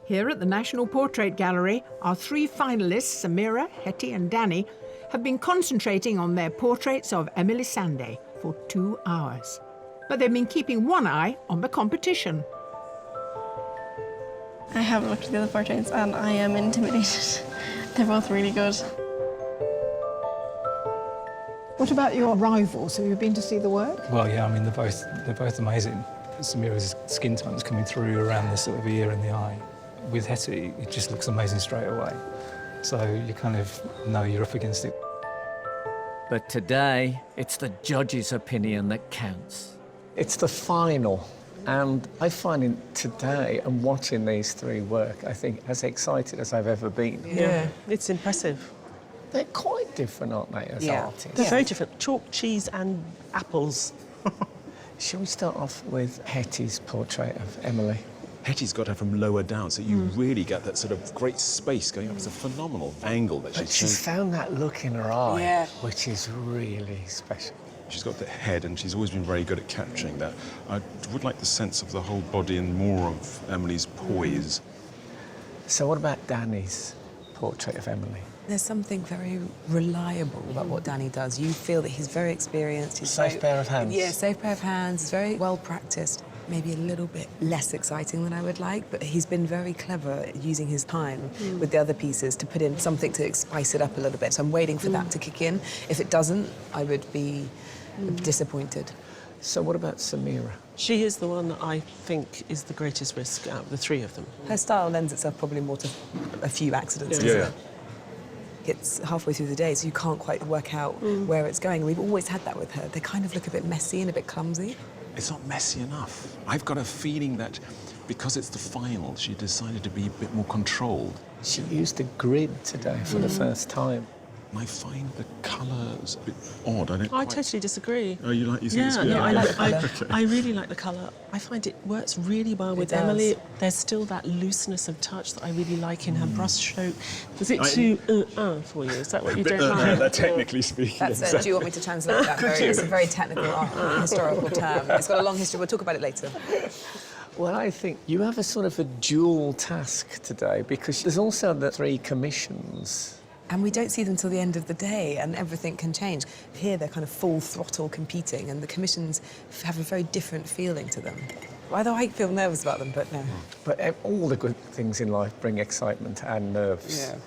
Here at the National Portrait Gallery, our 3 finalists, Samira, Hetty and Danny, have been concentrating on their portraits of Emily Sande for 2 hours. But they've been keeping one eye on the competition. I haven't looked at the other portraits and I am intimidated. They're both really good. What about your rivals? Have you been to see the work? Well, yeah, I mean, they're both amazing. Samira's skin tone's coming through around the sort of ear and the eye. With Hetty, it just looks amazing straight away. So you kind of know you're up against it. But today, it's the judge's opinion that counts. It's the final, and I find it today and watching these 3 work, I think as excited as I've ever been. Yeah, it's impressive. They're quite different, aren't they, as artists? They're very different. Chalk, cheese and apples. Shall we start off with Hetty's portrait of Emily? Hetty's got her from lower down, so you really get that sort of great space going up. It's a phenomenal angle that She's found that look in her eye, which is really special. She's got the head, and she's always been very good at capturing that. I would like the sense of the whole body and more of Emily's poise. So what about Danny's portrait of Emily? There's something very reliable about what Danny does. You feel that he's very experienced. He's Safe pair of hands. Yeah, safe pair of hands. He's very well practiced. Maybe a little bit less exciting than I would like, but he's been very clever at using his time with the other pieces to put in something to spice it up a little bit. So I'm waiting for that to kick in. If it doesn't, I would be disappointed. So what about Samira? She is the one that I think is the greatest risk out of the 3 of them. Her style lends itself probably more to a few accidents, doesn't it? It's halfway through the day, so you can't quite work out where it's going. We've always had that with her. They kind of look a bit messy and a bit clumsy. It's not messy enough. I've got a feeling that because it's the final, she decided to be a bit more controlled. She used a grid today for the first time. I find the colours a bit odd. I totally disagree. Oh, you think it's good? No, I really like the colour. I find it works really well with Emily. There's still that looseness of touch that I really like in her brush stroke. Was it too for you? Is that what you don't like? Technically speaking. That's do you want me to translate that? It's a very technical historical term. It's got a long history. We'll talk about it later. Well, I think you have a sort of a dual task today because there's also the 3 commissions. And we don't see them till the end of the day, and everything can change. Here, they're kind of full throttle competing, and the commissions have a very different feeling to them. Although I feel nervous about them, but no. But all the good things in life bring excitement and nerves. Yeah.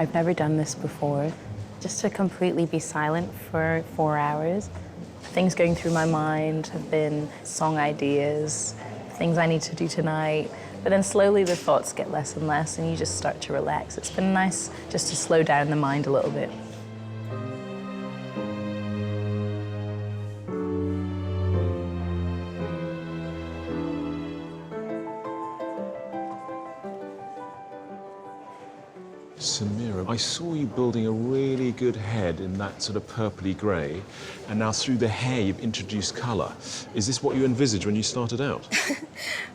I've never done this before. Just to completely be silent for 4 hours. Things going through my mind have been song ideas, things I need to do tonight, but then slowly the thoughts get less and less and you just start to relax. It's been nice just to slow down the mind a little bit. Samira, I saw you building a really good head in that sort of purpley grey, and now through the hair you've introduced colour. Is this what you envisaged when you started out?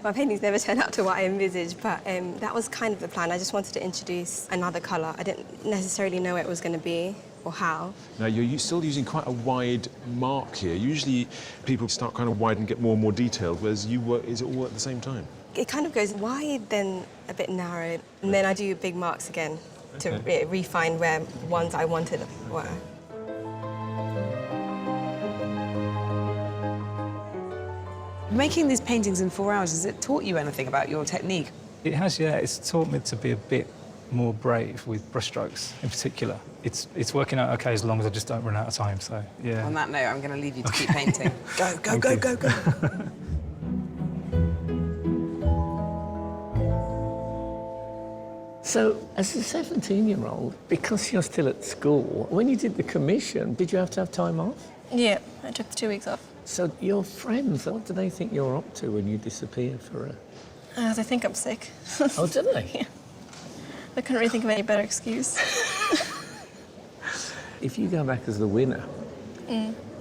My paintings never turn out to what I envisaged, but that was kind of the plan. I just wanted to introduce another colour. I didn't necessarily know it was going to be or how. Now, you're still using quite a wide mark here. Usually people start kind of wide and get more and more detailed, whereas you work, is it all at the same time? It kind of goes wide, then a bit narrow, and then I do big marks again to refine where ones I wanted were. Making these paintings in 4 hours, has it taught you anything about your technique? It has, yeah. It's taught me to be a bit more brave with brushstrokes in particular. It's working out okay as long as I just don't run out of time, so, yeah. On that note, I'm going to leave you to keep painting. Go, go, go, go, go. So, as a 17-year-old, because you're still at school, when you did the commission, did you have to have time off? Yeah, I took the 2 weeks off. So your friends, what do they think you're up to when you disappear for a... They think I'm sick. Oh, do they? Yeah. I couldn't really think of any better excuse. If you go back as the winner,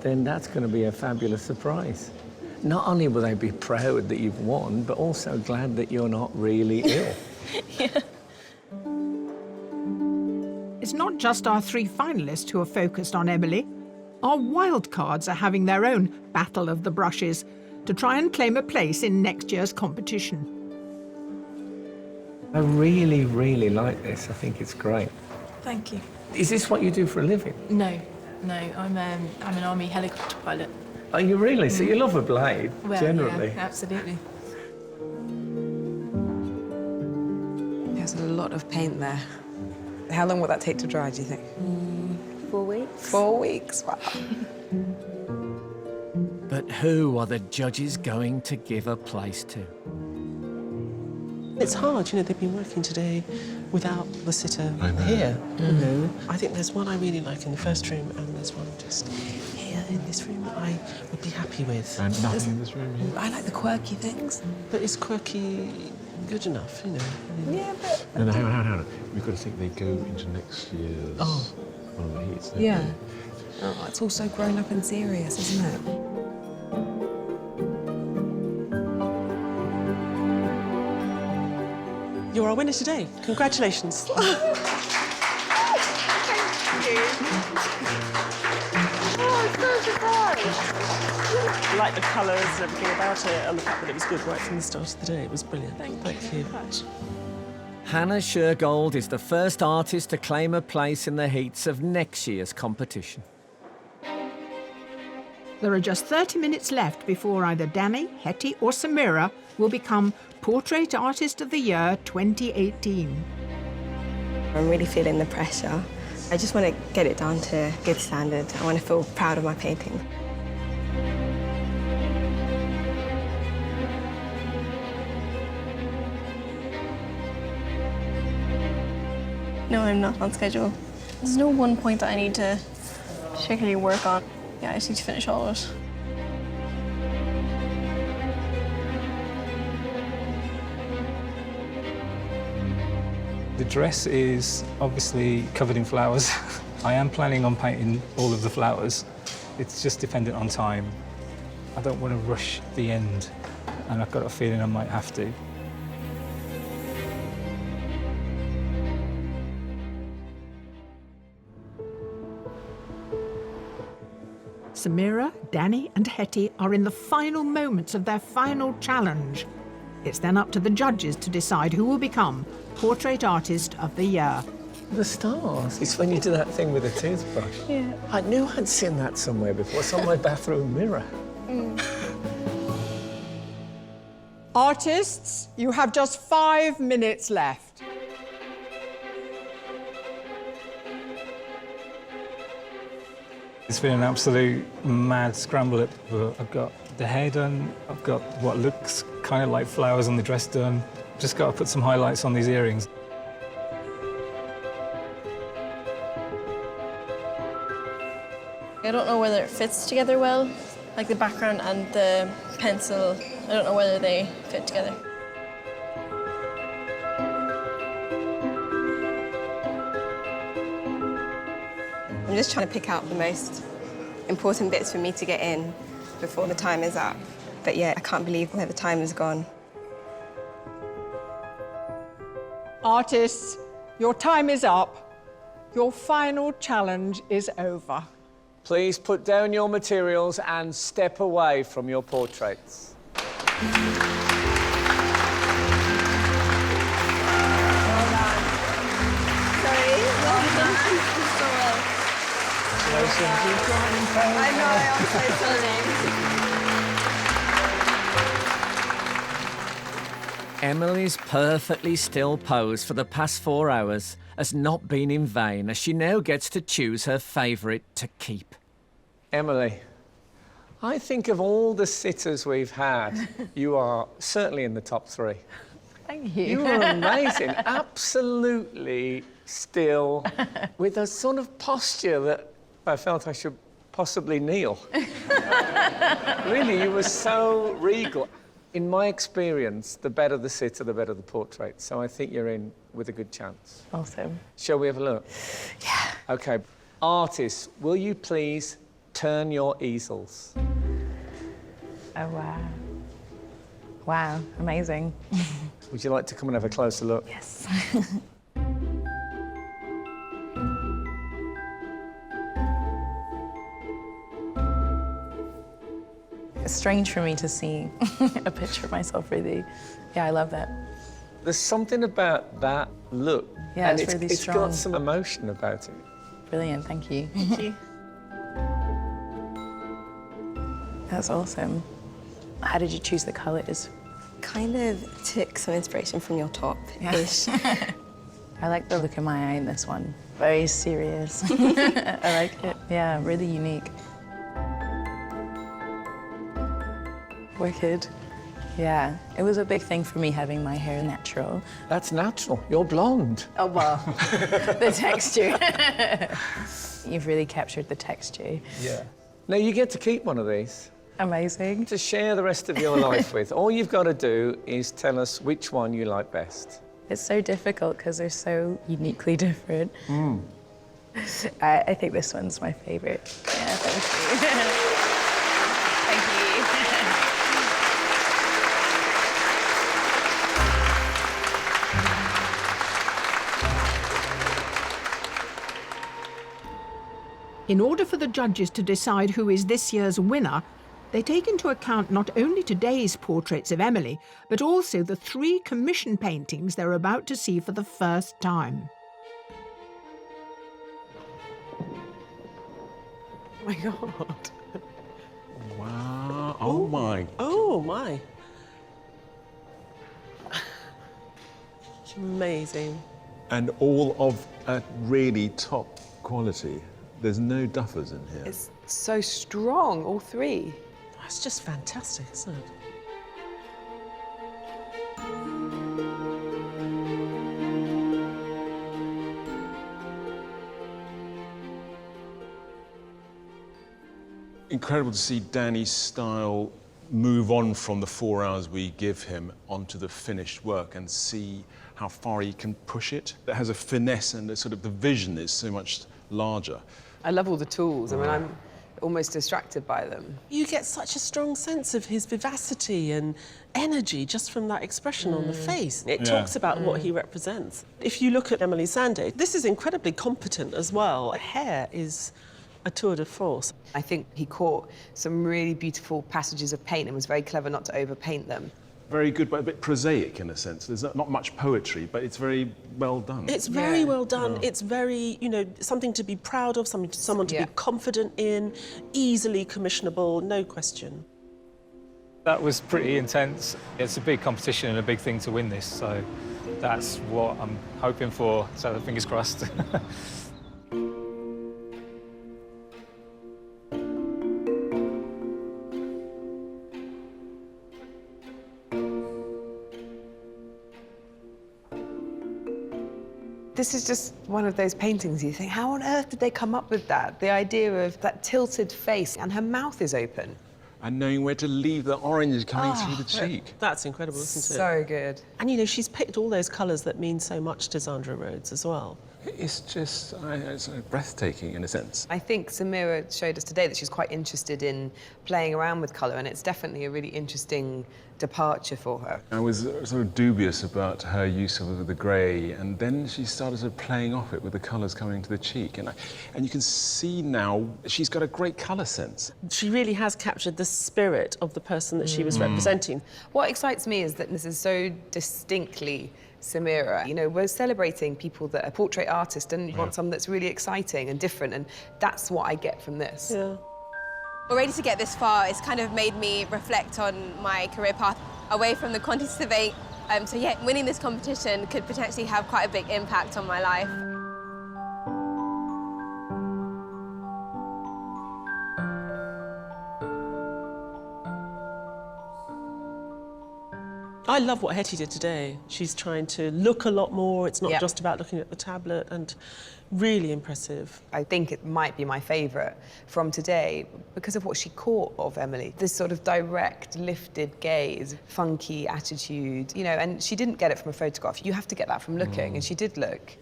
then that's going to be a fabulous surprise. Not only will they be proud that you've won, but also glad that you're not really ill. Yeah. It's not just our 3 finalists who are focused on Emily. Our wildcards are having their own battle of the brushes to try and claim a place in next year's competition. I really, really like this. I think it's great. Thank you. Is this what you do for a living? No, I'm an army helicopter pilot. Are you really? So you love a blade, Well, generally? yeah, absolutely. There's a lot of paint there. How long will that take to dry, do you think? 4 weeks. 4 weeks, wow. But who are the judges going to give a place to? It's hard, you know, they've been working today without the sitter here. You know, I think there's one I really like in the first room, and there's one just here in this room that I would be happy with. And nothing in this room here. I like the quirky things. But is quirky good enough, you know? Yeah, but... No, hang on. We've got to think they go into next year's heats. don't Yeah. they? Oh, it's all so grown up and serious, isn't it? You're our winner today. Congratulations. Thank you. Oh, I'm so surprised. I like the colours and everything about it, and the fact that it was good right from the start of the day. It was brilliant. Thank you. Hannah Shergold is the first artist to claim a place in the heats of next year's competition. There are just 30 minutes left before either Danny, Hetty or Samira will become Portrait Artist of the Year 2018. I'm really feeling the pressure. I just want to get it down to a good standard. I want to feel proud of my painting. No, I'm not on schedule. There's no one point that I need to particularly work on. Yeah, I just need to finish all of it. The dress is obviously covered in flowers. I am planning on painting all of the flowers. It's just dependent on time. I don't want to rush the end, and I've got a feeling I might have to. Samira, Danny and Hetty are in the final moments of their final challenge. It's then up to the judges to decide who will become Portrait Artist of the Year. The stars. It's when you do that thing with a toothbrush. Yeah. I knew I'd seen that somewhere before. It's on my bathroom mirror. Artists, you have just 5 minutes left. It's been an absolute mad scramble. I've got the hair done, I've got what looks kind of like flowers on the dress done. Just got to put some highlights on these earrings. I don't know whether it fits together well, like the background and the pencil. I don't know whether they fit together. I'm just trying to pick out the most important bits for me to get in before the time is up. But yeah, I can't believe where the time has gone. Artists, your time is up. Your final challenge is over. Please put down your materials and step away from your portraits. I know, I'm so sorry. Emily's perfectly still pose for the past 4 hours has not been in vain, as she now gets to choose her favourite to keep. Emily, I think of all the sitters we've had, you are certainly in the top 3. Thank you. You were amazing, absolutely still, with a sort of posture that I felt I should possibly kneel. Really, you were so regal. In my experience, the better the sitter, the better the portrait. So I think you're in with a good chance. Awesome. Shall we have a look? Yeah. OK. Artists, will you please turn your easels? Oh, wow. Wow, amazing. Would you like to come and have a closer look? Yes. It's strange for me to see a picture of myself, really. Yeah, I love that. There's something about that look. Yeah, and it's really it's strong. got some emotion about it. Brilliant, thank you. Thank you. That's awesome. How did you choose the colours? Kind of took some inspiration from your top-ish. I like the look in my eye in this one. Very serious. I like it. Yeah, really unique. Wicked. Yeah, it was a big thing for me having my hair natural. That's natural. You're blonde. Oh, well, the texture. You've really captured the texture. Yeah. Now, you get to keep one of these. Amazing. To share the rest of your life with. All you've got to do is tell us which one you like best. It's so difficult because they're so uniquely different. I think this one's my favourite. Yeah, thank you. In order for the judges to decide who is this year's winner, they take into account not only today's portraits of Emily, but also the 3 commission paintings they're about to see for the first time. Oh my God. Wow. Oh, my. Oh, my. It's amazing. And all of a really top quality. There's no duffers in here. It's so strong, all 3. That's just fantastic, isn't it? Incredible to see Danny's style move on from the 4 hours we give him onto the finished work and see how far he can push it. It has a finesse and the vision is so much larger. I love all the tools. I mean, I'm almost distracted by them. You get such a strong sense of his vivacity and energy just from that expression on the face. It talks about what he represents. If you look at Emily Sande, this is incredibly competent as well. Her hair is a tour de force. I think he caught some really beautiful passages of paint and was very clever not to overpaint them. Very good, but a bit prosaic in a sense. There's not much poetry, but it's very well done. It's very well done. It's very, something to be proud of, someone to be confident in, easily commissionable, no question. That was pretty intense. It's a big competition and a big thing to win this, so that's what I'm hoping for, so fingers crossed. This is just one of those paintings you think, how on earth did they come up with that? The idea of that tilted face, and her mouth is open. And knowing where to leave the orange coming through the cheek. That's incredible, isn't it? So good. And, she's picked all those colours that mean so much to Sandra Rhodes as well. It's just it's breathtaking in a sense. I think Samira showed us today that she's quite interested in playing around with colour, and it's definitely a really interesting departure for her. I was sort of dubious about her use of the grey, and then she started playing off it with the colours coming into the cheek. And you can see now she's got a great colour sense. She really has captured the spirit of the person that she was representing. What excites me is that this is so distinctly Samira. We're celebrating people that are portrait artists and you want something that's really exciting and different, and that's what I get from this. Yeah. Already to get this far, it's kind of made me reflect on my career path away from the quantity survey. So yeah, winning this competition could potentially have quite a big impact on my life. I love what Hetty did today. She's trying to look a lot more. It's not just about looking at the tablet, and really impressive. I think it might be my favourite from today because of what she caught of Emily. This sort of direct, lifted gaze, funky attitude, you know, and she didn't get it from a photograph. You have to get that from looking, and she did look.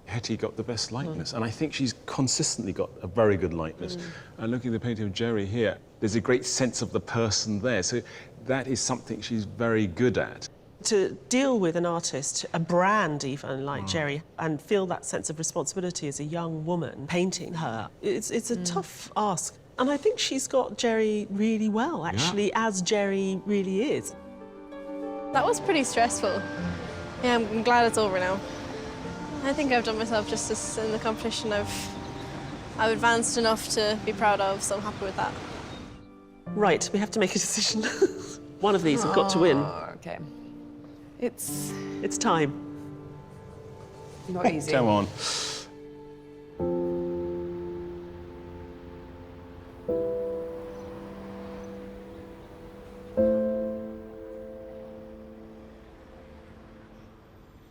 Hetty got the best likeness, and I think she's consistently got a very good likeness. And looking at the painting of Jerry here, there's a great sense of the person there. So that is something she's very good at. To deal with an artist, a brand even, like Jerry, and feel that sense of responsibility as a young woman painting her, it's a tough ask. And I think she's got Jerry really well, actually, as Jerry really is. That was pretty stressful. Yeah, I'm glad it's over now. I think I've done myself justice in the competition. I've advanced enough to be proud of, so I'm happy with that. Right, we have to make a decision. One of these have got to win. Okay. It's time. Not easy. Come on.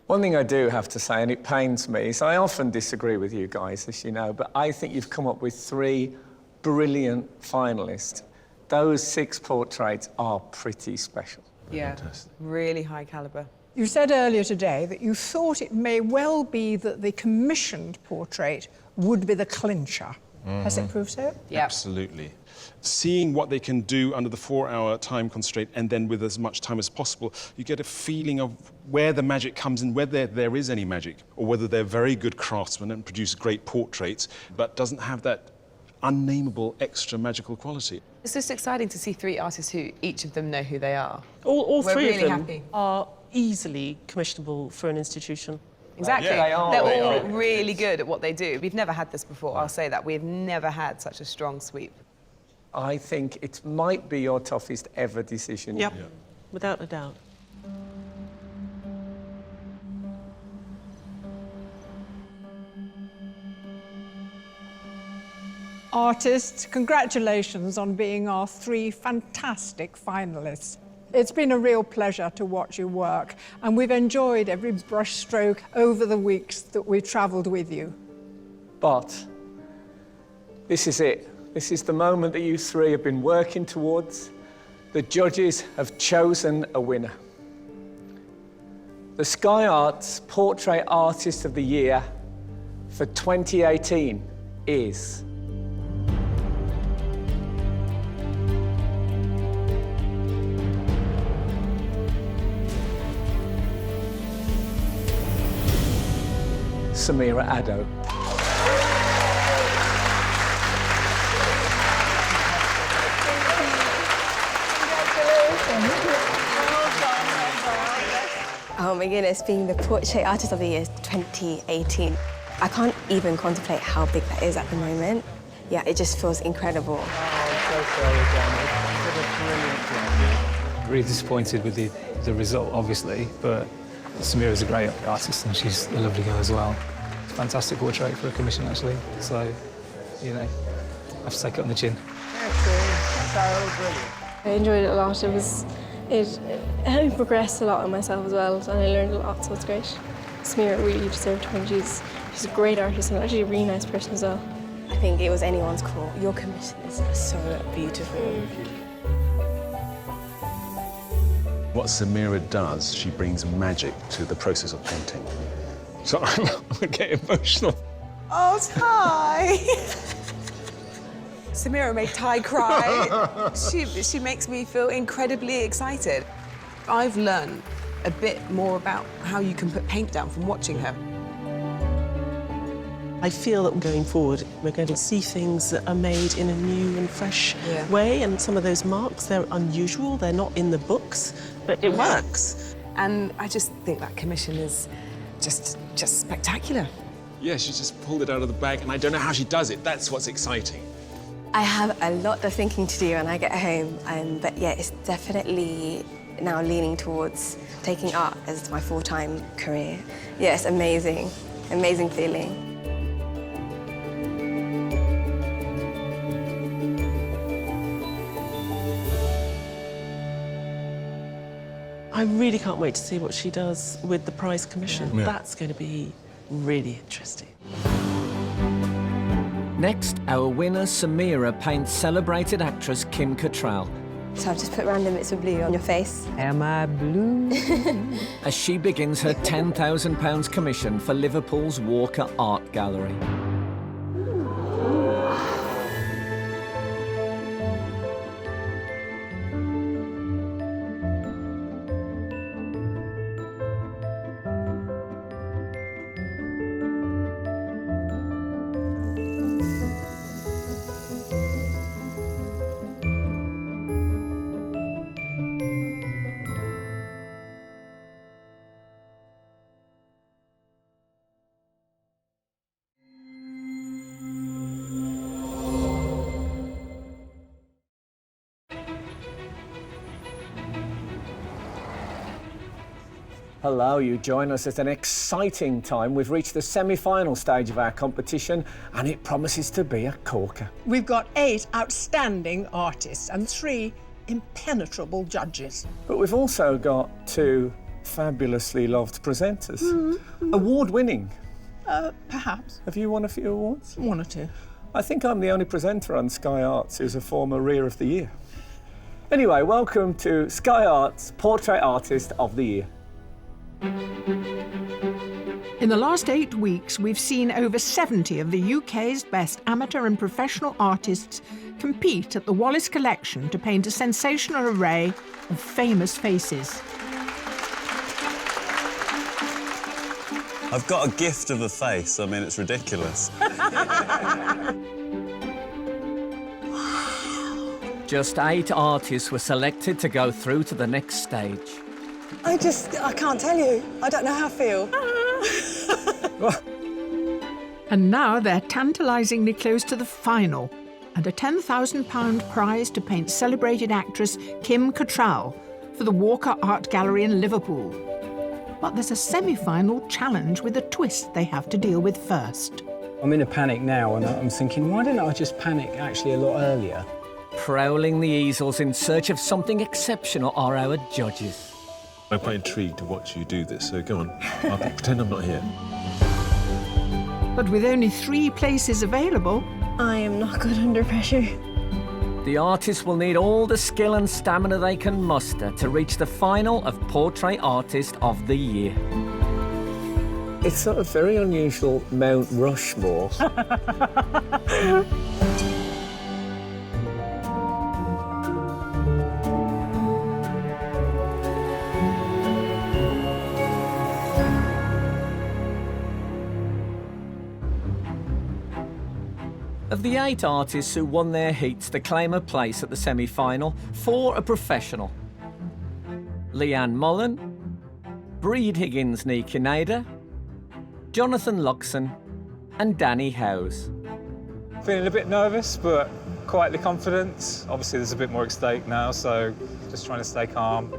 One thing I do have to say, and it pains me, is I often disagree with you guys, as you know, but I think you've come up with 3 brilliant finalists. Those 6 portraits are pretty special. Yeah, really high calibre. You said earlier today that you thought it may well be that the commissioned portrait would be the clincher. Has it proved so? Yeah. Absolutely. Seeing what they can do under the 4-hour time constraint and then with as much time as possible, you get a feeling of where the magic comes in, whether there is any magic, or whether they're very good craftsmen and produce great portraits, but doesn't have that unnameable extra magical quality. It's just exciting to see 3 artists who each of them know who they are. All We're 3 really of them happy. are easily commissionable for an institution. Exactly. Yeah, they are. They're They all are. really good at what they do. We've never had this before, I'll say that. We've never had such a strong sweep. I think it might be your toughest ever decision. Yep, without a doubt. Artists, congratulations on being our 3 fantastic finalists. It's been a real pleasure to watch you work, and we've enjoyed every brushstroke over the weeks that we've travelled with you. But this is it. This is the moment that you 3 have been working towards. The judges have chosen a winner. The Sky Arts Portrait Artist of the Year for 2018 is... Samira Addo. Oh my goodness, being the Portrait Artist of the Year 2018. I can't even contemplate how big that is at the moment. Yeah, it just feels incredible. Really disappointed with the result, obviously, but Samira's a great artist and she's a lovely girl as well. It's a fantastic portrait for a commission, actually. So, you know, I have to take it on the chin. So brilliant. I enjoyed it a lot. It helped me progress a lot in myself as well, and I learned a lot, so it's great. Samira really deserved to win. She's a great artist and actually a really nice person as well. I think it was anyone's call. Your commission is so beautiful. What Samira does, she brings magic to the process of painting. So I'm getting emotional. Oh, Ty! Samira made Ty cry. She makes me feel incredibly excited. I've learned a bit more about how you can put paint down from watching her. I feel that going forward, we're going to see things that are made in a new and fresh way, and some of those marks, they're unusual, they're not in the books, but it works. And I just think that commission is just spectacular. Yeah, she just pulled it out of the bag, and I don't know how she does it. That's what's exciting. I have a lot of thinking to do when I get home, but yeah, it's definitely now leaning towards taking art as my full-time career. Yeah, it's amazing, amazing feeling. I really can't wait to see what she does with the prize commission. Yeah. That's going to be really interesting. Next, our winner, Samira, paints celebrated actress Kim Cattrall So I've just put random bits of blue on your face. Am I blue? as she begins her £10,000 commission for Liverpool's Walker Art Gallery. Hello, you join us at an exciting time. We've reached the semi-final stage of our competition and it promises to be a corker. We've got 8 outstanding artists and 3 impenetrable judges. But we've also got 2 fabulously loved presenters. Award-winning. Perhaps. Have you won a few awards? 1 or 2. I think I'm the only presenter on Sky Arts who's a former Rear of the Year. Anyway, welcome to Sky Arts Portrait Artist of the Year. In the last 8 weeks, we've seen over 70 of the UK's best amateur and professional artists compete at the Wallace Collection to paint a sensational array of famous faces. I've got a gift of a face. I mean, it's ridiculous. Just 8 artists were selected to go through to the next stage. I can't tell you. I don't know how I feel. And now they're tantalisingly close to the final and a £10,000 prize to paint celebrated actress Kim Cattrall for the Walker Art Gallery in Liverpool. But there's a semi-final challenge with a twist they have to deal with first. I'm in a panic now and I'm thinking, why didn't I just panic actually a lot earlier? Prowling the easels in search of something exceptional are our judges. I'm quite intrigued to watch you do this, so go on. I'll pretend I'm not here. But with only 3 places available, I am not good under pressure. The artists will need all the skill and stamina they can muster to reach the final of Portrait Artist of the Year. It's sort of very unusual Mount Rushmore. Of the 8 artists who won their heats to claim a place at the semi-final, 4 are professional. Leanne Mullen, Breed Higgins ní Cinnéide, Jonathan Luxon and Danny Howes. Feeling a bit nervous, but quietly confident. Obviously, there's a bit more at stake now, so just trying to stay calm.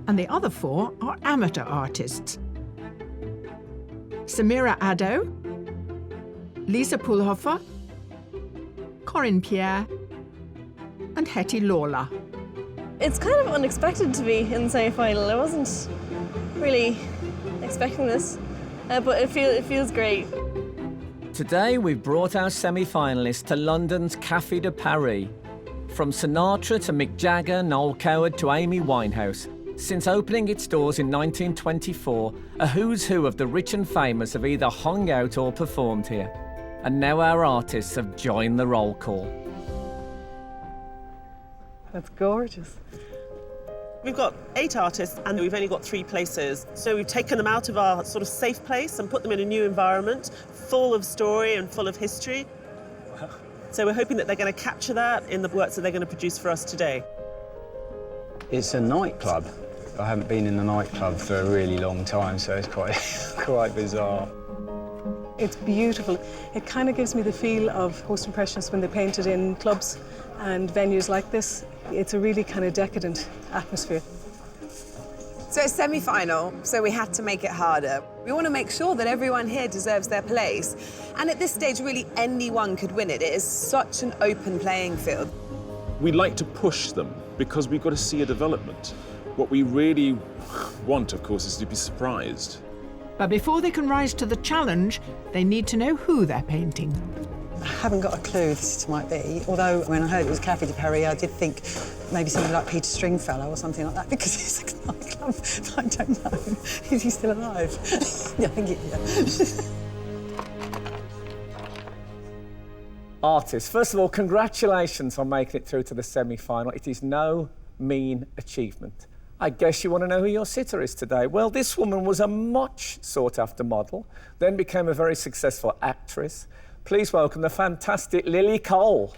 and the other 4 are amateur artists. Samira Addo, Lisa Pulhofer, Corinne Pierre, and Hetty Lawler. It's kind of unexpected to be in the semi-final. I wasn't really expecting this, but it feels great. Today we've brought our semi-finalists to London's Café de Paris. From Sinatra to Mick Jagger, Noel Coward to Amy Winehouse. Since opening its doors in 1924, a who's who of the rich and famous have either hung out or performed here. And now our artists have joined the roll call. That's gorgeous. We've got 8 artists and we've only got 3 places. So we've taken them out of our sort of safe place and put them in a new environment, full of story and full of history. So we're hoping that they're going to capture that in the works that they're going to produce for us today. It's a nightclub. I haven't been in a nightclub for a really long time, so it's quite bizarre. It's beautiful. It kind of gives me the feel of post-impressionists when they painted in clubs and venues like this. It's a really kind of decadent atmosphere. So it's semi-final, so we had to make it harder. We want to make sure that everyone here deserves their place. And at this stage, really, anyone could win it. It is such an open playing field. We like to push them because we've got to see a development. What we really want, of course, is to be surprised. But before they can rise to the challenge, they need to know who they're painting. I haven't got a clue who the sitter might be, although when I heard it was Café de Paris, I did think maybe somebody like Peter Stringfellow or something like that, because it's a nightclub. I don't know. Is he still alive? Yeah, I think he is. Artists, first of all, congratulations on making it through to the semi-final. It is no mean achievement. I guess you want to know who your sitter is today. Well, this woman was a much sought-after model, then became a very successful actress. Please welcome the fantastic Lily Cole.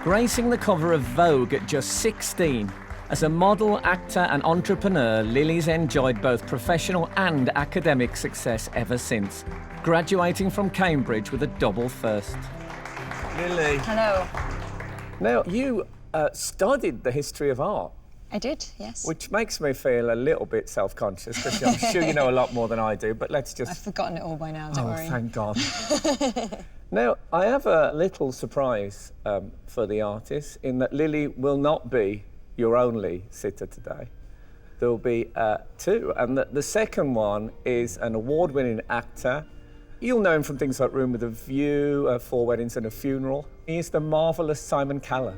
Gracing the cover of Vogue at just 16, as a model, actor and entrepreneur, Lily's enjoyed both professional and academic success ever since, graduating from Cambridge with a double first. Lily. Hello. Now, you studied the history of art. I did, yes. Which makes me feel a little bit self-conscious, because I'm sure you know a lot more than I do, but let's just... I've forgotten it all by now, don't worry. Oh, thank God. Now, I have a little surprise for the artists, in that Lily will not be your only sitter today. There'll be two, and the second one is an award-winning actor. You'll know him from things like Room with a View, 4 Weddings and a Funeral. He is the marvellous Simon Callow.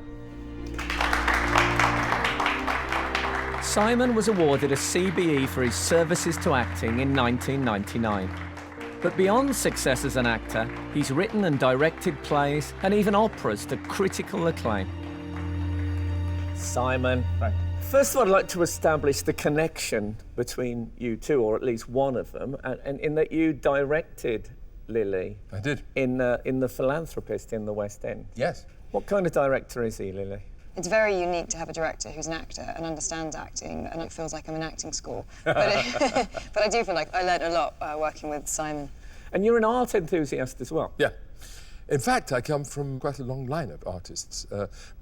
Simon was awarded a CBE for his services to acting in 1999. But beyond success as an actor, he's written and directed plays and even operas to critical acclaim. Simon, first of all, I'd like to establish the connection between you two, or at least one of them, and in that you directed Lily. I did. In The Philanthropist in the West End. Yes. What kind of director is he, Lily? It's very unique to have a director who's an actor and understands acting, and it feels like I'm in acting school. But I do feel like I learned a lot working with Simon. And you're an art enthusiast as well? Yeah. In fact, I come from quite a long line of artists.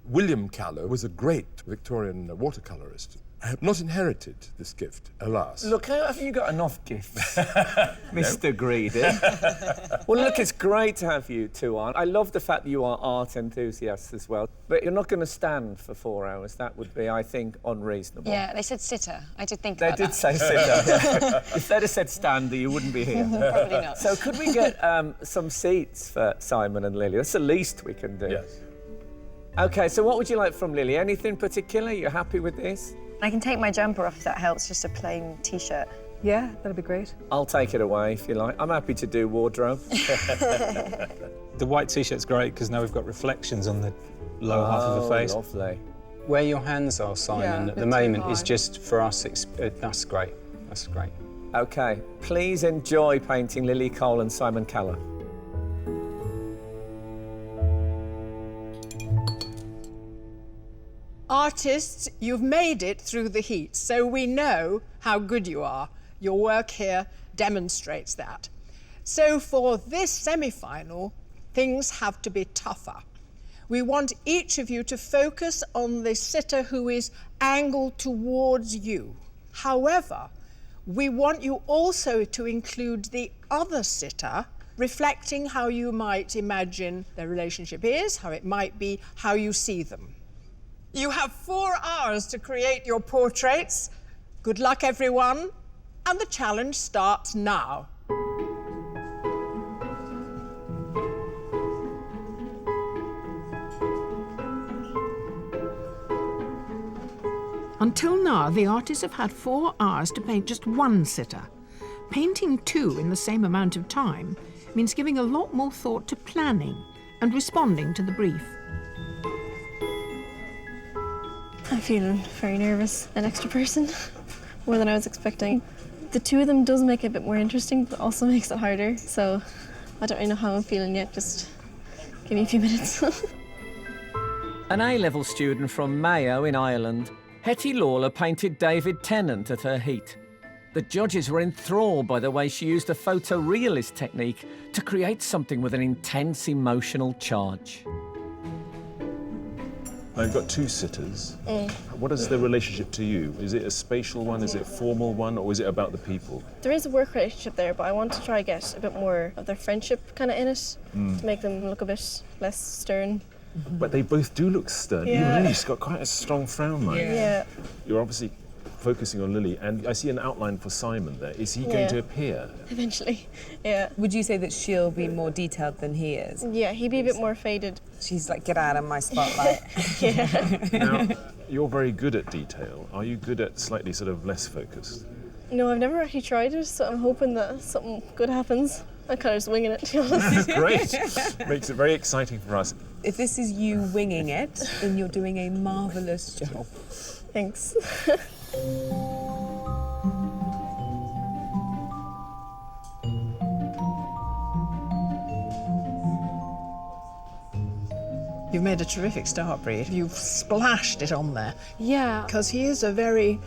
William Callow was a great Victorian watercolourist. I have not inherited this gift, alas. Look, have you got enough gifts, Mr. Greedy? Well, look, it's great to have you two on. I love the fact that you are art enthusiasts as well. But you're not going to stand for 4 hours. That would be, I think, unreasonable. Yeah, they said sitter. I did think about that. They did say sitter. If they'd have said stander, you wouldn't be here. Probably not. So could we get some seats for Simon and Lily? That's the least we can do. Yes. OK, so what would you like from Lily? Anything particular? You're happy with this? I can take my jumper off if that helps, just a plain T-shirt. Yeah, that'd be great. I'll take it away if you like. I'm happy to do wardrobe. The white T-shirt's great because now we've got reflections on the lower half of the face. Lovely. Where your hands are, Simon, Yeah, at the moment is just for us. That's great. That's great. OK, please enjoy painting Lily Cole and Simon Callow. Artists, you've made it through the heat, so we know how good you are. Your work here demonstrates that. So for this semi-final, things have to be tougher. We want each of you to focus on the sitter who is angled towards you. However, we want you also to include the other sitter, reflecting how you might imagine their relationship is, how it might be, how you see them. You have 4 hours to create your portraits. Good luck, everyone. And the challenge starts now. Until now, the artists have had 4 hours to paint just one sitter. Painting 2 in the same amount of time means giving a lot more thought to planning and responding to the brief. I'm feeling very nervous, an extra person, more than I was expecting. The 2 of them does make it a bit more interesting, but also makes it harder. So I don't really know how I'm feeling yet. Just give me a few minutes. An A-level student from Mayo in Ireland, Hetty Lawler painted David Tennant at her heat. The judges were enthralled by the way she used a photorealist technique to create something with an intense emotional charge. I've got 2 sitters. What is their relationship to you? Is it a spatial one, is it a formal one, or is it about the people? There is a work relationship there, but I want to try get a bit more of their friendship kind of in it to make them look a bit less stern. but they both do look stern. Yeah. Even Lily's got quite a strong frown line. Yeah. You're obviously focusing on Lily, and I see an outline for Simon there. Is he going to appear? Eventually, yeah. Would you say that she'll be more detailed than he is? Yeah, he'd be a bit more faded. She's like, get out of my spotlight. Yeah. Now, you're very good at detail. Are you good at slightly sort of less focused? No, I've never actually tried it, so I'm hoping that something good happens. I'm kind of just winging it, to be honest. Great. Makes it very exciting for us. If this is you winging it, then you're doing a marvellous job. Thanks. You've made a terrific start, Bree. You've splashed it on there. Yeah. Because he is a very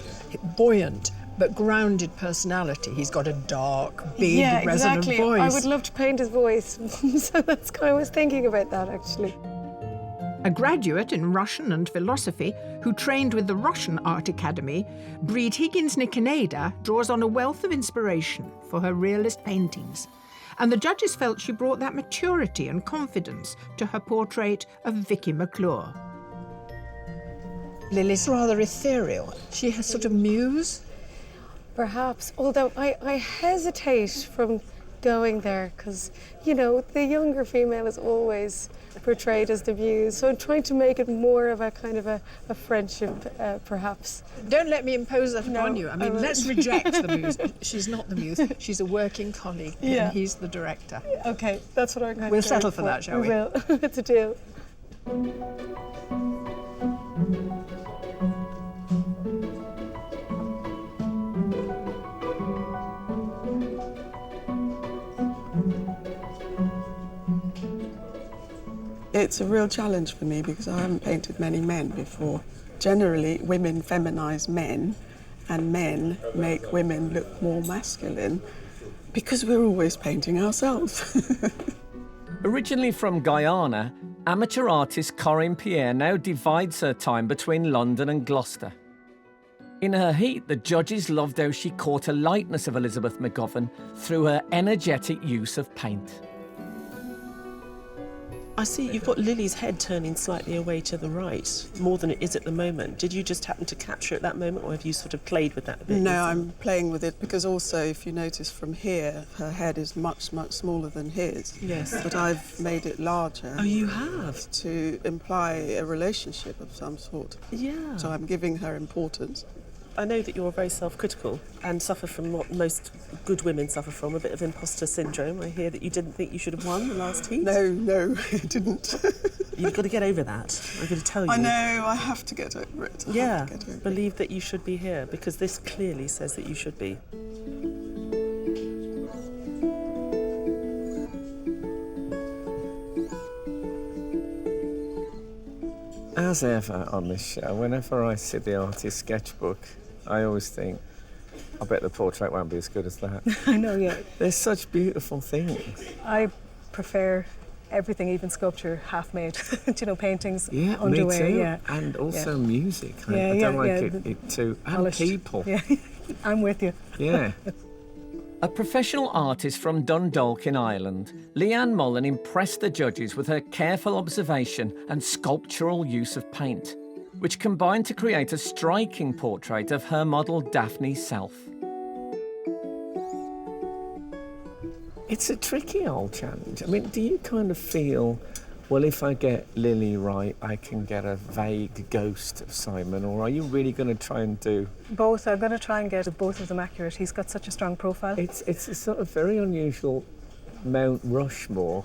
buoyant but grounded personality. He's got a dark, big, resonant voice. I would love to paint his voice, so that's kind of, I was thinking about that, actually. A graduate in Russian and philosophy who trained with the Russian Art Academy, Breed Higgins-Nikoneda draws on a wealth of inspiration for her realist paintings. And the judges felt she brought that maturity and confidence to her portrait of Vicky McClure. Lily's rather ethereal. She has sort of muse. Perhaps, although I hesitate from going there because, you know, the younger female is always portrayed as the muse, so I'm trying to make it more of a kind of a friendship, perhaps. Don't let me impose that upon you. I mean, won't. let's reject the muse. She's not the muse. She's a working colleague, Yeah. and he's the director. Okay, that's what I'm kind of We'll going settle for that, shall we? We will. It's a deal. It's a real challenge for me because I haven't painted many men before. Generally, women feminise men and men make women look more masculine because we're always painting ourselves. Originally from Guyana, amateur artist Corinne Pierre now divides her time between London and Gloucester. In her heat, the judges loved how she caught a likeness of Elizabeth McGovern through her energetic use of paint. I see you've got Lily's head turning slightly away to the right, more than it is at the moment. Did you just happen to capture it at that moment, or have you sort of played with that a bit? No, I'm playing with it because also, if you notice from here, her head is much, much smaller than his. Yes. But I've made it larger. Oh, you have? To imply a relationship of some sort. Yeah. So I'm giving her importance. I know that you're very self-critical and suffer from what most good women suffer from, a bit of imposter syndrome. I hear that you didn't think you should have won the last heat. No, I didn't. You've got to get over that. I'm going to tell you. I know, I have to get over it. I Yeah, have to get over believe that you should be here, because this clearly says that you should be. As ever on this show, whenever I see the artist's sketchbook, I always think, I bet the portrait won't be as good as that. I know, yeah. They're such beautiful things. I prefer everything, even sculpture, half-made. You know, paintings Yeah, underway. me too. Yeah. And also Yeah. music. I Yeah, don't like yeah, it too. And polished. people. Yeah, I'm with you. Yeah. A professional artist from Dundalk in Ireland, Leanne Mullen impressed the judges with her careful observation and sculptural use of paint, which combined to create a striking portrait of her model Daphne's self. It's a tricky old challenge. I mean, do you kind of feel, well, if I get Lily right, I can get a vague ghost of Simon, or are you really going to try and do... Both. I'm going to try and get both of them accurate. He's got such a strong profile. It's a sort of very unusual Mount Rushmore,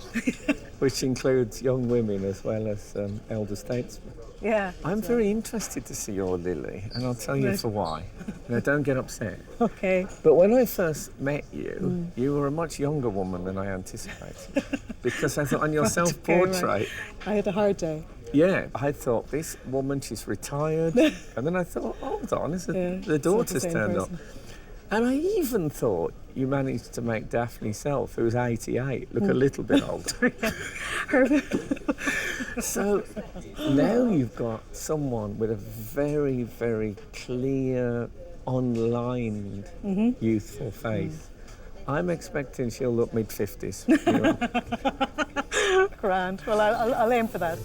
which includes young women as well as elder statesmen. Yeah. I'm very interested to see your Lily, and I'll tell you Right. for why. Now, don't get upset. Okay. But when I first met you, you were a much younger woman than I anticipated. Because I thought on your Right, okay, self-portrait, right. I had a hard day. yeah, I thought, this woman, she's retired. And then I thought, hold on, the daughter's same turned up. person. And I even thought you managed to make Daphne Self, who's 88, look a little bit older. So now you've got someone with a very, very clear, unlined, youthful face. I'm expecting she'll look mid-50s. Grand. Well, I'll aim for that.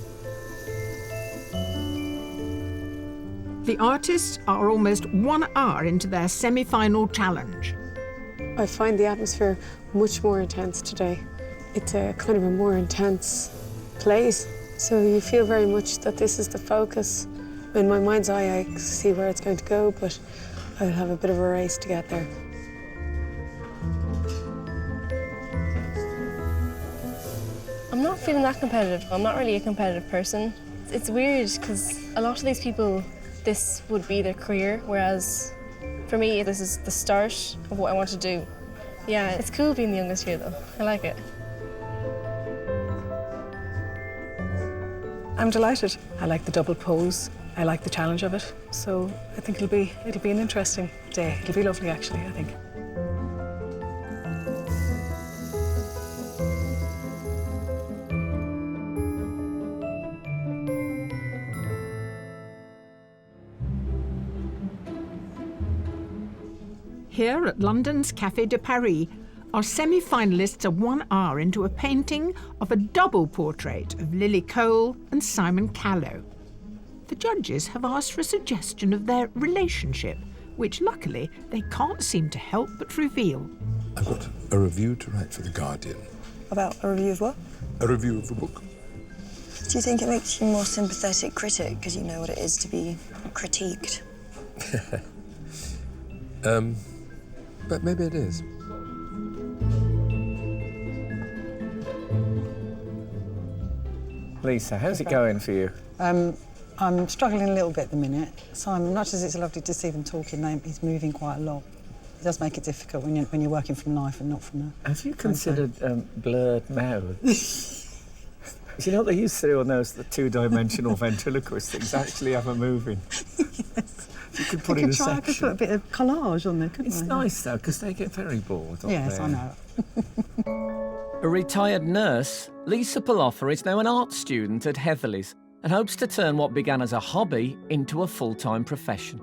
The artists are almost 1 hour into their semi-final challenge. I find the atmosphere much more intense today. It's a kind of a more intense place, so you feel very much that this is the focus. In my mind's eye, I see where it's going to go, but I'll have a bit of a race to get there. I'm not feeling that competitive. I'm not really a competitive person. It's weird because a lot of these people, this would be their career, whereas for me, this is the start of what I want to do. Yeah, it's cool being the youngest here though. I like it. I'm delighted. I like the double pose. I like the challenge of it. So I think it'll be an interesting day. It'll be lovely actually, I think. Here at London's Café de Paris, our semi-finalists are 1 hour into a painting of a double portrait of Lily Cole and Simon Callow. The judges have asked for a suggestion of their relationship, which luckily they can't seem to help but reveal. I've got a review to write for The Guardian. About a review of what? A review of a book. Do you think it makes you a more sympathetic critic because you know what it is to be critiqued? But maybe it is. Lisa, how's it going for you? I'm struggling a little bit at the minute. Simon, much as it's lovely to see them talking, he's moving quite a lot. It does make it difficult when you're working from life and not from the... Have you considered blurred mouths? You know what they used to do on those the two-dimensional ventriloquist things actually have a moving? Yes. You could put in a section. I could put a bit of collage on there, couldn't I? It's nice though, because they get very bored. Yes, I know. A retired nurse, Lisa Paloffer is now an art student at Heatherley's and hopes to turn what began as a hobby into a full-time profession.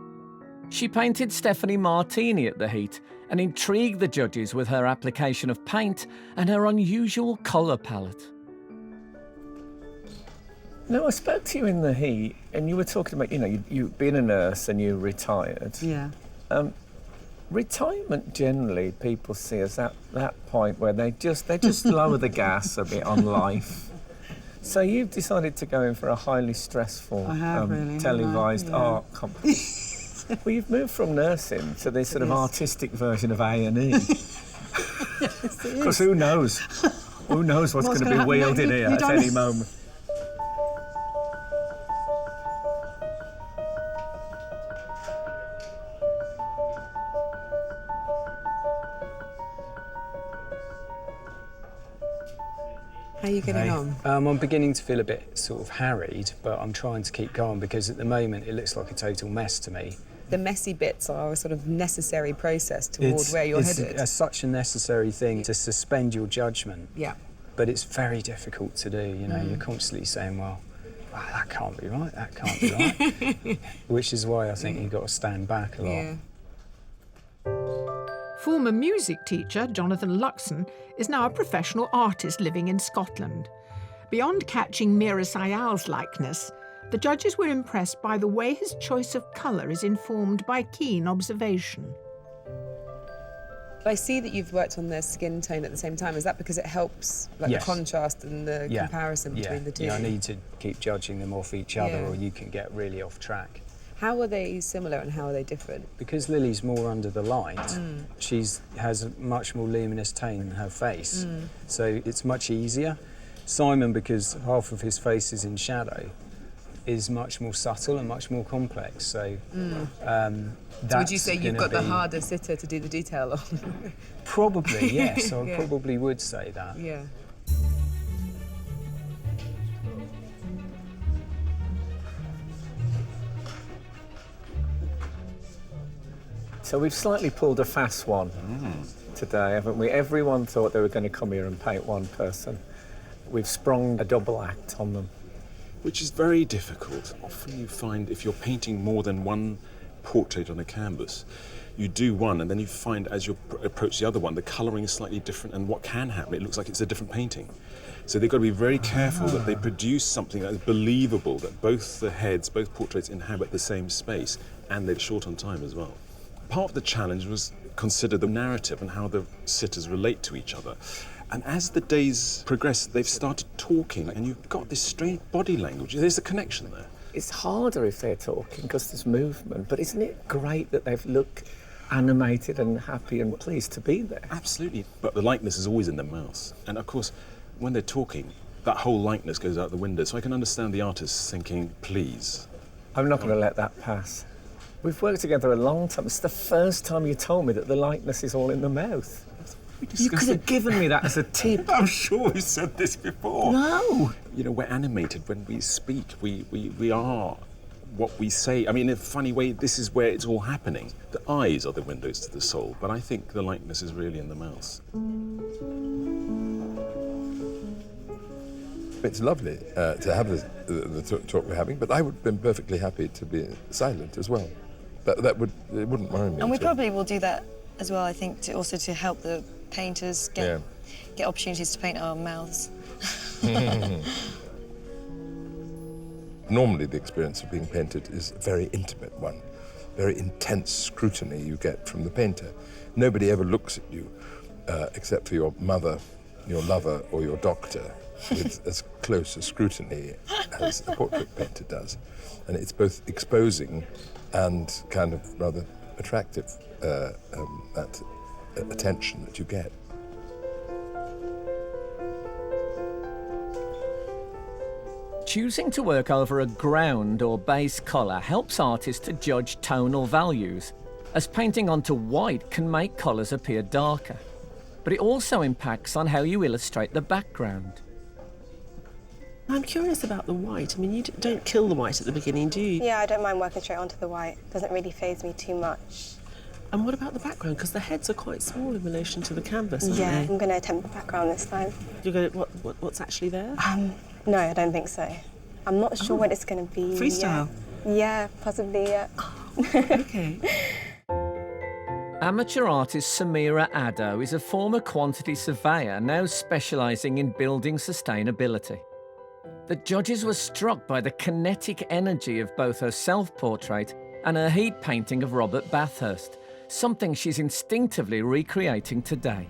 She painted Stephanie Martini at the Heat and intrigued the judges with her application of paint and her unusual colour palette. No, I spoke to you in the Heat, and you were talking about, you being a nurse and you retired. Yeah. Retirement generally, people see as that point where they just lower the gas a bit on life. So you've decided to go in for a highly stressful, televised art competition. Well, you've moved from nursing to this sort of artistic version of A&E. Because who knows? Who knows what's going to be wielded here at any moment? How are you getting on? I'm beginning to feel a bit sort of harried, but I'm trying to keep going because at the moment it looks like a total mess to me. The messy bits are a sort of necessary process toward where you're headed. It's such a necessary thing to suspend your judgment. Yeah. But it's very difficult to do, you're constantly saying, well, that can't be right, that can't be right. Which is why I think you've got to stand back a lot. Yeah. Former music teacher Jonathan Luxon is now a professional artist living in Scotland. Beyond catching Mira Sayal's likeness, the judges were impressed by the way his choice of colour is informed by keen observation. I see that you've worked on their skin tone at the same time. Is that because it helps, like the contrast and the comparison between the two? Yeah, I need to keep judging them off each other or you can get really off track. How are they similar and how are they different? Because Lily's more under the light, she has a much more luminous tone in her face, so it's much easier. Simon, because half of his face is in shadow, is much more subtle and much more complex, so would you say you've got the harder sitter to do the detail on? Probably, yes, I probably would say that. Yeah. So we've slightly pulled a fast one today, haven't we? Everyone thought they were going to come here and paint one person. We've sprung a double act on them. Which is very difficult. Often you find if you're painting more than one portrait on a canvas, you do one and then you find as you approach the other one, the colouring is slightly different and what can happen, it looks like it's a different painting. So they've got to be very careful that they produce something that is believable, that both the heads, both portraits inhabit the same space, and they're short on time as well. Part of the challenge was consider the narrative and how the sitters relate to each other. And as the days progress, they've started talking, and you've got this strange body language. There's a connection there. It's harder if they're talking because there's movement, but isn't it great that they've looked animated and happy and pleased to be there? Absolutely. But the likeness is always in their mouths. And of course, when they're talking, that whole likeness goes out the window. So I can understand the artist thinking, please. I'm not going to let that pass. We've worked together a long time. It's the first time you told me that the likeness is all in the mouth. You could have given me that as a tip. I'm sure we said this before. No. You know, we're animated when we speak. We are what we say. I mean, in a funny way, this is where it's all happening. The eyes are the windows to the soul, but I think the likeness is really in the mouth. It's lovely to have the talk we're having, but I would have been perfectly happy to be silent as well. It wouldn't worry me. And we probably will do that as well, I think, to help the painters get opportunities to paint our mouths. Normally, the experience of being painted is a very intimate one, very intense scrutiny you get from the painter. Nobody ever looks at you except for your mother, your lover, or your doctor, with as close a scrutiny as a portrait painter does. And it's both exposing and kind of rather attractive, that attention that you get. Choosing to work over a ground or base colour helps artists to judge tonal values, as painting onto white can make colours appear darker. But it also impacts on how you illustrate the background. I'm curious about the white. I mean, you don't kill the white at the beginning, do you? Yeah, I don't mind working straight onto the white. It doesn't really faze me too much. And what about the background? Because the heads are quite small in relation to the canvas, aren't Yeah, they? I'm going to attempt the background this time. You're going to, what's actually there? No, I don't think so. I'm not sure what it's going to be. Freestyle? Yeah, possibly, yeah. OK. Amateur artist Samira Addo is a former quantity surveyor now specialising in building sustainability. The judges were struck by the kinetic energy of both her self-portrait and her heat painting of Robert Bathurst, something she's instinctively recreating today.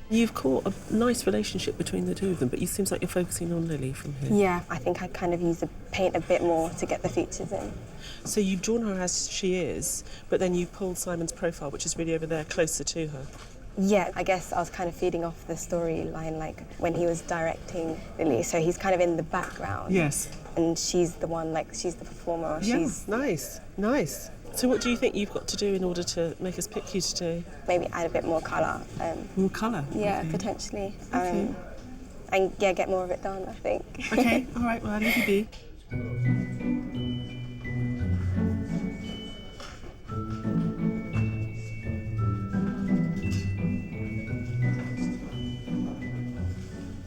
You've caught a nice relationship between the two of them, but it seems like you're focusing on Lily from here. Yeah, I think I kind of use the paint a bit more to get the features in. So you've drawn her as she is, but then you've pulled Simon's profile, which is really over there, closer to her. Yeah, I guess I was kind of feeding off the storyline, like when he was directing Lily, so he's kind of in the background. Yes. And she's the one, like, she's the performer. Yeah, she's... nice, nice. So what do you think you've got to do in order to make us pick you today? Maybe add a bit more colour. More colour? Yeah, Okay. potentially. Okay. And yeah, get more of it done, I think. OK, all right, well, I'll leave you be.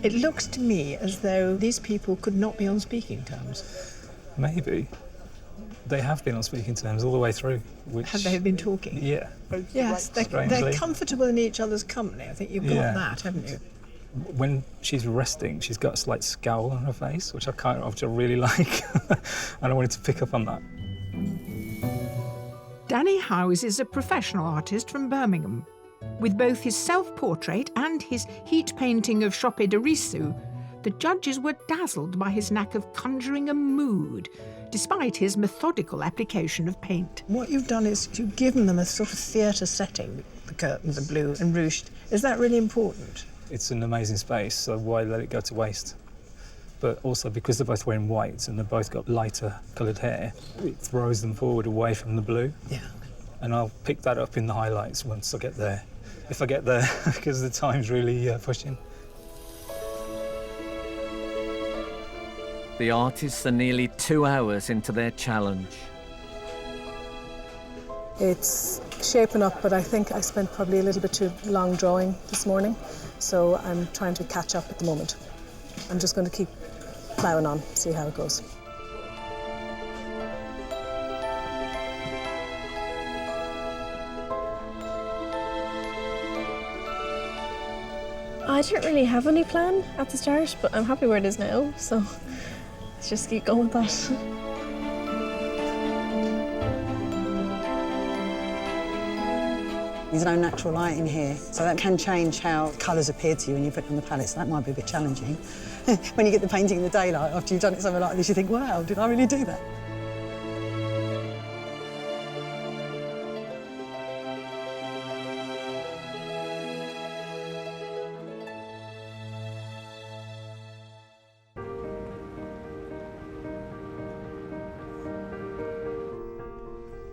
It looks to me as though these people could not be on speaking terms. Maybe. They have been on speaking terms all the way through. Have they been talking? Yeah. Yes, they're Strangely. comfortable in each other's company. I think you've got Yeah. that, haven't you? When she's resting, she's got a slight scowl on her face, which I really like. And I wanted to pick up on that. Danny Howes is a professional artist from Birmingham. With both his self-portrait and his heat painting of Shoppe de Risu, the judges were dazzled by his knack of conjuring a mood, despite his methodical application of paint. What you've done is you've given them a sort of theatre setting. The curtains are blue and ruched. Is that really important? It's an amazing space, so why let it go to waste? But also, because they're both wearing white and they've both got lighter coloured hair, it throws them forward away from the blue. Yeah. And I'll pick that up in the highlights once I get there. If I get there, because the time's really pushing. The artists are nearly 2 hours into their challenge. It's shaping up, but I think I spent probably a little bit too long drawing this morning, so I'm trying to catch up at the moment. I'm just going to keep ploughing on, see how it goes. I didn't really have any plan at the start, but I'm happy where it is now, so let's just keep going with that. There's no natural light in here, so that can change how colours appear to you when you put it on the palette, so that might be a bit challenging. When you get the painting in the daylight, after you've done it something like this, you think, wow, did I really do that?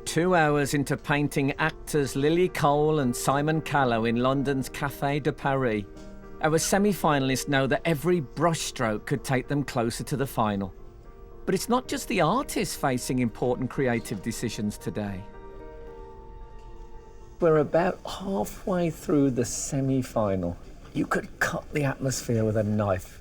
2 hours into painting actors Lily Cole and Simon Callow in London's Café de Paris, our semi-finalists know that every brushstroke could take them closer to the final. But it's not just the artists facing important creative decisions today. We're about halfway through the semi-final. You could cut the atmosphere with a knife.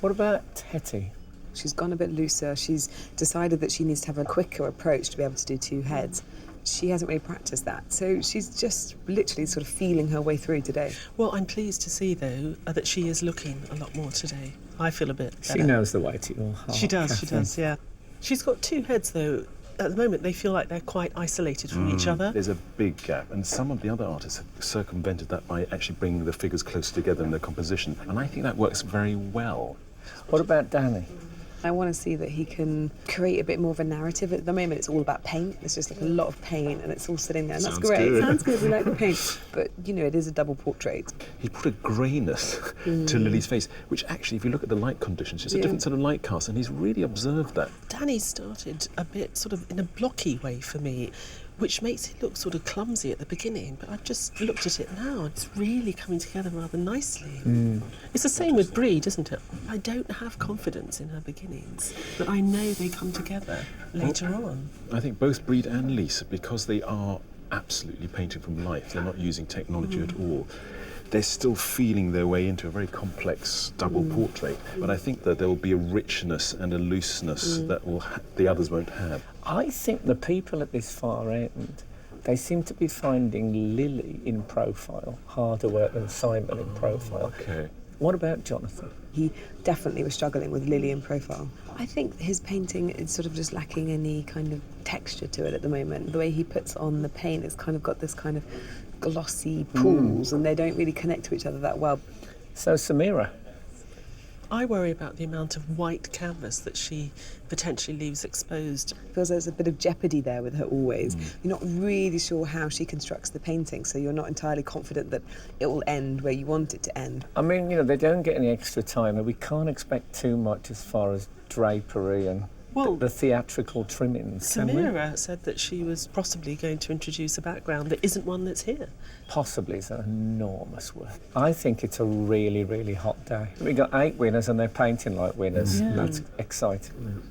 What about Hetty? She's gone a bit looser. She's decided that she needs to have a quicker approach to be able to do 2 heads. She hasn't really practiced that, so she's just literally sort of feeling her way through today. Well, I'm pleased to see, though, that she is looking a lot more today. I feel a bit better. She knows the way to your heart. She does, Catherine. she does, yeah. She's got 2 heads, though. At the moment, they feel like they're quite isolated from each other. There's a big gap, and some of the other artists have circumvented that by actually bringing the figures closer together in their composition, and I think that works very well. What about Danny? I want to see that he can create a bit more of a narrative. At the moment, it's all about paint. There's just like a lot of paint, and it's all sitting there. And that's great. Good. Sounds good. We like the paint. But, you know, it is a double portrait. He put a greyness to Lily's face, which actually, if you look at the light conditions, it's a different sort of light cast, and he's really observed that. Danny started a bit sort of in a blocky way for me, which makes it look sort of clumsy at the beginning, but I've just looked at it now and it's really coming together rather nicely. It's the same with Breed, isn't it? I don't have confidence in her beginnings, but I know they come together later on. I think both Breed and Lisa, because they are absolutely painting from life, they're not using technology at all, they're still feeling their way into a very complex double portrait, but I think that there will be a richness and a looseness that the others won't have. I think the people at this far end, they seem to be finding Lily in profile harder work than Simon in profile. Okay. What about Jonathan? He definitely was struggling with Lily in profile. I think his painting is sort of just lacking any kind of texture to it at the moment. The way he puts on the paint, it's kind of got this kind of glossy pools, and they don't really connect to each other that well. So, Samira? I worry about the amount of white canvas that she potentially leaves exposed. Feels there's a bit of jeopardy there with her always. You're not really sure how she constructs the painting, so you're not entirely confident that it will end where you want it to end. I mean, you know, they don't get any extra time, and we can't expect too much as far as drapery and the theatrical trimmings. Samira said that she was possibly going to introduce a background that isn't one that's here. Possibly is an enormous word. I think it's a really, really hot day. We got 8 winners and they're painting like winners. Yeah. That's exciting.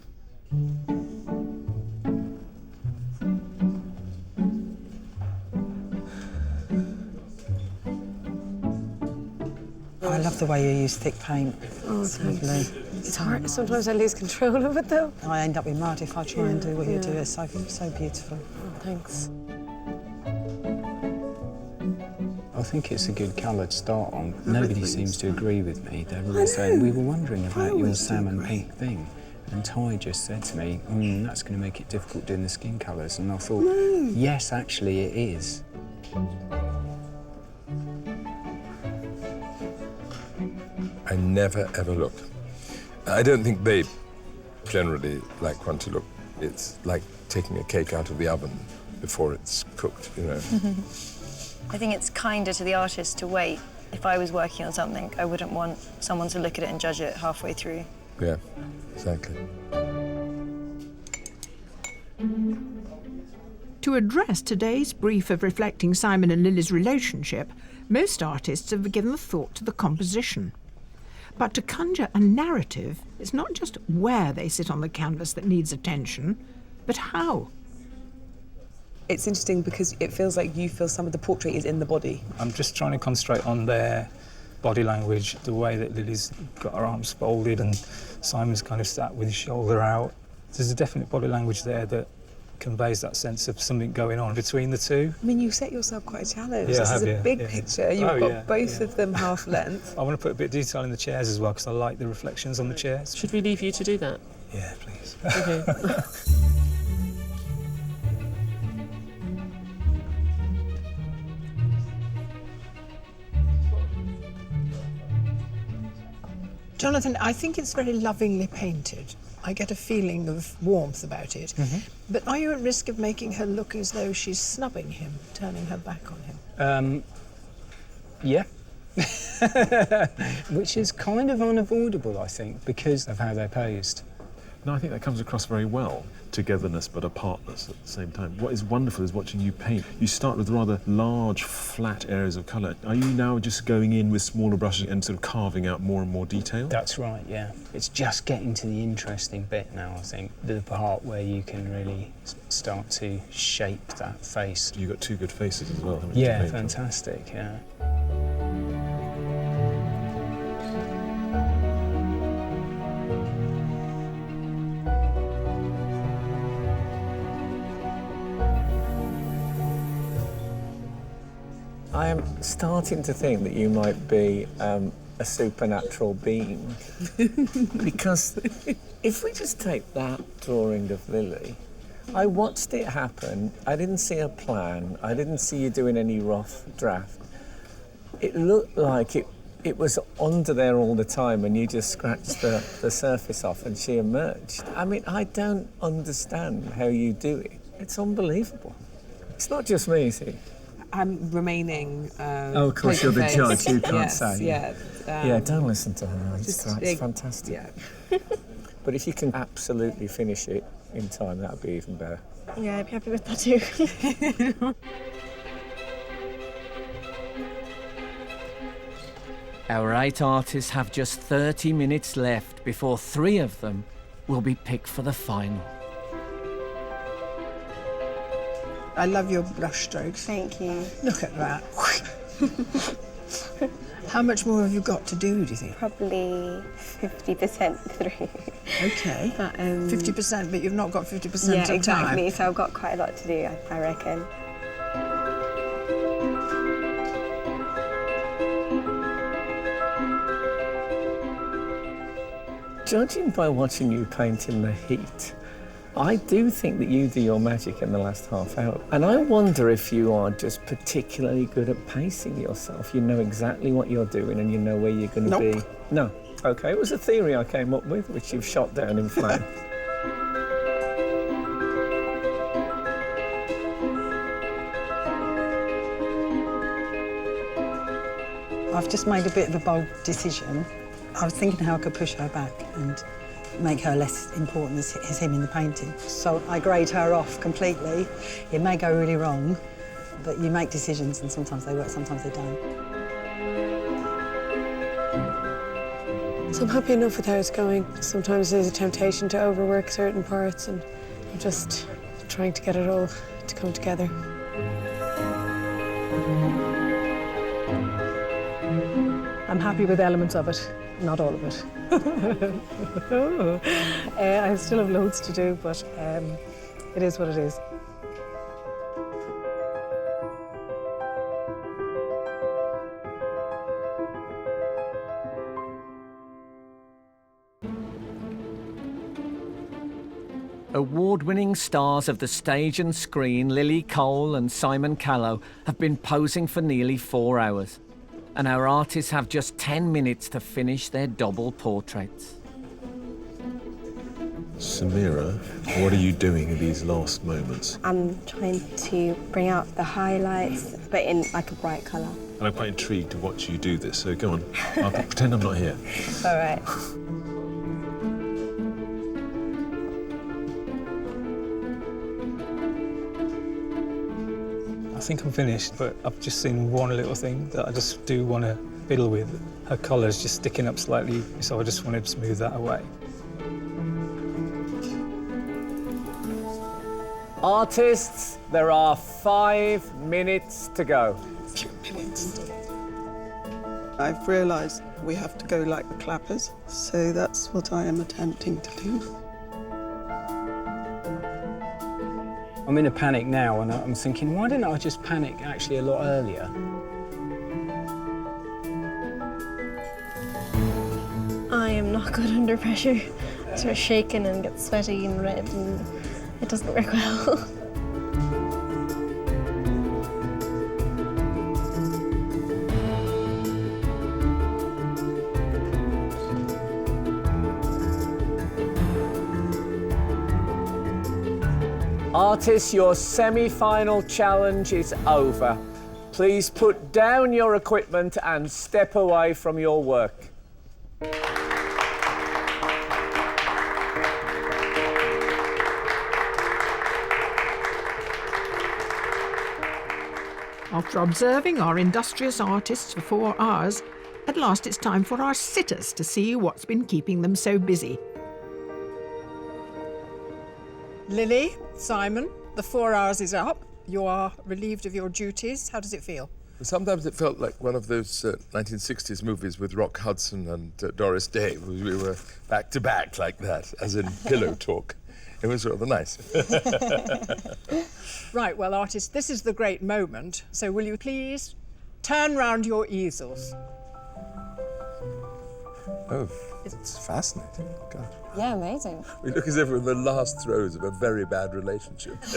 I love the way you use thick paint. Oh, it's thanks. lovely. It's hard. Sometimes I lose control of it, though. I end up with mud if I try and do what you do. It's so beautiful. Oh, thanks. I think it's a good colour to start on. Nobody seems to agree with me. They're all saying, we were wondering about your salmon pink thing. And Ty just said to me, that's going to make it difficult doing the skin colours. And I thought, yes, actually it is. I never, ever look. I don't think they generally like one to look. It's like taking a cake out of the oven before it's cooked, you know. I think it's kinder to the artist to wait. If I was working on something, I wouldn't want someone to look at it and judge it halfway through. Yeah, exactly. To address today's brief of reflecting Simon and Lily's relationship, most artists have given a thought to the composition. But to conjure a narrative, it's not just where they sit on the canvas that needs attention, but how. It's interesting because it feels like you feel some of the portrait is in the body. I'm just trying to concentrate on their body language, the way that Lily's got her arms folded and Simon's kind of sat with his shoulder out. There's a definite body language there that conveys that sense of something going on between the two. I mean, you set yourself quite a challenge. Yeah, This I is have, a yeah, big yeah. picture. You've got both of them half length. I want to put a bit of detail in the chairs as well because I like the reflections on the chairs. Should we leave you to do that? Yeah, please. Okay. Jonathan, I think it's very lovingly painted. I get a feeling of warmth about it. But are you at risk of making her look as though she's snubbing him, turning her back on him? Yeah. Which is kind of unavoidable, I think, because of how they're posed. No, I think that comes across very well. Togetherness but apartness at the same time. What is wonderful is watching you paint. You start with rather large, flat areas of colour. Are you now just going in with smaller brushes and sort of carving out more and more detail? That's right, yeah. It's just getting to the interesting bit now, I think. The part where you can really start to shape that face. You've got two good faces as well, haven't you? Yeah, fantastic, yeah. I am starting to think that you might be a supernatural being. Because if we just take that drawing of Lily, I watched it happen. I didn't see a plan. I didn't see you doing any rough draft. It looked like it was under there all the time and you just scratched the surface off and she emerged. I mean, I don't understand how you do it. It's unbelievable. It's not just me, is it? I'm remaining. Oh, of course, you're the judge. You can't say. Yeah. Yeah, don't listen to her. It's big, fantastic. Yeah. But if you can absolutely finish it in time, that would be even better. Yeah, I'd be happy with that too. Our 8 artists have just 30 minutes left before 3 of them will be picked for the final. I love your brush strokes. Thank you. Look at that. How much more have you got to do you think? Probably 50% through. Okay. But, 50%, but you've not got 50% yeah, of time. exactly. So I've got quite a lot to do, I reckon. Judging by watching you paint in the heat, I do think that you do your magic in the last half hour. And I wonder if you are just particularly good at pacing yourself. You know exactly what you're doing and you know where you're going to be. No. OK, it was a theory I came up with, which you've shot down in flames. I've just made a bit of a bold decision. I was thinking how I could push her back and make her less important as him in the painting. So I grade her off completely. It may go really wrong, but you make decisions and sometimes they work, sometimes they don't. So I'm happy enough with how it's going. Sometimes there's a temptation to overwork certain parts and I'm just trying to get it all to come together. I'm happy with elements of it, not all of it. I still have loads to do, but it is what it is. Award-winning stars of the stage and screen, Lily Cole and Simon Callow, have been posing for nearly 4 hours. And our artists have just 10 minutes to finish their double portraits. Samira, what are you doing in these last moments? I'm trying to bring out the highlights, but in like a bright colour. And I'm quite intrigued to watch you do this, so go on. I'll pretend I'm not here. All right. I think I'm finished, but I've just seen one little thing that I just do want to fiddle with. Her colour's just sticking up slightly, so I just wanted to smooth that away. Artists, there are 5 minutes to go. 5 minutes. I've realised we have to go like the clappers, so that's what I am attempting to do. I'm in a panic now, and I'm thinking, why didn't I just panic actually a lot earlier? I am not good under pressure. I start shaking and get sweaty and red, and it doesn't work well. Artists, your semi-final challenge is over. Please put down your equipment and step away from your work. After observing our industrious artists for 4 hours, at last it's time for our sitters to see what's been keeping them so busy. Lily, Simon, the 4 hours is up. You are relieved of your duties. How does it feel? Sometimes it felt like one of those 1960s movies with Rock Hudson and Doris Day. We were back to back like that, as in pillow talk. It was rather nice. Right, well, artists, this is the great moment. So will you please turn round your easels? Oh, it's fascinating. God. Yeah, amazing. We look as if we're in the last throes of a very bad relationship. I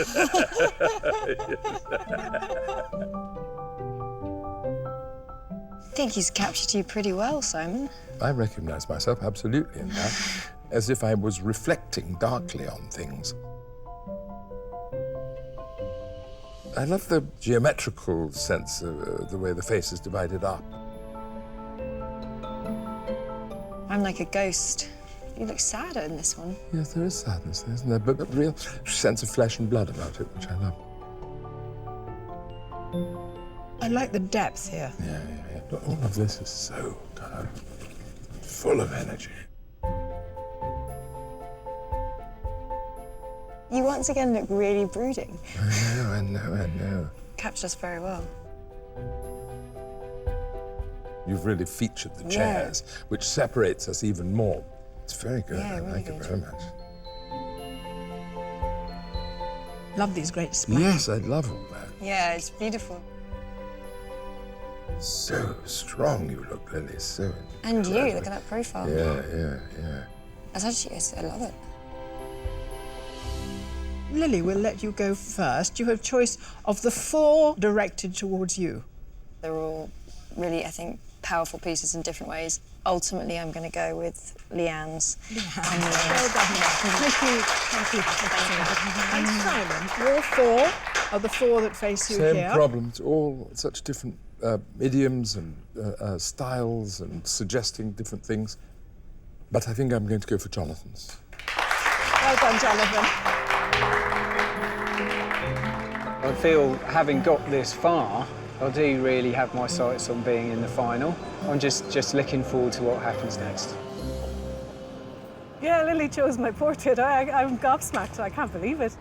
think he's captured you pretty well, Simon. I recognise myself absolutely in that, as if I was reflecting darkly on things. I love the geometrical sense of the way the face is divided up. I'm like a ghost. You look sadder in this one. Yes, there is sadness, isn't there? But a real sense of flesh and blood about it, which I love. I like the depth here. Yeah. But all of this is so kind of full of energy. You once again look really brooding. I know. Captured us very well. You've really featured the chairs, which separates us even more. It's very good. Yeah, I really like good. it very much. Love these great splashes. Yes, I love all that. Yeah, it's beautiful. So strong you look, Lily. So. And you, look at that profile. Yeah. I love it. Lily, we'll let you go first. You have choice of the 4 directed towards you. They're all really, I think, powerful pieces in different ways. Ultimately, I'm going to go with Leanne's. Well done. Thank you. And Simon, your 4 are the 4 that face you Same here. problems, all such different idioms and styles and suggesting different things. But I think I'm going to go for Jonathan's. Well done, Jonathan. I feel, having got this far, I do really have my sights on being in the final. I'm just looking forward to what happens next. Yeah, Lily chose my portrait. I'm gobsmacked. I can't believe it.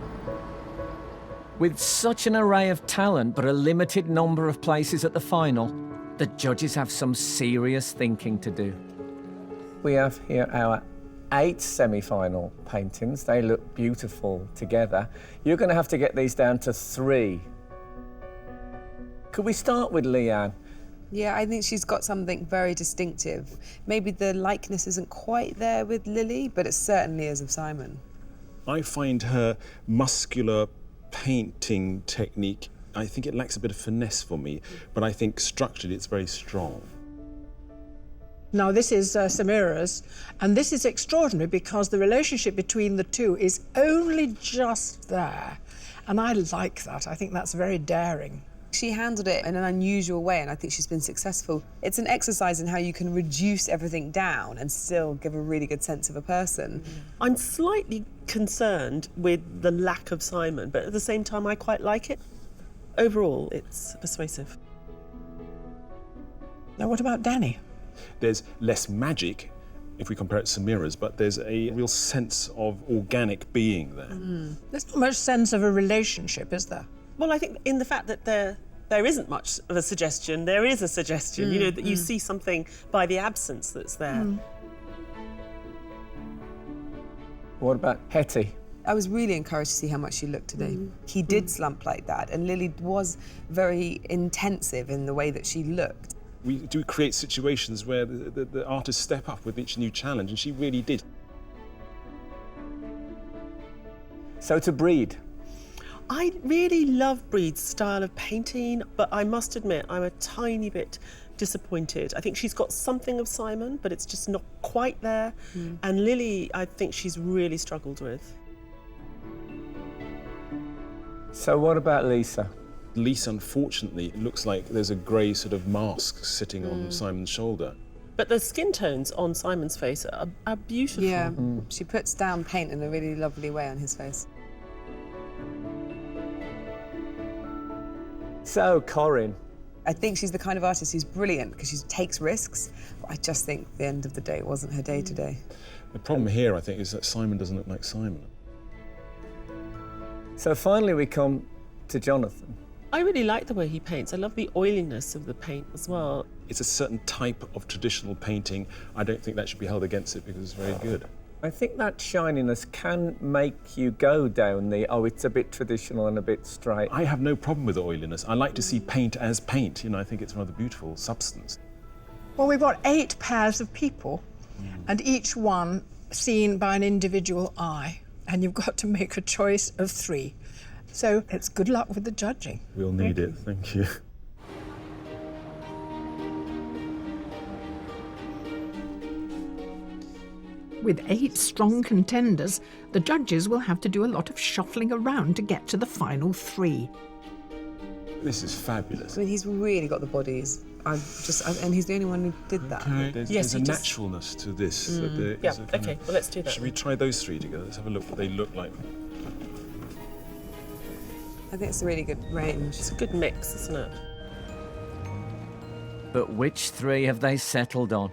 With such an array of talent but a limited number of places at the final, the judges have some serious thinking to do. We have here our 8 semi-final paintings. They look beautiful together. You're going to have to get these down to 3. Could we start with Leanne? Yeah, I think she's got something very distinctive. Maybe the likeness isn't quite there with Lily, but it certainly is of Simon. I find her muscular painting technique, I think it lacks a bit of finesse for me, but I think structurally it's very strong. Now, this is Samira's, and this is extraordinary because the relationship between the two is only just there. And I like that. I think that's very daring. She handled it in an unusual way, and I think she's been successful. It's an exercise in how you can reduce everything down and still give a really good sense of a person. I'm slightly concerned with the lack of Simon, but at the same time, I quite like it. Overall, it's persuasive. Now, what about Danny? There's less magic if we compare it to Samira's, but there's a real sense of organic being there. There's not much sense of a relationship, is there? Well, I think in the fact that there isn't much of a suggestion, there is a suggestion, you know, that you see something by the absence that's there. What about Hetty? I was really encouraged to see how much she looked today. He did slump like that, and Lily was very intensive in the way that she looked. We do create situations where the artists step up with each new challenge, and she really did. So to Breed. I really love Breed's style of painting, but I must admit I'm a tiny bit disappointed. I think she's got something of Simon, but it's just not quite there. And Lily, I think she's really struggled with. So what about Lisa? Lisa, unfortunately, it looks like there's a grey sort of mask sitting on Simon's shoulder. But the skin tones on Simon's face are beautiful. Yeah, she puts down paint in a really lovely way on his face. So, Corinne. I think she's the kind of artist who's brilliant because she takes risks. But I just think at the end of the day, it wasn't her day today. The problem here, I think, is that Simon doesn't look like Simon. So finally we come to Jonathan. I really like the way he paints. I love the oiliness of the paint as well. It's a certain type of traditional painting. I don't think that should be held against it because it's very good. I think that shininess can make you go down the, oh, it's a bit traditional and a bit straight. I have no problem with the oiliness. I like to see paint as paint. You know, I think it's a rather beautiful substance. Well, we've got 8 pairs of people, and each one seen by an individual eye, and you've got to make a choice of 3. So it's good luck with the judging. We'll need it, thank you. With 8 strong contenders, the judges will have to do a lot of shuffling around to get to the final 3. This is fabulous. I mean, he's really got the bodies. And he's the only one who did that. Okay. There's a naturalness to this. Okay, well, let's do that. Should we try those 3 together? Let's have a look what they look like. I think it's a really good range. It's a good mix, isn't it? But which 3 have they settled on?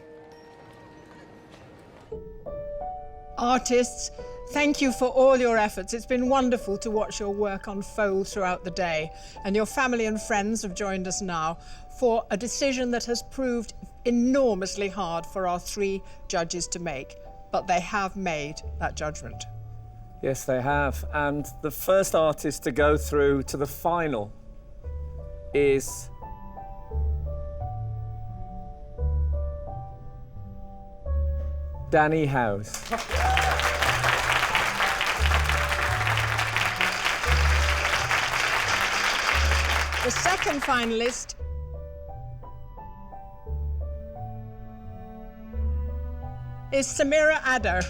Artists, thank you for all your efforts. It's been wonderful to watch your work unfold throughout the day. And your family and friends have joined us now for a decision that has proved enormously hard for our 3 judges to make. But they have made that judgment. Yes, they have. And the first artist to go through to the final is Danny House. The second finalist is Samira Adder.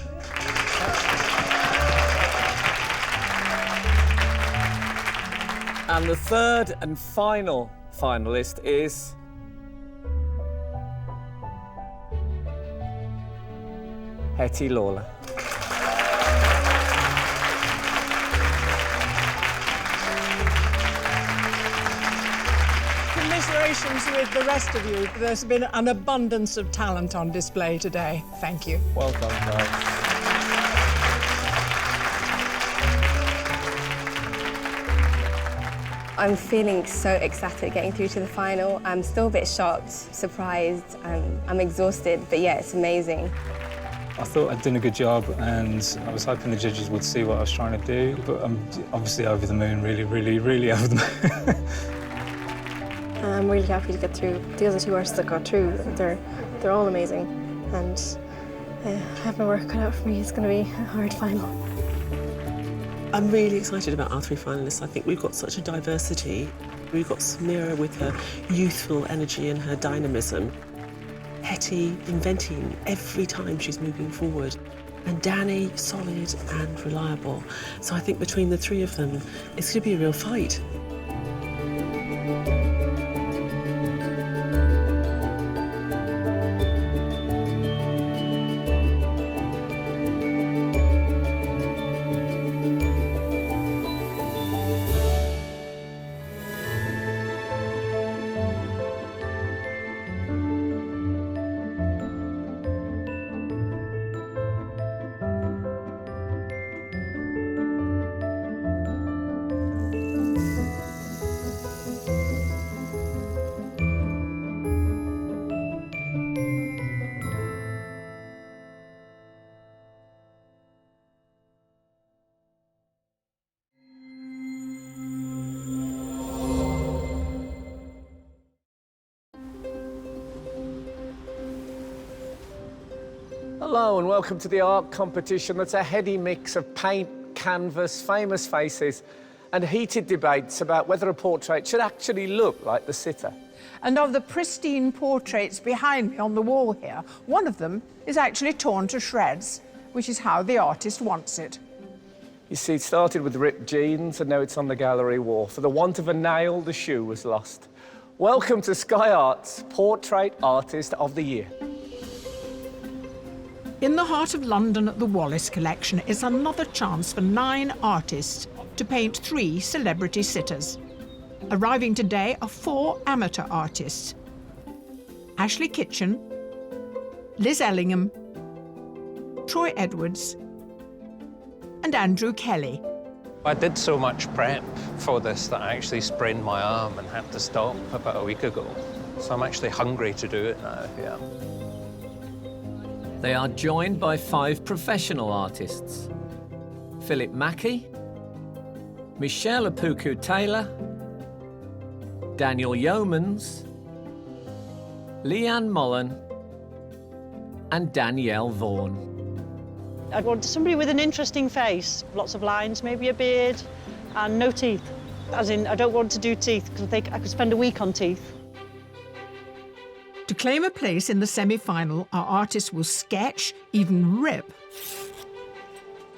And the third and final finalist is Hetty Lawler. Commiserations with the rest of you. There's been an abundance of talent on display today. Thank you. Well done, guys. I'm feeling so ecstatic getting through to the final. I'm still a bit shocked, surprised, and I'm exhausted, but yeah, it's amazing. I thought I'd done a good job, and I was hoping the judges would see what I was trying to do, but I'm obviously over the moon, really, really, really over the moon. I'm really happy to get through. The other 2 artists that got through, they're all amazing, and I have my work cut out for me. It's going to be a hard final. I'm really excited about our 3 finalists. I think we've got such a diversity. We've got Samira with her youthful energy and her dynamism. Hetty inventing every time she's moving forward. And Danny, solid and reliable. So I think between the 3 of them, it's going to be a real fight. Hello and welcome to the art competition that's a heady mix of paint, canvas, famous faces and heated debates about whether a portrait should actually look like the sitter. And of the pristine portraits behind me on the wall here, one of them is actually torn to shreds, which is how the artist wants it. You see, it started with ripped jeans and now it's on the gallery wall. For the want of a nail, the shoe was lost. Welcome to Sky Art's Portrait Artist of the Year. In the heart of London at the Wallace Collection is another chance for 9 artists to paint 3 celebrity sitters. Arriving today are 4 amateur artists: Ashley Kitchen, Liz Ellingham, Troy Edwards, and Andrew Kelly. I did so much prep for this that I actually sprained my arm and had to stop about a week ago. So I'm actually hungry to do it now, yeah. They are joined by 5 professional artists: Philip Mackey, Michelle Apuku-Taylor, Daniel Yeomans, Leanne Mullen, and Danielle Vaughan. I want somebody with an interesting face, lots of lines, maybe a beard, and no teeth. As in, I don't want to do teeth, because I could spend a week on teeth. To claim a place in the semi-final, our artists will sketch, even rip,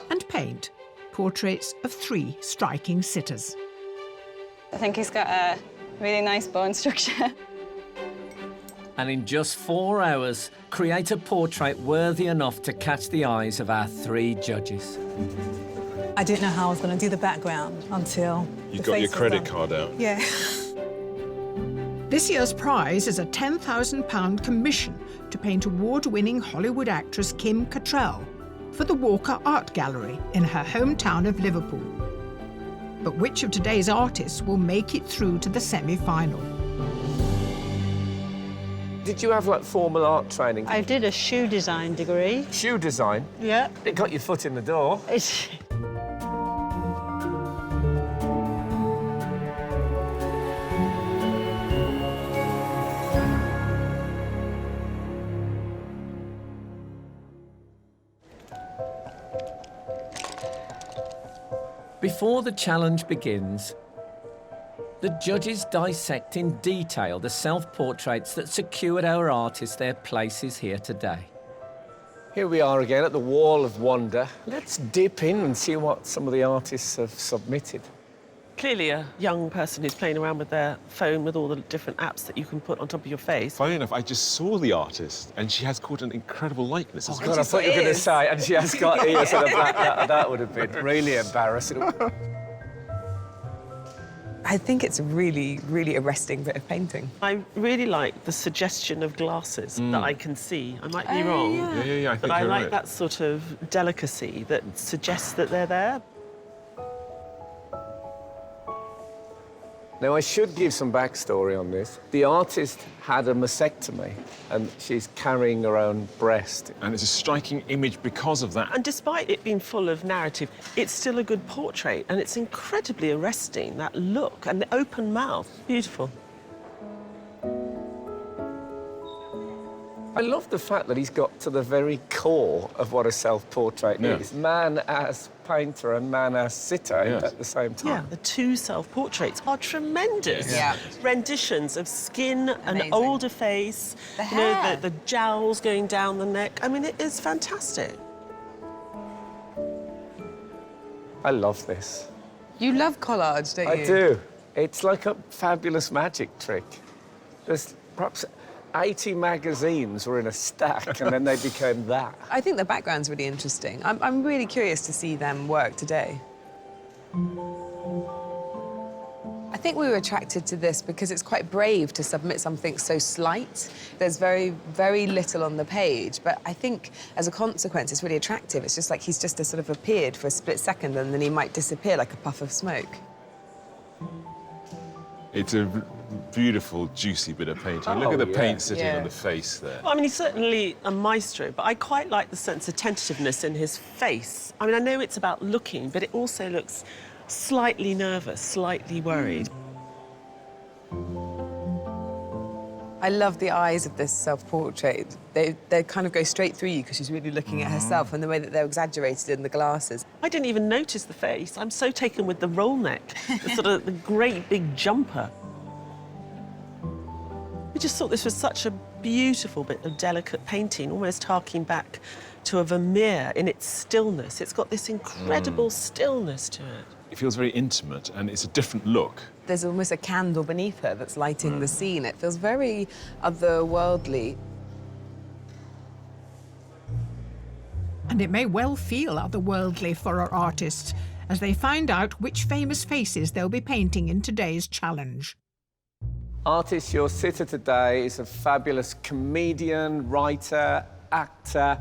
and paint portraits of 3 striking sitters. I think he's got a really nice bone structure. And in just 4 hours, create a portrait worthy enough to catch the eyes of our 3 judges. I didn't know how I was going to do the background until You got your credit card out. Yeah. This year's prize is a £10,000 commission to paint award-winning Hollywood actress Kim Cattrall for the Walker Art Gallery in her hometown of Liverpool. But which of today's artists will make it through to the semi-final? Did you have, like, formal art training? I did a shoe design degree. Shoe design? Yeah. It got your foot in the door. Before the challenge begins, the judges dissect in detail the self-portraits that secured our artists their places here today. Here we are again at the Wall of Wonder. Let's dip in and see what some of the artists have submitted. Clearly a young person who's playing around with their phone with all the different apps that you can put on top of your face. Funny enough, I just saw the artist and she has caught an incredible likeness as well. God, I thought you were going to say, and she has got ears and a black. That would have been really embarrassing. I think it's a really, really arresting bit of painting. I really like the suggestion of glasses that I can see. I might be wrong. Yeah, I think but I you're like right. that sort of delicacy that suggests that they're there. Now, I should give some backstory on this. The artist had a mastectomy and she's carrying her own breast. And it's a striking image because of that. And despite it being full of narrative, it's still a good portrait, and it's incredibly arresting, that look and the open mouth. Beautiful. I love the fact that he's got to the very core of what a self-portrait is. Man as painter and man as sitter at the same time. Yeah, the 2 self-portraits are tremendous. Yeah. Renditions of skin, an older face, The you know, hair. the jowls going down the neck. I mean, it is fantastic. I love this. You love collage, don't you? I do. It's like a fabulous magic trick. There's perhaps 80 magazines were in a stack and then they became that. I think the background's really interesting. I'm really curious to see them work today. I think we were attracted to this because it's quite brave to submit something so slight. There's very, very little on the page, but I think as a consequence, it's really attractive. It's just like he's just sort of appeared for a split second and then he might disappear like a puff of smoke. It's a beautiful, juicy bit of painting. Look at the paint sitting on the face there. Well, I mean, he's certainly a maestro, but I quite like the sense of tentativeness in his face. I mean, I know it's about looking, but it also looks slightly nervous, slightly worried. I love the eyes of this self-portrait. They kind of go straight through you because she's really looking at herself, and the way that they're exaggerated in the glasses. I didn't even notice the face. I'm so taken with the roll neck, the great big jumper. I just thought this was such a beautiful bit of delicate painting, almost harking back to a Vermeer in its stillness. It's got this incredible stillness to it. It feels very intimate, and it's a different look. There's almost a candle beneath her that's lighting the scene. It feels very otherworldly. And it may well feel otherworldly for our artists as they find out which famous faces they'll be painting in today's challenge. Artist, your sitter today is a fabulous comedian, writer, actor,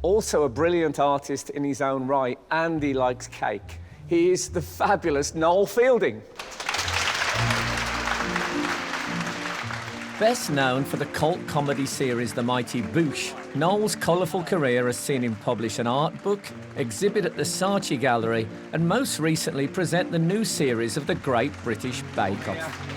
also a brilliant artist in his own right, and he likes cake. He is the fabulous Noel Fielding. Best known for the cult comedy series The Mighty Boosh, Noel's colourful career has seen him publish an art book, exhibit at the Saatchi Gallery, and most recently present the new series of the Great British Bake Off.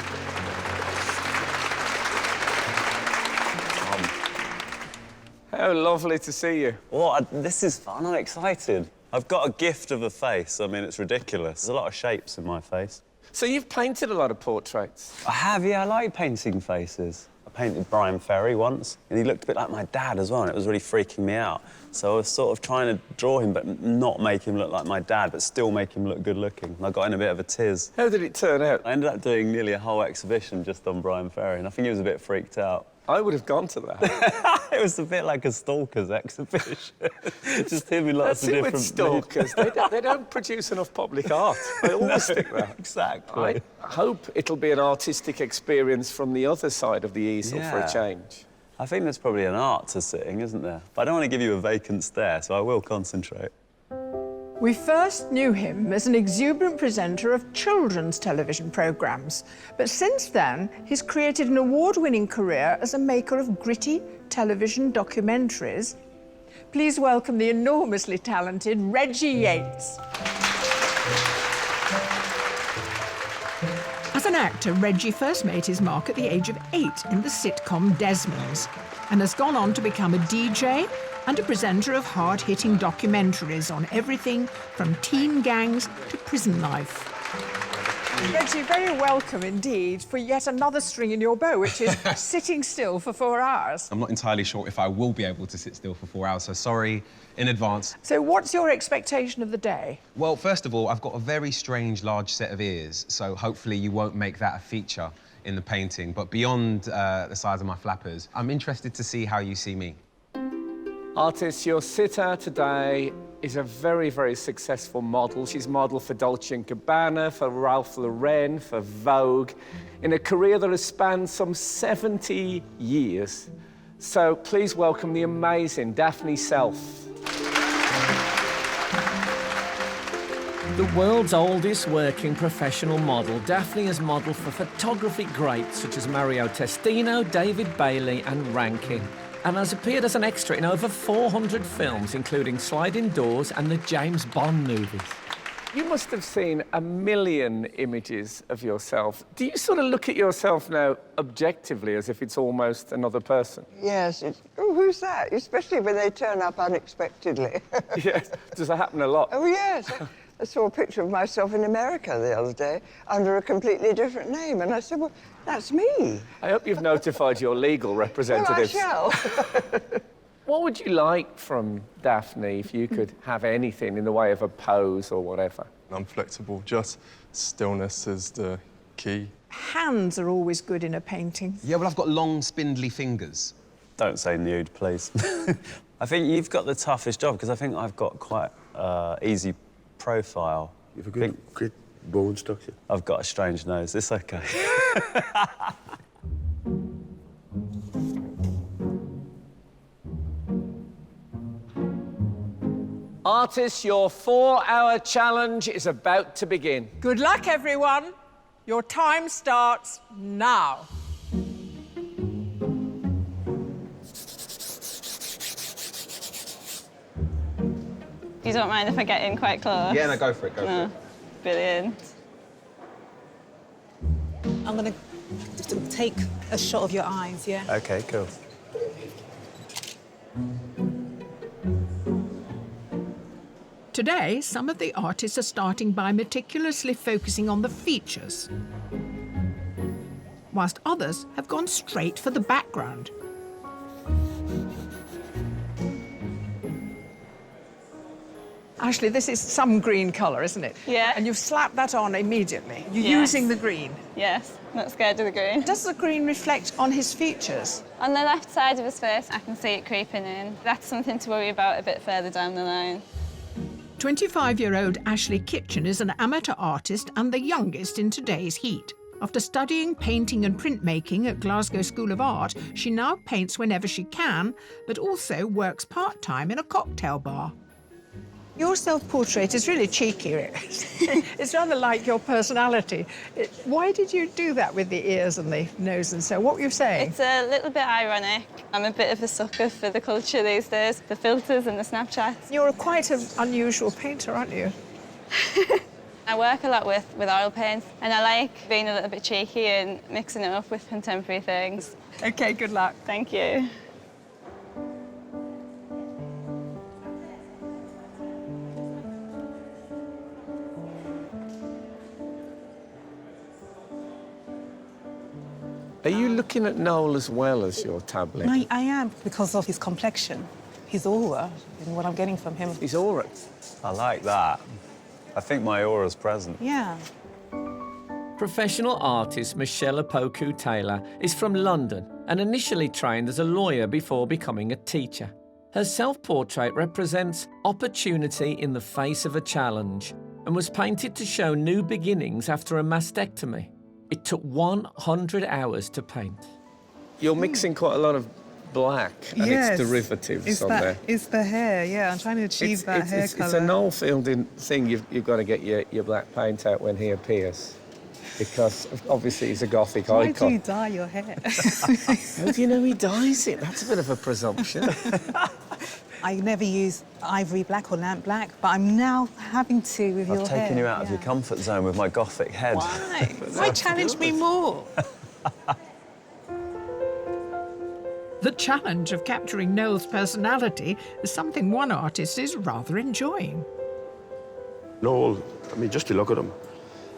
How lovely to see you. Well, this is fun. I'm excited. I've got a gift of a face. I mean, it's ridiculous. There's a lot of shapes in my face. So you've painted a lot of portraits? I have, yeah. I like painting faces. I painted Brian Ferry once, and he looked a bit like my dad as well, and it was really freaking me out. So I was sort of trying to draw him, but not make him look like my dad, but still make him look good-looking. And I got in a bit of a tiz. How did it turn out? I ended up doing nearly a whole exhibition just on Brian Ferry, and I think he was a bit freaked out. I would have gone to that. It was a bit like a stalker's exhibition. Just him in lots of different... With stalkers. they don't produce enough public art. They always think that. Exactly. I hope it'll be an artistic experience from the other side of the easel for a change. I think there's probably an art to sitting, isn't there? But I don't want to give you a vacant stare, so I will concentrate. We first knew him as an exuberant presenter of children's television programmes, but since then, he's created an award-winning career as a maker of gritty television documentaries. Please welcome the enormously talented Reggie Yates. As an actor, Reggie first made his mark at the age of 8 in the sitcom Desmonds, and has gone on to become a DJ and a presenter of hard-hitting documentaries on everything from teen gangs to prison life. Reggie, very welcome indeed for yet another string in your bow, which is sitting still for 4 hours. I'm not entirely sure if I will be able to sit still for 4 hours, so sorry in advance. So what's your expectation of the day? Well, first of all, I've got a very strange large set of ears, so hopefully you won't make that a feature in the painting. But beyond the size of my flappers, I'm interested to see how you see me. Artist, your sitter today is a very, very successful model. She's modelled for Dolce & Gabbana, for Ralph Lauren, for Vogue, in a career that has spanned some 70 years. So please welcome the amazing Daphne Self. The world's oldest working professional model, Daphne has modelled for photography greats such as Mario Testino, David Bailey and Rankin, and has appeared as an extra in over 400 films, including Sliding Doors and the James Bond movies. You must have seen a million images of yourself. Do you sort of look at yourself now objectively as if it's almost another person? Yes, it's, oh, who's that? Especially when they turn up unexpectedly. Yes, does that happen a lot? Oh, yes. I saw a picture of myself in America the other day under a completely different name, and I said, well, that's me. I hope you've notified your legal representatives. Well, I shall. What would you like from Daphne if you could have anything in the way of a pose or whatever? I'm flexible, just stillness is the key. Hands are always good in a painting. Yeah, well, I've got long, spindly fingers. Don't say nude, please. I think you've got the toughest job, because I think I've got quite easy profile. You've a good bone structure. I've got a strange nose. It's okay. Artists, your 4-hour challenge is about to begin. Good luck, everyone. Your time starts now. You don't mind if I get in quite close? Yeah, no, go for it, go for it. Brilliant. I'm going to just take a shot of your eyes, yeah? Okay, cool. Today, some of the artists are starting by meticulously focusing on the features, whilst others have gone straight for the background. Ashley, this is some green colour, isn't it? Yeah. And you've slapped that on immediately. You're Yes. using the green. Yes, not scared of the green. Does the green reflect on his features? On the left side of his face, I can see it creeping in. That's something to worry about a bit further down the line. 25-year-old Ashley Kitchen is an amateur artist and the youngest in today's heat. After studying painting and printmaking at Glasgow School of Art, she now paints whenever she can, but also works part-time in a cocktail bar. Your self-portrait is really cheeky. It's rather like your personality. Why did you do that with the ears and the nose and so? What were you saying? It's a little bit ironic. I'm a bit of a sucker for the culture these days, the filters and the Snapchats. You're quite an unusual painter, aren't you? I work a lot with oil paints, and I like being a little bit cheeky and mixing it up with contemporary things. OK, good luck. Thank you. Are you looking at Noel as well as your tablet? I am, because of his complexion, his aura, and what I'm getting from him. His aura? I like that. I think my aura's present. Yeah. Professional artist Michelle Opoku-Taylor is from London and initially trained as a lawyer before becoming a teacher. Her self-portrait represents opportunity in the face of a challenge and was painted to show new beginnings after a mastectomy. It took 100 hours to paint. You're mixing quite a lot of black and its derivatives on there. It's the hair, yeah. I'm trying to achieve that hair colour. It's a Noel Fielding thing. You've got to get your black paint out when he appears, because obviously he's a Gothic Why icon. do you dye your hair? How do you know he dyes it? That's a bit of a presumption. I never use ivory black or lamp black, but I'm now having to with your hair. I've taken you out of your comfort zone with my Gothic head. Why? Why challenge me more? The challenge of capturing Noel's personality is something one artist is rather enjoying. Noel, I mean, just to look at him,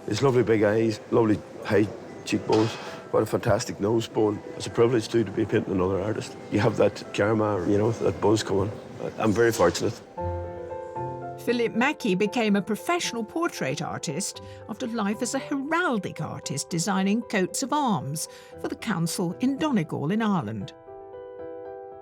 his lovely big eyes, lovely high cheekbones, what a fantastic nose bone. It's a privilege, too, to be painting another artist. You have that karma, you know, that buzz coming. I'm very fortunate. Philip Mackey became a professional portrait artist after life as a heraldic artist designing coats of arms for the council in Donegal in Ireland.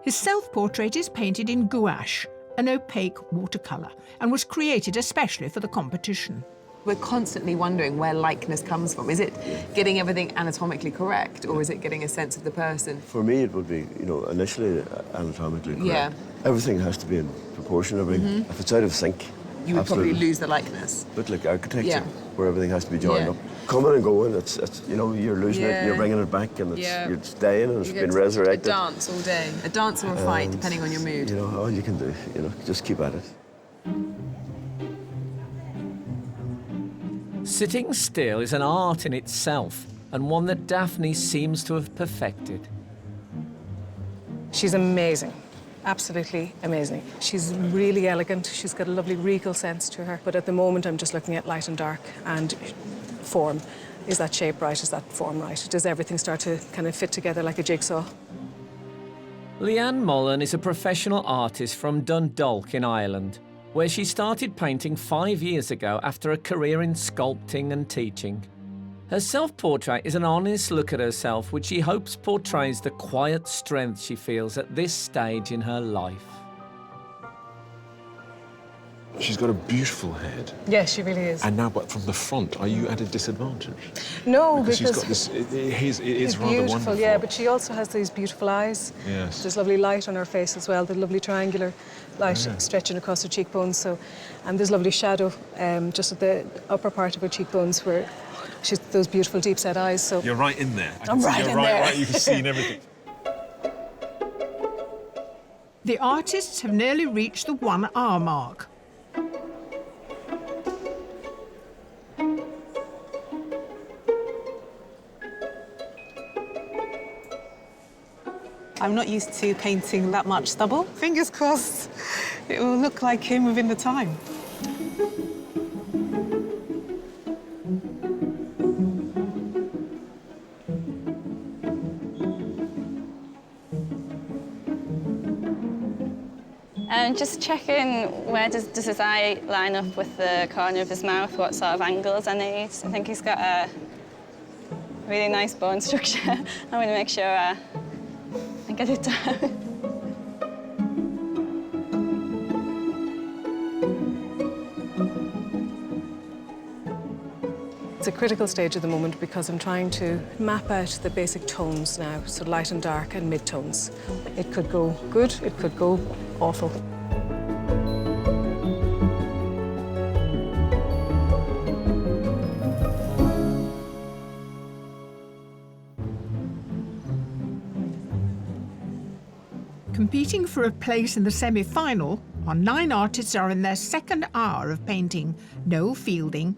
His self-portrait is painted in gouache, an opaque watercolour, and was created especially for the competition. We're constantly wondering where likeness comes from. Is it getting everything anatomically correct, or is it getting a sense of the person? For me, it would be, you know, initially anatomically correct. Yeah. Everything has to be in proportion. Mhm. If it's out of sync, You would absolutely. probably lose the likeness. A bit like architecture, Yeah. where everything has to be joined Yeah. up. Coming and going, it's you know, you're losing it, Yeah. you're bringing it back, and you're staying, and it's been resurrected. A dance all day. A dance or a fight, And, depending on your mood. You know, all you can do, you know, just keep at it. Sitting still is an art in itself, and one that Daphne seems to have perfected. She's amazing. Absolutely amazing. She's really elegant. She's got a lovely regal sense to her. But at the moment, I'm just looking at light and dark and form. Is that shape right? Is that form right? Does everything start to kind of fit together like a jigsaw? Leanne Mullen is a professional artist from Dundalk in Ireland, where she started painting 5 years ago after a career in sculpting and teaching. Her self-portrait is an honest look at herself, which she hopes portrays the quiet strength she feels at this stage in her life. She's got a beautiful head. Yes, she really is. And now, but from the front, are you at a disadvantage? No, Because she's because got this, it is it's rather beautiful, wonderful. yeah, but she also has these beautiful eyes. Yes. There's lovely light on her face as well, the lovely triangular light Yeah. stretching across her cheekbones. So, and there's lovely shadow just at the upper part of her cheekbones where she's those beautiful deep set eyes. So You're right in there. I'm right in there. Right, you can see everything. The artists have nearly reached the 1 hour mark. I'm not used to painting that much stubble. Fingers crossed it will look like him within the time. Just checking where does his eye line up with the corner of his mouth, what sort of angles I need. I think he's got a really nice bone structure. I'm going to make sure I get it down. It's a critical stage at the moment because I'm trying to map out the basic tones now, so light and dark and mid-tones. It could go good, it could go awful. Competing for a place in the semi-final, our 9 artists are in their second hour of painting Noel Fielding,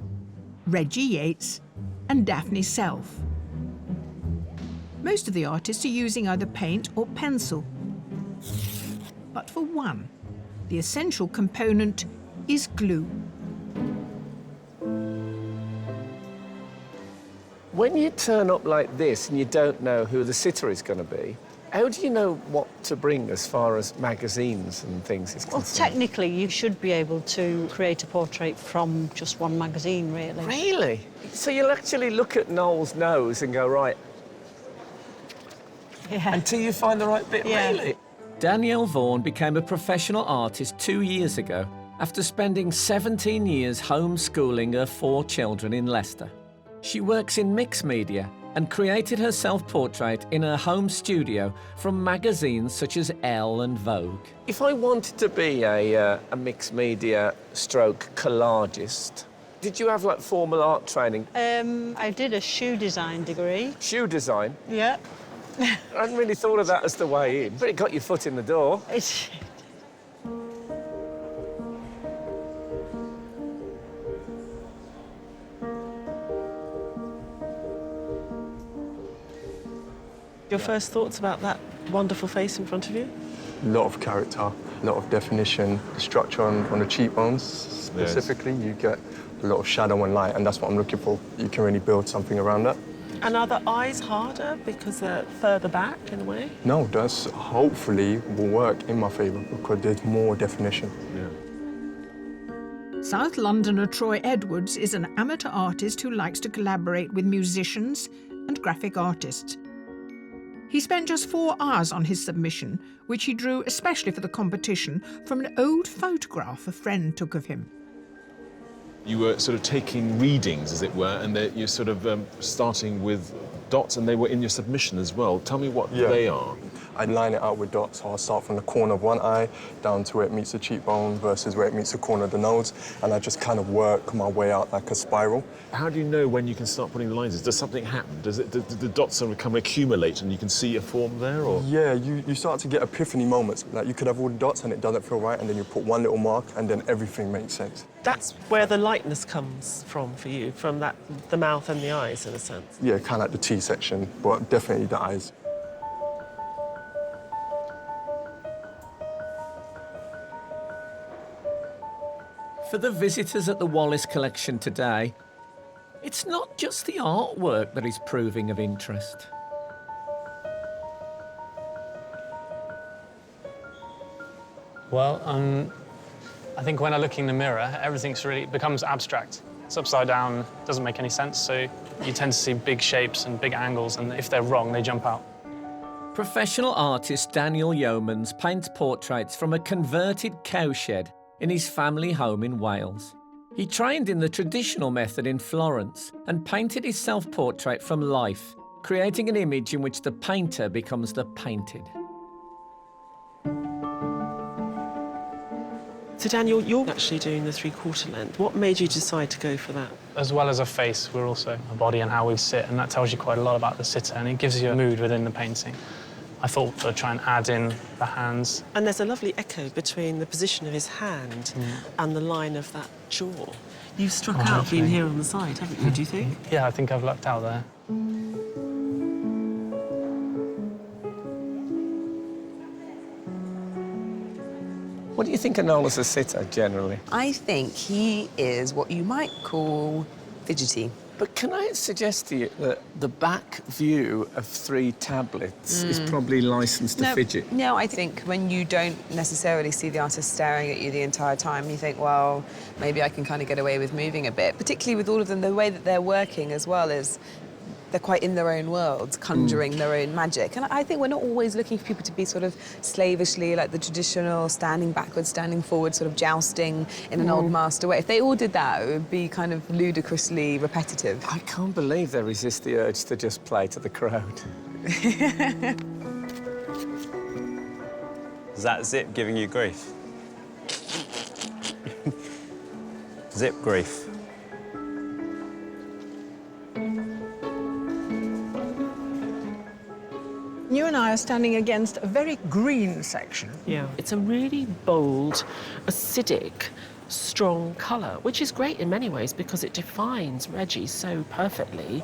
Reggie Yates and Daphne Self. Most of the artists are using either paint or pencil. But for one, the essential component is glue. When you turn up like this and you don't know who the sitter is going to be, how do you know what to bring as far as magazines and things is Well, concerned? technically, you should be able to create a portrait from just one magazine, really. Really? So you'll actually look at Noel's nose and go, right, until you find the right bit, really? Danielle Vaughan became a professional artist 2 years ago after spending 17 years homeschooling her 4 children in Leicester. She works in mixed media and created her self-portrait in her home studio from magazines such as Elle and Vogue. If I wanted to be a mixed media stroke collagist, did you have like formal art training? I did a shoe design degree. Shoe design? Yeah. I hadn't really thought of that as the way in, but it got your foot in the door. Your first thoughts about that wonderful face in front of you? A lot of character, a lot of definition, the structure on the cheekbones specifically, you get a lot of shadow and light, and that's what I'm looking for. You can really build something around that. And are the eyes harder because they're further back in a way? No, that's hopefully will work in my favour because there's more definition. South Londoner Troy Edwards is an amateur artist who likes to collaborate with musicians and graphic artists. He spent just 4 hours on his submission, which he drew especially for the competition from an old photograph a friend took of him. You were sort of taking readings, as it were, and you're sort of starting with dots, and they were in your submission as well. Tell me what they are. I line it out with dots, so I'll start from the corner of one eye down to where it meets the cheekbone versus where it meets the corner of the nose, and I just kind of work my way out like a spiral. How do you know when you can start putting the lines in? Does something happen? Do the dots sort of come accumulate and you can see a form there, or? Yeah, you start to get epiphany moments. Like you could have all the dots and it doesn't feel right, and then you put one little mark and then everything makes sense. That's where the lightness comes from for you, from the mouth and the eyes, in a sense. Yeah, kind of like the T section, but definitely the eyes. For the visitors at the Wallace Collection today, it's not just the artwork that is proving of interest. Well, I think when I look in the mirror, everything's really becomes abstract. It's upside down, doesn't make any sense, so you tend to see big shapes and big angles, and if they're wrong, they jump out. Professional artist Daniel Yeomans paints portraits from a converted cowshed in his family home in Wales. He trained in the traditional method in Florence and painted his self-portrait from life, creating an image in which the painter becomes the painted. So Daniel, you're actually doing the 3/4 length. What made you decide to go for that? As well as a face, we're also a body and how we sit, and that tells you quite a lot about the sitter, and it gives you a mood within the painting. I thought to try and add in the hands. And there's a lovely echo between the position of his hand and the line of that jaw. You've struck out being here on the side, haven't you, do you think? Yeah, I think I've lucked out there. What do you think of Noel as a sitter, generally? I think he is what you might call fidgety. But can I suggest to you that the back view of 3 tablets is probably licensed to fidget? No, I think when you don't necessarily see the artist staring at you the entire time, you think, well, maybe I can kind of get away with moving a bit. Particularly with all of them, the way that they're working as well is they're quite in their own worlds, conjuring their own magic. And I think we're not always looking for people to be sort of slavishly, like the traditional standing backwards, standing forward, sort of jousting in an old master way. If they all did that, it would be kind of ludicrously repetitive. I can't believe they resist the urge to just play to the crowd. Is that Zip giving you grief? Zip grief. You and I are standing against a very green section. Yeah, it's a really bold, acidic, strong colour, which is great in many ways because it defines Reggie so perfectly.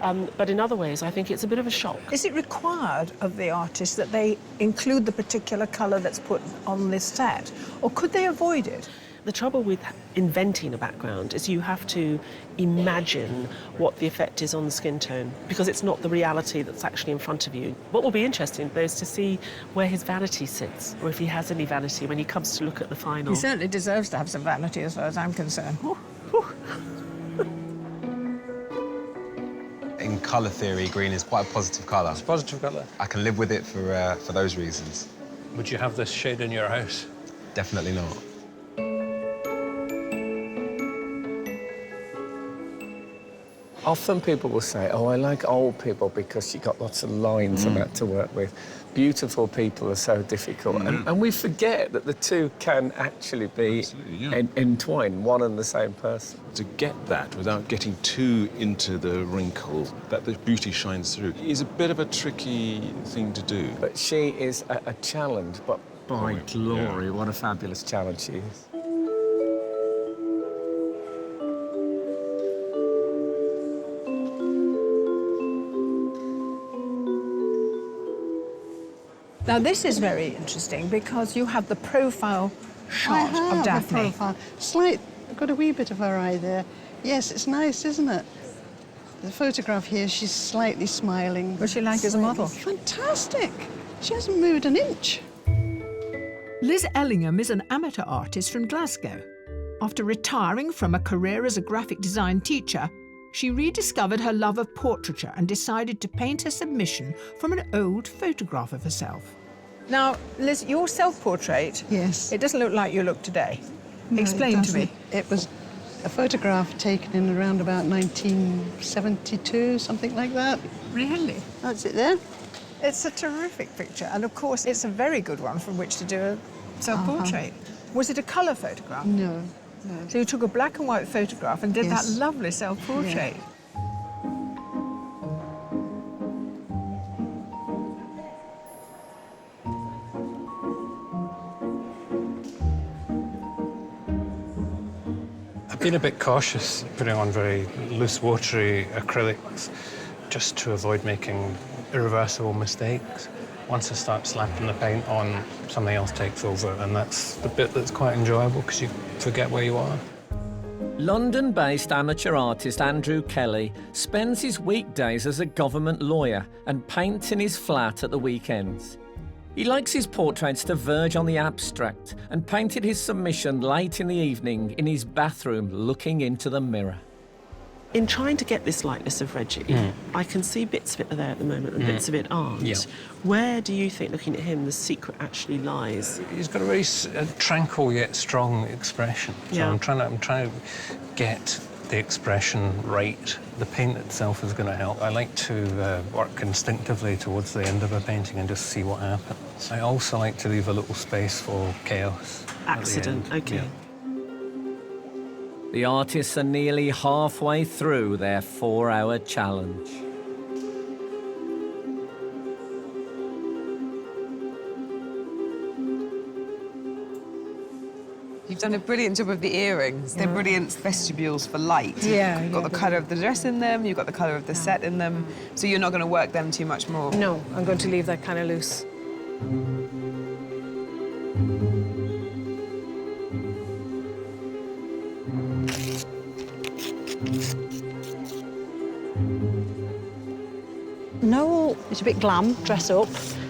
But in other ways, I think it's a bit of a shock. Is it required of the artist that they include the particular colour that's put on this set, or could they avoid it? The trouble with inventing a background is you have to imagine what the effect is on the skin tone because it's not the reality that's actually in front of you. What will be interesting, though, is to see where his vanity sits, or if he has any vanity when he comes to look at the final. He certainly deserves to have some vanity as far as I'm concerned. In colour theory, green is quite a positive colour. It's a positive colour. I can live with it for those reasons. Would you have this shade in your house? Definitely not. Often people will say, oh, I like old people because you got lots of lines and that to work with. Beautiful people are so difficult. And we forget that the two can actually be entwined, one and the same person. To get that without getting too into the wrinkle, that the beauty shines through, is a bit of a tricky thing to do. But she is a challenge, but by glory, what a fabulous challenge she is. Now, this is very interesting because you have the profile shot of Daphne. A profile. I've got a wee bit of her eye there. Yes, it's nice, isn't it? The photograph here, she's slightly smiling. What's she like as a model? Fantastic. She hasn't moved an inch. Liz Ellingham is an amateur artist from Glasgow. After retiring from a career as a graphic design teacher, she rediscovered her love of portraiture and decided to paint her submission from an old photograph of herself. Now, Liz, your self-portrait, yes, it doesn't look like you look today. No, Explain to me. It was a photograph taken in around about 1972, something like that. Really? That's it there. It's a terrific picture, and of course, it's a very good one from which to do a self-portrait. Was it a colour photograph? No. No. So you took a black and white photograph and did that lovely self-portrait. Yeah. I've been a bit cautious putting on very loose, watery acrylics just to avoid making irreversible mistakes. Once I start slapping the paint on, something else takes over, and that's the bit that's quite enjoyable because you forget where you are. London-based amateur artist Andrew Kelly spends his weekdays as a government lawyer and paints in his flat at the weekends. He likes his portraits to verge on the abstract and painted his submission late in the evening in his bathroom looking into the mirror. In trying to get this likeness of Reggie, I can see bits of it are there at the moment and bits of it aren't. Yeah. Where do you think, looking at him, the secret actually lies? He's got a very tranquil yet strong expression. So Yeah. I'm trying to get the expression right. The paint itself is going to help. I like to work instinctively towards the end of a painting and just see what happens. I also like to leave a little space for chaos. Accident, okay. Yeah. The artists are nearly halfway through their 4-hour challenge. You've done a brilliant job of the earrings. They're brilliant vestibules for light. Yeah, You've got the colour of the dress in them, you've got the colour of the set in them, so you're not going to work them too much more. No, I'm going to leave that kind of loose. It's a bit glam, dress up.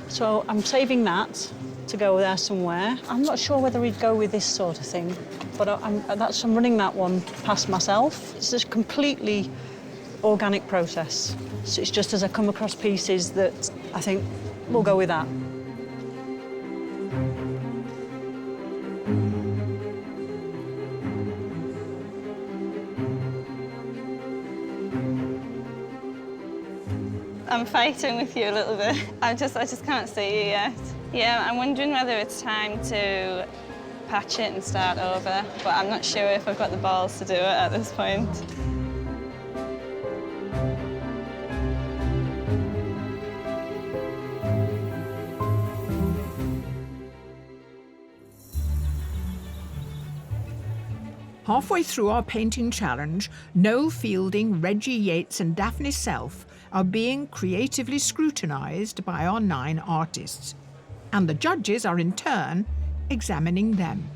So I'm saving that to go there somewhere. I'm not sure whether he'd go with this sort of thing, but I'm running that one past myself. It's a completely organic process. So it's just as I come across pieces that I think, we'll go with that. I'm fighting with you a little bit. I just can't see you yet. Yeah, I'm wondering whether it's time to patch it and start over, but I'm not sure if I've got the balls to do it at this point. Halfway through our painting challenge, Noel Fielding, Reggie Yates and Daphne Self are being creatively scrutinised by our 9 artists, and the judges are in turn examining them.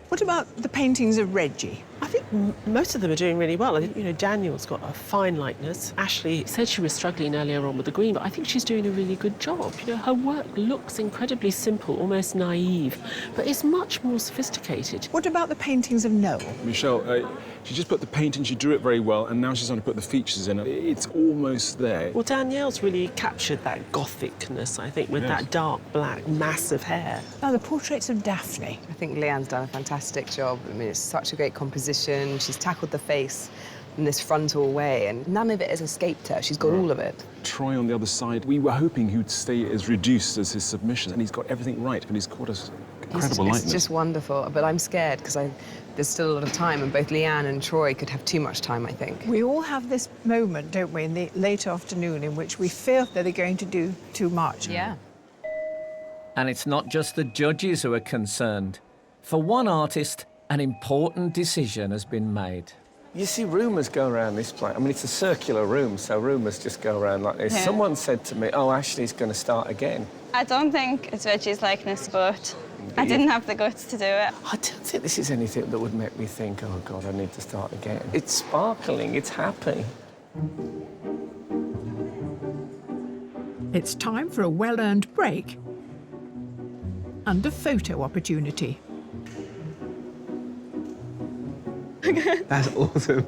What about the paintings of Reggie? I think most of them are doing really well. I think, you know, Daniel's got a fine likeness. Ashley said she was struggling earlier on with the green, but I think she's doing a really good job. You know, her work looks incredibly simple, almost naive, but it's much more sophisticated. What about the paintings of Noel? Michelle, she just put the paint in, she drew it very well, and now she's trying to put the features in. It's almost there. Well, Danielle's really captured that gothicness, I think, with that dark black mass of hair. Now, the portraits of Daphne. I think Leanne's done a fantastic job. I mean, it's such a great composition. She's tackled the face in this frontal way, and none of it has escaped her. She's got all of it. Troy on the other side, we were hoping he'd stay as reduced as his submission, and he's got everything right, but he's got us incredible lightness. It's just wonderful, but I'm scared because there's still a lot of time, and both Leanne and Troy could have too much time, I think. We all have this moment, don't we, in the late afternoon in which we feel that they're going to do too much. Yeah. And it's not just the judges who are concerned. For one artist, an important decision has been made. You see rumours go around this place. I mean, it's a circular room, so rumours just go around like this. Yeah. Someone said to me, oh, Ashley's going to start again. I don't think it's Reggie's likeness, but I didn't have the guts to do it. I don't think this is anything that would make me think, oh, God, I need to start again. It's sparkling, it's happy. It's time for a well-earned break and a photo opportunity. That's awesome.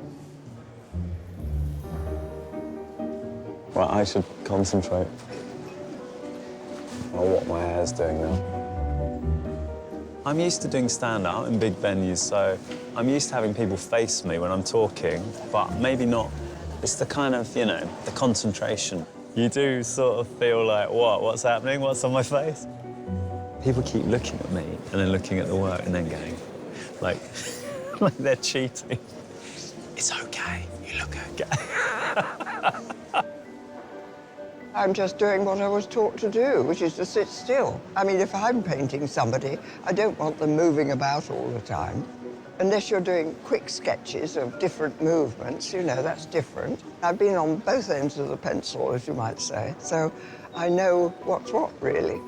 Right, I should concentrate on what my hair's doing now. I'm used to doing stand-up in big venues, so I'm used to having people face me when I'm talking, but maybe not. It's the kind of, you know, the concentration. You do sort of feel like, what's happening? What's on my face? People keep looking at me and then looking at the work and then going, like, like they're cheating. It's okay, you look okay. I'm just doing what I was taught to do, which is to sit still. I mean, if I'm painting somebody, I don't want them moving about all the time. Unless you're doing quick sketches of different movements, you know, that's different. I've been on both ends of the pencil, as you might say, so I know what's what, really.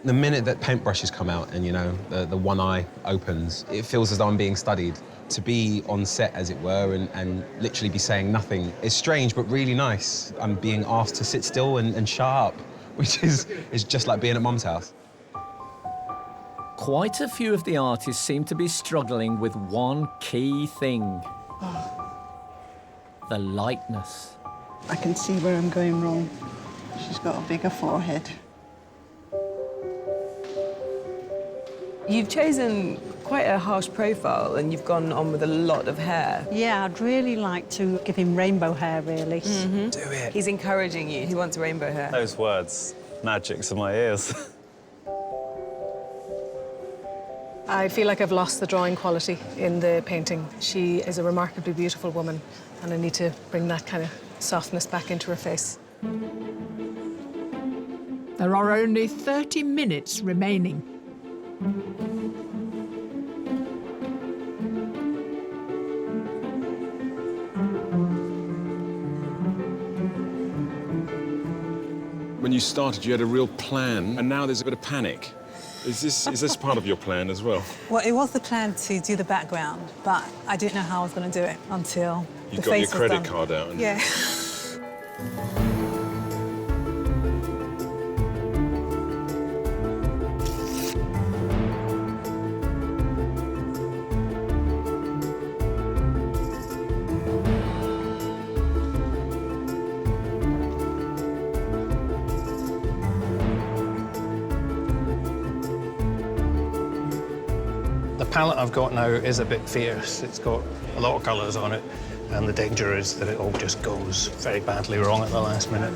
The minute that paintbrushes come out and, you know, the one eye opens, it feels as though I'm being studied. To be on set, as it were, and literally be saying nothing is strange, but really nice. I'm being asked to sit still and shut up, which is just like being at Mum's house. Quite a few of the artists seem to be struggling with one key thing. The lightness. I can see where I'm going wrong. She's got a bigger forehead. You've chosen quite a harsh profile and you've gone on with a lot of hair. Yeah, I'd really like to give him rainbow hair, really. Mm-hmm. Do it. He's encouraging you. He wants rainbow hair. Those words, magic's in my ears. I feel like I've lost the drawing quality in the painting. She is a remarkably beautiful woman, and I need to bring that kind of softness back into her face. There are only 30 minutes remaining. When you started, you had a real plan, and now there's a bit of panic. Is this part of your plan as well? Well, it was the plan to do the background, but I didn't know how I was going to do it until You got your credit card out. And... Yeah. The palette I've got now is a bit fierce. It's got a lot of colours on it, and the danger is that it all just goes very badly wrong at the last minute.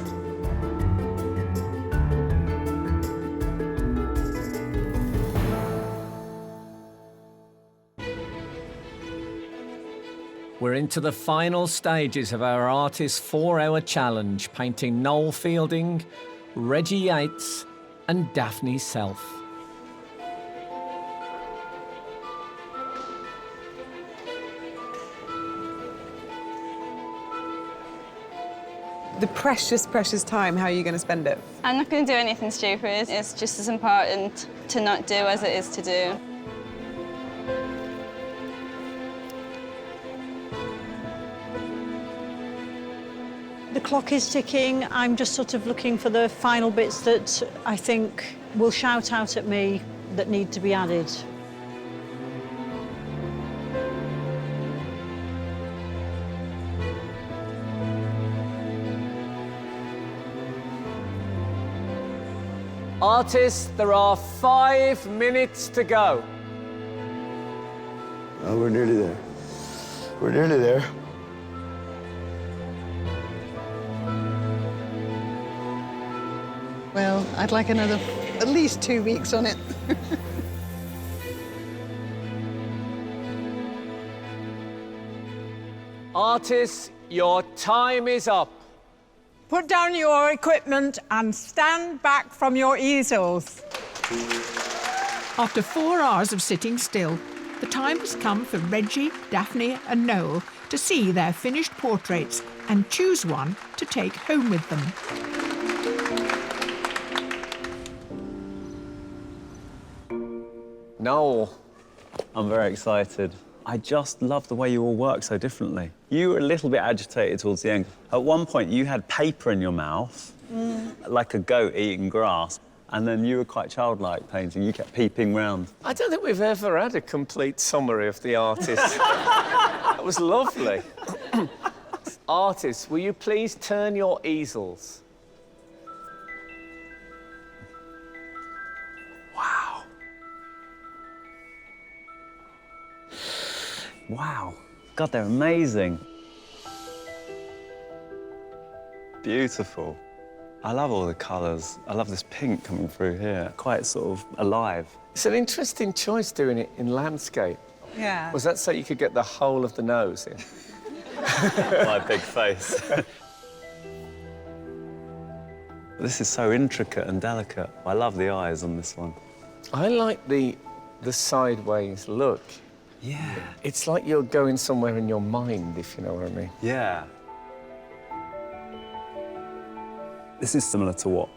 We're into the final stages of our artist's 4-hour challenge, painting Noel Fielding, Reggie Yates and Daphne Self. The precious, precious time, how are you going to spend it? I'm not going to do anything stupid. It's just as important to not do as it is to do. The clock is ticking. I'm just sort of looking for the final bits that I think will shout out at me that need to be added. Artists, there are 5 minutes to go. Oh, we're nearly there. We're nearly there. Well, I'd like another at least 2 weeks on it. Artists, your time is up. Put down your equipment and stand back from your easels. After 4 hours of sitting still, the time has come for Reggie, Daphne and Noel to see their finished portraits and choose one to take home with them. Noel. I'm very excited. I just love the way you all work so differently. You were a little bit agitated towards the end. At one point, you had paper in your mouth, like a goat eating grass, and then you were quite childlike painting. You kept peeping round. I don't think we've ever had a complete summary of the artist. That was lovely. Artists, will you please turn your easels? Wow. Wow. God, they're amazing. Beautiful. I love all the colours. I love this pink coming through here. Quite sort of alive. It's an interesting choice doing it in landscape. Yeah. Was that so you could get the whole of the nose in? My big face. This is so intricate and delicate. I love the eyes on this one. I like the sideways look. Yeah. It's like you're going somewhere in your mind, if you know what I mean. Yeah. This is similar to what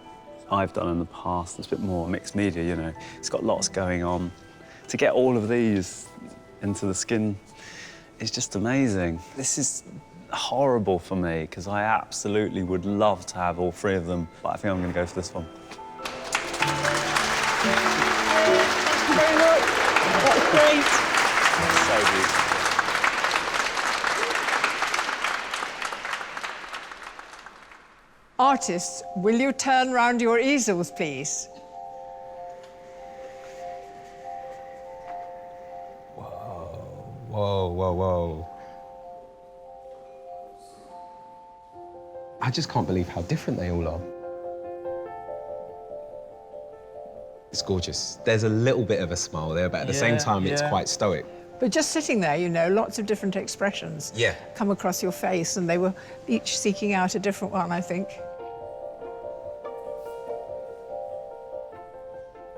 I've done in the past. It's a bit more mixed media, you know. It's got lots going on. To get all of these into the skin is just amazing. This is horrible for me, because I absolutely would love to have all 3 of them, but I think I'm going to go for this one. Thank you very much. That's great. So beautiful. Artists, will you turn round your easels, please? Whoa, whoa, whoa. I just can't believe how different they all are. It's gorgeous. There's a little bit of a smile there, but at the same time, it's quite stoic. But just sitting there, you know, lots of different expressions come across your face, and they were each seeking out a different one, I think.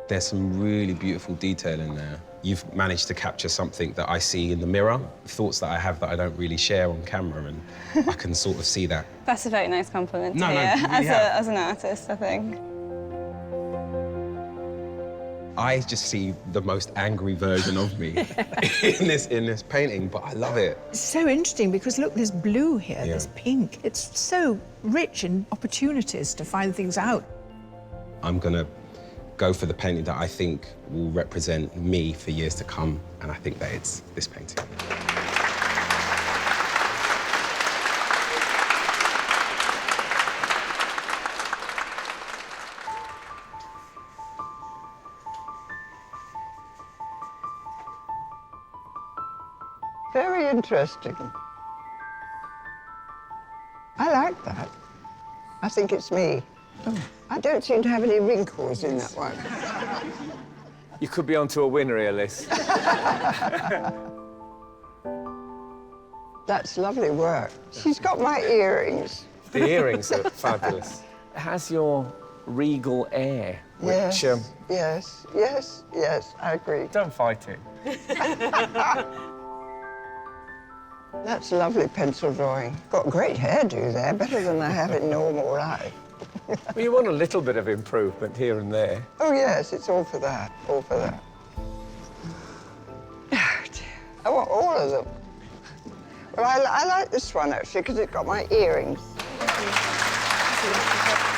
There's some really beautiful detail in there. You've managed to capture something that I see in the mirror, thoughts that I have that I don't really share on camera, and I can sort of see that. That's a very nice compliment to No, hear you really have. as an artist, I think. I just see the most angry version of me in this painting, but I love it. It's so interesting because look, there's blue here, there's pink. It's so rich in opportunities to find things out. I'm gonna go for the painting that I think will represent me for years to come, and I think that it's this painting. Very interesting. I like that. I think it's me. Oh. I don't seem to have any wrinkles in that one. You could be onto a winner here, Liz. That's lovely work. She's got my earrings. The earrings are fabulous. It has your regal air, which... Yes, yes, yes, I agree. Don't fight it. That's a lovely pencil drawing. Got a great hairdo there, better than I have in normal life. Well, you want a little bit of improvement here and there. Oh, yes, it's all for that, all for that. I want all of them. Well, I like this one, actually, because it's got my earrings. Thank you.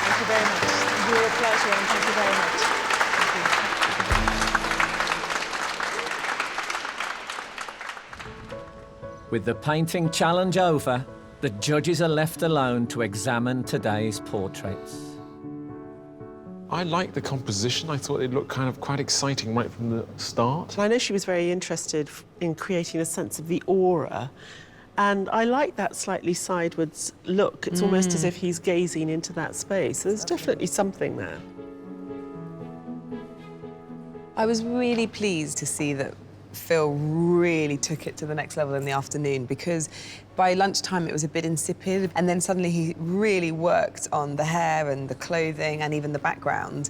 Thank you very much. You're a pleasure, and thank you very much. With the painting challenge over, the judges are left alone to examine today's portraits. I liked the composition. I thought it looked kind of quite exciting right from the start. I know she was very interested in creating a sense of the aura, and I like that slightly sidewards look. It's almost as if he's gazing into that space. There's definitely something there. I was really pleased to see that Phil really took it to the next level in the afternoon, because by lunchtime it was a bit insipid, and then suddenly he really worked on the hair and the clothing and even the background.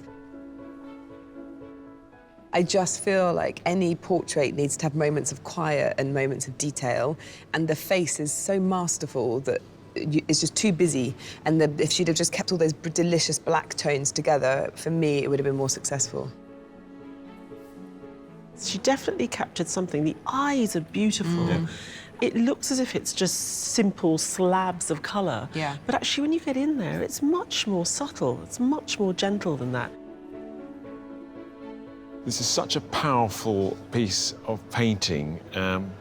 I just feel like any portrait needs to have moments of quiet and moments of detail, and the face is so masterful that it's just too busy, and if she'd have just kept all those delicious black tones together, for me it would have been more successful. She definitely captured something. The eyes are beautiful. It looks as if it's just simple slabs of colour. Yeah. But actually, when you get in there, it's much more subtle. It's much more gentle than that. This is such a powerful piece of painting,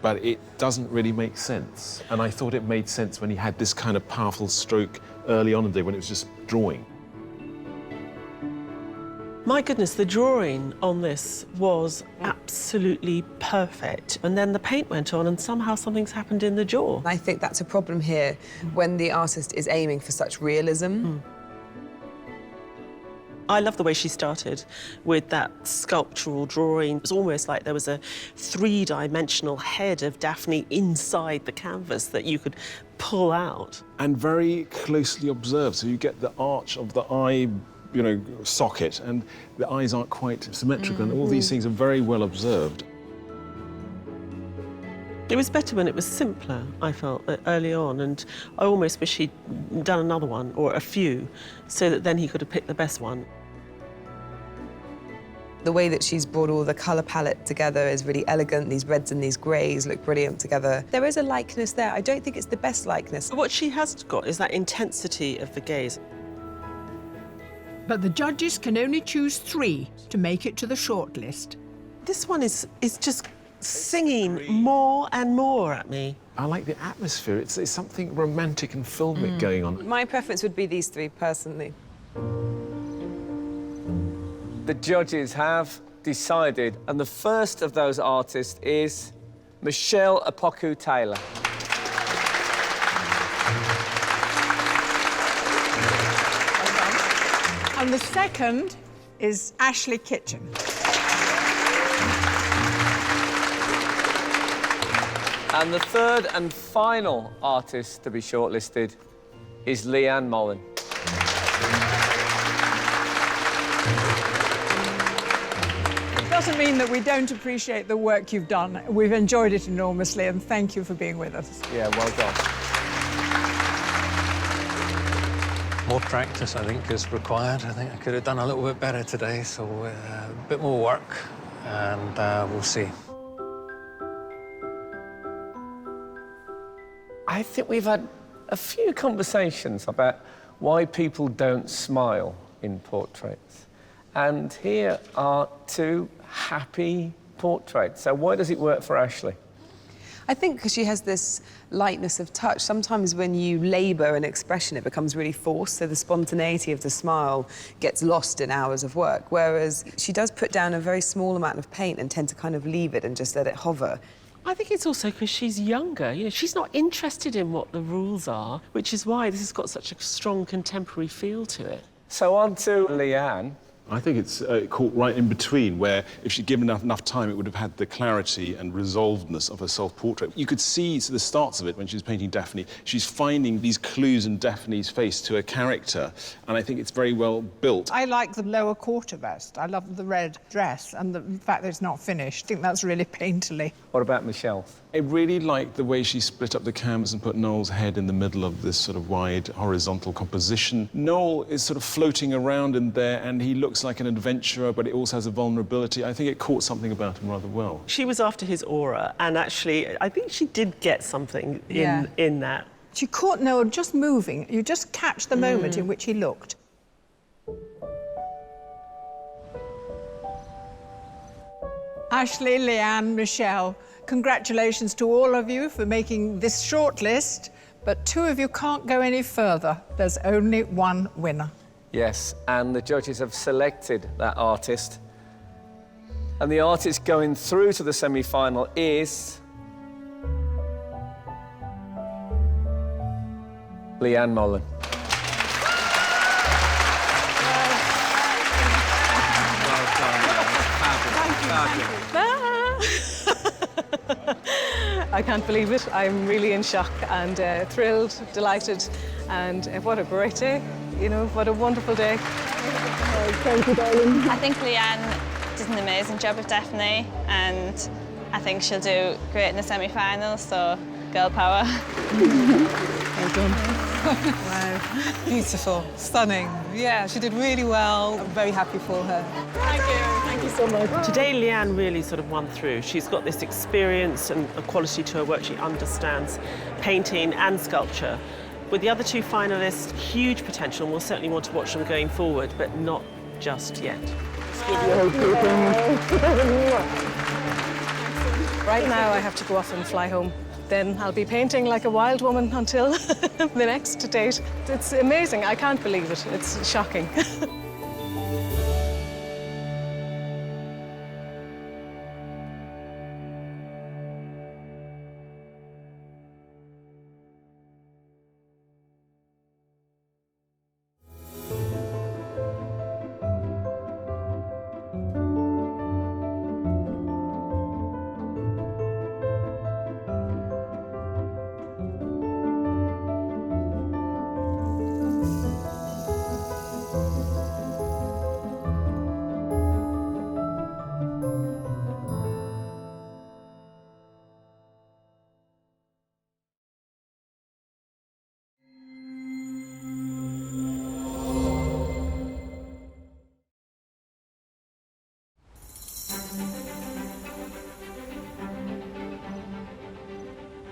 but it doesn't really make sense. And I thought it made sense when he had this kind of powerful stroke early on in the day when it was just drawing. My goodness, the drawing on this was absolutely perfect. And then the paint went on and somehow something's happened in the jaw. I think that's a problem here when the artist is aiming for such realism. I love the way she started with that sculptural drawing. It was almost like there was a three-dimensional head of Daphne inside the canvas that you could pull out. And very closely observed, so you get the arch of the eye, you know, socket, and the eyes aren't quite symmetrical, and all these things are very well observed. It was better when it was simpler, I felt, early on, and I almost wish he'd done another one, or a few, so that then he could have picked the best one. The way that she's brought all the colour palette together is really elegant. These reds and these greys look brilliant together. There is a likeness there. I don't think it's the best likeness. What she has got is that intensity of the gaze. But the judges can only choose 3 to make it to the shortlist. This one is just singing more and more at me. I like the atmosphere. It's something romantic and filmic going on. My preference would be these 3, personally. The judges have decided, and the first of those artists is Michelle Apoku-Taylor. And the second is Ashley Kitchen. And the third and final artist to be shortlisted is Leanne Mullen. It doesn't mean that we don't appreciate the work you've done. We've enjoyed it enormously, and thank you for being with us. Yeah, well done. more practice, I think, is required. I think I could have done a little bit better today, so a bit more work, and we'll see. I think we've had a few conversations about why people don't smile in portraits. And here are two happy portraits. So why does it work for Ashley? I think because she has this lightness of touch. Sometimes when you labour an expression, it becomes really forced, so the spontaneity of the smile gets lost in hours of work, whereas she does put down a very small amount of paint and tend to kind of leave it and just let it hover. I think it's also because she's younger. You know, she's not interested in what the rules are, which is why this has got such a strong contemporary feel to it. So on to Leanne. I think it's caught right in between, where if she'd given enough time, it would have had the clarity and resolvedness of her self-portrait. You could see the starts of it when she was painting Daphne. She's finding these clues in Daphne's face to her character, and I think it's very well built. I like the lower quarter vest. I love the red dress and the fact that it's not finished. I think that's really painterly. What about Michelle? I really liked the way she split up the canvas and put Noel's head in the middle of this sort of wide horizontal composition. Noel is sort of floating around in there, and he looks like an adventurer, but it also has a vulnerability. I think it caught something about him rather well. She was after his aura, and actually, I think she did get something in that. She caught Noel just moving. You just catch the moment in which he looked. Ashley, Leanne, Michelle, congratulations to all of you for making this short list, but two of you can't go any further. There's only one winner. Yes, and the judges have selected that artist. And the artist going through to the semi-final is Leanne Mullen. I can't believe it. I'm really in shock and thrilled, delighted, and what a great day. You know, what a wonderful day. Thank you, darling. I think Leanne did an amazing job of Daphne, and I think she'll do great in the semi-finals, so girl power. Well done. Wow. Beautiful. Stunning. Yeah, she did really well. I'm very happy for her. Thank you. Thank you so much. Today, Leanne really sort of won through. She's got this experience and a quality to her work. She understands painting and sculpture. With the other two finalists, huge potential, and we'll certainly want to watch them going forward, but not just yet. Right now, I have to go off and fly home. Then I'll be painting like a wild woman until the next date. It's amazing. I can't believe it. It's shocking.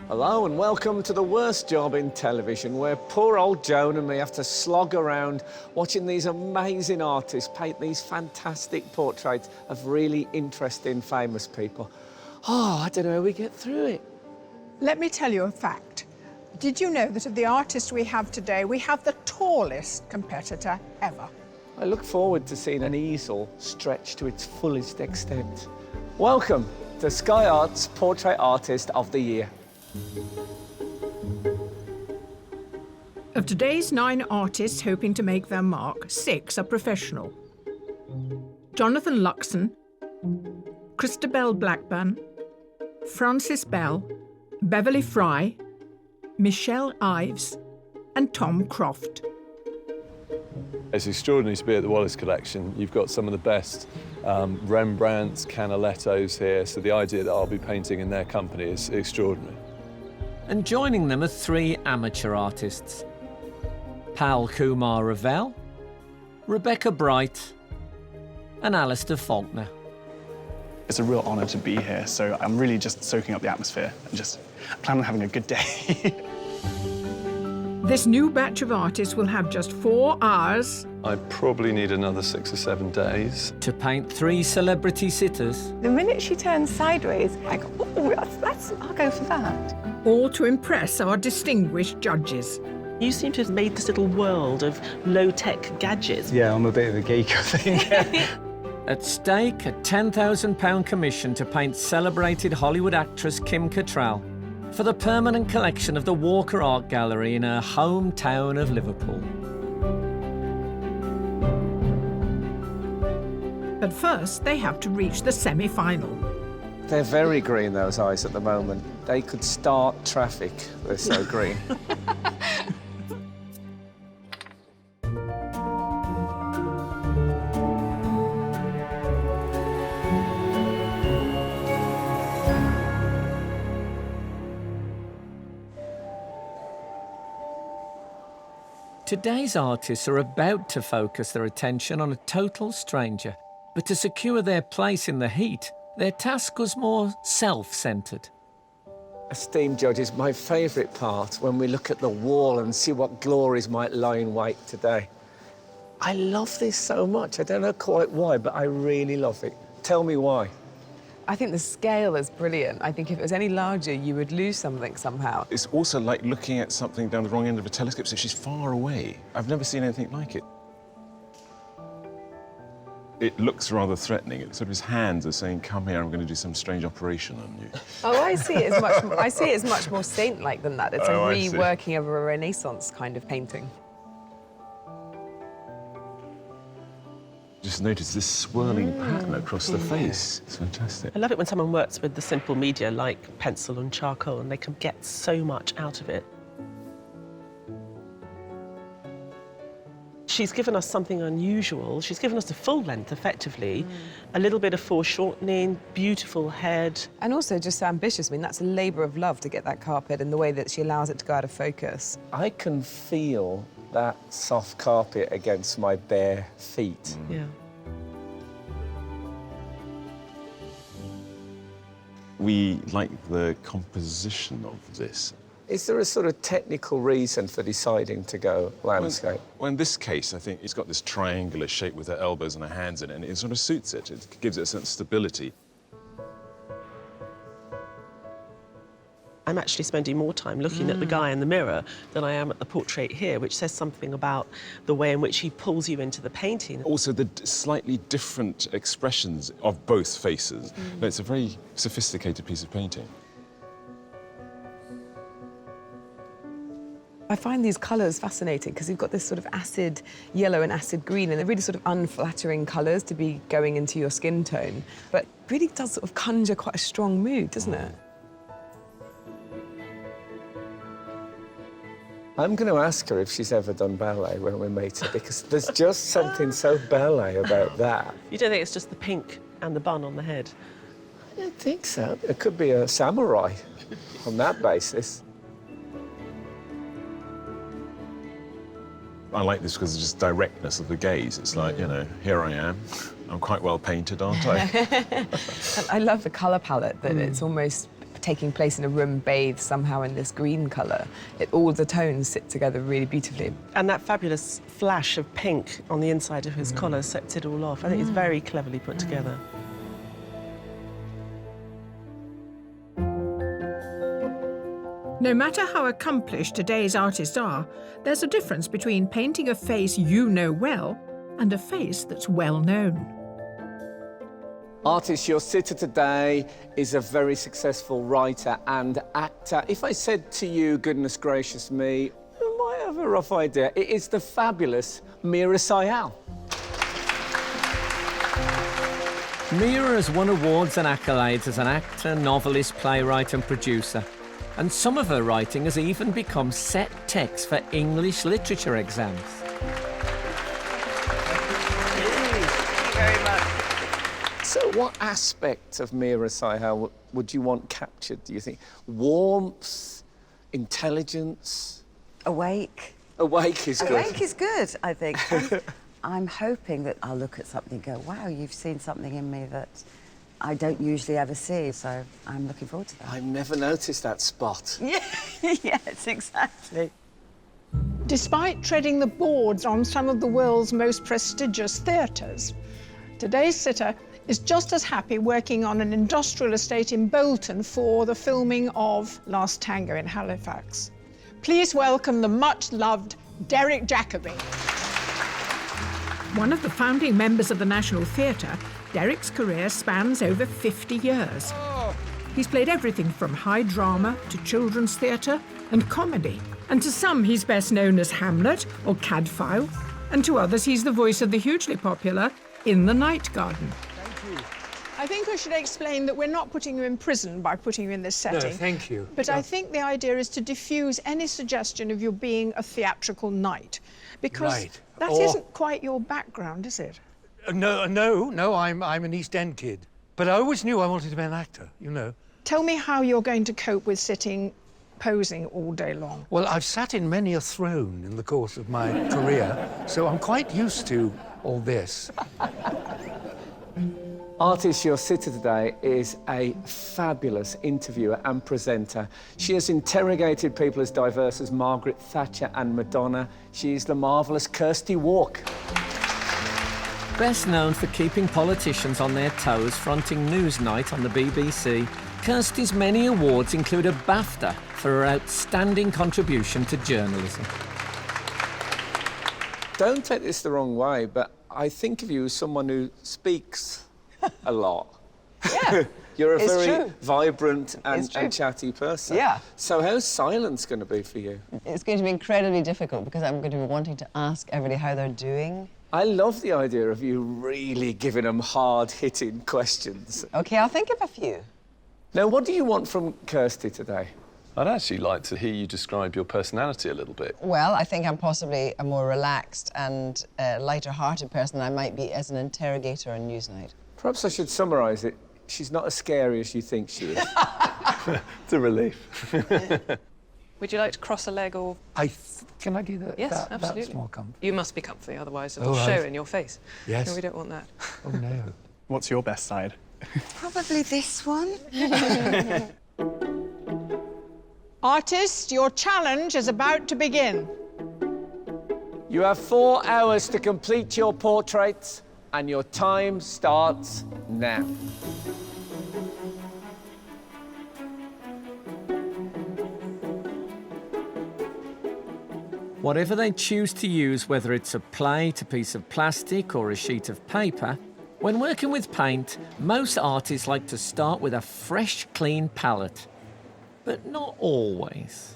Hello and welcome to the worst job in television, where poor old Joan and me have to slog around watching these amazing artists paint these fantastic portraits of really interesting, famous people. Oh, I don't know how we get through it. Let me tell you a fact. Did you know that of the artists we have today, we have the tallest competitor ever? I look forward to seeing an easel stretched to its fullest extent. Welcome to Sky Arts Portrait Artist of the Year. Of today's 9 artists hoping to make their mark, 6 are professional. Jonathan Luxon, Christabel Blackburn, Francis Bell, Beverly Fry, Michelle Ives, and Tom Croft. It's extraordinary to be at the Wallace Collection. You've got some of the best Rembrandts, Canalettos here, so the idea that I'll be painting in their company is extraordinary. And joining them are 3 amateur artists. Pal Kumar Ravel, Rebecca Bright, and Alistair Faulkner. It's a real honour to be here, so I'm really just soaking up the atmosphere and just plan on having a good day. This new batch of artists will have just 4 hours. I probably need another 6 or 7 days. To paint 3 celebrity sitters. The minute she turns sideways, I go, oh, I'll go for that. All to impress our distinguished judges. You seem to have made this little world of low-tech gadgets. Yeah, I'm a bit of a geek, I think. At stake, a £10,000 commission to paint celebrated Hollywood actress Kim Cattrall for the permanent collection of the Walker Art Gallery in her hometown of Liverpool. But first, they have to reach the semi-final. They're very green, those eyes, at the moment. They could start traffic. They're so green. Today's artists are about to focus their attention on a total stranger, but to secure their place in the heat, their task was more self-centred. Esteemed judges, my favourite part when we look at the wall and see what glories might lie in wait today. I love this so much. I don't know quite why, but I really love it. Tell me why. I think the scale is brilliant. I think if it was any larger, you would lose something somehow. It's also like looking at something down the wrong end of a telescope, so she's far away. I've never seen anything like it. It looks rather threatening. It's sort of his hands are saying, come here, I'm going to do some strange operation on you. Oh, I see it as much more saint-like than that. It's a Oh, I see. reworking of a Renaissance kind of painting. Just notice this swirling pattern across the face. It's fantastic. I love it when someone works with the simple media like pencil and charcoal and they can get so much out of it. She's given us something unusual. She's given us a full length, effectively. A little bit of foreshortening, beautiful head. And also just so ambitious. I mean, that's a labour of love to get that carpet and the way that she allows it to go out of focus. I can feel that soft carpet against my bare feet. Yeah. We like the composition of this. Is there a sort of technical reason for deciding to go landscape? Well, in this case, I think it's got this triangular shape with her elbows and her hands in it, and it sort of suits it. It gives it a certain stability. I'm actually spending more time looking at the guy in the mirror than I am at the portrait here, which says something about the way in which he pulls you into the painting. Also, the slightly different expressions of both faces. It's a very sophisticated piece of painting. I find these colours fascinating because you've got this sort of acid yellow and acid green, and they're really sort of unflattering colours to be going into your skin tone, but really does sort of conjure quite a strong mood, doesn't it? I'm going to ask her if she's ever done ballet when we meet her, because there's just something so ballet about that. You don't think it's just the pink and the bun on the head? I don't think so. It could be a samurai on that basis. I like this because of just directness of the gaze. It's like, you know, here I am. I'm quite well painted, aren't I? And I love the colour palette, that it's almost taking place in a room bathed somehow in this green colour. All the tones sit together really beautifully. And that fabulous flash of pink on the inside of his collar sets it all off. I think it's very cleverly put together. No matter how accomplished today's artists are, there's a difference between painting a face you know well and a face that's well known. Artist, your sitter today is a very successful writer and actor. If I said to you, goodness gracious me, you might have a rough idea. It is the fabulous Meera Syal. Meera has won awards and accolades as an actor, novelist, playwright and producer. And some of her writing has even become set text for English literature exams. So what aspect of Meera Syal would you want captured, do you think? Warmth, intelligence? Awake, Awake is good. Awake is good, I think. And I'm hoping that I'll look at something and go, wow, you've seen something in me that I don't usually ever see, so I'm looking forward to that. I've never noticed that spot. Yeah, yes, exactly. Despite treading the boards on some of the world's most prestigious theatres, today's sitter is just as happy working on an industrial estate in Bolton for the filming of Last Tango in Halifax. Please welcome the much-loved Derek Jacobi. One of the founding members of the National Theatre, Derek's career spans over 50 years. He's played everything from high drama to children's theatre and comedy. And to some, he's best known as Hamlet or Cadfael, and to others, he's the voice of the hugely popular In the Night Garden. Thank you. I think I should explain that we're not putting you in prison by putting you in this setting. No, thank you. But I think the idea is to diffuse any suggestion of you being a theatrical knight. Because that isn't quite your background, is it? No, I'm an East End kid. But I always knew I wanted to be an actor, you know. Tell me how you're going to cope with sitting posing all day long. Well, I've sat in many a throne in the course of my career, so I'm quite used to all this. Artist, your sitter today is a fabulous interviewer and presenter. She has interrogated people as diverse as Margaret Thatcher and Madonna. She's the marvellous Kirsty Walk. Best known for keeping politicians on their toes fronting Newsnight on the BBC, Kirsty's many awards include a BAFTA for her outstanding contribution to journalism. Don't take this the wrong way, but I think of you as someone who speaks a lot. Yeah, You're a it's very true. vibrant and chatty person. Yeah. So how's silence going to be for you? It's going to be incredibly difficult because I'm going to be wanting to ask everybody how they're doing. I love the idea of you really giving them hard-hitting questions. OK, I'll think of a few. Now, what do you want from Kirsty today? I'd actually like to hear you describe your personality a little bit. Well, I think I'm possibly a more relaxed and lighter-hearted person than I might be as an interrogator on Newsnight. Perhaps I should summarise it. She's not as scary as you think she is. It's a relief. Would you like to cross a leg or...? Can I do that? Yes, absolutely. That's more comfy. You must be comfy, otherwise it'll Oh, show right. in your face. Yes. No, we don't want that. Oh, no. What's your best side? Probably this one. Artist, your challenge is about to begin. You have 4 hours to complete your portraits, and your time starts now. Whatever they choose to use, whether it's a plate, a piece of plastic or a sheet of paper, when working with paint, most artists like to start with a fresh, clean palette. But not always.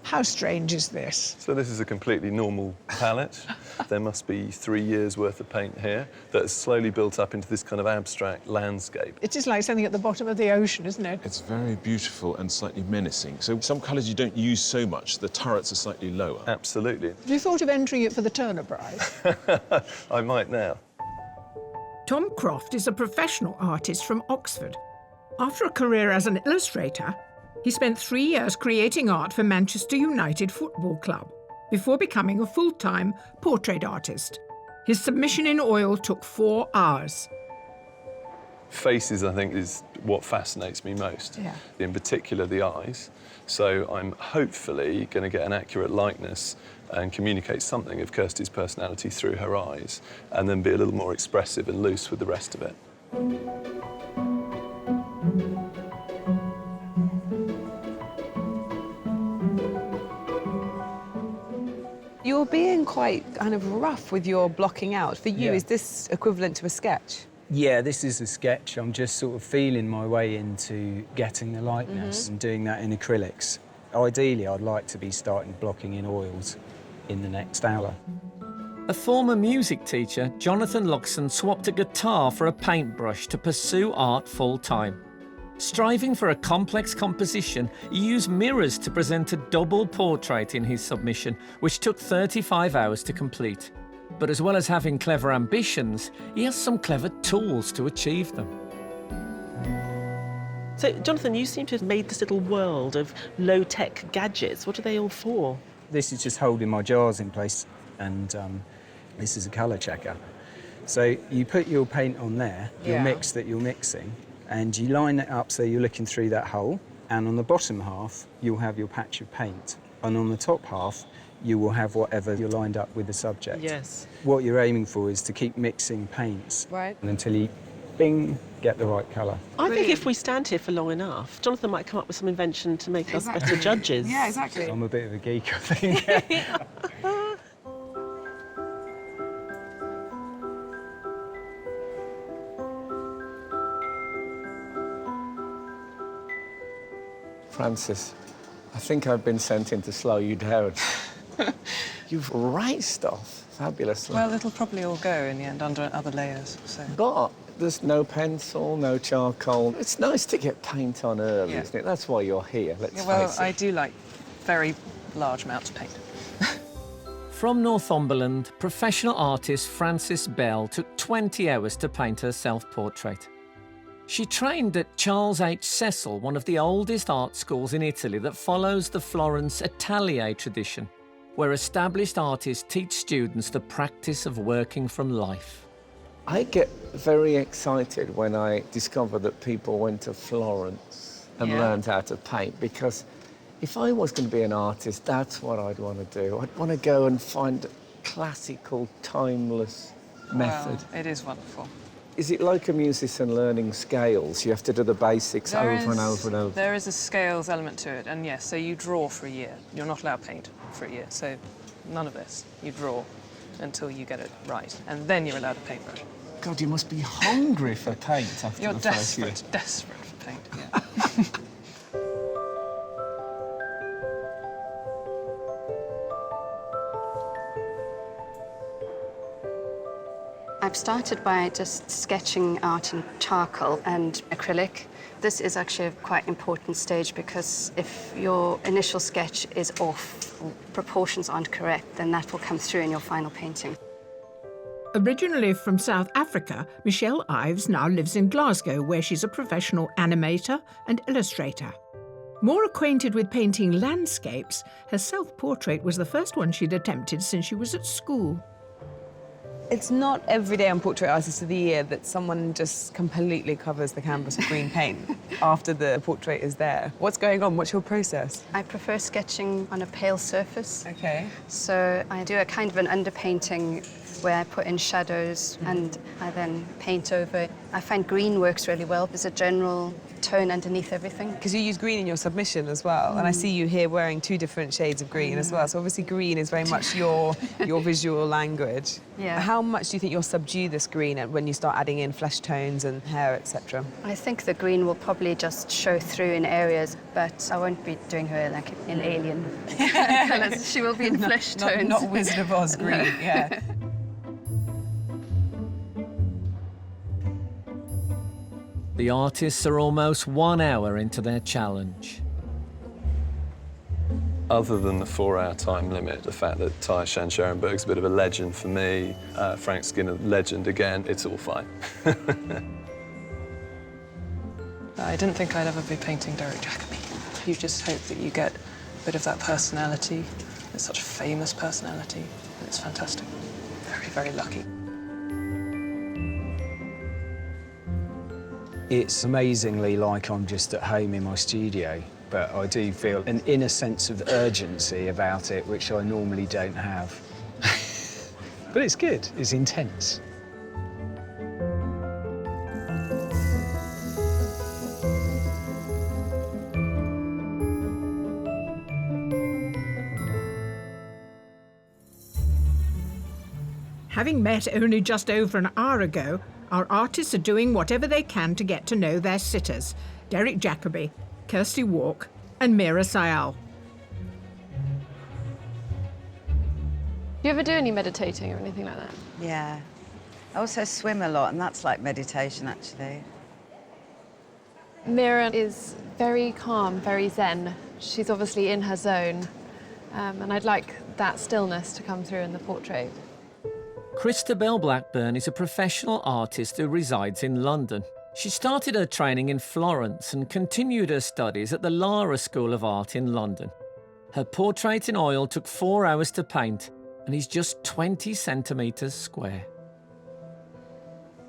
How strange is this? So this is a completely normal palette. There must be 3 years' worth of paint here that's slowly built up into this kind of abstract landscape. It is like something at the bottom of the ocean, isn't it? It's very beautiful and slightly menacing. So some colours you don't use so much. The turrets are slightly lower. Absolutely. Have you thought of entering it for the Turner Prize? I might now. Tom Croft is a professional artist from Oxford. After a career as an illustrator, he spent 3 years creating art for Manchester United Football Club before becoming a full-time portrait artist. His submission in oil took 4 hours. Faces, I think, is what fascinates me most. Yeah. In particular, the eyes. So I'm hopefully going to get an accurate likeness and communicate something of Kirsty's personality through her eyes, and then be a little more expressive and loose with the rest of it. You're being quite kind of rough with your blocking out. For you, Yeah. is this equivalent to a sketch? Yeah, this is a sketch. I'm just sort of feeling my way into getting the likeness and doing that in acrylics. Ideally, I'd like to be starting blocking in oils in the next hour. A former music teacher, Jonathan Luxon, swapped a guitar for a paintbrush to pursue art full-time. Striving for a complex composition, he used mirrors to present a double portrait in his submission, which took 35 hours to complete. But as well as having clever ambitions, he has some clever tools to achieve them. So, Jonathan, you seem to have made this little world of low-tech gadgets. What are they all for? This is just holding my jars in place, and this is a colour checker. So you put your paint on there, your mix that you're mixing, and you line it up so you're looking through that hole, and on the bottom half, you'll have your patch of paint, and on the top half, you will have whatever you're lined up with the subject. Yes. What you're aiming for is to keep mixing paints until you, bing, get the right colour. I think if we stand here for long enough, Jonathan might come up with some invention to make us better judges. Yeah, exactly. I'm a bit of a geek, I think. Francis, I think I've been sent in to slow you down. You've raced off fabulously. Well, it'll probably all go in the end under other layers, so... But there's no pencil, no charcoal. It's nice to get paint on early, isn't it? That's why you're here, let's face it. I do like very large amounts of paint. From Northumberland, professional artist Frances Bell took 20 hours to paint her self-portrait. She trained at Charles H. Cecil, one of the oldest art schools in Italy that follows the Florence Atelier tradition, where established artists teach students the practice of working from life. I get very excited when I discover that people went to Florence and learned how to paint, because if I was going to be an artist, that's what I'd want to do. I'd want to go and find a classical, timeless method. Well, it is wonderful. Is it like a musician learning scales? You have to do the basics over and over and over? There is a scales element to it, and yes, so you draw for a year. You're not allowed paint for a year, so none of this. You draw until you get it right, and then you're allowed a paintbrush. God, you must be hungry for paint after You're the first year. desperate for paint, yeah. I've started by just sketching out in charcoal and acrylic. This is actually a quite important stage because if your initial sketch is off, or proportions aren't correct, then that will come through in your final painting. Originally from South Africa, Michelle Ives now lives in Glasgow, where she's a professional animator and illustrator. More acquainted with painting landscapes, her self-portrait was the first one she'd attempted since she was at school. It's not every day on Portrait Artist of the Year that someone just completely covers the canvas with green paint after the portrait is there. What's going on? What's your process? I prefer sketching on a pale surface. Okay. So I do a kind of an underpainting where I put in shadows and I then paint over it. I find green works really well. There's a general tone underneath everything. Because you use green in your submission as well, and I see you here wearing 2 different shades of green as well. So obviously green is very much your visual language. Yeah. How much do you think you'll subdue this green when you start adding in flesh tones and hair, etc.? I think the green will probably just show through in areas, but I won't be doing her like in alien colours. She will be in flesh tones. Not Wizard of Oz green, yeah. The artists are almost 1 hour into their challenge. Other than the 4-hour time limit, the fact that Taishan Schoenberg's a bit of a legend for me, Frank Skinner, legend again, it's all fine. I didn't think I'd ever be painting Derek Jacobi. You just hope that you get a bit of that personality. It's such a famous personality, and it's fantastic. Very, very lucky. It's amazingly like I'm just at home in my studio, but I do feel an inner sense of urgency about it, which I normally don't have. But it's good, it's intense. Having met only just over an hour ago, our artists are doing whatever they can to get to know their sitters, Derek Jacobi, Kirsty Walk and Mira Sayal. Do you ever do any meditating or anything like that? Yeah. I also swim a lot, and that's like meditation, actually. Mira is very calm, very zen. She's obviously in her zone, and I'd like that stillness to come through in the portrait. Christabel Blackburn is a professional artist who resides in London. She started her training in Florence and continued her studies at the Lara School of Art in London. Her portrait in oil took 4 hours to paint and is just 20 centimetres square.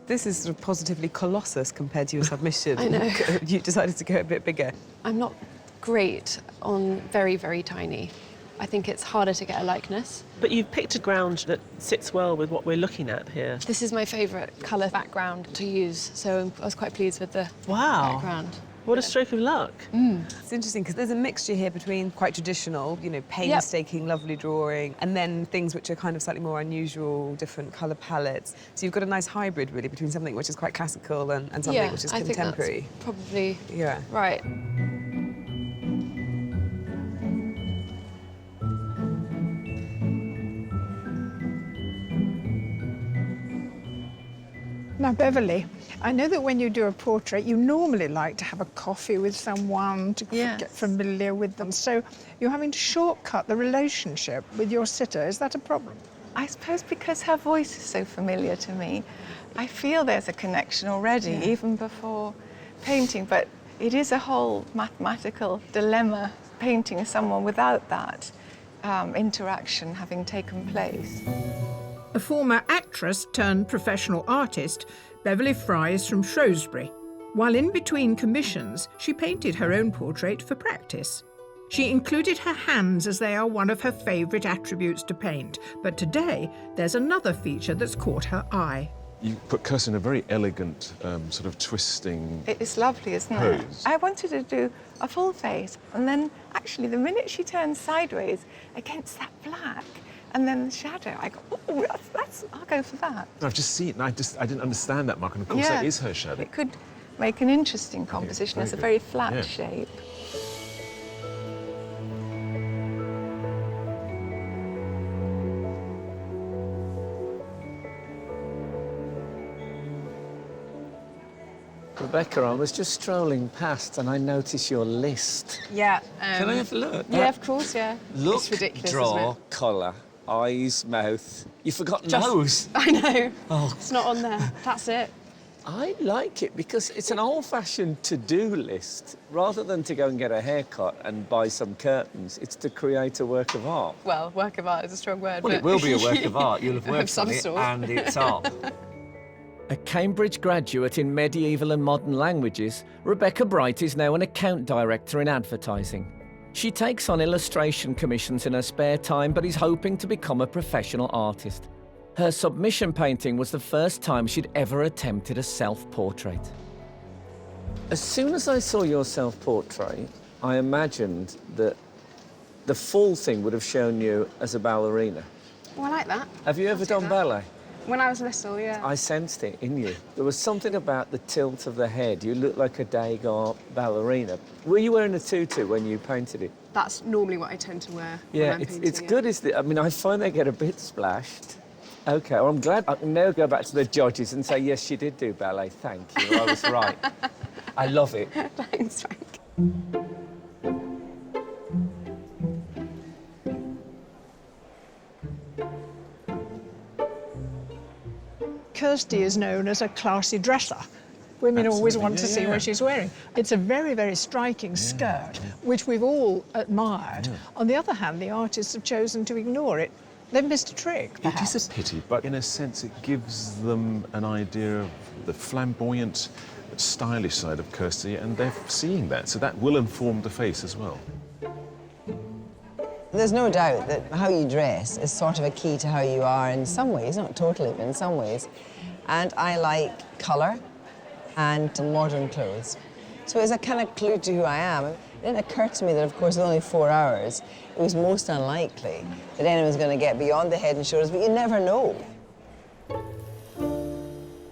This is sort of positively colossus compared to your submission. I know. You decided to go a bit bigger. I'm not great on very, very tiny. I think it's harder to get a likeness. But you've picked a ground that sits well with what we're looking at here. This is my favourite colour background to use, so I was quite pleased with the background. What a stroke of luck. It's interesting because there's a mixture here between quite traditional, you know, painstaking, lovely drawing, and then things which are kind of slightly more unusual, different colour palettes. So you've got a nice hybrid, really, between something which is quite classical and something which is contemporary. Think that's probably yeah. right. Now, Beverly, I know that when you do a portrait, you normally like to have a coffee with someone to get familiar with them. So you're having to shortcut the relationship with your sitter. Is that a problem? I suppose because her voice is so familiar to me, I feel there's a connection already, even before painting. But it is a whole mathematical dilemma, painting someone without that interaction having taken place. A former actress turned professional artist, Beverly Fry is from Shrewsbury. While in between commissions, she painted her own portrait for practice. She included her hands as they are one of her favourite attributes to paint, but today there's another feature that's caught her eye. You put Kirsty in a very elegant, sort of twisting It's lovely, isn't pose. it? I wanted to do a full face, and then actually the minute she turns sideways against that black, and then the shadow, I go, oh, I'll go for that. I've just seen it, and I didn't understand that, Mark, and of course that is her shadow. It could make an interesting composition as a very flat shape. Rebecca, I was just strolling past and I noticed your list. Yeah. Can I have a look? Yeah, of course, yeah. Look, it's ridiculous, draw, isn't it? colour, eyes, mouth. You forgot nose. I know. Oh. It's not on there. That's it. I like it because it's an old-fashioned to-do list. Rather than to go and get a haircut and buy some curtains, it's to create a work of art. Well, work of art is a strong word. Well, but... it will be a work of art. You'll have worked some on it sort. and it's art. A Cambridge graduate in medieval and modern languages, Rebecca Bright is now an account director in advertising. She takes on illustration commissions in her spare time but is hoping to become a professional artist. Her submission painting was the first time she'd ever attempted a self-portrait. As soon as I saw your self-portrait, I imagined that the full thing would have shown you as a ballerina. Oh, I like that. Have you ever done ballet? When I was little, yeah. I sensed it in you. There was something about the tilt of the head. You looked like a Degas ballerina. Were you wearing a tutu when you painted it? That's normally what I tend to wear when Yeah, I'm painting, it's good, isn't it? I mean, I find they get a bit splashed. OK, well, I'm glad I can now go back to the judges and say, yes, she did do ballet. Thank you, I was right. I love it. Thanks, Frank. Kirsty is known as a classy dresser. Women always want to see what she's wearing. It's a very, very striking skirt, which we've all admired. On the other hand, the artists have chosen to ignore it. They've missed a trick, perhaps. It is a pity, but in a sense it gives them an idea of the flamboyant, stylish side of Kirsty, and they're seeing that, so that will inform the face as well. There's no doubt that how you dress is sort of a key to how you are in some ways, not totally, but in some ways. And I like colour and modern clothes. So it's a kind of clue to who I am. It didn't occur to me that, of course, with only 4 hours, it was most unlikely that anyone's going to get beyond the head and shoulders, but you never know.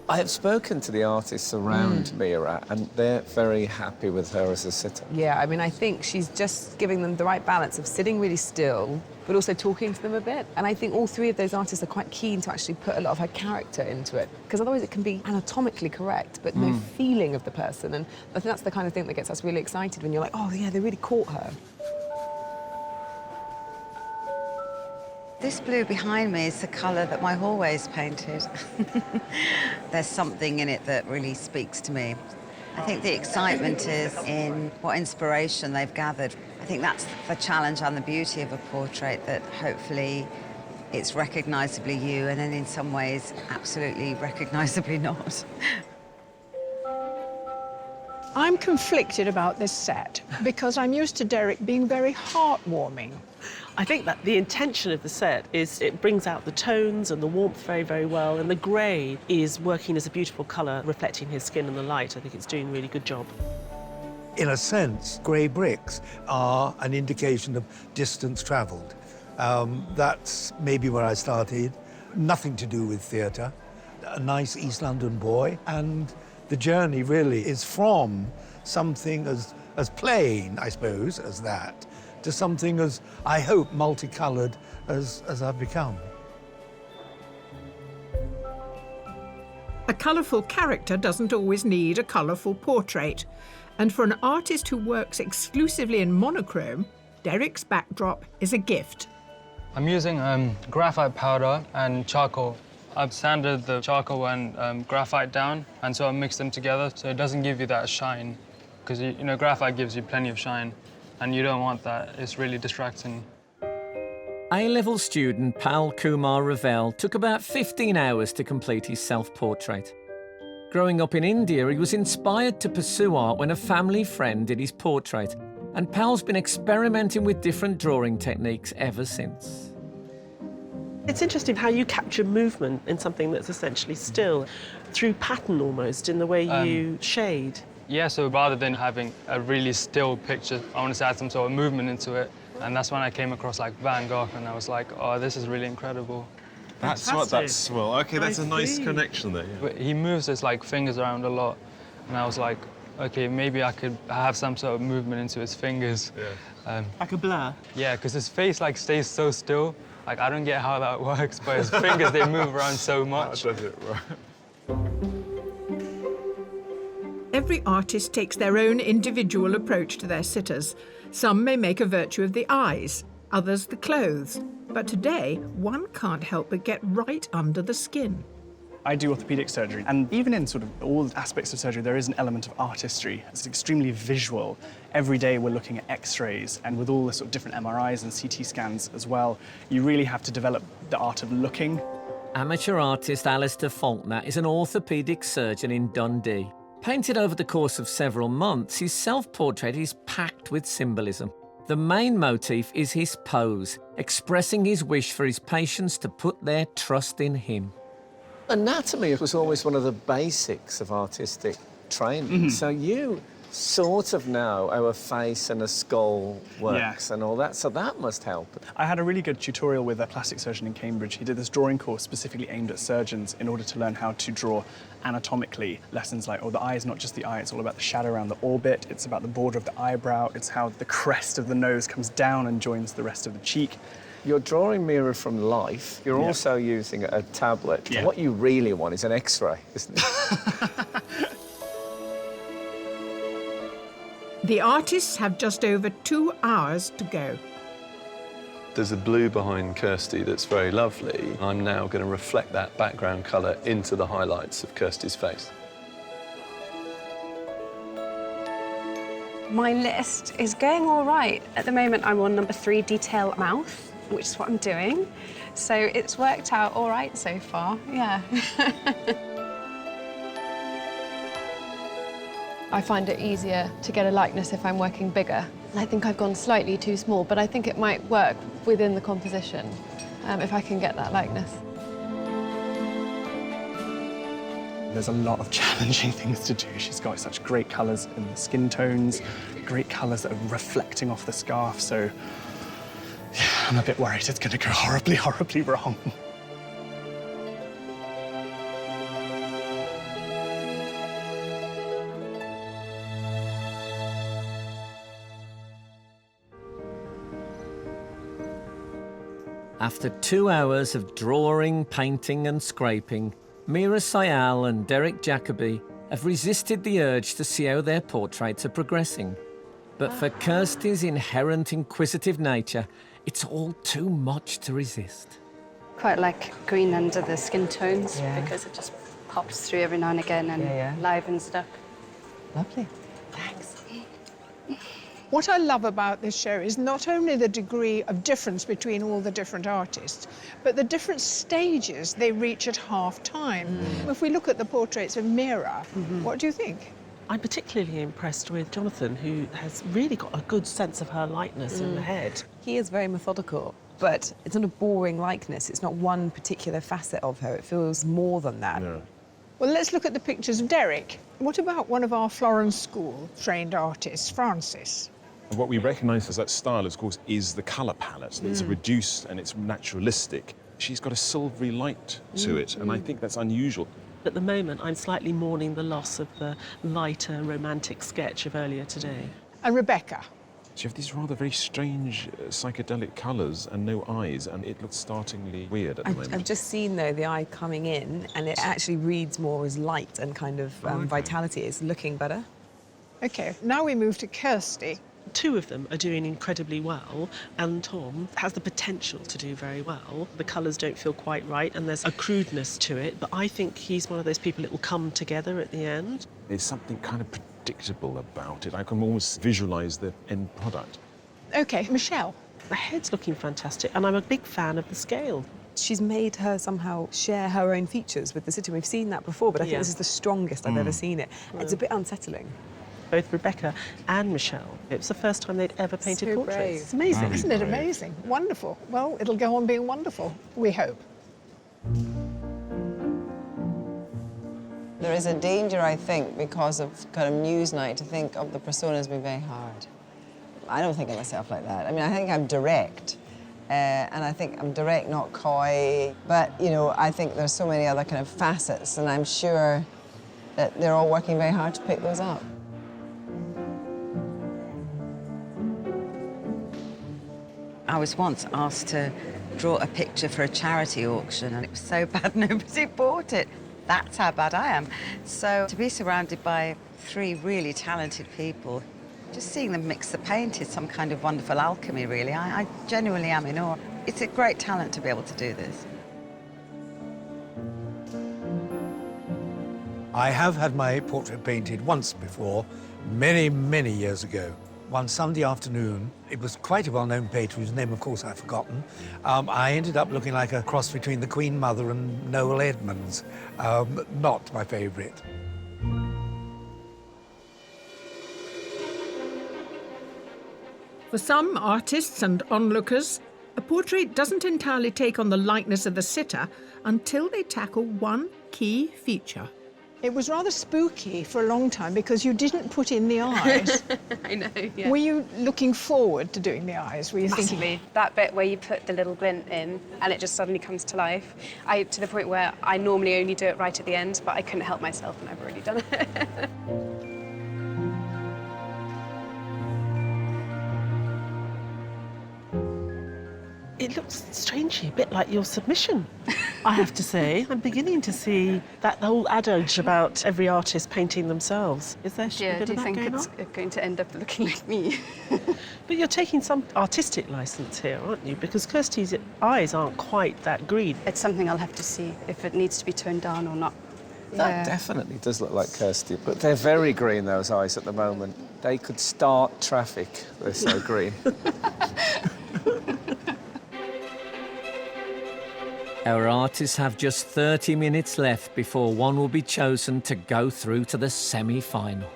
I have spoken to the artists around Mira, and they're very happy with her as a sitter. Yeah, I mean, I think she's just giving them the right balance of sitting really still, but also talking to them a bit. And I think all three of those artists are quite keen to actually put a lot of her character into it, because otherwise it can be anatomically correct, but no feeling of the person. And I think that's the kind of thing that gets us really excited when you're like, oh, yeah, they really caught her. This blue behind me is the colour that my hallway's painted. There's something in it that really speaks to me. I think the excitement is in what inspiration they've gathered. I think that's the challenge and the beauty of a portrait, that hopefully it's recognisably you, and then in some ways, absolutely recognisably not. I'm conflicted about this set because I'm used to Derek being very heartwarming. I think that the intention of the set is it brings out the tones and the warmth very, very well, and the grey is working as a beautiful colour, reflecting his skin and the light. I think it's doing a really good job. In a sense, grey bricks are an indication of distance travelled. That's maybe where I started. Nothing to do with theatre. A nice East London boy, and the journey really is from something as plain, I suppose, as that, to something as, I hope, multicoloured as I've become. A colourful character doesn't always need a colourful portrait. And for an artist who works exclusively in monochrome, Derek's backdrop is a gift. I'm using graphite powder and charcoal. I've sanded the charcoal and graphite down, and so I mixed them together so it doesn't give you that shine. Because, you know, graphite gives you plenty of shine, and you don't want that. It's really distracting. A-level student Pal Kumar Ravel took about 15 hours to complete his self-portrait. Growing up in India, he was inspired to pursue art when a family friend did his portrait, and Pal's been experimenting with different drawing techniques ever since. It's interesting how you capture movement in something that's essentially still, through pattern almost, in the way you shade. Yeah, so rather than having a really still picture, I wanted to add some sort of movement into it, and that's when I came across like Van Gogh, and I was like, oh, this is really incredible. That's what that's, well, okay, that's a nice connection there. Yeah. He moves his like fingers around a lot, and I was like, okay, maybe I could have some sort of movement into his fingers. Yeah. Like a blur? Yeah, because his face like stays so still. Like, I don't get how that works, but his fingers, they move around so much. That does it, right. Every artist takes their own individual approach to their sitters. Some may make a virtue of the eyes, others the clothes. But today, one can't help but get right under the skin. I do orthopedic surgery, and even in sort of all aspects of surgery, there is an element of artistry. It's extremely visual. Every day we're looking at X-rays, and with all the sort of different MRIs and CT scans as well, you really have to develop the art of looking. Amateur artist Alistair Faulkner is an orthopaedic surgeon in Dundee. Painted over the course of several months, his self-portrait is packed with symbolism. The main motif is his pose, expressing his wish for his patients to put their trust in him. Anatomy was always one of the basics of artistic training. So you sort of know how a face and a skull works and all that, so that must help. I had a really good tutorial with a plastic surgeon in Cambridge. He did this drawing course specifically aimed at surgeons in order to learn how to draw anatomically. Lessons like, oh, the eye is not just the eye, it's all about the shadow around the orbit, it's about the border of the eyebrow, it's how the crest of the nose comes down and joins the rest of the cheek. You're drawing mirror from life. You're also using a tablet. What you really want is an X-ray, isn't it? The artists have just over 2 hours to go. There's a blue behind Kirsty that's very lovely. I'm now going to reflect that background colour into the highlights of Kirsty's face. My list is going all right. At the moment, I'm on number 3, detail mouth, which is what I'm doing. So it's worked out all right so far, yeah. I find it easier to get a likeness if I'm working bigger. I think I've gone slightly too small, but I think it might work within the composition if I can get that likeness. There's a lot of challenging things to do. She's got such great colours in the skin tones, great colours that are reflecting off the scarf, so yeah, I'm a bit worried it's going to go horribly, horribly wrong. After 2 hours of drawing, painting and scraping, Mira Sayal and Derek Jacobi have resisted the urge to see how their portraits are progressing. But for Kirsty's inherent inquisitive nature, it's all too much to resist. Quite like green under the skin tones because it just pops through every now and again and livens it up. Lovely. What I love about this show is not only the degree of difference between all the different artists, but the different stages they reach at half-time. If we look at the portraits of Mira, what do you think? I'm particularly impressed with Jonathan, who has really got a good sense of her likeness in the head. He is very methodical, but it's not a boring likeness. It's not one particular facet of her. It feels more than that. Yeah. Well, let's look at the pictures of Derek. What about one of our Florence School trained artists, Francis? What we recognise as that style, of course, is the colour palette. It's reduced and it's naturalistic. She's got a silvery light to it, and I think that's unusual. At the moment, I'm slightly mourning the loss of the lighter, romantic sketch of earlier today. And Rebecca? She has these rather very strange psychedelic colours and no eyes, and it looks startlingly weird at the moment. I've just seen, though, the eye coming in, and it actually reads more as light and kind of vitality. It's looking better. OK, now we move to Kirsty. Two of them are doing incredibly well, and Tom has the potential to do very well. The colours don't feel quite right, and there's a crudeness to it, but I think he's one of those people that will come together at the end. There's something kind of predictable about it. I can almost visualise the end product. OK, Michelle. The head's looking fantastic, and I'm a big fan of the scale. She's made her somehow share her own features with the city. We've seen that before, but I think this is the strongest I've ever seen it. It's a bit unsettling. Both Rebecca and Michelle, it was the first time they'd ever painted So portraits. brave. It's amazing. Isn't it amazing? Wonderful. Well, it'll go on being wonderful, we hope. There is a danger, I think, because of kind of news night, to think of the personas being very hard. I don't think of myself like that. I mean, I think I'm direct. And I think I'm direct, not coy. But, you know, I think there's so many other kind of facets, and I'm sure that they're all working very hard to pick those up. I was once asked to draw a picture for a charity auction, and it was so bad nobody bought it. That's how bad I am. So to be surrounded by three really talented people, just seeing them mix the paint is some kind of wonderful alchemy, really. I genuinely am in awe. It's a great talent to be able to do this. I have had my portrait painted once before, many, many years ago. One Sunday afternoon, it was quite a well-known painter whose name, of course, I've forgotten. I ended up looking like a cross between the Queen Mother and Noel Edmonds. Not my favourite. For some artists and onlookers, a portrait doesn't entirely take on the likeness of the sitter until they tackle one key feature. It was rather spooky for a long time because you didn't put in the eyes. I know, yeah. Were you looking forward to doing the eyes? Were you Massively. thinking? That bit where you put the little glint in and it just suddenly comes to life. To the point where I normally only do it right at the end, but I couldn't help myself and I've already done it. It looks strangely a bit like your submission, I have to say. I'm beginning to see that whole adage about every artist painting themselves. Is there Yeah, a bit do of you that think going it's on? going to end up looking like me? But you're taking some artistic license here, aren't you? Because Kirsty's eyes aren't quite that green. It's something I'll have to see if it needs to be toned down or not. That definitely does look like Kirsty, but they're very green, those eyes, at the moment. They could start traffic, they're so green. Our artists have just 30 minutes left before one will be chosen to go through to the semi-final.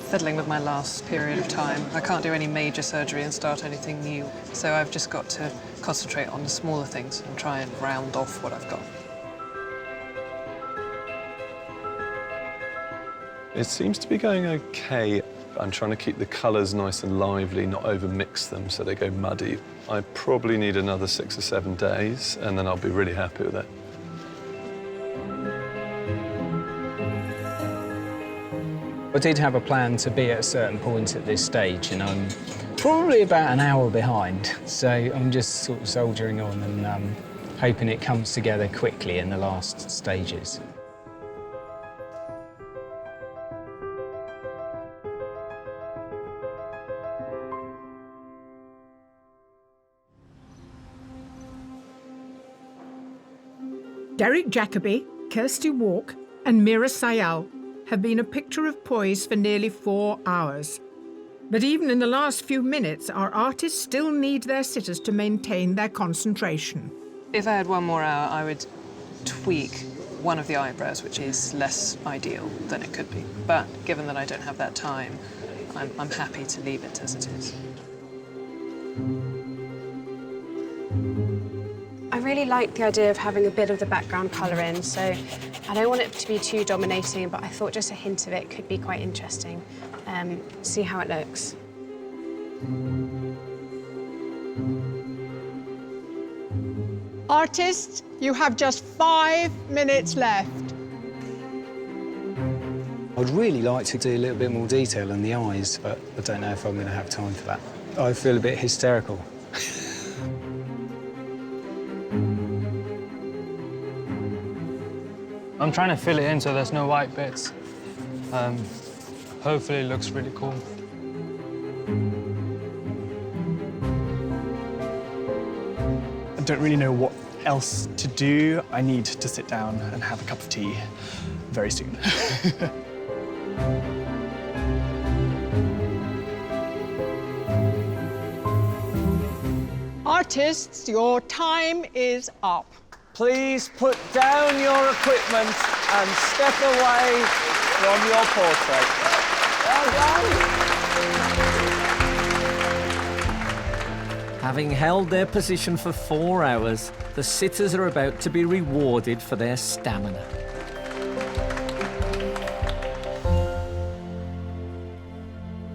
Fiddling with my last period of time. I can't do any major surgery and start anything new. So I've just got to concentrate on the smaller things and try and round off what I've got. It seems to be going okay. I'm trying to keep the colours nice and lively, not over-mix them so they go muddy. I probably need another 6 or 7 days, and then I'll be really happy with it. I did have a plan to be at a certain point at this stage, and I'm probably about an hour behind. So I'm just sort of soldiering on and hoping it comes together quickly in the last stages. Derek Jacobi, Kirsty Walk and Mira Sayal. have been a picture of poise for nearly 4 hours. But even in the last few minutes, our artists still need their sitters to maintain their concentration. If I had 1 more hour, I would tweak one of the eyebrows, which is less ideal than it could be. But given that I don't have that time, I'm happy to leave it as it is. I really like the idea of having a bit of the background colour in, so I don't want it to be too dominating, but I thought just a hint of it could be quite interesting. See how it looks. Artists, you have just 5 minutes left. I'd really like to do a little bit more detail on the eyes, but I don't know if I'm going to have time for that. I feel a bit hysterical. I'm trying to fill it in so there's no white bits. Hopefully it looks really cool. I don't really know what else to do. I need to sit down and have a cup of tea very soon. Artists, your time is up. Please put down your equipment and step away from your portrait. Well done. Having held their position for 4 hours, the sitters are about to be rewarded for their stamina.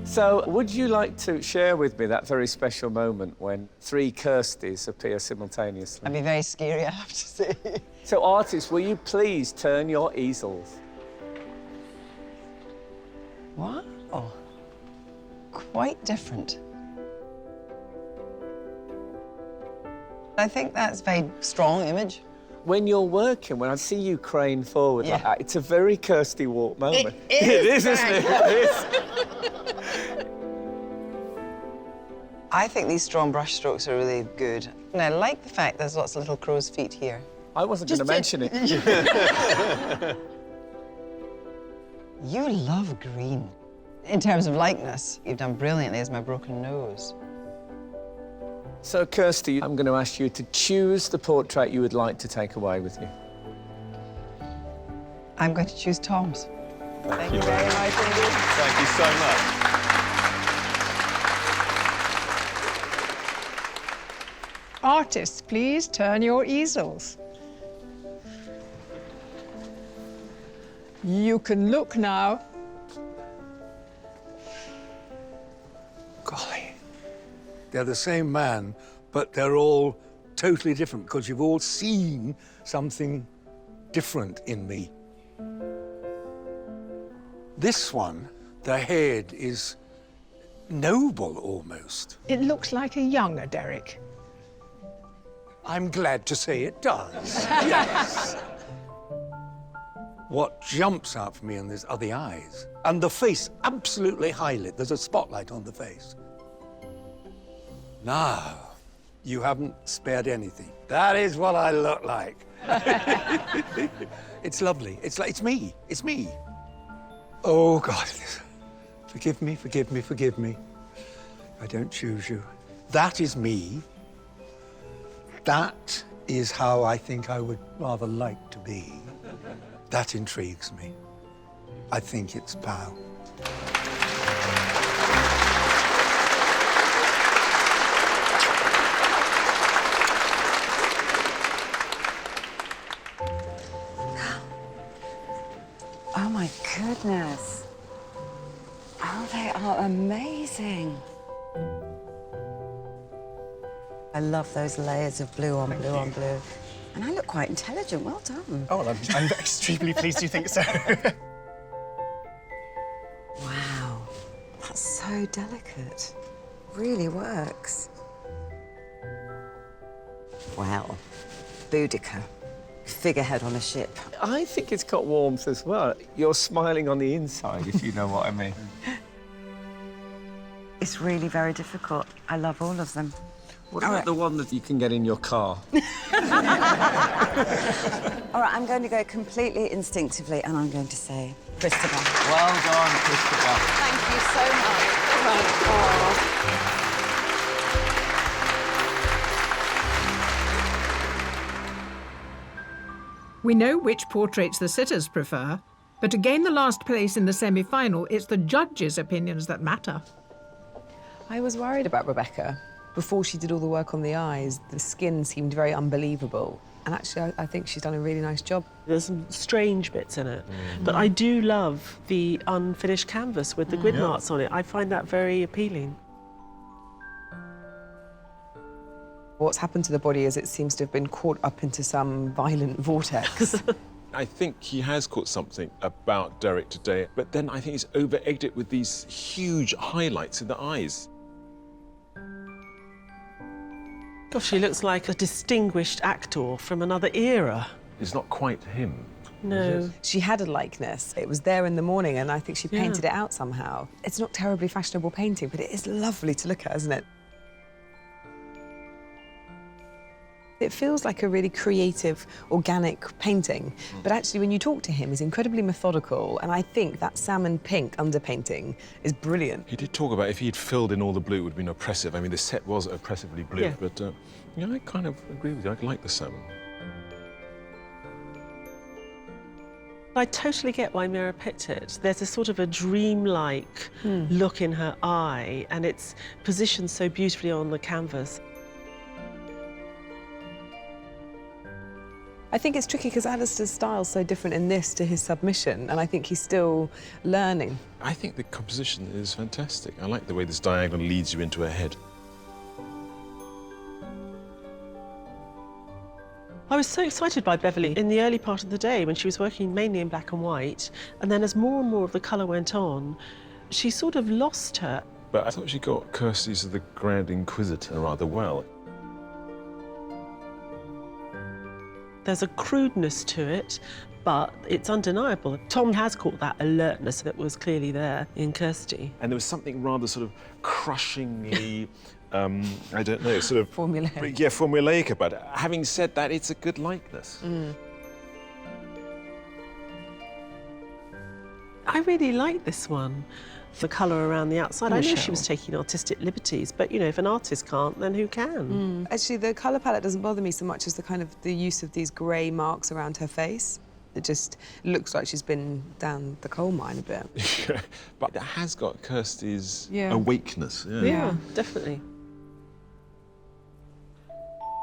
So, would you like to share with me that very special moment when 3 Kirstys appear simultaneously? That'd be very scary, I have to say. So, artists, will you please turn your easels? Wow. Quite different. I think that's a very strong image. When you're working, when I see you crane forward like that, it's a very Kirsty Walk moment. It is, isn't it? It is. I think these strong brush strokes are really good. And I like the fact there's lots of little crow's feet here. I wasn't going to mention it. You love green. In terms of likeness, you've done brilliantly as my broken nose. So, Kirsty, I'm going to ask you to choose the portrait you would like to take away with you. I'm going to choose Tom's. Thank you very much indeed. Thank you so much. Artists, please turn your easels. You can look now. Golly. They're the same man, but they're all totally different because you've all seen something different in me. This one, the head is noble almost. It looks like a younger Derek. I'm glad to say it does. Yes. What jumps out for me are the eyes. And the face, absolutely highlit. There's a spotlight on the face. Now, you haven't spared anything. That is what I look like. It's lovely. It's me. It's me. Oh, God. Forgive me, forgive me, forgive me. I don't choose you. That is me. That is how I think I would rather like to be. That intrigues me. I think it's Pal. Oh my goodness. Oh, they are amazing. I love those layers of blue on blue on blue. And I look quite intelligent. Well done. Oh, well, I'm extremely pleased you think so. Wow, that's so delicate. Really works. Wow, Boudica, figurehead on a ship. I think it's got warmth as well. You're smiling on the inside, if you know what I mean. It's really very difficult. I love all of them. What about the one that you can get in your car? All right, I'm going to go completely instinctively, and I'm going to say Christopher. Well done, Christopher. Thank you so much. We know which portraits the sitters prefer, but to gain the last place in the semi-final, it's the judges' opinions that matter. I was worried about Rebecca. Before she did all the work on the eyes, the skin seemed very unbelievable. And actually, I think she's done a really nice job. There's some strange bits in it, but I do love the unfinished canvas with the grid marks on it. I find that very appealing. What's happened to the body is it seems to have been caught up into some violent vortex. I think he has caught something about Derek today, but then I think he's over-egged it with these huge highlights in the eyes. Gosh, she looks like a distinguished actor from another era. It's not quite him. No. She had a likeness. It was there in the morning, and I think she painted it out somehow. It's not terribly fashionable painting, but it is lovely to look at, isn't it? It feels like a really creative, organic painting, but actually when you talk to him, he's incredibly methodical, and I think that salmon pink underpainting is brilliant. He did talk about if he'd filled in all the blue, it would have been oppressive. I mean, the set was oppressively blue, but yeah, I kind of agree with you. I like the salmon. I totally get why Mira picked it. There's a sort of a dreamlike look in her eye, and it's positioned so beautifully on the canvas. I think it's tricky because Alistair's style's so different in this to his submission, and I think he's still learning. I think the composition is fantastic. I like the way this diagonal leads you into a head. I was so excited by Beverly in the early part of the day when she was working mainly in black and white, and then as more and more of the colour went on, she sort of lost her. But I thought she got Kirsty's The Grand Inquisitor rather well. There's a crudeness to it, but it's undeniable. Tom has caught that alertness that was clearly there in Kirsty. And there was something rather sort of crushingly, I don't know, sort of... formulaic. Yeah, formulaic about it. Having said that, it's a good likeness. I really like this one. The colour around the outside. I knew she was taking artistic liberties, but, you know, if an artist can't, then who can? Actually, the colour palette doesn't bother me so much as the use of these grey marks around her face. It just looks like she's been down the coal mine a bit. But it has got Kirsty's Yeah. awakeness. Yeah, definitely.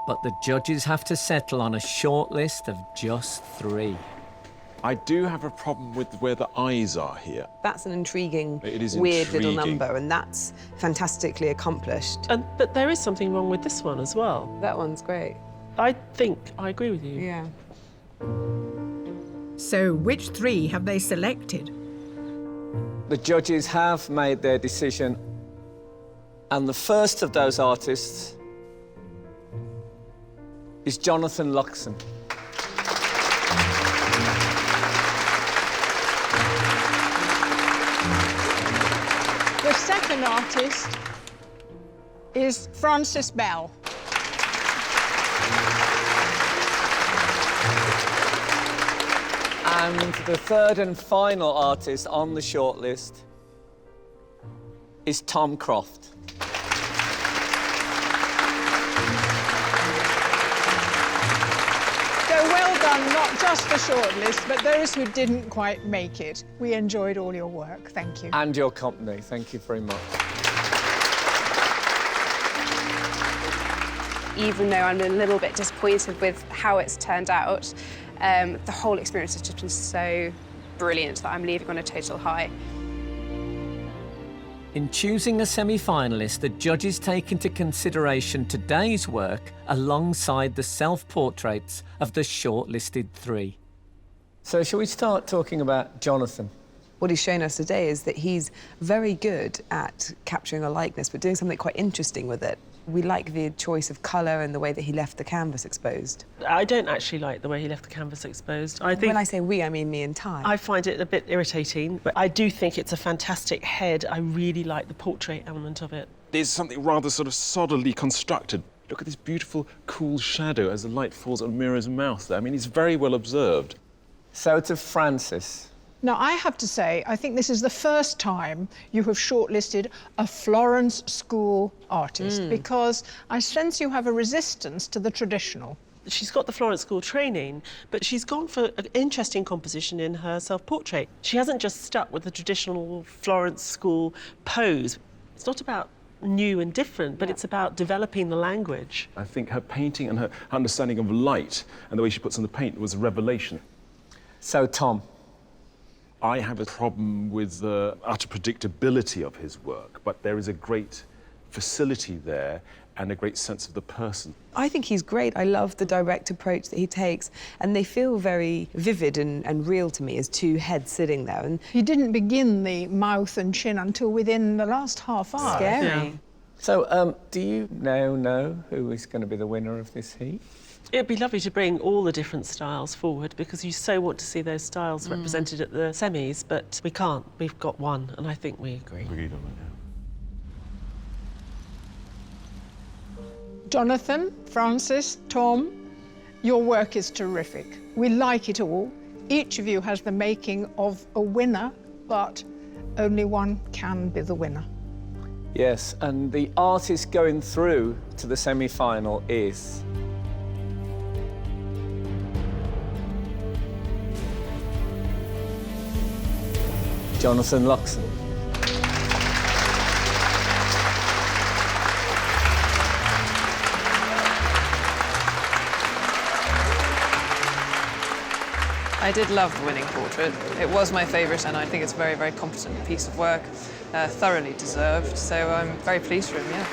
But the judges have to settle on a short list of just 3. I do have a problem with where the eyes are here. That's an intriguing, It is weird little intriguing. number, and that's fantastically accomplished. But there is something wrong with this one as well. That one's great. I think I agree with you. Yeah. So which 3 have they selected? The judges have made their decision, and the first of those artists is Jonathan Luxon. The second artist is Francis Bell. And the third and final artist on the shortlist is Tom Croft. So well done, not just the shortlist, but those who didn't quite make it. We enjoyed all your work. Thank you. And your company. Thank you very much. Even though I'm a little bit disappointed with how it's turned out, the whole experience has just been so brilliant that I'm leaving on a total high. In choosing a semi-finalist, the judges take into consideration today's work alongside the self-portraits of the shortlisted 3. So shall we start talking about Jonathan? What he's shown us today is that he's very good at capturing a likeness, but doing something quite interesting with it. We like the choice of colour and the way that he left the canvas exposed. I don't actually like the way he left the canvas exposed. I think When I say we, I mean me and Ty. I find it a bit irritating, but I do think it's a fantastic head. I really like the portrait element of it. There's something rather sort of solidly constructed Look at this beautiful, cool shadow as the light falls on Mira's mouth there. I mean, it's very well observed. So to Francis. Now, I have to say, I think this is the first time you have shortlisted a Florence School artist, because I sense you have a resistance to the traditional. She's got the Florence School training, but she's gone for an interesting composition in her self-portrait. She hasn't just stuck with the traditional Florence School pose. It's not about new and different, but it's about developing the language. I think her painting and her understanding of light and the way she puts on the paint was a revelation. So, Tom. I have a problem with the utter predictability of his work, but there is a great facility there and a great sense of the person. I think he's great. I love the direct approach that he takes, and they feel very vivid and real to me as two heads sitting there. And he didn't begin the mouth and chin until within the last half hour. Scary. Yeah. So, do you now know who is going to be the winner of this heat? It'd be lovely to bring all the different styles forward, because you so want to see those styles represented at the semis, but we can't. We've got one, and I think we agree. Agreed on that, yeah. Jonathan, Francis, Tom, your work is terrific. We like it all. Each of you has the making of a winner, but only one can be the winner. Yes, and the artist going through to the semi-final is... Jonathan Luxon. I did love the winning portrait. It was my favourite, and I think it's a very, very competent piece of work, thoroughly deserved. So I'm very pleased for him, yeah.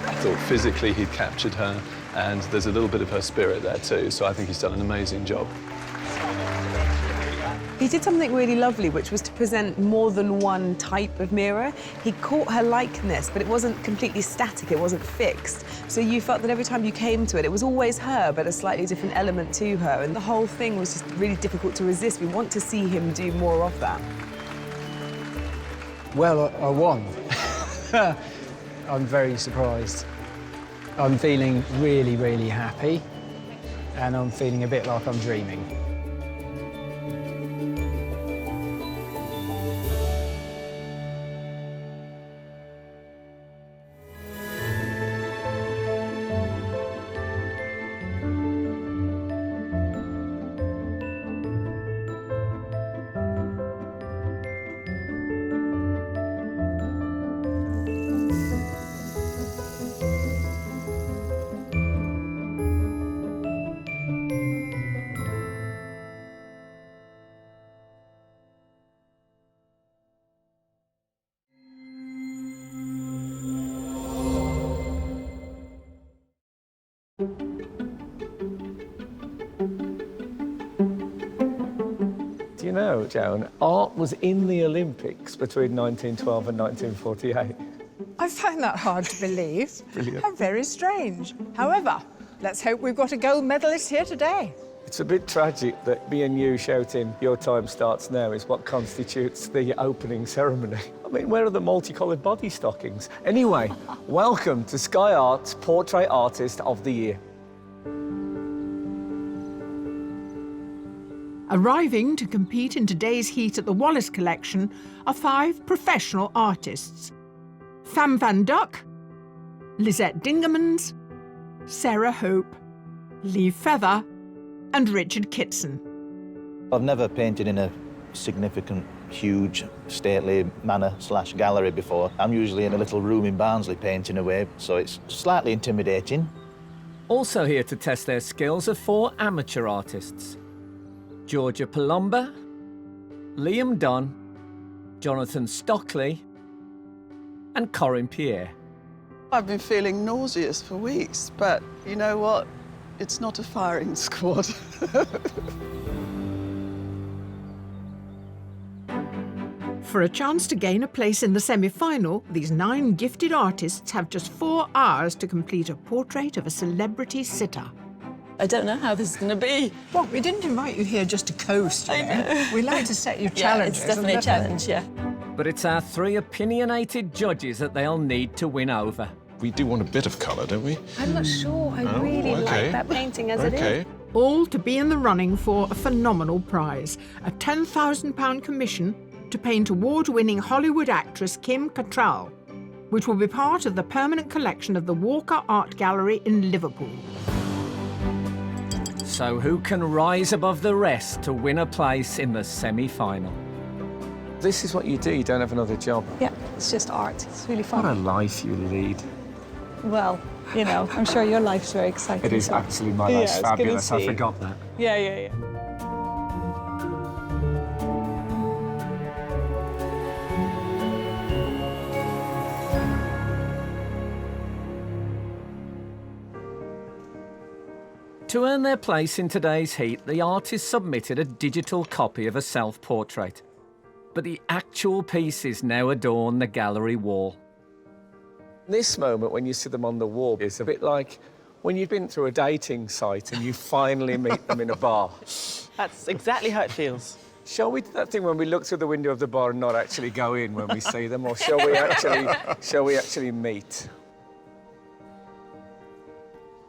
I thought physically he'd captured her, and there's a little bit of her spirit there too, so I think he's done an amazing job. he did something really lovely, which was to present more than one type of Mira. He caught her likeness, but it wasn't completely static, it wasn't fixed. So you felt that every time you came to it, it was always her, but a slightly different element to her. And the whole thing was just really difficult to resist. We want to see him do more of that. Well, I won. I'm very surprised. I'm feeling really, really happy, and I'm feeling a bit like I'm dreaming. Do you know, Joan, art was in the Olympics between 1912 and 1948. I find that hard to believe. Brilliant. How very strange. However, let's hope we've got a gold medalist here today. It's a bit tragic that me and you shouting, "Your time starts now," is what constitutes the opening ceremony. I mean, where are the multicoloured body stockings? Anyway, welcome to Sky Art's Portrait Artist of the Year. Arriving to compete in today's heat at the Wallace Collection are 5 professional artists. Fam Van Duck, Lisette Dingemans, Sarah Hope, Lee Feather and Richard Kitson. I've never painted in a significant, huge, stately manor/gallery before. I'm usually in a little room in Barnsley painting away, so it's slightly intimidating. Also here to test their skills are 4 amateur artists. Georgia Palomba, Liam Dunn, Jonathan Stockley and Corinne Pierre. I've been feeling nauseous for weeks, but you know what? It's not a firing squad. For a chance to gain a place in the semi-final, these 9 gifted artists have just 4 hours to complete a portrait of a celebrity sitter. I don't know how this is going to be. Well, we didn't invite you here just to coast. I know. We like to set you Yeah, challenges. it's definitely a and challenge, yeah. But it's our 3 opinionated judges that they'll need to win over. We do want a bit of colour, don't we? I'm not sure. I really like that painting as it is. All to be in the running for a phenomenal prize, a £10,000 commission to paint award-winning Hollywood actress Kim Cattrall, which will be part of the permanent collection of the Walker Art Gallery in Liverpool. So who can rise above the rest to win a place in the semi-final? This is what you do, you don't have another job. Yeah, it's just art. It's really fun. What a life you lead. Well, you know, I'm sure your life's very exciting. It is so. actually, my life's fabulous. I forgot that. Yeah. To earn their place in today's heat, the artist submitted a digital copy of a self-portrait. But the actual pieces now adorn the gallery wall. This moment when you see them on the wall is a bit like when you've been through a dating site and you finally meet them in a bar. That's exactly how it feels. Shall we do that thing when we look through the window of the bar and not actually go in when we see them, or shall we actually meet?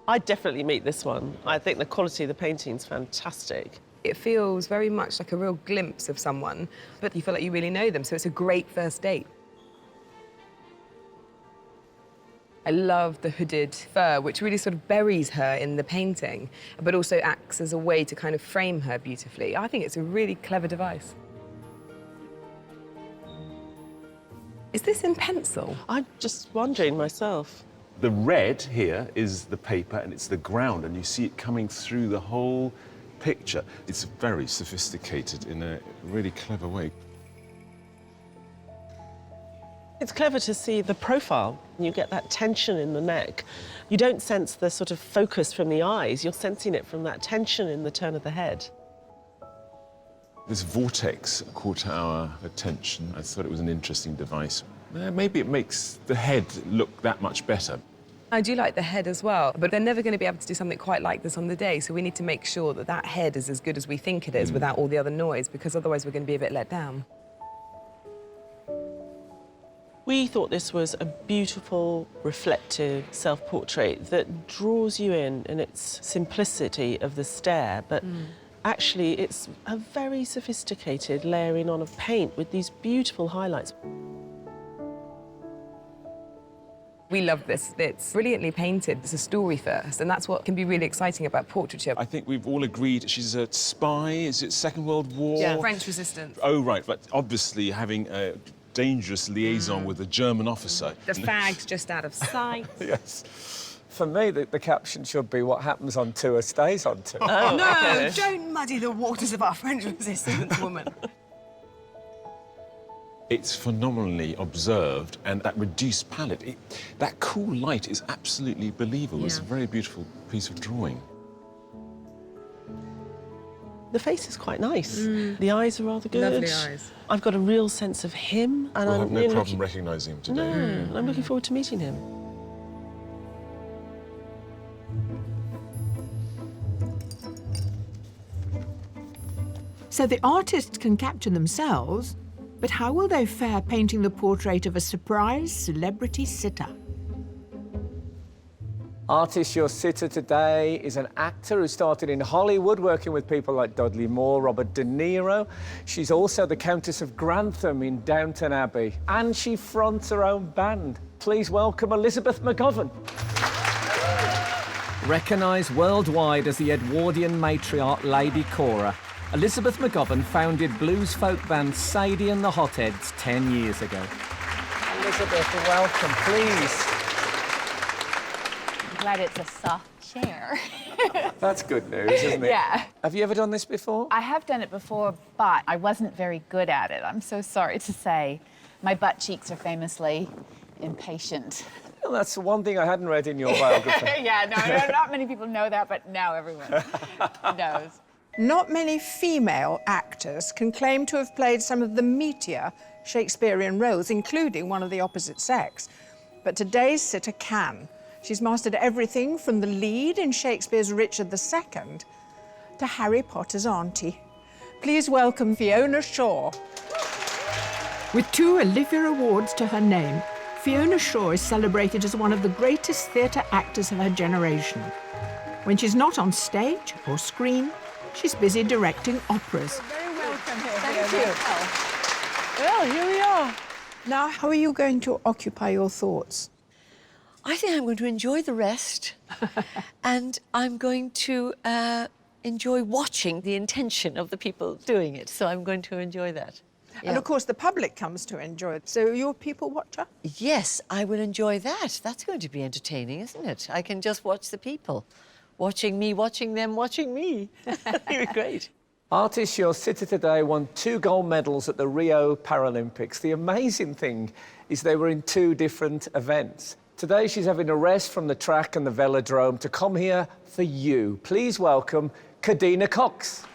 I'd definitely meet this one. I think the quality of the painting's fantastic. It feels very much like a real glimpse of someone, but you feel like you really know them, so it's a great first date. I love the hooded fur, which really sort of buries her in the painting, but also acts as a way to kind of frame her beautifully. I think it's a really clever device. Is this in pencil? I'm just wondering myself. The red here is the paper and it's the ground, and you see it coming through the whole picture. It's very sophisticated in a really clever way. It's clever to see the profile. You get that tension in the neck. You don't sense the sort of focus from the eyes. You're sensing it from that tension in the turn of the head. This vortex caught our attention. I thought it was an interesting device. Maybe it makes the head look that much better. I do like the head as well, but they're never going to be able to do something quite like this on the day, so we need to make sure that that head is as good as we think it is without all the other noise, because otherwise we're going to be a bit let down. We thought this was a beautiful, reflective self-portrait that draws you in its simplicity of the stare, but actually it's a very sophisticated layering on of paint with these beautiful highlights. We love this. It's brilliantly painted. It's a story first, and that's what can be really exciting about portraiture. I think we've all agreed she's a spy. Is it Second World War? Yeah, French resistance. Oh, right, but obviously having a dangerous liaison with a German officer. The fag's just out of sight. Yes. For me, the caption should be, what happens on tour stays on tour. Oh, no, don't muddy the waters of our French resistance, woman. It's phenomenally observed, and that reduced palette, that cool light is absolutely believable. It's a very beautiful piece of drawing. The face is quite nice. The eyes are rather good. Lovely eyes. I've got a real sense of him. And We'll I'm have no really problem recognising him today. No, I'm looking forward to meeting him. So the artists can capture themselves, but how will they fare painting the portrait of a surprise celebrity sitter? Artist, your sitter today is an actor who started in Hollywood working with people like Dudley Moore, Robert De Niro. She's also the Countess of Grantham in Downton Abbey, and she fronts her own band. Please welcome Elizabeth McGovern. Recognised worldwide as the Edwardian matriarch Lady Cora, Elizabeth McGovern founded blues folk band Sande and the Hotheads 10 years ago. Elizabeth, welcome, please. I'm glad it's a soft chair. That's good news, isn't it? Yeah. Have you ever done this before? I have done it before, but I wasn't very good at it. I'm so sorry to say. My butt cheeks are famously impatient. Well, that's the one thing I hadn't read in your biography. Yeah, no, not many people know that, but now everyone knows. Not many female actors can claim to have played some of the meatier Shakespearean roles, including one of the opposite sex. But today's sitter can. She's mastered everything from the lead in Shakespeare's Richard II to Harry Potter's auntie. Please welcome Fiona Shaw. With 2 Olivia Awards to her name, Fiona Shaw is celebrated as one of the greatest theatre actors of her generation. When she's not on stage or screen, she's busy directing operas. Very welcome here. Thank you. Well, here we are. Now, how are you going to occupy your thoughts? I think I'm going to enjoy the rest and I'm going to enjoy watching the intention of the people doing it. So I'm going to enjoy that. And of course, the public comes to enjoy it. So you're a people watcher? Yes, I will enjoy that. That's going to be entertaining, isn't it? I can just watch the people. Watching me, watching them, watching me. That'd be great. Artist, your sitter today won 2 gold medals at the Rio Paralympics. The amazing thing is they were in 2 different events. Today she's having a rest from the track and the velodrome to come here for you. Please welcome Kadina Cox.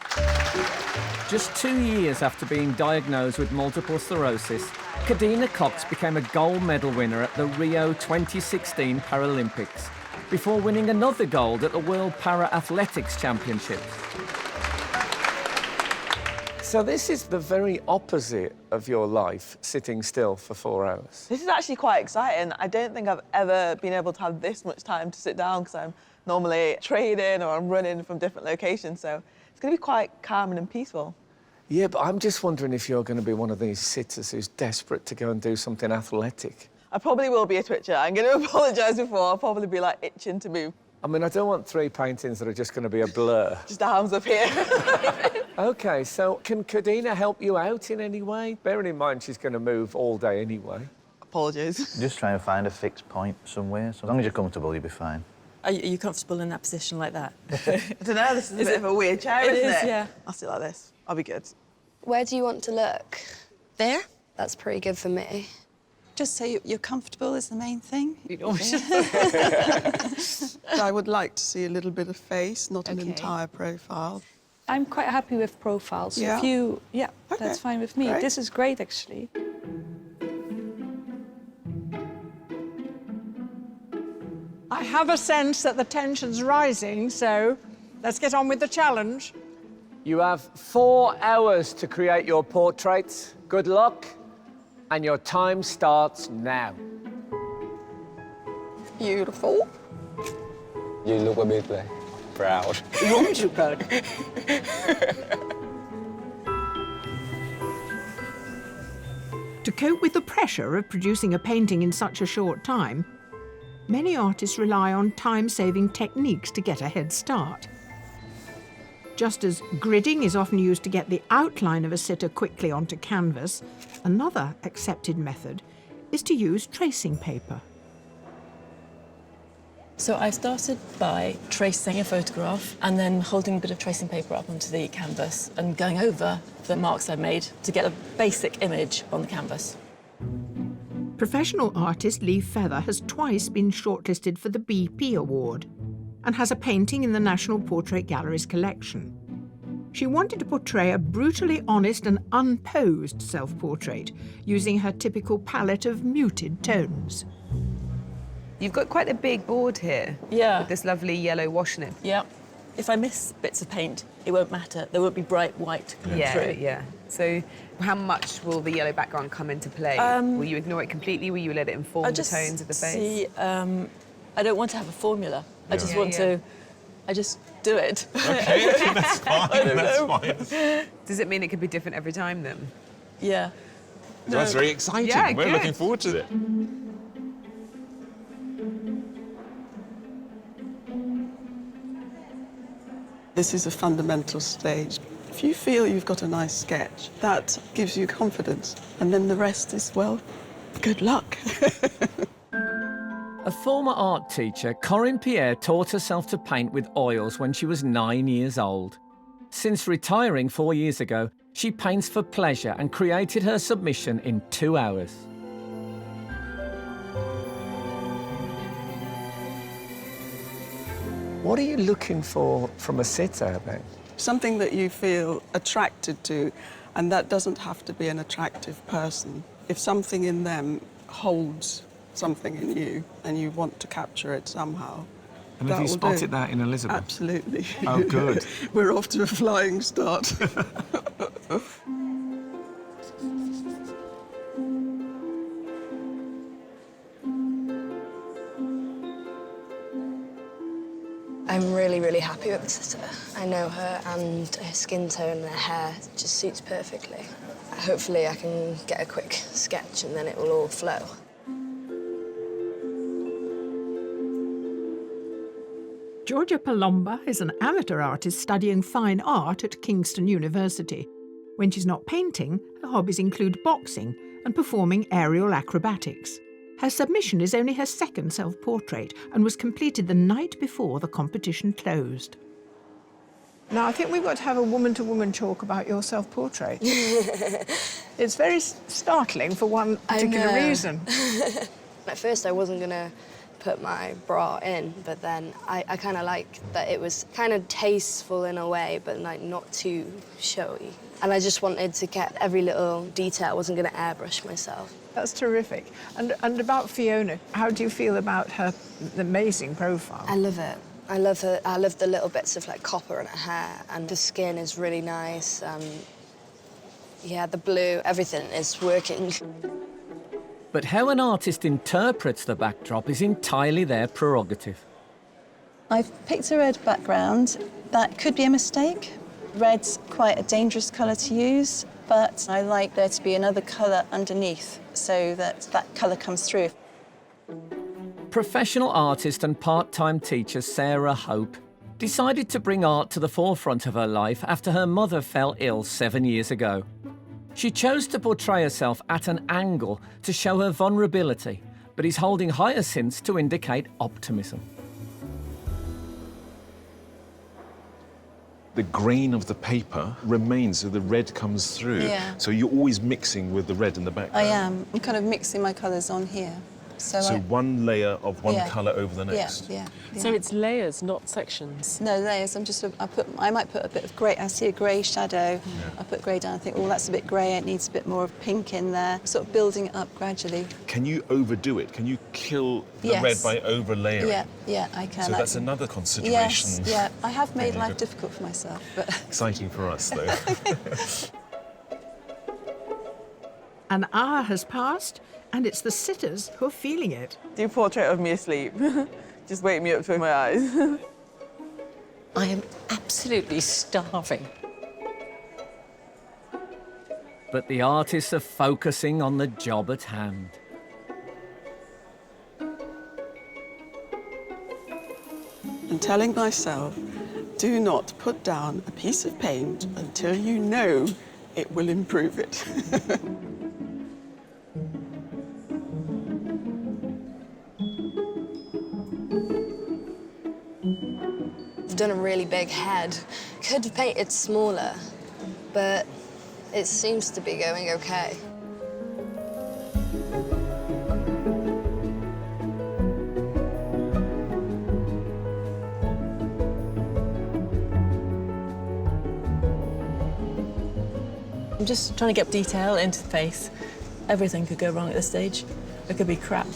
Just 2 years after being diagnosed with multiple sclerosis, Kadina Cox became a gold medal winner at the Rio 2016 Paralympics, before winning another gold at the World Para-Athletics Championships. So this is the very opposite of your life, sitting still for 4 hours. This is actually quite exciting. I don't think I've ever been able to have this much time to sit down because I'm normally trading or I'm running from different locations, so it's going to be quite calm and peaceful. Yeah, but I'm just wondering if you're going to be one of these sitters who's desperate to go and do something athletic. I probably will be a twitcher. I'm going to apologise before. I'll probably be, like, itching to move. I mean, I don't want 3 paintings that are just going to be a blur. Just arms up here. OK, so can Kadina help you out in any way? Bearing in mind she's going to move all day anyway. Apologies. Just try and find a fixed point somewhere. So as long as you're comfortable, you'll be fine. Are you comfortable in that position like that? I don't know, this is a bit of a weird chair, isn't it? Yeah. I'll sit like this. I'll be good. Where do you want to look? There? That's pretty good for me. Just so you're comfortable is the main thing. I would like to see a little bit of face, not an entire profile. I'm quite happy with profiles. Yeah? If you, yeah, Okay, that's fine with me. great. This is great, actually. I have a sense that the tension's rising, so let's get on with the challenge. You have 4 hours to create your portraits. Good luck. And your time starts now. Beautiful. You look a bit like proud. Wonderful. To cope with the pressure of producing a painting in such a short time, many artists rely on time-saving techniques to get a head start. Just as gridding is often used to get the outline of a sitter quickly onto canvas, another accepted method is to use tracing paper. So I started by tracing a photograph and then holding a bit of tracing paper up onto the canvas and going over the marks I made to get a basic image on the canvas. Professional artist Lee Feather has twice been shortlisted for the BP Award and has a painting in the National Portrait Gallery's collection. She wanted to portray a brutally honest and unposed self-portrait using her typical palette of muted tones. You've got quite a big board here. Yeah. With this lovely yellow wash in it. Yeah. If I miss bits of paint, it won't matter. There won't be bright white coming through. Yeah. So how much will the yellow background come into play? Will you ignore it completely? Will you let it inform the tones of the face? I don't want to have a formula. I just want to... I just do it. OK, that's fine, that's fine. Does it mean it could be different every time, then? Yeah. So that's very exciting. Yeah, We're good. looking forward to it. This is a fundamental stage. If you feel you've got a nice sketch, that gives you confidence. And then the rest is, well, good luck. A former art teacher, Corinne Pierre taught herself to paint with oils when she was 9 years old. Since retiring 4 years ago, she paints for pleasure and created her submission in 2 hours. What are you looking for from a sitter then? Something that you feel attracted to, and that doesn't have to be an attractive person. If something in them holds something in you and you want to capture it somehow. And have you spotted that in Elizabeth? Absolutely. Oh, good. We're off to a flying start. sitter. I know her, and her skin tone and her hair just suits perfectly. Hopefully I can get a quick sketch and then it will all flow. Georgia Palomba is an amateur artist studying fine art at Kingston University. When she's not painting, her hobbies include boxing and performing aerial acrobatics. Her submission is only her second self-portrait and was completed the night before the competition closed. Now, I think we've got to have a woman-to-woman talk about your self-portrait. It's very startling for one particular reason. At first, I wasn't going to put my bra in, but then I kind of liked that it was kind of tasteful in a way, but like not too showy. And I just wanted to get every little detail. I wasn't going to airbrush myself. That's terrific. And about Fiona, how do you feel about her amazing profile? I love it. I love her. I love the little bits of like copper in her hair, and the skin is really nice. Yeah, the blue, everything is working. But how an artist interprets the backdrop is entirely their prerogative. I've picked a red background. That could be a mistake. Red's quite a dangerous colour to use, but I like there to be another colour underneath so that that colour comes through. Professional artist and part-time teacher Sarah Hope decided to bring art to the forefront of her life after her mother fell ill 7 years ago. She chose to portray herself at an angle to show her vulnerability, but is holding hyacinths to indicate optimism. The grain of the paper remains, so the red comes through. Yeah. So you're always mixing with the red in the background. I am. I'm kind of mixing my colours on here. So one layer of one Yeah. colour over the next. Yeah. So it's layers, not sections. No layers. I might put a bit of grey. I see a grey shadow. I put grey down. I think, oh, that's a bit grey. It needs a bit more of pink in there. Sort of building it up gradually. Can you overdo it? Can you kill the Yes. red by overlaying? Yeah, I can. So that's another consideration. Yes, yeah. I have made There you life go. difficult for myself, but Exciting for us, though. An hour has passed, and it's the sitters who are feeling it. Do a portrait of me asleep. Just wake me up to my eyes. I am absolutely starving. But the artists are focusing on the job at hand. And telling myself, do not put down a piece of paint until you know it will improve it. I've done a really big head. Could have painted smaller, but it seems to be going okay. I'm just trying to get detail into the face. Everything could go wrong at this stage. It could be crap.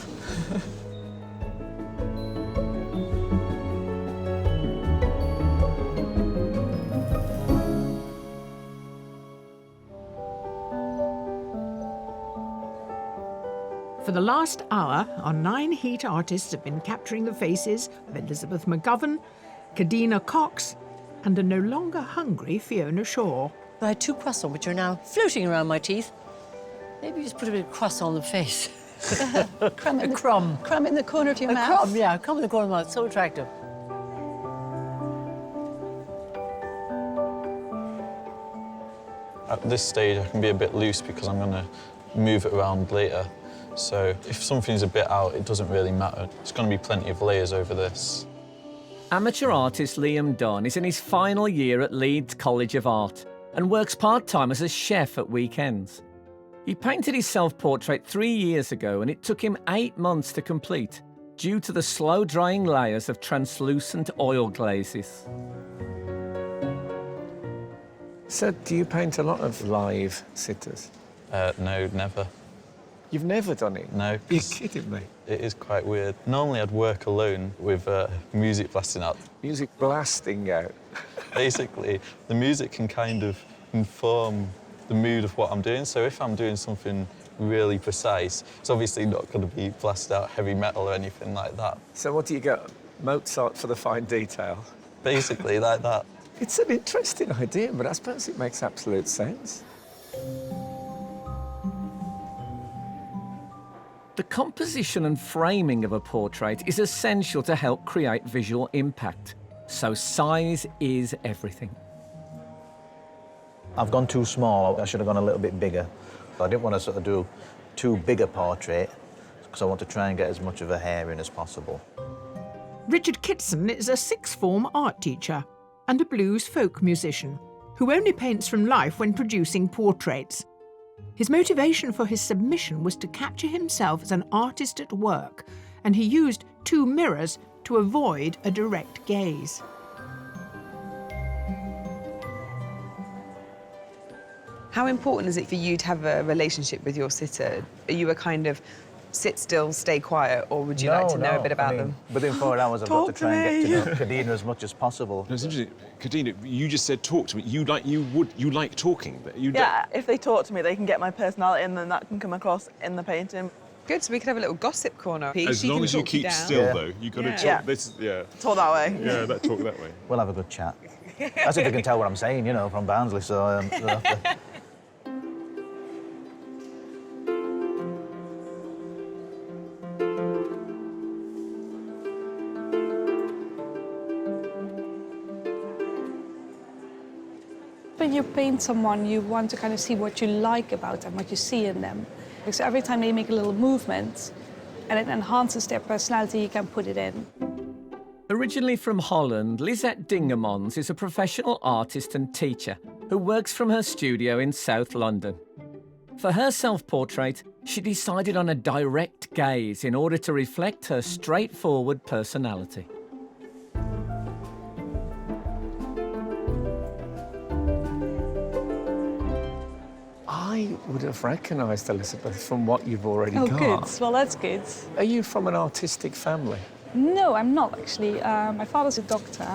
For the last hour, our 9 heat artists have been capturing the faces of Elizabeth McGovern, Kadina Cox, and a no longer hungry Fiona Shaw. I had 2 croissants, which are now floating around my teeth. Maybe just put a bit of croissant on the face. crumb in A crumb. Crumb in the corner of your A mouth. crumb, yeah, a crumb in the corner of my mouth. So attractive. At this stage, I can be a bit loose because I'm going to move it around later. So if something's a bit out, it doesn't really matter. There's going to be plenty of layers over this. Amateur artist Liam Dunn is in his final year at Leeds College of Art and works part-time as a chef at weekends. He painted his self-portrait 3 years ago and it took him 8 months to complete due to the slow-drying layers of translucent oil glazes. So, do you paint a lot of live sitters? No, never. You've never done it? No. You're kidding me. It is quite weird. Normally I'd work alone with music blasting out. Music blasting out? Basically, the music can kind of inform the mood of what I'm doing. So if I'm doing something really precise, it's obviously not going to be blasted out heavy metal or anything like that. So what do you get? Mozart for the fine detail? basically like that. It's an interesting idea, but I suppose it makes absolute sense. The composition and framing of a portrait is essential to help create visual impact. So size is everything. I've gone too small. I should have gone a little bit bigger. I didn't want to sort of do too big a portrait because I want to try and get as much of a hair in as possible. Richard Kitson is a sixth form art teacher and a blues folk musician who only paints from life when producing portraits. His motivation for his submission was to capture himself as an artist at work, and he used 2 mirrors to avoid a direct gaze. How important is it for you to have a relationship with your sitter? Are you a kind of sit still, stay quiet, or would you like to know a bit about them? Within 4 hours, I've got to try and get to know Kadina as much as possible. No, it's interesting. Kadina, you just said talk to me. You like talking, but you Yeah, if they talk to me, they can get my personality, and then that can come across in the painting. Good, so we could have a little gossip corner. As long as you keep still, though, you've got to talk. Yeah. This, yeah. Talk that way. Yeah, talk that way. We'll have a good chat. As if you can tell what I'm saying, you know, from Barnsley, so we'll have to... When you paint someone, you want to kind of see what you like about them, what you see in them. So every time they make a little movement and it enhances their personality, you can put it in. Originally from Holland, Lisette Dingemans is a professional artist and teacher who works from her studio in South London. For her self-portrait, she decided on a direct gaze in order to reflect her straightforward personality. I would have recognised Elizabeth from what you've already got. Oh, good. Well, that's good. Are you from an artistic family? No, I'm not, actually. My father's a doctor.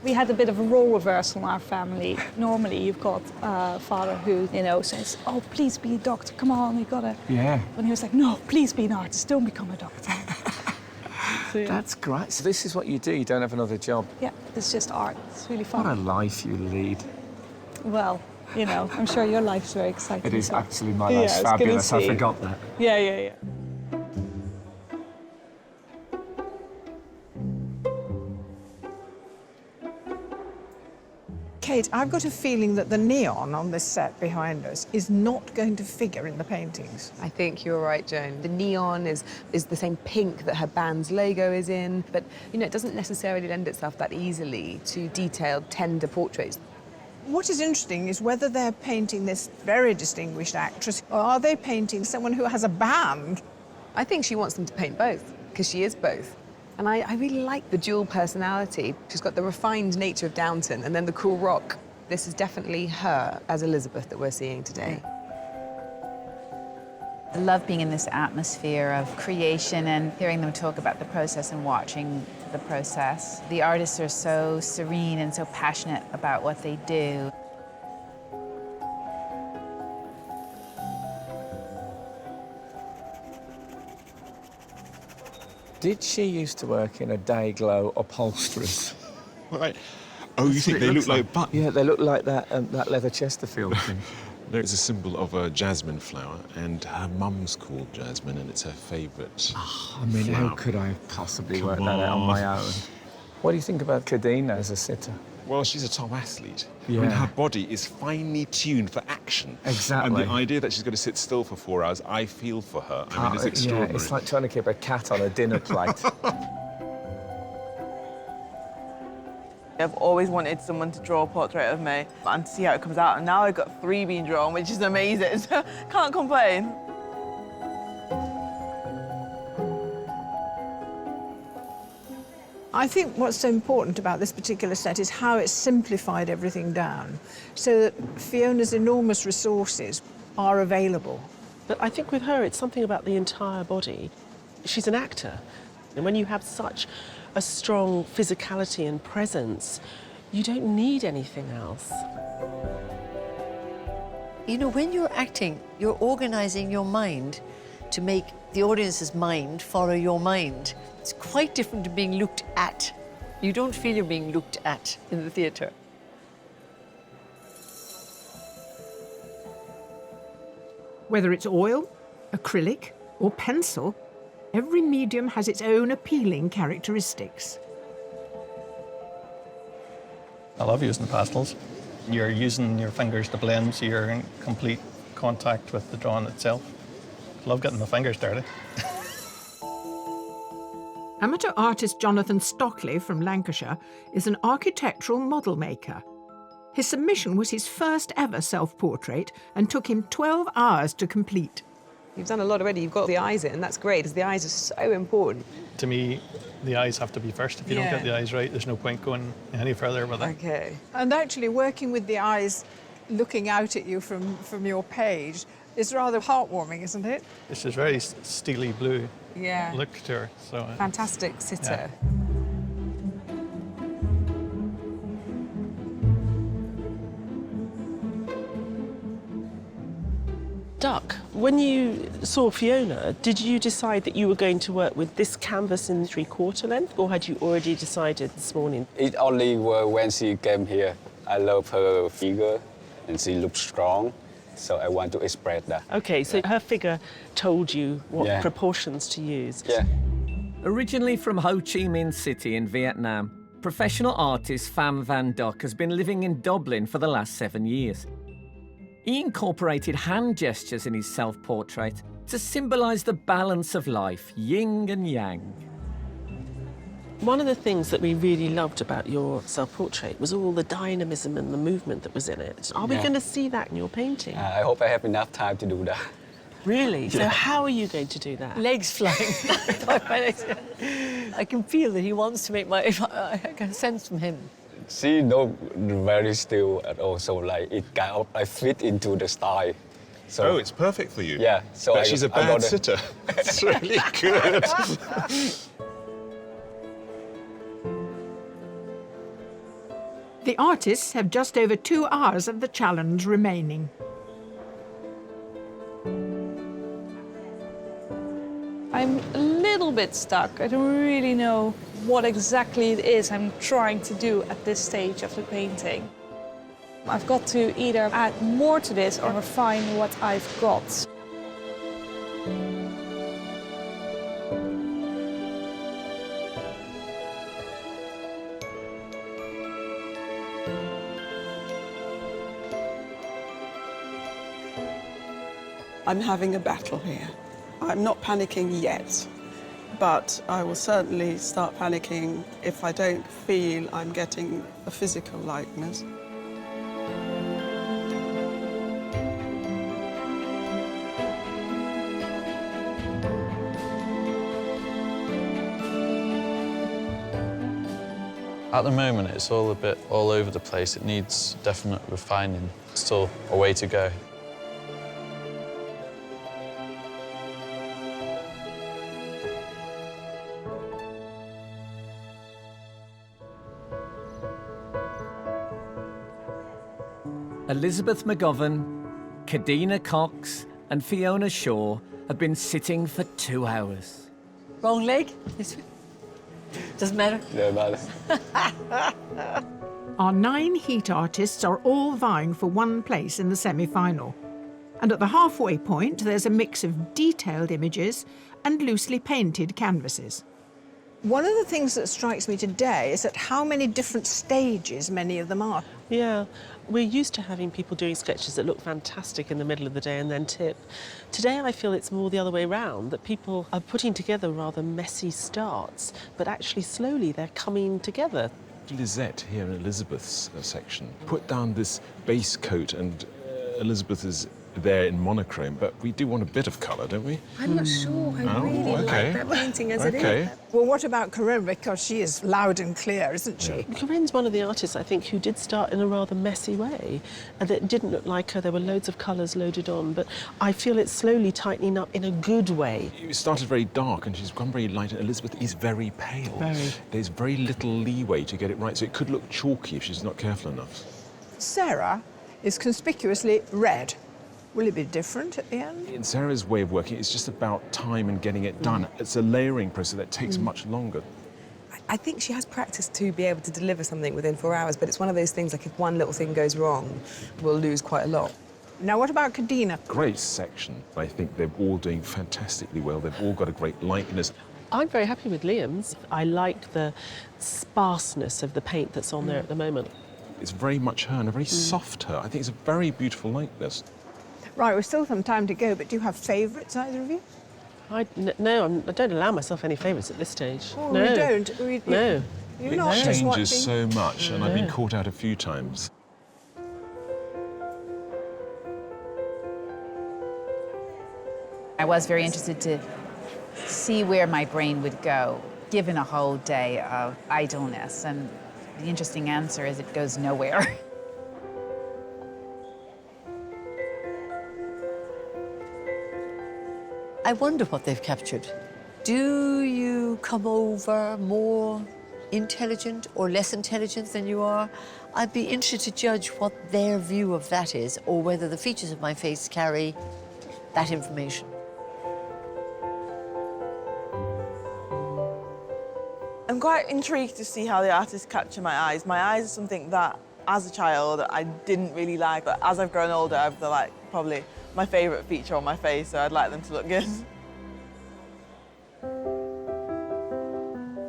We had a bit of a role reversal in our family. Normally, you've got a father who, you know, says, oh, please be a doctor, come on, you've got to... Yeah. And he was like, no, please be an artist, don't become a doctor. So, yeah. That's great. So this is what you do, you don't have another job? Yeah, it's just art. It's really fun. What a life you lead. Well, you know, I'm sure your life's very exciting. It is so. actually, my life's fabulous. I forgot that. Yeah, yeah, yeah. Kate, I've got a feeling that the neon on this set behind us is not going to figure in the paintings. I think you're right, Joan. The neon is the same pink that her band's logo is in, but, you know, it doesn't necessarily lend itself that easily to detailed, tender portraits. What is interesting is whether they're painting this very distinguished actress, or are they painting someone who has a band? I think she wants them to paint both, because she is both. And I really like the dual personality. She's got the refined nature of Downton and then the cool rock. This is definitely her as Elizabeth that we're seeing today. I love being in this atmosphere of creation and hearing them talk about the process and watching the process. The artists are so serene and so passionate about what they do. Did she used to work in a Dayglow upholsterers? Right. Oh, you think they look like buttons? Yeah, they look like that leather Chesterfield thing. No, it's a symbol of a jasmine flower, and her mum's called Jasmine, and it's her favourite. I mean, how could I possibly work that out on my own? What do you think about Kadina as a sitter? Well, she's a top athlete. Yeah. I mean, her body is finely tuned for action. Exactly. And the idea that she's got to sit still for 4 hours, I feel for her. I mean, it's Yeah, extraordinary. it's like trying to keep a cat on a dinner plate. I've always wanted someone to draw a portrait of me and to see how it comes out. And now I've got 3 being drawn, which is amazing. So can't complain. I think what's so important about this particular set is how it's simplified everything down so that Fiona's enormous resources are available. But I think with her, it's something about the entire body. She's an actor. And when you have such a strong physicality and presence, you don't need anything else. You know, when you're acting, you're organising your mind to make the audience's mind follow your mind. It's quite different to being looked at. You don't feel you're being looked at in the theatre. Whether it's oil, acrylic, or pencil, every medium has its own appealing characteristics. I love using pastels. You're using your fingers to blend, so you're in complete contact with the drawing itself. I love getting my fingers dirty. Amateur artist Jonathan Stockley from Lancashire is an architectural model maker. His submission was his first ever self-portrait and took him 12 hours to complete. You've done a lot already. You've got the eyes in, and that's great, because the eyes are so important. To me, the eyes have to be first. If you don't get the eyes right, there's no point going any further with it. Okay. And actually working with the eyes looking out at you from your page is rather heartwarming, isn't it? It's this very steely blue look to her. So, Fantastic sitter. Yeah. Duck, when you saw Fiona, did you decide that you were going to work with this canvas in 3/4 length, or had you already decided this morning? It only when she came here. I love her figure, and she looks strong, so I want to express that. Okay, so her figure told you what proportions to use. Yeah. Originally from Ho Chi Minh City in Vietnam, professional artist Pham Van Duck has been living in Dublin for the last 7 years. He incorporated hand gestures in his self-portrait to symbolise the balance of life, yin and yang. One of the things that we really loved about your self-portrait was all the dynamism and the movement that was in it. Are we going to see that in your painting? I hope I have enough time to do that. Really? So how are you going to do that? Legs flying. I can feel that he wants to make I can sense from him. She not very still at all, so like it kind of like fit into the style. So, it's perfect for you. Yeah. So but she's a bad sitter. It's really good. The artists have just over 2 hours of the challenge remaining. I'm a little bit stuck. I don't really know what exactly it is I'm trying to do at this stage of the painting. I've got to either add more to this or refine what I've got. I'm having a battle here. I'm not panicking yet, but I will certainly start panicking if I don't feel I'm getting a physical likeness. At the moment, it's all a bit all over the place. It needs definite refining. Still a way to go. Elizabeth McGovern, Kadina Cox and Fiona Shaw have been sitting for 2 hours. Wrong leg? Doesn't matter. No matter. Our 9 heat artists are all vying for one place in the semi-final. And at the halfway point, there's a mix of detailed images and loosely painted canvases. One of the things that strikes me today is at how many different stages many of them are. Yeah, we're used to having people doing sketches that look fantastic in the middle of the day and then tip. Today I feel it's more the other way round, that people are putting together rather messy starts, but actually slowly they're coming together. Lisette here in Elizabeth's section put down this base coat, and Elizabeth is there in monochrome, but we do want a bit of colour, don't we? I'm not sure I really like that painting as it is. Well, what about Corinne? Because she is loud and clear, isn't she? Corinne's one of the artists, I think, who did start in a rather messy way, and it didn't look like her. There were loads of colours loaded on, but I feel it's slowly tightening up in a good way. It started very dark, and she's gone very light, and Elizabeth is very pale. Very. There's very little leeway to get it right, so it could look chalky if she's not careful enough. Sarah is conspicuously red. Will it be different at the end? In Sarah's way of working, it's just about time and getting it done. It's a layering process that takes much longer. I think she has practice to be able to deliver something within 4 hours, but it's one of those things, like, if one little thing goes wrong, we'll lose quite a lot. Now, what about Kadina? Great section. I think they're all doing fantastically well. They've all got a great likeness. I'm very happy with Liam's. I like the sparseness of the paint that's on there at the moment. It's very much her and a very soft her. I think it's a very beautiful likeness. Right, we've still some time to go, but do you have favourites, either of you? I don't allow myself any favourites at this stage. Oh, no. you don't? No. You're It not just watching. changes so much, and I've been caught out a few times. I was very interested to see where my brain would go, given a whole day of idleness. And the interesting answer is it goes nowhere. I wonder what they've captured. Do you come over more intelligent or less intelligent than you are? I'd be interested to judge what their view of that is, or whether the features of my face carry that information. I'm quite intrigued to see how the artists capture my eyes. My eyes are something that, as a child, I didn't really like, but as I've grown older, they're like probably my favourite feature on my face, so I'd like them to look good.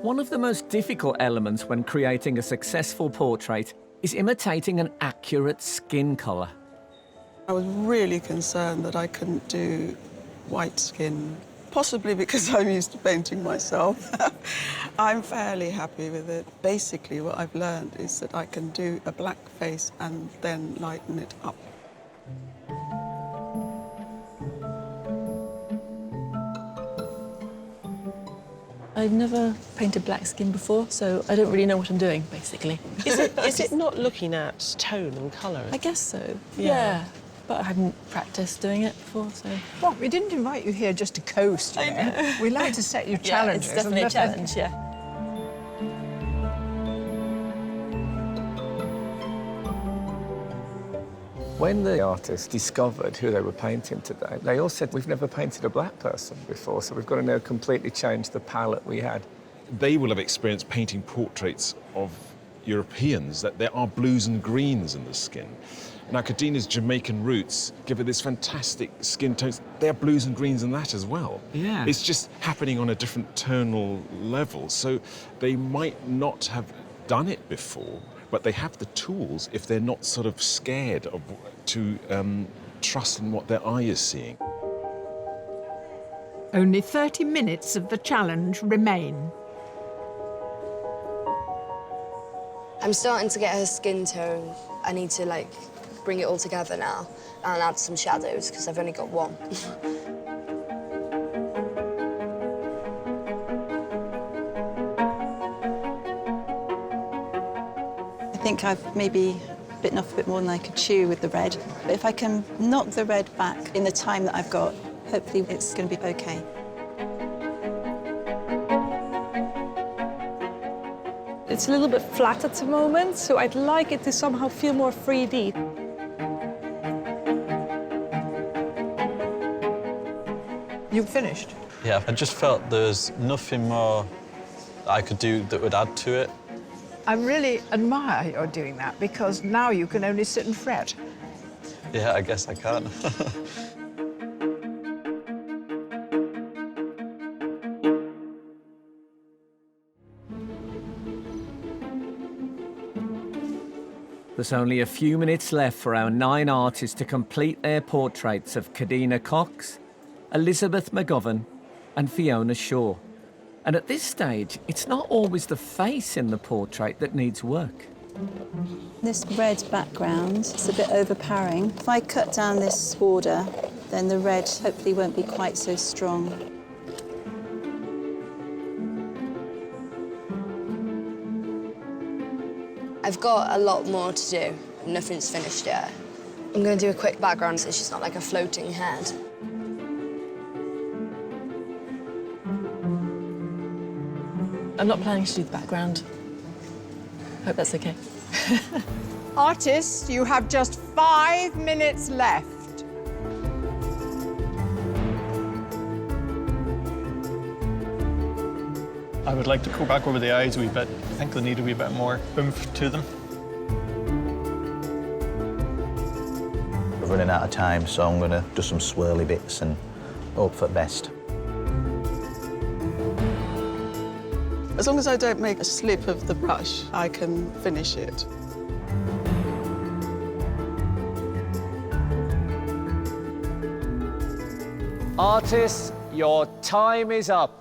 One of the most difficult elements when creating a successful portrait is imitating an accurate skin colour. I was really concerned that I couldn't do white skin, possibly because I'm used to painting myself. I'm fairly happy with it. Basically, what I've learned is that I can do a black face and then lighten it up. I've never painted black skin before, so I don't really know what I'm doing, basically. Is it not looking at tone and colour? I guess so, yeah. But I hadn't practiced doing it before, so... Well, we didn't invite you here just to coast, you know. We like to set you challenges. Yeah, it's definitely a challenge, yeah. When the artists discovered who they were painting today, they all said, we've never painted a black person before, so we've got to now completely change the palette we had. They will have experienced painting portraits of Europeans, that there are blues and greens in the skin. Now, Kadina's Jamaican roots give her this fantastic skin tones. There are blues and greens in that as well. Yeah. It's just happening on a different tonal level, so they might not have done it before, but they have the tools if they're not sort of scared of to trust in what their eye is seeing. Only 30 minutes of the challenge remain. I'm starting to get her skin tone. I need to, like, bring it all together now and add some shadows, because I've only got one. I think I've maybe bitten off a bit more than I could chew with the red. But if I can knock the red back in the time that I've got, hopefully it's going to be okay. It's a little bit flat at the moment, so I'd like it to somehow feel more 3D. You finished? Yeah, I just felt there's nothing more I could do that would add to it. I really admire your doing that, because now you can only sit and fret. Yeah, I guess I can. There's only a few minutes left for our 9 artists to complete their portraits of Kadina Cox, Elizabeth McGovern and Fiona Shaw. And at this stage, it's not always the face in the portrait that needs work. This red background is a bit overpowering. If I cut down this border, then the red hopefully won't be quite so strong. I've got a lot more to do. Nothing's finished yet. I'm going to do a quick background so she's not like a floating head. I'm not planning to do the background. Hope that's okay. Artists, you have just 5 minutes left. I would like to go back over the eyes a wee bit. I think they need a wee bit more oomph to them. We're running out of time, so I'm going to do some swirly bits and hope for the best. As long as I don't make a slip of the brush, I can finish it. Artists, your time is up.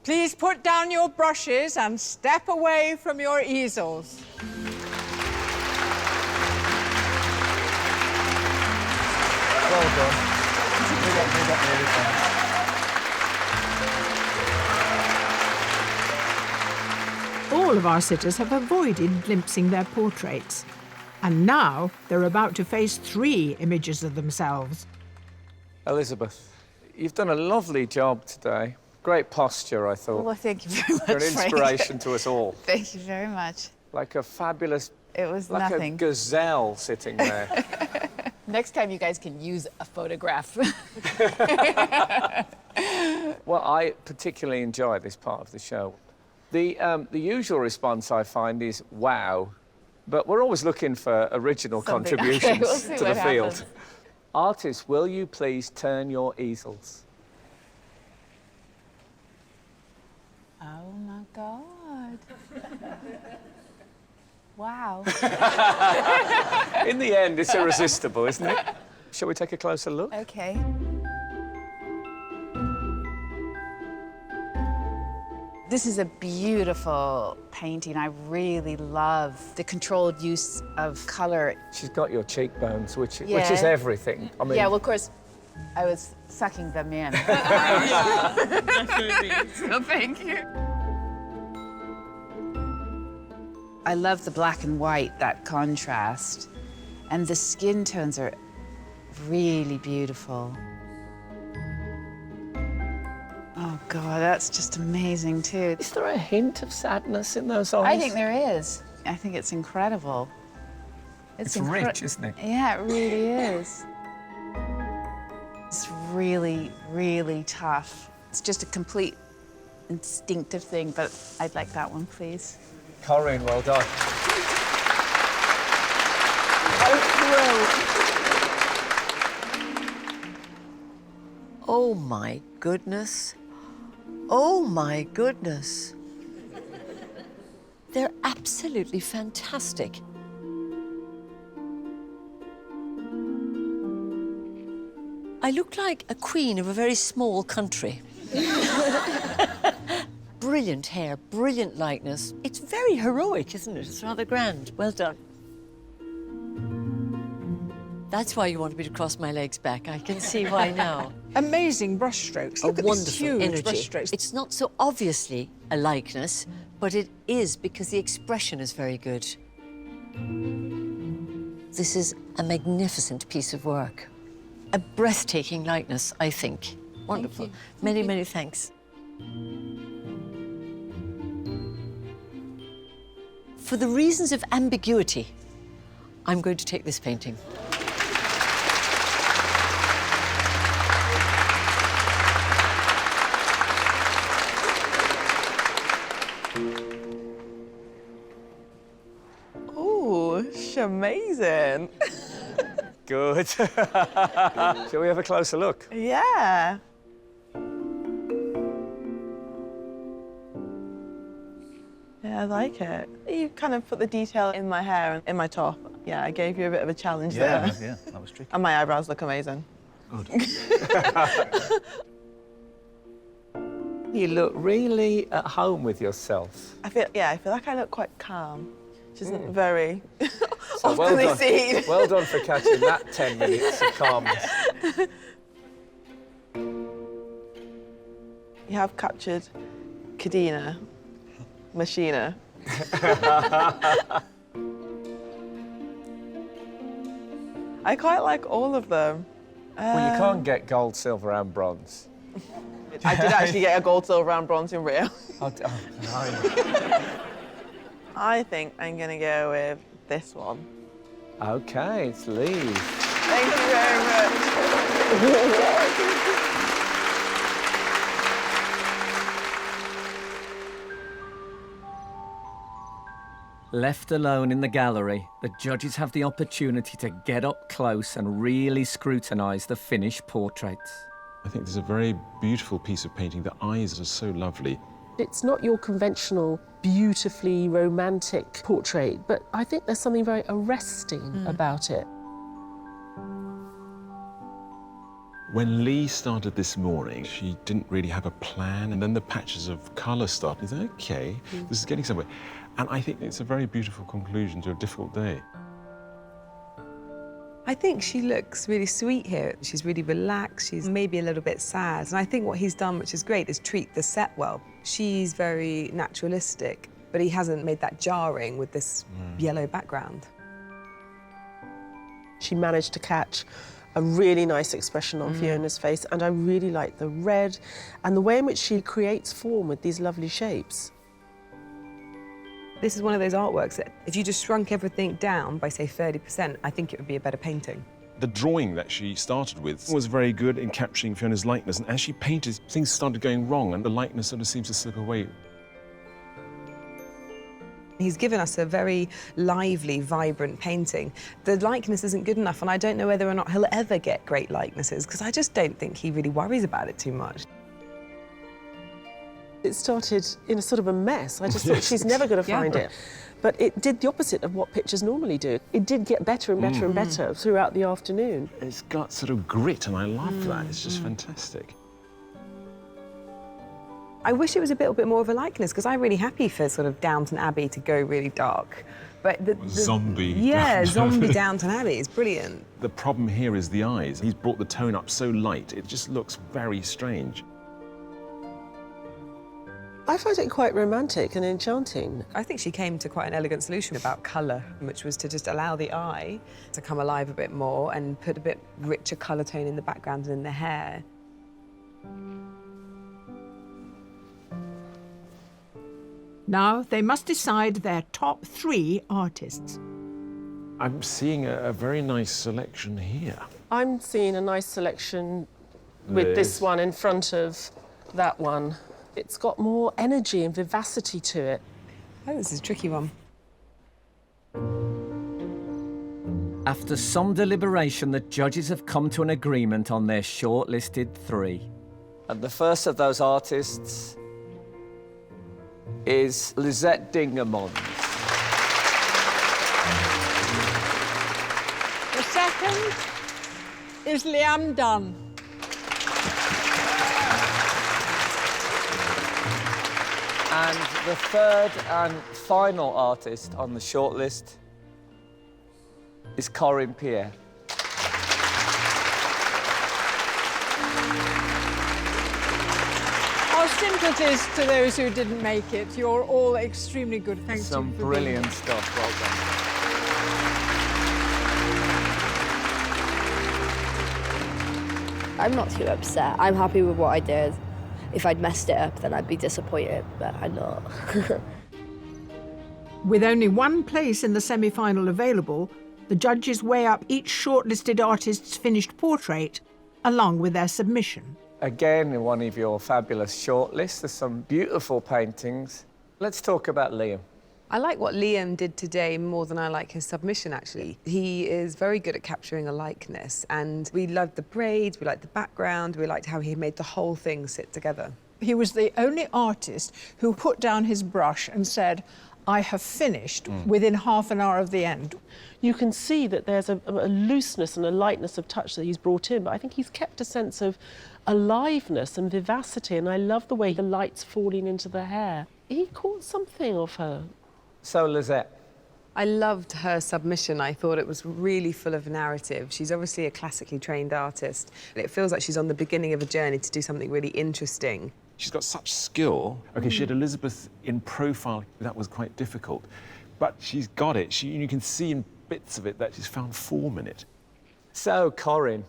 Please put down your brushes and step away from your easels. Well done. We got really far. All of our sitters have avoided glimpsing their portraits. And now they're about to face 3 images of themselves. Elizabeth, you've done a lovely job today. Great posture, I thought. Well, thank you very much, You're an inspiration Frank. to us all. Thank you very much. Like a fabulous... It was like nothing. a gazelle sitting there. Next time you guys can use a photograph. Well, I particularly enjoy this part of the show. The usual response I find is, wow, but we're always looking for original Something. contributions Okay, we'll see to the what field. happens. Artists, will you please turn your easels? Oh my God. Wow. In the end, it's irresistible, isn't it? Shall we take a closer look? Okay. This is a beautiful painting. I really love the controlled use of colour. She's got your cheekbones, which is Yeah. everything. I mean, Yeah, well, of course, I was sucking them in. Definitely. So thank you. I love the black and white, that contrast. And the skin tones are really beautiful. Oh, God, that's just amazing, too. Is there a hint of sadness in those eyes? I think there is. I think it's incredible. It's rich, isn't it? Yeah, it really is. It's really, really tough. It's just a complete instinctive thing, but I'd like that one, please. Corinne, well done. Oh, my goodness. Oh, my goodness. They're absolutely fantastic. I look like a queen of a very small country. Brilliant hair, brilliant likeness. It's very heroic, isn't it? It's rather grand. Well done. That's why you wanted me to cross my legs back. I can see why now. Amazing brushstrokes. Look A at these wonderful huge energy. brushstrokes. It's not so obviously a likeness, but it is because the expression is very good. This is a magnificent piece of work. A breathtaking likeness, I think. Wonderful. Many, many thanks. For the reasons of ambiguity, I'm going to take this painting. Ooh, she's amazing. Good. Shall we have a closer look? Yeah. Yeah, I like it. You kind of put the detail in my hair and in my top. Yeah, I gave you a bit of a challenge there. Yeah, that was tricky. And my eyebrows look amazing. Good. You look really at home with yourself. I feel like I look quite calm, which isn't very So often well done. seen. Well done for catching that 10 minutes of calmness. You have captured Cadena, Machina. I quite like all of them. Well, you can't get gold, silver and bronze. I did actually get a gold, silver and bronze in Rio. No. I think I'm gonna go with this one. OK, it's Lee. Thank you very much. Left alone in the gallery, the judges have the opportunity to get up close and really scrutinise the finished portraits. I think there's a very beautiful piece of painting. The eyes are so lovely. It's not your conventional, beautifully romantic portrait, but I think there's something very arresting about it. When Lee started this morning, she didn't really have a plan, and then the patches of colour started. You think, OK, this is getting somewhere. And I think it's a very beautiful conclusion to a difficult day. I think she looks really sweet here. She's really relaxed, she's maybe a little bit sad. And I think what he's done, which is great, is treat the set well. She's very naturalistic, but he hasn't made that jarring with this yellow background. She managed to catch a really nice expression on Fiona's face, and I really like the red and the way in which she creates form with these lovely shapes. This is one of those artworks that if you just shrunk everything down by, say, 30%, I think it would be a better painting. The drawing that she started with was very good in capturing Fiona's likeness, and as she painted, things started going wrong, and the likeness sort of seems to slip away. He's given us a very lively, vibrant painting. The likeness isn't good enough, and I don't know whether or not he'll ever get great likenesses, because I just don't think he really worries about it too much. It started in a sort of a mess. I just thought she's never going to find it. But it did the opposite of what pictures normally do. It did get better and better and better throughout the afternoon. It's got sort of grit, and I love that. It's just fantastic. I wish it was a little bit more of a likeness, because I'm really happy for sort of Downton Abbey to go really dark. But zombie. Yeah, zombie Downton Abbey is brilliant. The problem here is the eyes. He's brought the tone up so light, it just looks very strange. I find it quite romantic and enchanting. I think she came to quite an elegant solution about colour, which was to just allow the eye to come alive a bit more and put a bit richer colour tone in the background and in the hair. Now they must decide their top 3 artists. I'm seeing a very nice selection here. I'm seeing a nice selection with this one in front of that one. It's got more energy and vivacity to it. Oh, this is a tricky one. After some deliberation, the judges have come to an agreement on their shortlisted 3. And the first of those artists is Lisette Dingemont. The second is Liam Dunn. And the third and final artist on the shortlist is Corinne Pierre. Our sympathies to those who didn't make it. You're all extremely good. Thank you. Some brilliant stuff. Well done. I'm not too upset. I'm happy with what I did. If I'd messed it up, then I'd be disappointed, but I'm not. With only one place in the semi-final available, the judges weigh up each shortlisted artist's finished portrait along with their submission. Again, in one of your fabulous shortlists, there's some beautiful paintings. Let's talk about Liam. I like what Liam did today more than I like his submission, actually. He is very good at capturing a likeness, and we loved the braids, we liked the background, we liked how he made the whole thing sit together. He was the only artist who put down his brush and said, I have finished within half an hour of the end. You can see that there's a looseness and a lightness of touch that he's brought in, but I think he's kept a sense of aliveness and vivacity, and I love the way the light's falling into the hair. He caught something of her. So, Lisette. I loved her submission. I thought it was really full of narrative. She's obviously a classically trained artist. It feels like she's on the beginning of a journey to do something really interesting. She's got such skill. OK, she had Elizabeth in profile. That was quite difficult. But she's got it. You can see in bits of it that she's found form in it. So, Corinne,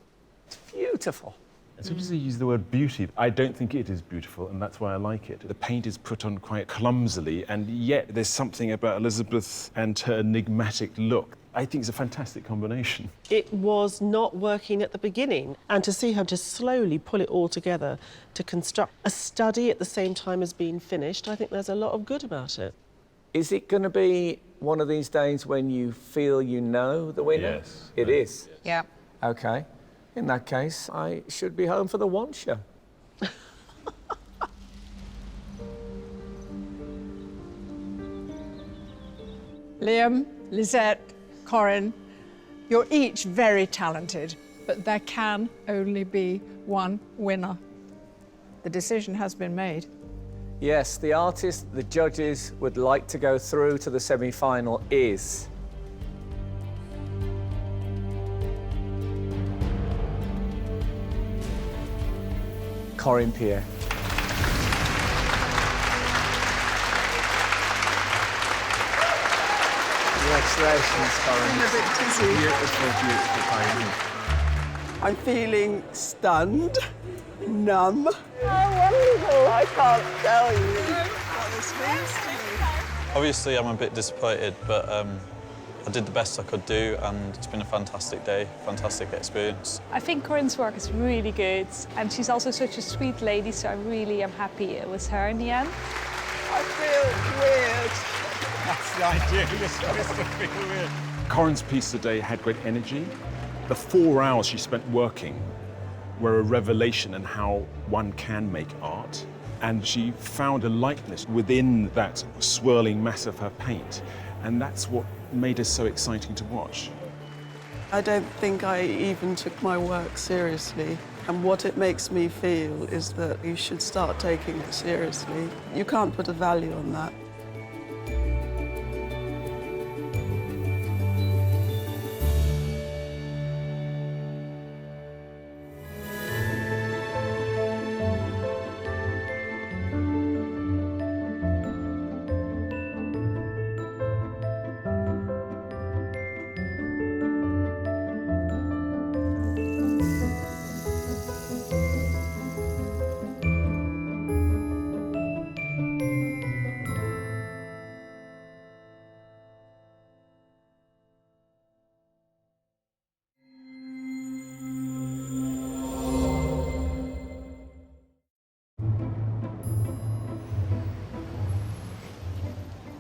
it's beautiful. As soon as they use the word beauty, I don't think it is beautiful, and that's why I like it. The paint is put on quite clumsily, and yet there's something about Elizabeth and her enigmatic look. I think it's a fantastic combination. It was not working at the beginning, and to see her just slowly pull it all together to construct a study at the same time as being finished, I think there's a lot of good about it. Is it going to be one of these days when you feel you know the winner? Yes. It is? Yeah. OK. In that case, I should be home for the one show. Liam, Lisette, Corinne, you're each very talented, but there can only be one winner. The decision has been made. Yes, the artist the judges would like to go through to the semi-final is... Corinne Pierre. Congratulations, Corinne. I'm a bit dizzy. Beautiful, beautiful painting. I'm feeling stunned, numb. How wonderful! I can't tell you what this means to me. Obviously, I'm a bit disappointed, but I did the best I could do, and it's been a fantastic day, fantastic experience. I think Corinne's work is really good, and she's also such a sweet lady, so I really am happy it was her in the end. I feel weird. That's the idea, you're supposed to feel weird. Corinne's piece today had great energy. The 4 hours she spent working were a revelation in how one can make art. And she found a lightness within that swirling mass of her paint. And that's what made it so exciting to watch. I don't think I even took my work seriously. And what it makes me feel is that you should start taking it seriously. You can't put a value on that.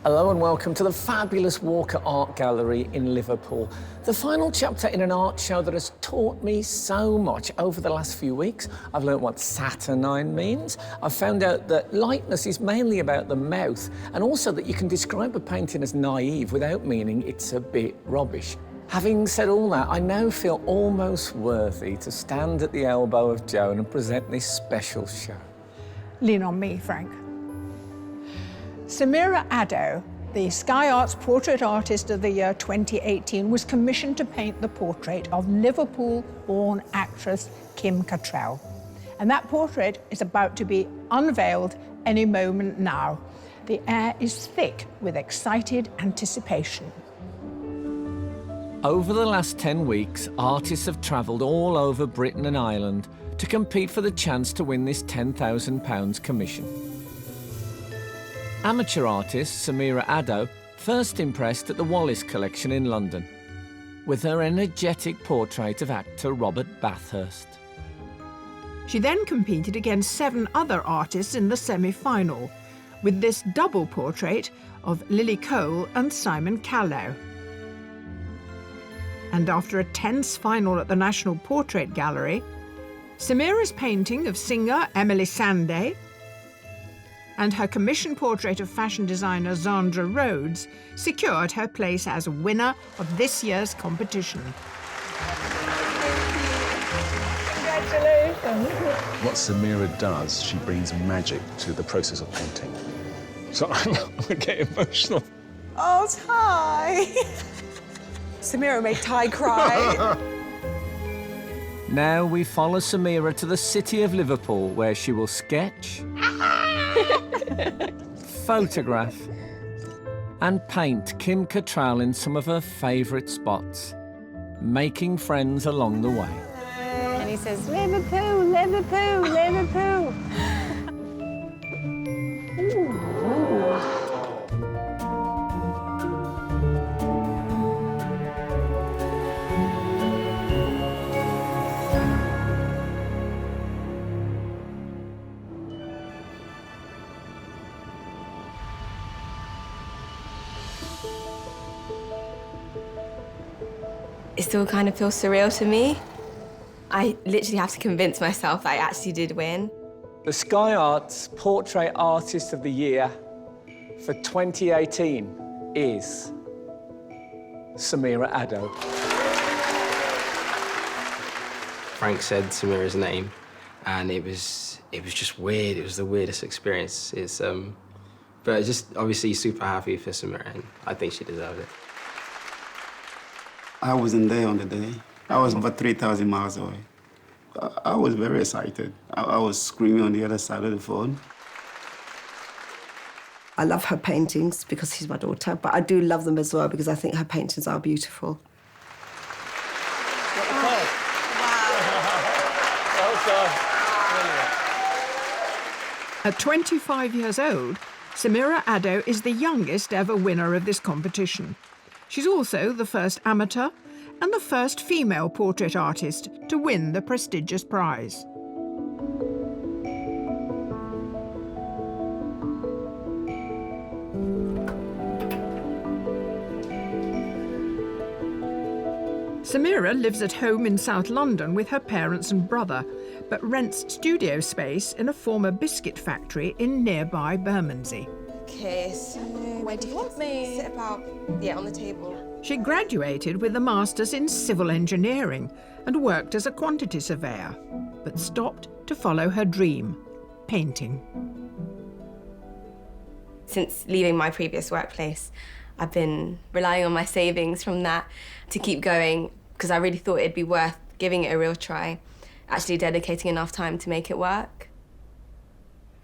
Hello and welcome to the fabulous Walker Art Gallery in Liverpool. The final chapter in an art show that has taught me so much over the last few weeks. I've learnt what saturnine means. I've found out that lightness is mainly about the mouth, and also that you can describe a painting as naive without meaning it's a bit rubbish. Having said all that, I now feel almost worthy to stand at the elbow of Joan and present this special show. Lean on me, Frank. Samira Addo, the Sky Arts Portrait Artist of the Year 2018, was commissioned to paint the portrait of Liverpool-born actress Kim Cattrall. And that portrait is about to be unveiled any moment now. The air is thick with excited anticipation. Over the last 10 weeks, artists have travelled all over Britain and Ireland to compete for the chance to win this £10,000 commission. Amateur artist Samira Addo first impressed at the Wallace Collection in London with her energetic portrait of actor Robert Bathurst. She then competed against 7 other artists in the semi-final with this double portrait of Lily Cole and Simon Callow. And after a tense final at the National Portrait Gallery, Samira's painting of singer Emily Sande and her commission portrait of fashion designer Zandra Rhodes secured her place as winner of this year's competition. Congratulations. What Samira does, she brings magic to the process of painting. So I get emotional. Oh, Ty! Samira made Ty cry. Now we follow Samira to the city of Liverpool, where she will sketch, photograph and paint Kim Cattrall in some of her favourite spots, making friends along the way. And he says, Liverpool, Liverpool, Liverpool. it still kind of feels surreal to me. I literally have to convince myself that I actually did win. The Sky Arts Portrait Artist of the Year for 2018 is Samira Addo. Frank said Samira's name, and it was just weird. It was the weirdest experience. But just obviously super happy for Samira, and I think she deserved it. I wasn't there on the day. I was about 3,000 miles away. I was very excited. I was screaming on the other side of the phone. I love her paintings because she's my daughter, but I do love them as well because I think her paintings are beautiful. At 25 years old, Samira Addo is the youngest ever winner of this competition. She's also the first amateur and the first female portrait artist to win the prestigious prize. Samira lives at home in South London with her parents and brother, but rents studio space in a former biscuit factory in nearby Bermondsey. Okay, so where do you want me? Sit about, on the table. She graduated with a master's in civil engineering and worked as a quantity surveyor, but stopped to follow her dream, painting. Since leaving my previous workplace, I've been relying on my savings from that to keep going because I really thought it'd be worth giving it a real try, actually dedicating enough time to make it work.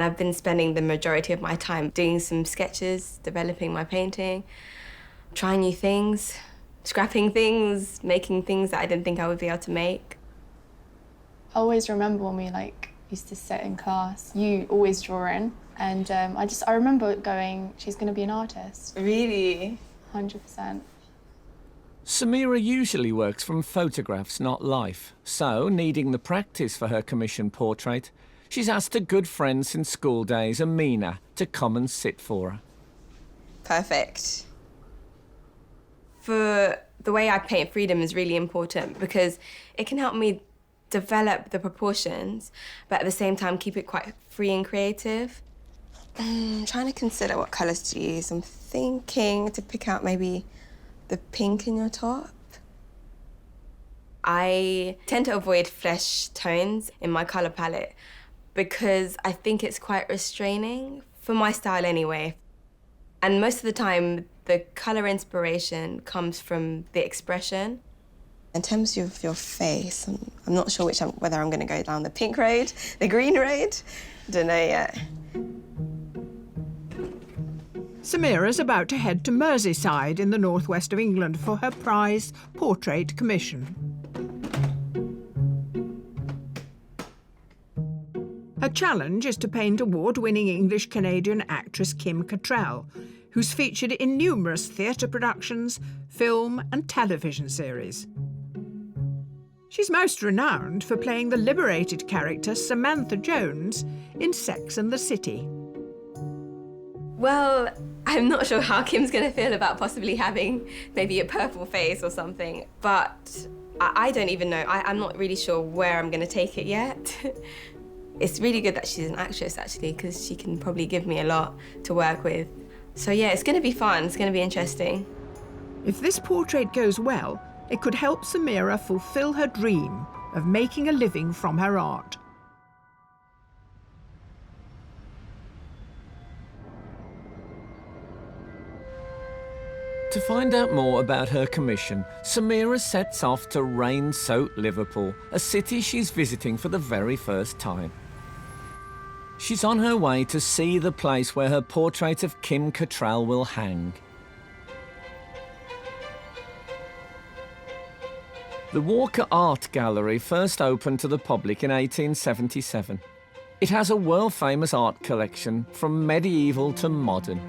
I've been spending the majority of my time doing some sketches, developing my painting, trying new things, scrapping things, making things that I didn't think I would be able to make. I always remember when we used to sit in class, you always drawing, and I remember going, she's going to be an artist. Really? 100%. Samira usually works from photographs, not life, so needing the practice for her commission portrait, she's asked a good friend since school days, Amina, to come and sit for her. Perfect. For the way I paint, freedom is really important because it can help me develop the proportions, but at the same time keep it quite free and creative. I'm trying to consider what colours to use. I'm thinking to pick out maybe the pink in your top. I tend to avoid flesh tones in my colour palette because I think it's quite restraining, for my style anyway. And most of the time, the colour inspiration comes from the expression. In terms of your face, I'm not sure whether I'm going to go down the pink road, the green road. Don't know yet. Samira's about to head to Merseyside in the northwest of England for her prize portrait commission. Her challenge is to paint award-winning English-Canadian actress Kim Cattrall, who's featured in numerous theatre productions, film and television series. She's most renowned for playing the liberated character Samantha Jones in Sex and the City. Well, I'm not sure how Kim's going to feel about possibly having maybe a purple face or something, but I don't even know. I'm not really sure where I'm going to take it yet. It's really good that she's an actress, actually, because she can probably give me a lot to work with. So yeah, it's going to be fun. It's going to be interesting. If this portrait goes well, it could help Samira fulfill her dream of making a living from her art. To find out more about her commission, Samira sets off to rain-soaked Liverpool, a city she's visiting for the very first time. She's on her way to see the place where her portrait of Kim Cattrall will hang. The Walker Art Gallery first opened to the public in 1877. It has a world-famous art collection from medieval to modern.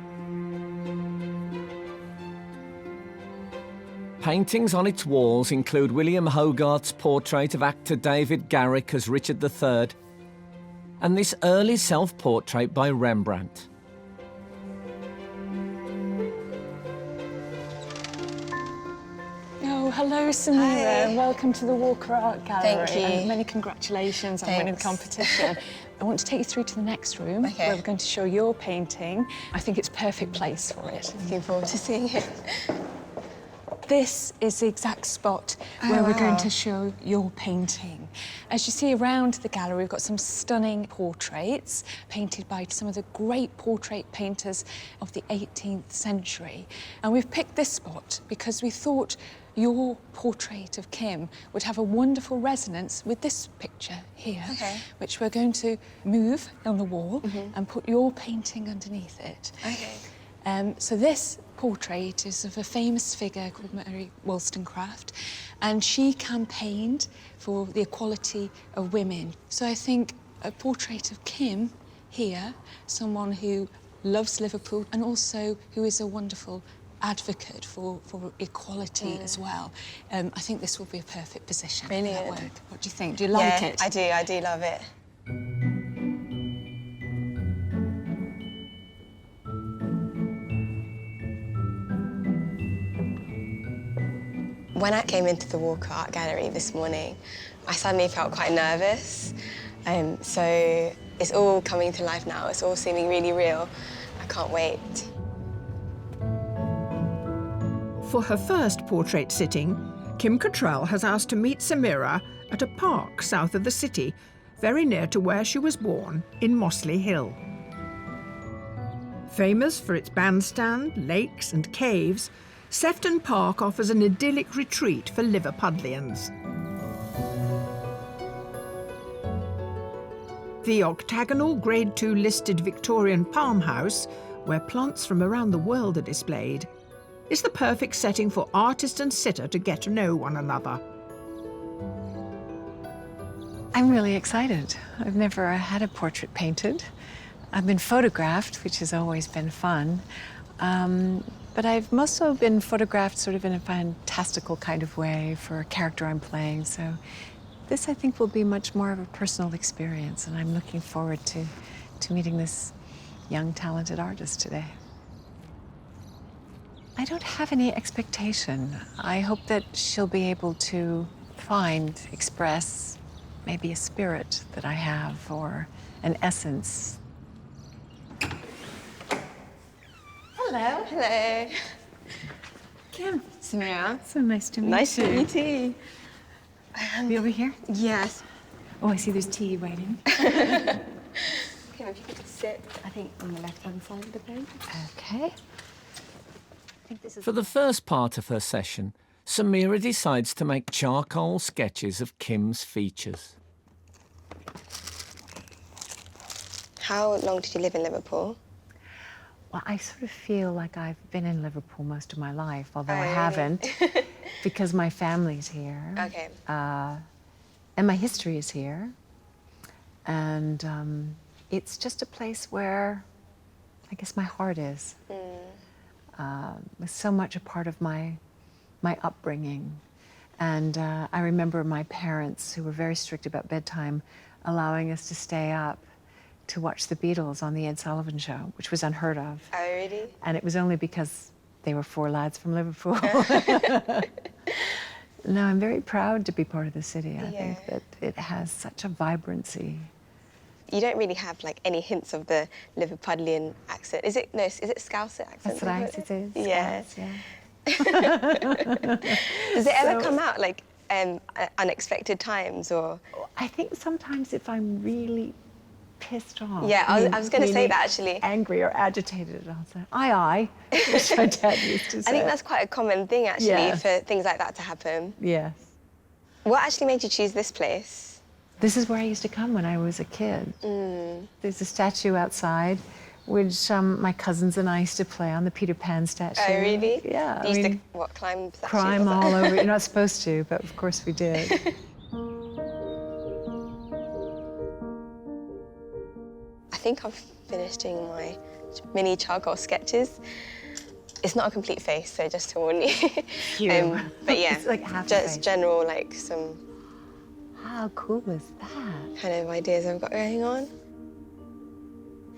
Paintings on its walls include William Hogarth's portrait of actor David Garrick as Richard III, and this early self-portrait by Rembrandt. Oh, Hello, Samira, and welcome to the Walker Art Gallery. Thank you. And many congratulations on winning the competition. I want to take you through to the next room, where we're going to show your painting. I think it's a perfect place for it. Looking forward to seeing it. This is the exact spot where we're going to show your painting. As you see around the gallery, we've got some stunning portraits painted by some of the great portrait painters of the 18th century. And we've picked this spot because we thought your portrait of Kim would have a wonderful resonance with this picture here, which we're going to move on the wall and put your painting underneath it. So this portrait is of a famous figure called Mary Wollstonecraft, and she campaigned for the equality of women. So I think a portrait of Kim here, someone who loves Liverpool and also who is a wonderful advocate for equality as well. I think this will be a perfect position for that work. What do you think? Do you like it? I do love it. When I came into the Walker Art Gallery this morning, I suddenly felt quite nervous. So it's all coming to life now. It's all seeming really real. I can't wait. For her first portrait sitting, Kim Cattrall has asked to meet Samira at a park south of the city, very near to where she was born, in Mossley Hill. Famous for its bandstand, lakes and caves, Sefton Park offers an idyllic retreat for Liverpudlians. The octagonal Grade 2 listed Victorian palm house, where plants from around the world are displayed, is the perfect setting for artist and sitter to get to know one another. I'm really excited. I've never had a portrait painted. I've been photographed, which has always been fun. But I've also been photographed sort of in a fantastical kind of way for a character I'm playing. So this, I think, will be much more of a personal experience, and I'm looking forward to meeting this young, talented artist today. I don't have any expectation. I hope that she'll be able to express maybe a spirit that I have, or an essence. Hello. Hello. Kim. Samira. So nice to meet you. Nice to meet you. Be over here? Yes. Oh, I see there's tea waiting. Kim, if you could just sit, I think, on the left-hand side of the bench. Okay. For the first part of her session, Samira decides to make charcoal sketches of Kim's features. How long did you live in Liverpool? Well, I sort of feel like I've been in Liverpool most of my life, although I haven't, because my family's here. Okay. And my history is here. And it's just a place where I guess my heart is. It's so much a part of my upbringing. And I remember my parents, who were very strict about bedtime, allowing us to stay up to watch the Beatles on the Ed Sullivan Show, which was unheard of. Oh, really? And it was only because they were 4 lads from Liverpool. No, I'm very proud to be part of the city. I think that it has such a vibrancy. You don't really have like any hints of the Liverpudlian accent. Is it Scouser accent? That's right, it is. Yeah. Scouts, yeah. Does it ever come out like unexpected times, or? I think sometimes if I'm really pissed off. Yeah, I was going to say that actually. Angry or agitated, I'll say, aye, which my dad used to say. I think that's quite a common thing actually for things like that to happen. Yes. What actually made you choose this place? This is where I used to come when I was a kid. There's a statue outside, which my cousins and I used to play on, the Peter Pan statue. Oh, really? Yeah. You used to, climb statues? Climb all over. You're not supposed to, but of course we did. I think I've finished doing my mini charcoal sketches. It's not a complete face, so just to warn you. But yeah, it's like half just face. general, like some. How cool is that? Kind of ideas I've got going on.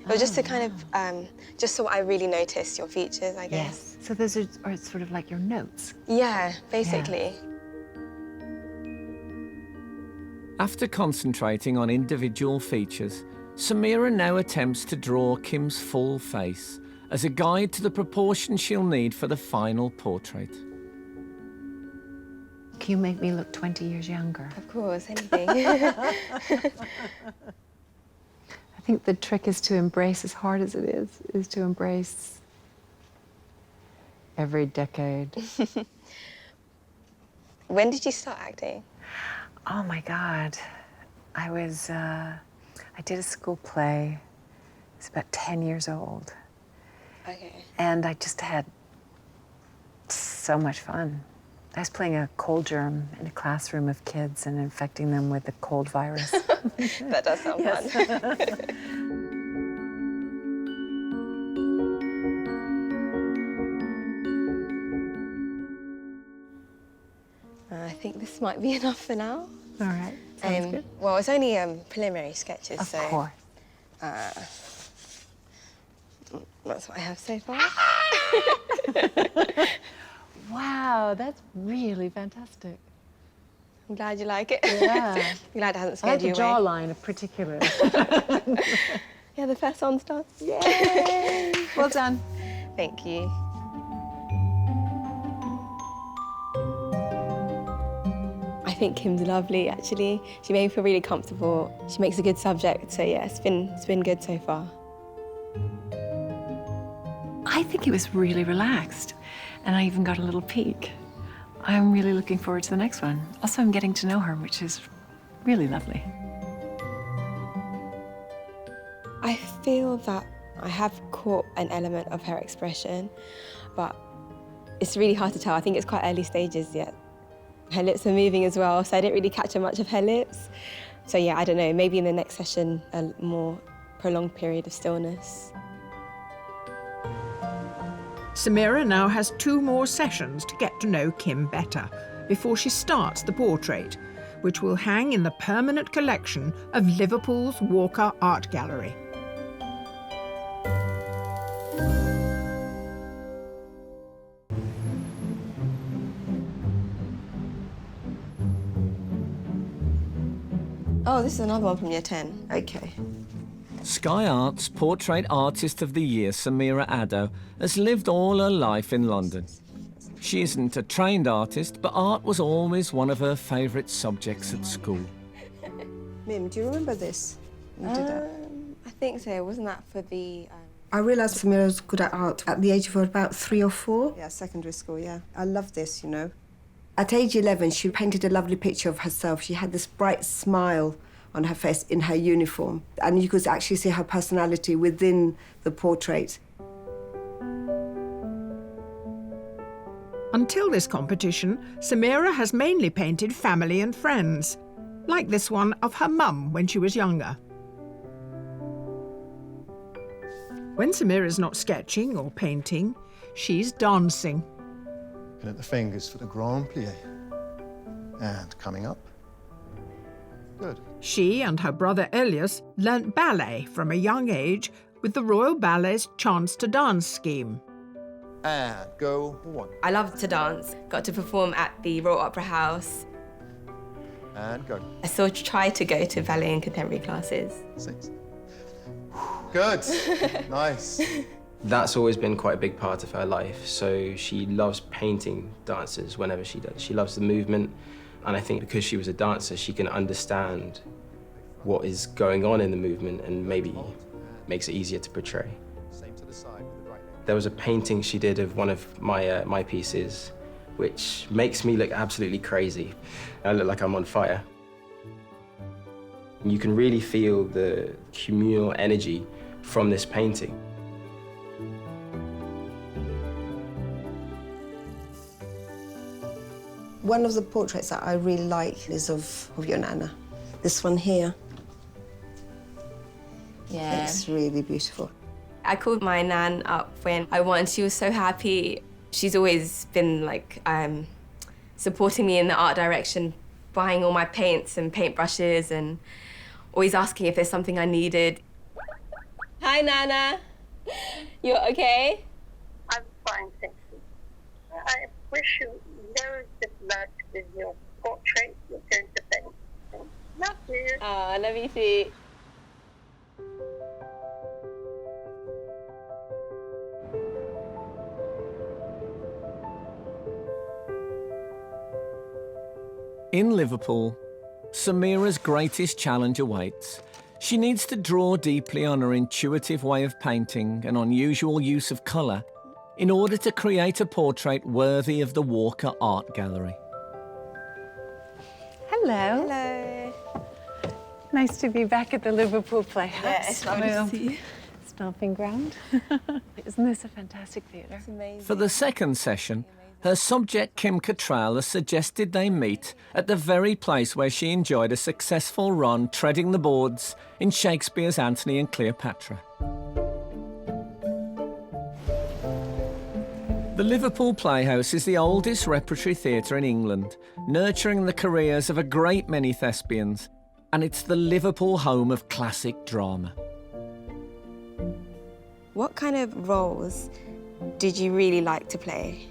But just to kind of, just so I really notice your features, I guess. Yes. So those are sort of like your notes. Yeah, basically. Yeah. After concentrating on individual features, Samira now attempts to draw Kim's full face as a guide to the proportion she'll need for the final portrait. Can you make me look 20 years younger? Of course, anything. I think the trick is to embrace, as hard as it is to embrace every decade. When did you start acting? Oh my God. I did a school play. I was about 10 years old. Okay. And I just had so much fun. I was playing a cold germ in a classroom of kids and infecting them with the cold virus. That does sound fun. I think this might be enough for now. All right, sounds good. Well, it's only preliminary sketches, Of so... course. That's what I have so far. Wow, that's really fantastic. I'm glad you like it. Yeah. I'm glad it hasn't I scared like the you away. jawline in particular. Yeah, the first one's done. Yay! Well done. Thank you. I think Kim's lovely, actually. She made me feel really comfortable. She makes a good subject, so yeah, it's been good so far. I think it was really relaxed, and I even got a little peek. I'm really looking forward to the next one. Also, I'm getting to know her, which is really lovely. I feel that I have caught an element of her expression, but it's really hard to tell. I think it's quite early stages yet. Her lips are moving as well, so I didn't really capture much of her lips. So yeah, I don't know, maybe in the next session, a more prolonged period of stillness. Samira now has 2 more sessions to get to know Kim better before she starts the portrait, which will hang in the permanent collection of Liverpool's Walker Art Gallery. Oh, this is another one from year 10. Okay. Sky Art's Portrait Artist of the Year, Samira Addo, has lived all her life in London. She isn't a trained artist, but art was always one of her favourite subjects at school. Mim, do you remember this? You did that? I think so. Wasn't that for the... I realised Samira was good at art at the age of about 3 or 4. Yeah, secondary school, yeah. I love this, you know. At age 11, she painted a lovely picture of herself. She had this bright smile on her face in her uniform, and you could actually see her personality within the portrait. Until this competition, Samira has mainly painted family and friends, like this one of her mum when she was younger. When Samira's not sketching or painting, she's dancing. Looking at the fingers for the grand plie. And coming up. Good. She and her brother Elias learnt ballet from a young age with the Royal Ballet's Chance to Dance scheme. And go 1. I love to dance. Got to perform at the Royal Opera House. And go. I still try to go to ballet and contemporary classes. 6. Good. Nice. That's always been quite a big part of her life. So she loves painting dancers whenever she does. She loves the movement. And I think because she was a dancer, she can understand what is going on in the movement and maybe makes it easier to portray. There was a painting she did of one of my pieces, which makes me look absolutely crazy. I look like I'm on fire. You can really feel the communal energy from this painting. One of the portraits that I really like is of your Nana. This one here. Yeah. It's really beautiful. I called my nan up when I won. She was so happy. She's always been like supporting me in the art direction, buying all my paints and paintbrushes and always asking if there's something I needed. Hi, Nana. You okay? I'm fine, thank you. I wish you very good luck with your portrait you're going to paint. Love you. Oh, I love you too. In Liverpool, Samira's greatest challenge awaits. She needs to draw deeply on her intuitive way of painting and unusual use of colour in order to create a portrait worthy of the Walker Art Gallery. Hello. Hello. Nice to be back at the Liverpool Playhouse. Yeah, it's lovely to see you. Stomping ground. Isn't this a fantastic theatre? It's amazing. For the second session, her subject Kim Cattrall has suggested they meet at the very place where she enjoyed a successful run treading the boards in Shakespeare's Antony and Cleopatra. The Liverpool Playhouse is the oldest repertory theatre in England, nurturing the careers of a great many thespians, and it's the Liverpool home of classic drama. What kind of roles did you really like to play?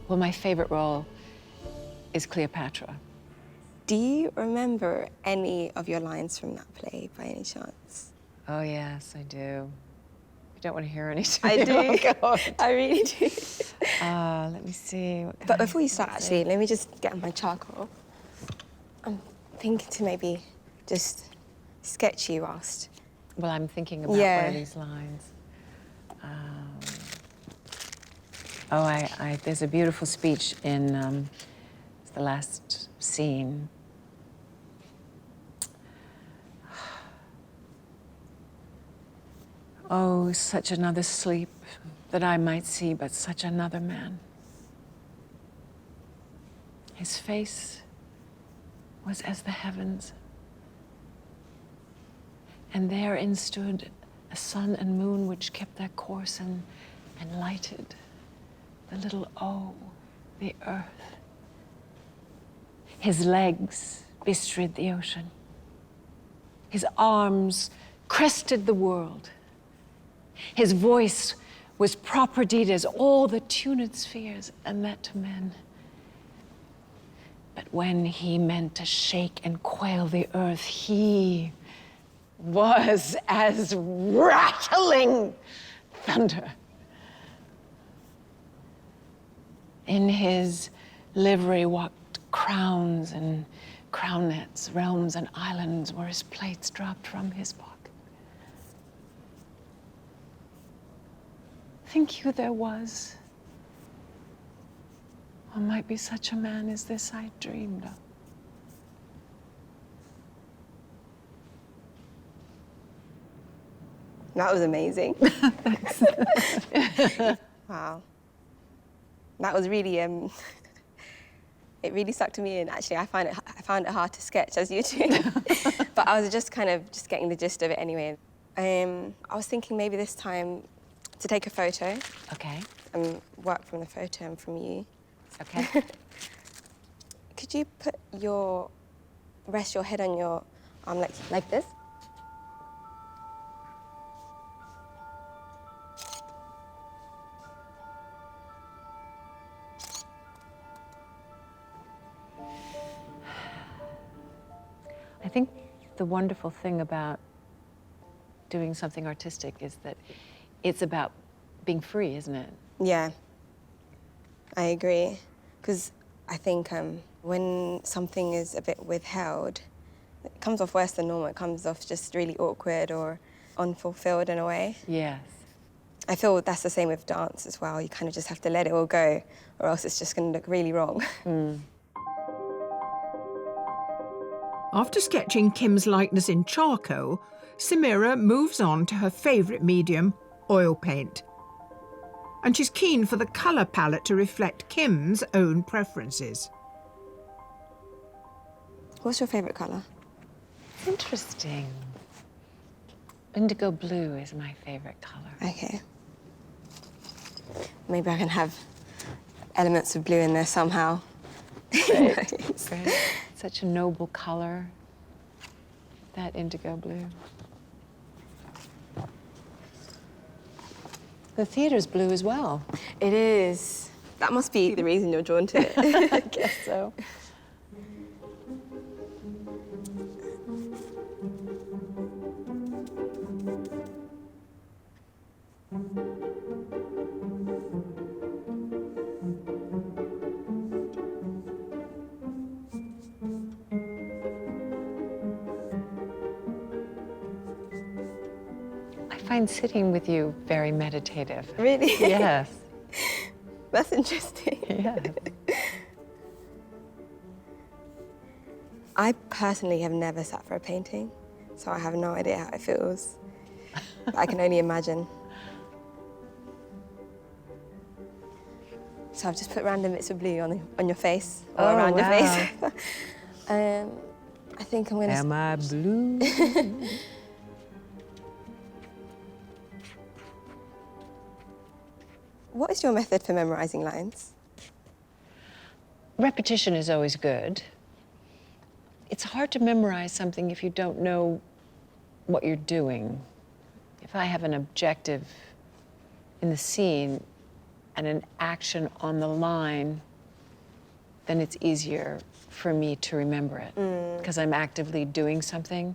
Well, my favourite role is Cleopatra. Do you remember any of your lines from that play by any chance? Oh, yes, I do. You don't want to hear any. I do. Oh, God. I really do. Let me see. What But before you start, actually, let me just get my charcoal. I'm thinking to maybe just sketch you whilst. Well, I'm thinking about one of these lines. There's a beautiful speech in the last scene. Oh, such another sleep that I might see but such another man. His face was as the heavens, and therein stood a sun and moon which kept their course and lighted the little O, the earth. His legs bestrid the ocean. His arms crested the world. His voice was propertied as all the tuned spheres and that to men. But when he meant to shake and quail the earth, he was as rattling thunder. In his livery walked crowns and crownets, realms and islands were his plates dropped from his pocket. Think you there was, or might be such a man as this I dreamed of? That was amazing. Wow. That was really, it really sucked me in, actually. I found it hard to sketch, as you do. But I was just getting the gist of it anyway. I was thinking maybe this time to take a photo. Okay. And work from the photo and from you. Okay. Could you rest your head on your arm like this? I think the wonderful thing about doing something artistic is that it's about being free, isn't it? Yeah, I agree. Because I think when something is a bit withheld, it comes off worse than normal. It comes off just really awkward or unfulfilled in a way. Yes. I feel that's the same with dance as well. You kind of just have to let it all go, or else it's just going to look really wrong. Mm. After sketching Kim's likeness in charcoal, Samira moves on to her favourite medium, oil paint. And she's keen for the colour palette to reflect Kim's own preferences. What's your favourite colour? Interesting. Indigo blue is my favourite colour. Okay. Maybe I can have elements of blue in there somehow. Great. Great. Such a noble colour, that indigo blue. The theatre's blue as well. It is. That must be the reason you're drawn to it. I guess so. find sitting with you very meditative. Really? Yes. That's interesting. Yes. I personally have never sat for a painting, so I have no idea how it feels. But I can only imagine. So I've just put random bits of blue on your face, or around your face. I think I'm gonna... Am I blue? What is your method for memorizing lines? Repetition is always good. It's hard to memorize something if you don't know what you're doing. If I have an objective in the scene and an action on the line, then it's easier for me to remember it because I'm actively doing something.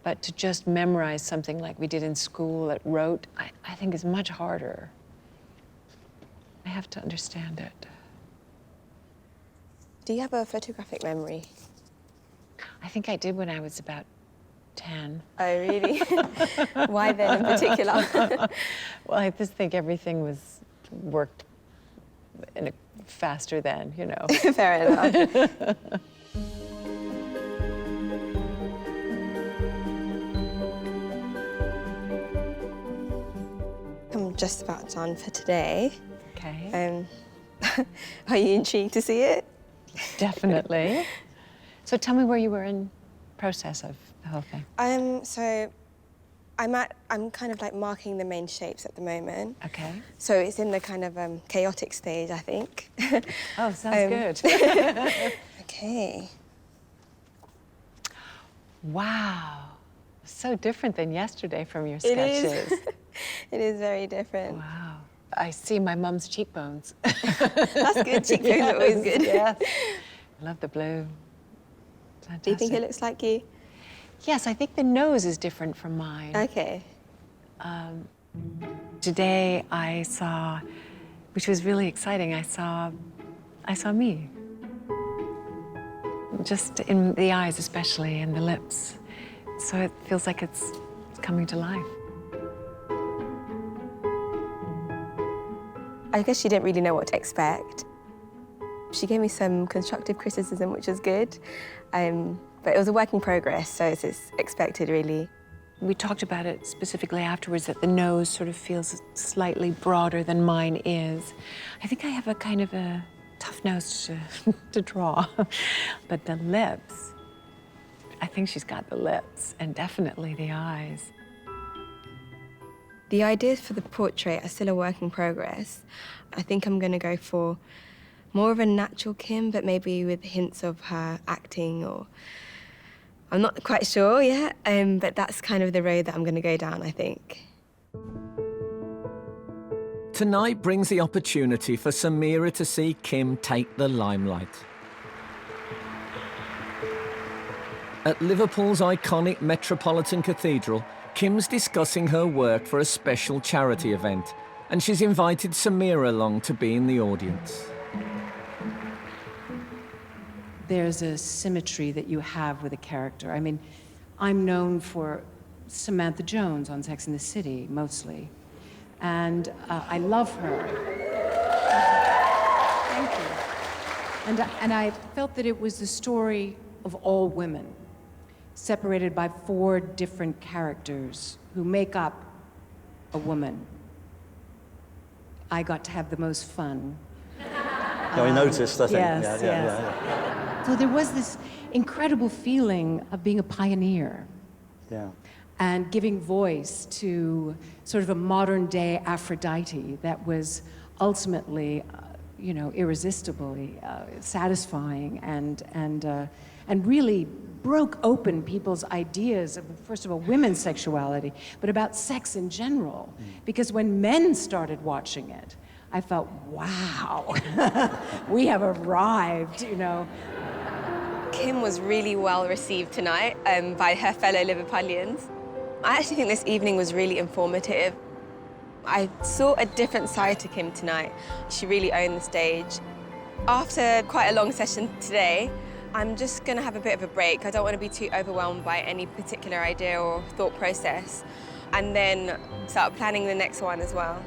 But to just memorize something like we did in school at rote, I think is much harder. I have to understand it. Do you have a photographic memory? I think I did when I was about 10. Oh, really? Why then in particular? Well, I just think everything worked faster then, you know. Fair enough. I'm just about done for today. Okay. Are you intrigued to see it? Definitely. So tell me where you were in process of the whole thing. So I'm kind of like marking the main shapes at the moment. Okay. So it's in the kind of chaotic stage, I think. Oh, sounds good. Okay. Wow. So different than yesterday from your sketches. It is. It is very different. Wow. I see my mum's cheekbones. That's good. Cheekbones are always good. Yes. I love the blue. Fantastic. Do you think it looks like you? Yes, I think the nose is different from mine. Okay. Today I saw, which was really exciting, I saw me. Just in the eyes especially, and the lips. So it feels like it's coming to life. I guess she didn't really know what to expect. She gave me some constructive criticism, which was good. But it was a work in progress, so it's expected, really. We talked about it specifically afterwards, that the nose sort of feels slightly broader than mine is. I think I have a kind of a tough nose to draw. But the lips, I think she's got the lips, and definitely the eyes. The ideas for the portrait are still a work in progress. I think I'm going to go for more of a natural Kim, but maybe with hints of her acting, or I'm not quite sure yet, but that's kind of the road that I'm going to go down, I think. Tonight brings the opportunity for Samira to see Kim take the limelight. At Liverpool's iconic Metropolitan Cathedral, Kim's discussing her work for a special charity event, and she's invited Samira along to be in the audience. There's a symmetry that you have with a character. I mean, I'm known for Samantha Jones on Sex and the City, mostly. And I love her. Thank you. And I felt that it was the story of all women, separated by 4 different characters who make up a woman. I got to have the most fun. Yeah, we noticed, I think. Yes, yes. So there was this incredible feeling of being a pioneer. Yeah. And giving voice to sort of a modern-day Aphrodite that was ultimately, you know, irresistibly satisfying and really broke open people's ideas of, first of all, women's sexuality, but about sex in general. Because when men started watching it, I felt, wow, we have arrived, you know. Kim was really well received tonight by her fellow Liverpudlians. I actually think this evening was really informative. I saw a different side to Kim tonight. She really owned the stage. After quite a long session today, I'm just going to have a bit of a break. I don't want to be too overwhelmed by any particular idea or thought process, and then start planning the next one as well.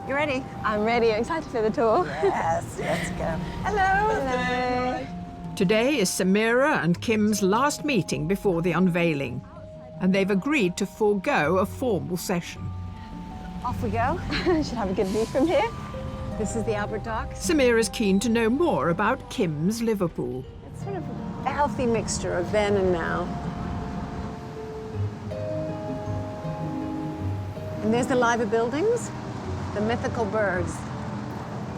You ready? I'm ready. I'm excited for the tour. Yes, let's go. Hello. Today is Samira and Kim's last meeting before the unveiling, and they've agreed to forego a formal session. Off we go. Should have a good view from here. This is the Albert Dock. Samira's keen to know more about Kim's Liverpool. It's sort of a healthy mixture of then and now. And there's the Liver buildings, the mythical birds.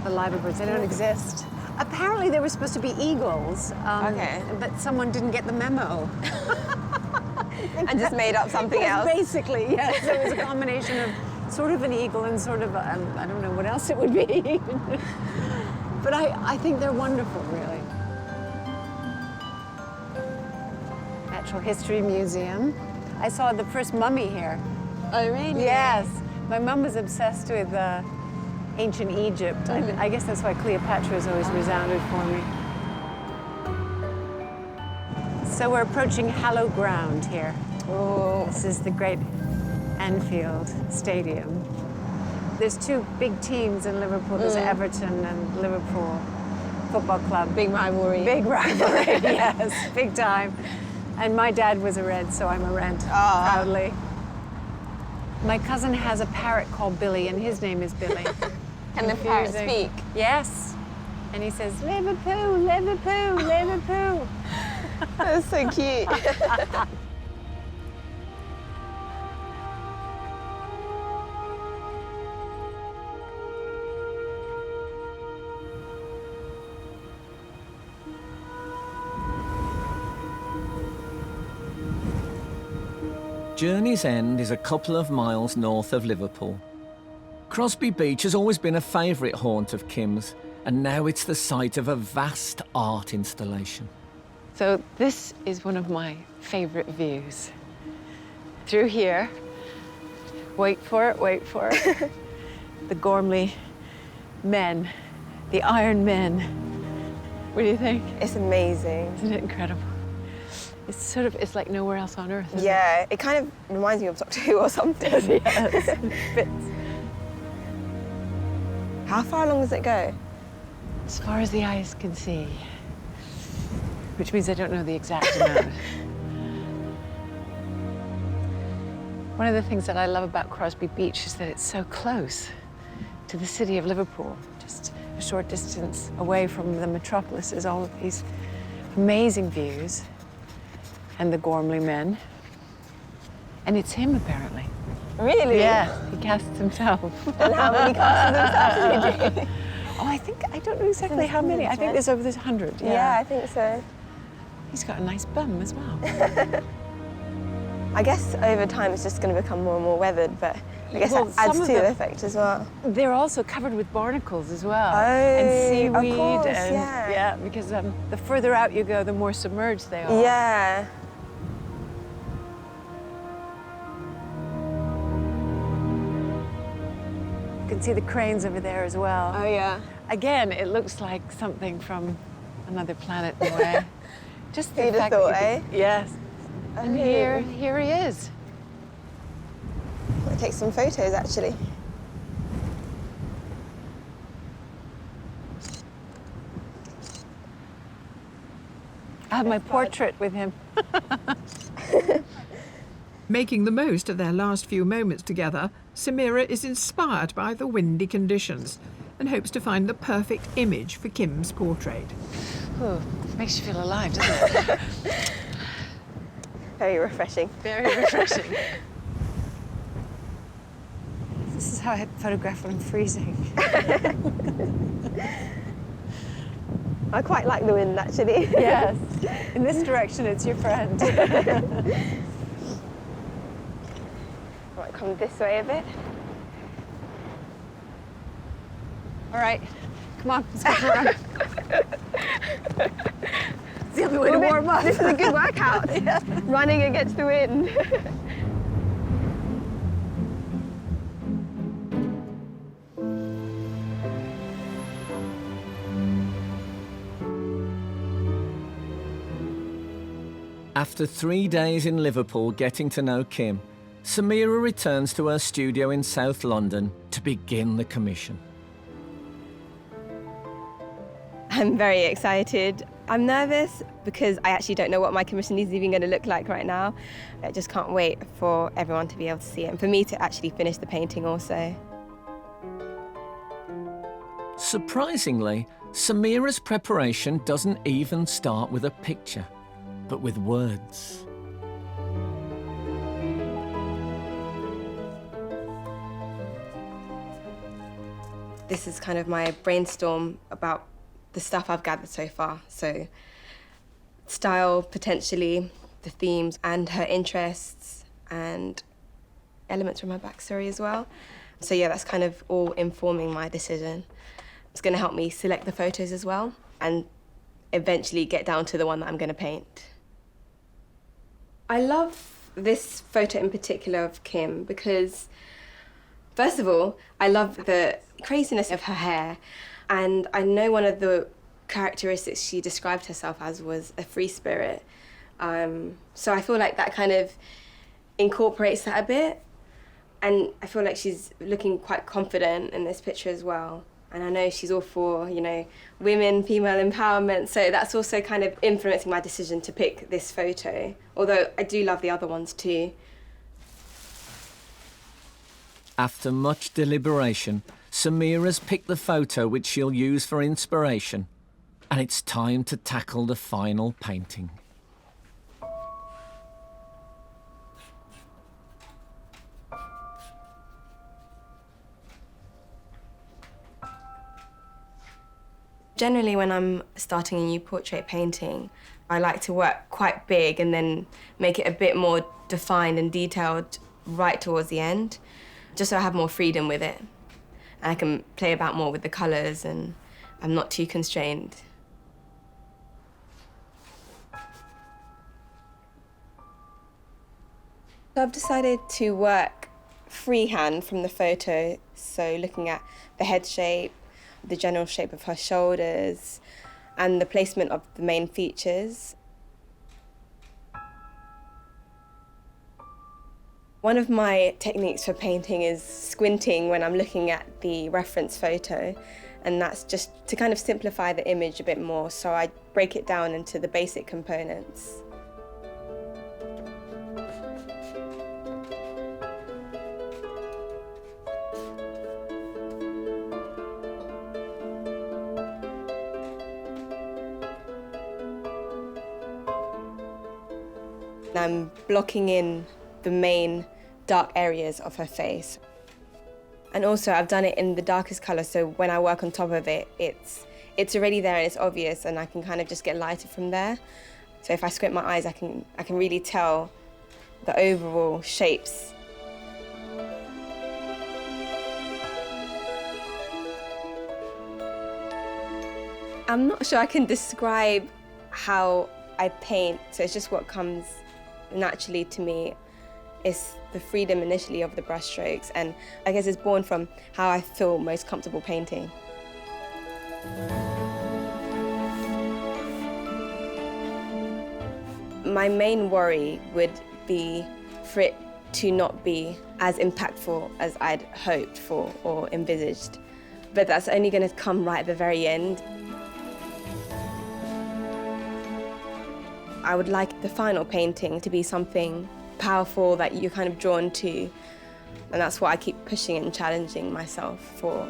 The Liver birds, they don't exist. Apparently they were supposed to be eagles, but someone didn't get the memo. And just made up something else. Basically, yes. So it was a combination of sort of an eagle and sort of, I don't know what else it would be. But I think they're wonderful, really. Natural History Museum. I saw the first mummy here. Oh, really? Yes. My mum was obsessed with ancient Egypt. I guess that's why Cleopatra has always resounded for me. So we're approaching hallowed ground here. Oh. This is the great Anfield Stadium. There's two big teams in Liverpool. There's Everton and Liverpool Football Club. Big rivalry. Big rivalry, yes, big time. And my dad was a Red, so I'm a Red, proudly. My cousin has a parrot called Billy, and his name is Billy. And the parrot speak? Yes. And he says, Liverpool, Liverpool, Liverpool. That's so cute. Journey's End is a couple of miles north of Liverpool. Crosby Beach has always been a favourite haunt of Kim's, and now it's the site of a vast art installation. So this is one of my favourite views. Through here, wait for it, the Gormley men, the Iron Men. What do you think? It's amazing. Isn't it incredible? It's like nowhere else on earth, isn't it? It kind of reminds me of Doctor Who or something. Yes, fits. How far along does it go? As far as the eyes can see, which means I don't know the exact amount. One of the things that I love about Crosby Beach is that it's so close to the city of Liverpool. Just a short distance away from the metropolis is all of these amazing views. And the Gormley men. And it's him, apparently. Really? Yeah, he casts himself. And how many casts himself did he do? Oh, I don't know exactly how many. I think there's over 100. Yeah, I think so. He's got a nice bum as well. I guess over time it's just going to become more and more weathered, but I guess that adds to the effect as well. They're also covered with barnacles as well. Oh, and seaweed. of course, and, yeah. Because the further out you go, the more submerged they are. Yeah. You can see the cranes over there as well. Oh, yeah. Again, it looks like something from another planet in a way. Just the You'd have fact thought, that Yes. And here he is. I'll take some photos, actually. I have my portrait with him. Making the most of their last few moments together, Samira is inspired by the windy conditions and hopes to find the perfect image for Kim's portrait. Oh, makes you feel alive, doesn't it? Very refreshing. Very refreshing. This is how I photograph when I'm freezing. I quite like the wind, actually. Yes. In this direction, it's your friend. Right, come this way a bit. All right, come on, let's go for a run. It's the only way to warm up. This is a good workout. Yeah. Running against the wind. After 3 days in Liverpool getting to know Kim, Samira returns to her studio in South London to begin the commission. I'm very excited. I'm nervous because I actually don't know what my commission is even going to look like right now. I just can't wait for everyone to be able to see it and for me to actually finish the painting also. Surprisingly, Samira's preparation doesn't even start with a picture, but with words. This is kind of my brainstorm about the stuff I've gathered so far. So style, potentially, the themes and her interests and elements from her backstory as well. So yeah, that's kind of all informing my decision. It's going to help me select the photos as well and eventually get down to the one that I'm going to paint. I love this photo in particular of Kim because, first of all, I love the craziness of her hair. And I know one of the characteristics she described herself as was a free spirit. So I feel like that kind of incorporates that a bit. And I feel like she's looking quite confident in this picture as well. And I know she's all for, you know, women, female empowerment. So that's also kind of influencing my decision to pick this photo. Although I do love the other ones too. After much deliberation, Samira's picked the photo which she'll use for inspiration, and it's time to tackle the final painting. Generally, when I'm starting a new portrait painting, I like to work quite big and then make it a bit more defined and detailed right towards the end, just so I have more freedom with it. And I can play about more with the colours and I'm not too constrained. So I've decided to work freehand from the photo, so looking at the head shape, the general shape of her shoulders, and the placement of the main features. One of my techniques for painting is squinting when I'm looking at the reference photo, and that's just to kind of simplify the image a bit more, so I break it down into the basic components. I'm blocking in the main dark areas of her face. And also I've done it in the darkest colour, so when I work on top of it, it's already there and it's obvious, and I can kind of just get lighter from there. So if I squint my eyes, I can really tell the overall shapes. I'm not sure I can describe how I paint, so it's just what comes naturally to me. Is the freedom initially of the brushstrokes, and I guess it's born from how I feel most comfortable painting. My main worry would be for it to not be as impactful as I'd hoped for or envisaged, but that's only going to come right at the very end. I would like the final painting to be something powerful that you're kind of drawn to, and that's what I keep pushing and challenging myself for.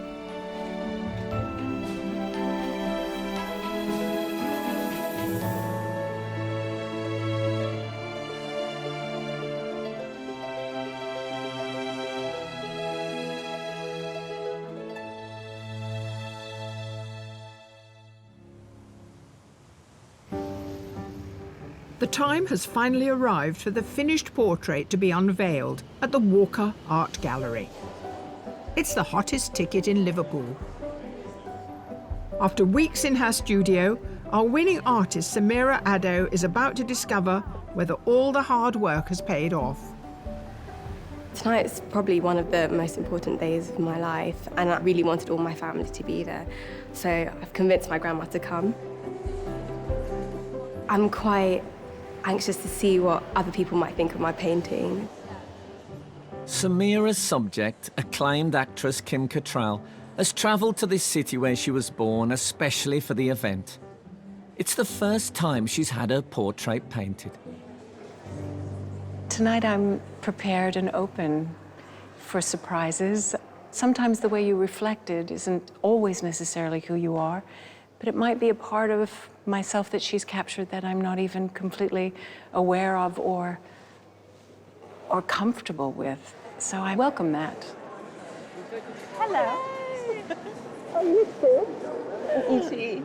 The time has finally arrived for the finished portrait to be unveiled at the Walker Art Gallery. It's the hottest ticket in Liverpool. After weeks in her studio, our winning artist Samira Addo is about to discover whether all the hard work has paid off. Tonight's probably one of the most important days of my life, and I really wanted all my family to be there. So I've convinced my grandma to come. I'm quite anxious to see what other people might think of my painting. Samira's subject, acclaimed actress Kim Cattrall, has travelled to this city where she was born, especially for the event. It's the first time she's had her portrait painted. Tonight I'm prepared and open for surprises. Sometimes the way you reflected isn't always necessarily who you are, but it might be a part of myself that she's captured that I'm not even completely aware of or comfortable with. So I welcome that. Hello. Are you good?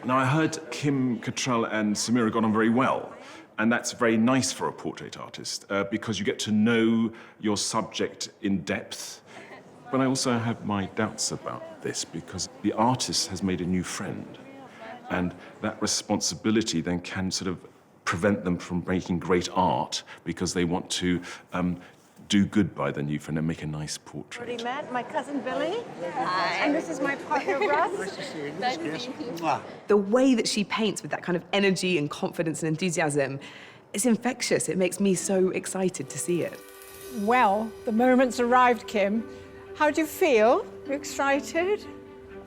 Now, I heard Kim Cattrall and Samira got on very well, and that's very nice for a portrait artist because you get to know your subject in depth. But I also have my doubts about this because the artist has made a new friend, and that responsibility then can sort of prevent them from making great art because they want to do good by the new friend and make a nice portrait. Already met my cousin Billy. Hi. And this is my partner Russ. Nice to see you. Nice to see you. The way that she paints with that kind of energy and confidence and enthusiasm, it's infectious. It makes me so excited to see it. Well, the moment's arrived, Kim. How do you feel? You excited?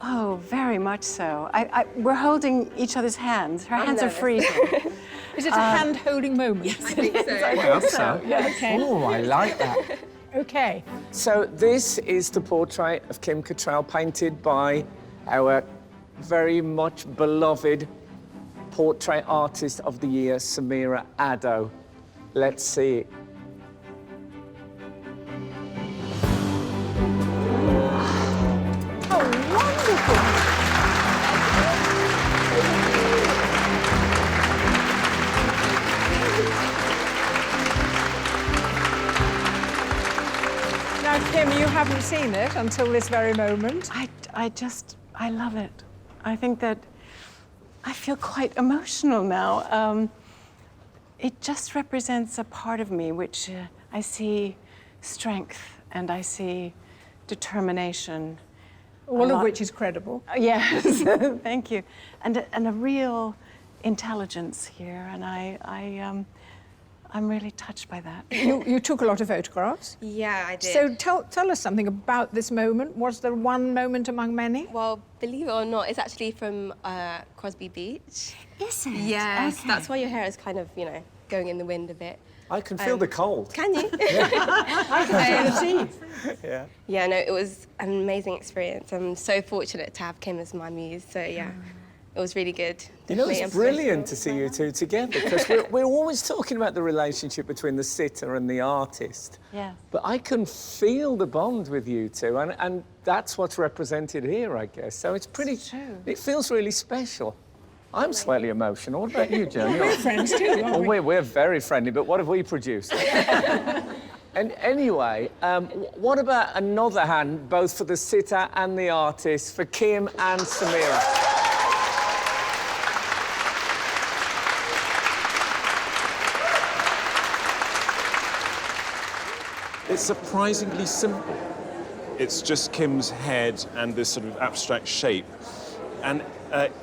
Oh, very much so. We're holding each other's hands. Her hands are freezing. Is it a hand-holding moment? Yes, I think so. I hope so. Yeah, okay. Oh, I like that. Okay. So this is the portrait of Kim Cattrall painted by our very much beloved portrait artist of the year, Samira Addo. Let's see it. Now, Kim, you haven't seen it until this very moment. I love it. I think that I feel quite emotional now. It just represents a part of me which I see strength and I see determination. All of which is credible. Yes, thank you. And a real intelligence here, and I'm really touched by that. You took a lot of photographs? Yeah, I did. So tell us something about this moment. Was there one moment among many? Well, believe it or not, it's actually from Crosby Beach. Is it? Yes, Okay. that's why your hair is kind of, going in the wind a bit. I can feel the cold. Can you? I can feel the sea. Yeah. Yeah, no, it was an amazing experience. I'm so fortunate to have Kim as my muse, so yeah, it was really good. You know, Definitely it's brilliant to see you two together because we're always talking about the relationship between the sitter and the artist. Yeah. But I can feel the bond with you two, and that's what's represented here, I guess. So it's pretty. It's true. It feels really special. I'm slightly emotional. What about you, Joan? We're friends too, aren't we? We're very friendly, but what have we produced? And anyway, what about another hand, both for the sitter and the artist, for Kim and Samira? It's surprisingly simple. It's just Kim's head and this sort of abstract shape. And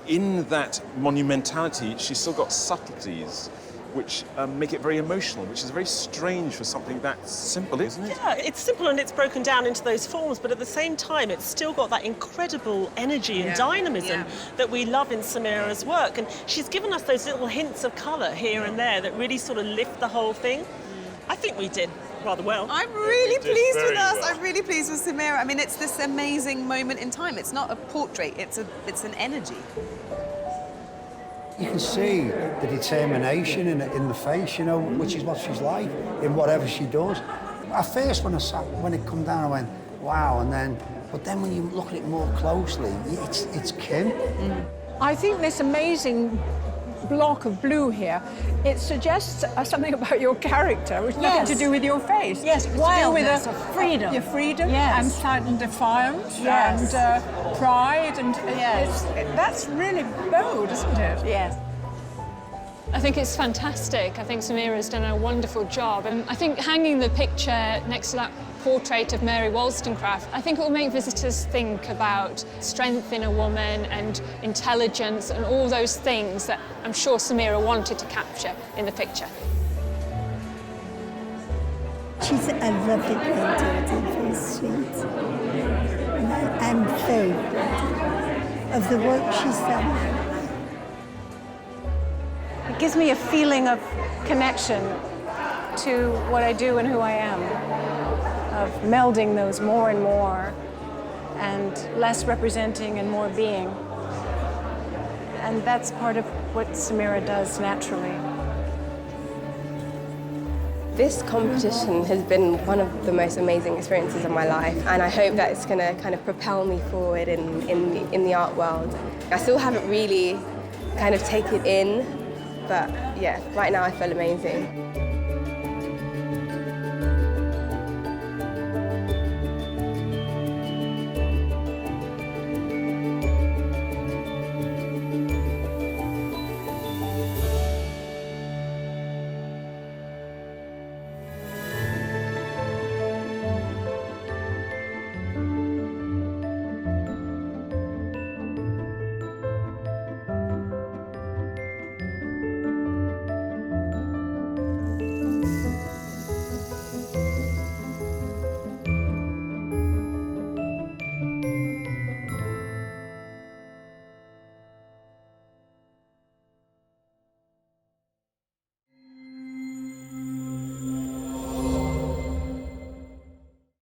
in that monumentality, she's still got subtleties which make it very emotional, which is very strange for something that simple, isn't it? Yeah, it's simple and it's broken down into those forms, but at the same time, it's still got that incredible energy and dynamism that we love in Samira's work. And she's given us those little hints of colour here and there that really sort of lift the whole thing. I think we did rather well. I'm really pleased with us. I'm really pleased with Samira. I mean, it's this amazing moment in time. It's not a portrait, it's an energy. You can see the determination in the face, which is what she's like in whatever she does. At first, when it come down, I went, wow, but then when you look at it more closely, it's Kim. I think this amazing block of blue here, it suggests something about your character, which has nothing to do with your face. Yes, it's wildness, to do with freedom. Your freedom Yes. and defiance Yes. and pride, and Yes. that's really bold, isn't it? Yes. I think it's fantastic. I think Samira's done a wonderful job. And I think hanging the picture next to that portrait of Mary Wollstonecraft, I think it will make visitors think about strength in a woman and intelligence and all those things that I'm sure Samira wanted to capture in the picture. She's a lovely painter, very sweet. And I'm very proud of the work she's done. It gives me a feeling of connection to what I do and who I am, of melding those more and more, and less representing and more being. And that's part of what Samira does naturally. This competition has been one of the most amazing experiences of my life, and I hope that it's going to kind of propel me forward in the art world. I still haven't really kind of taken it in, but yeah, right now I feel amazing.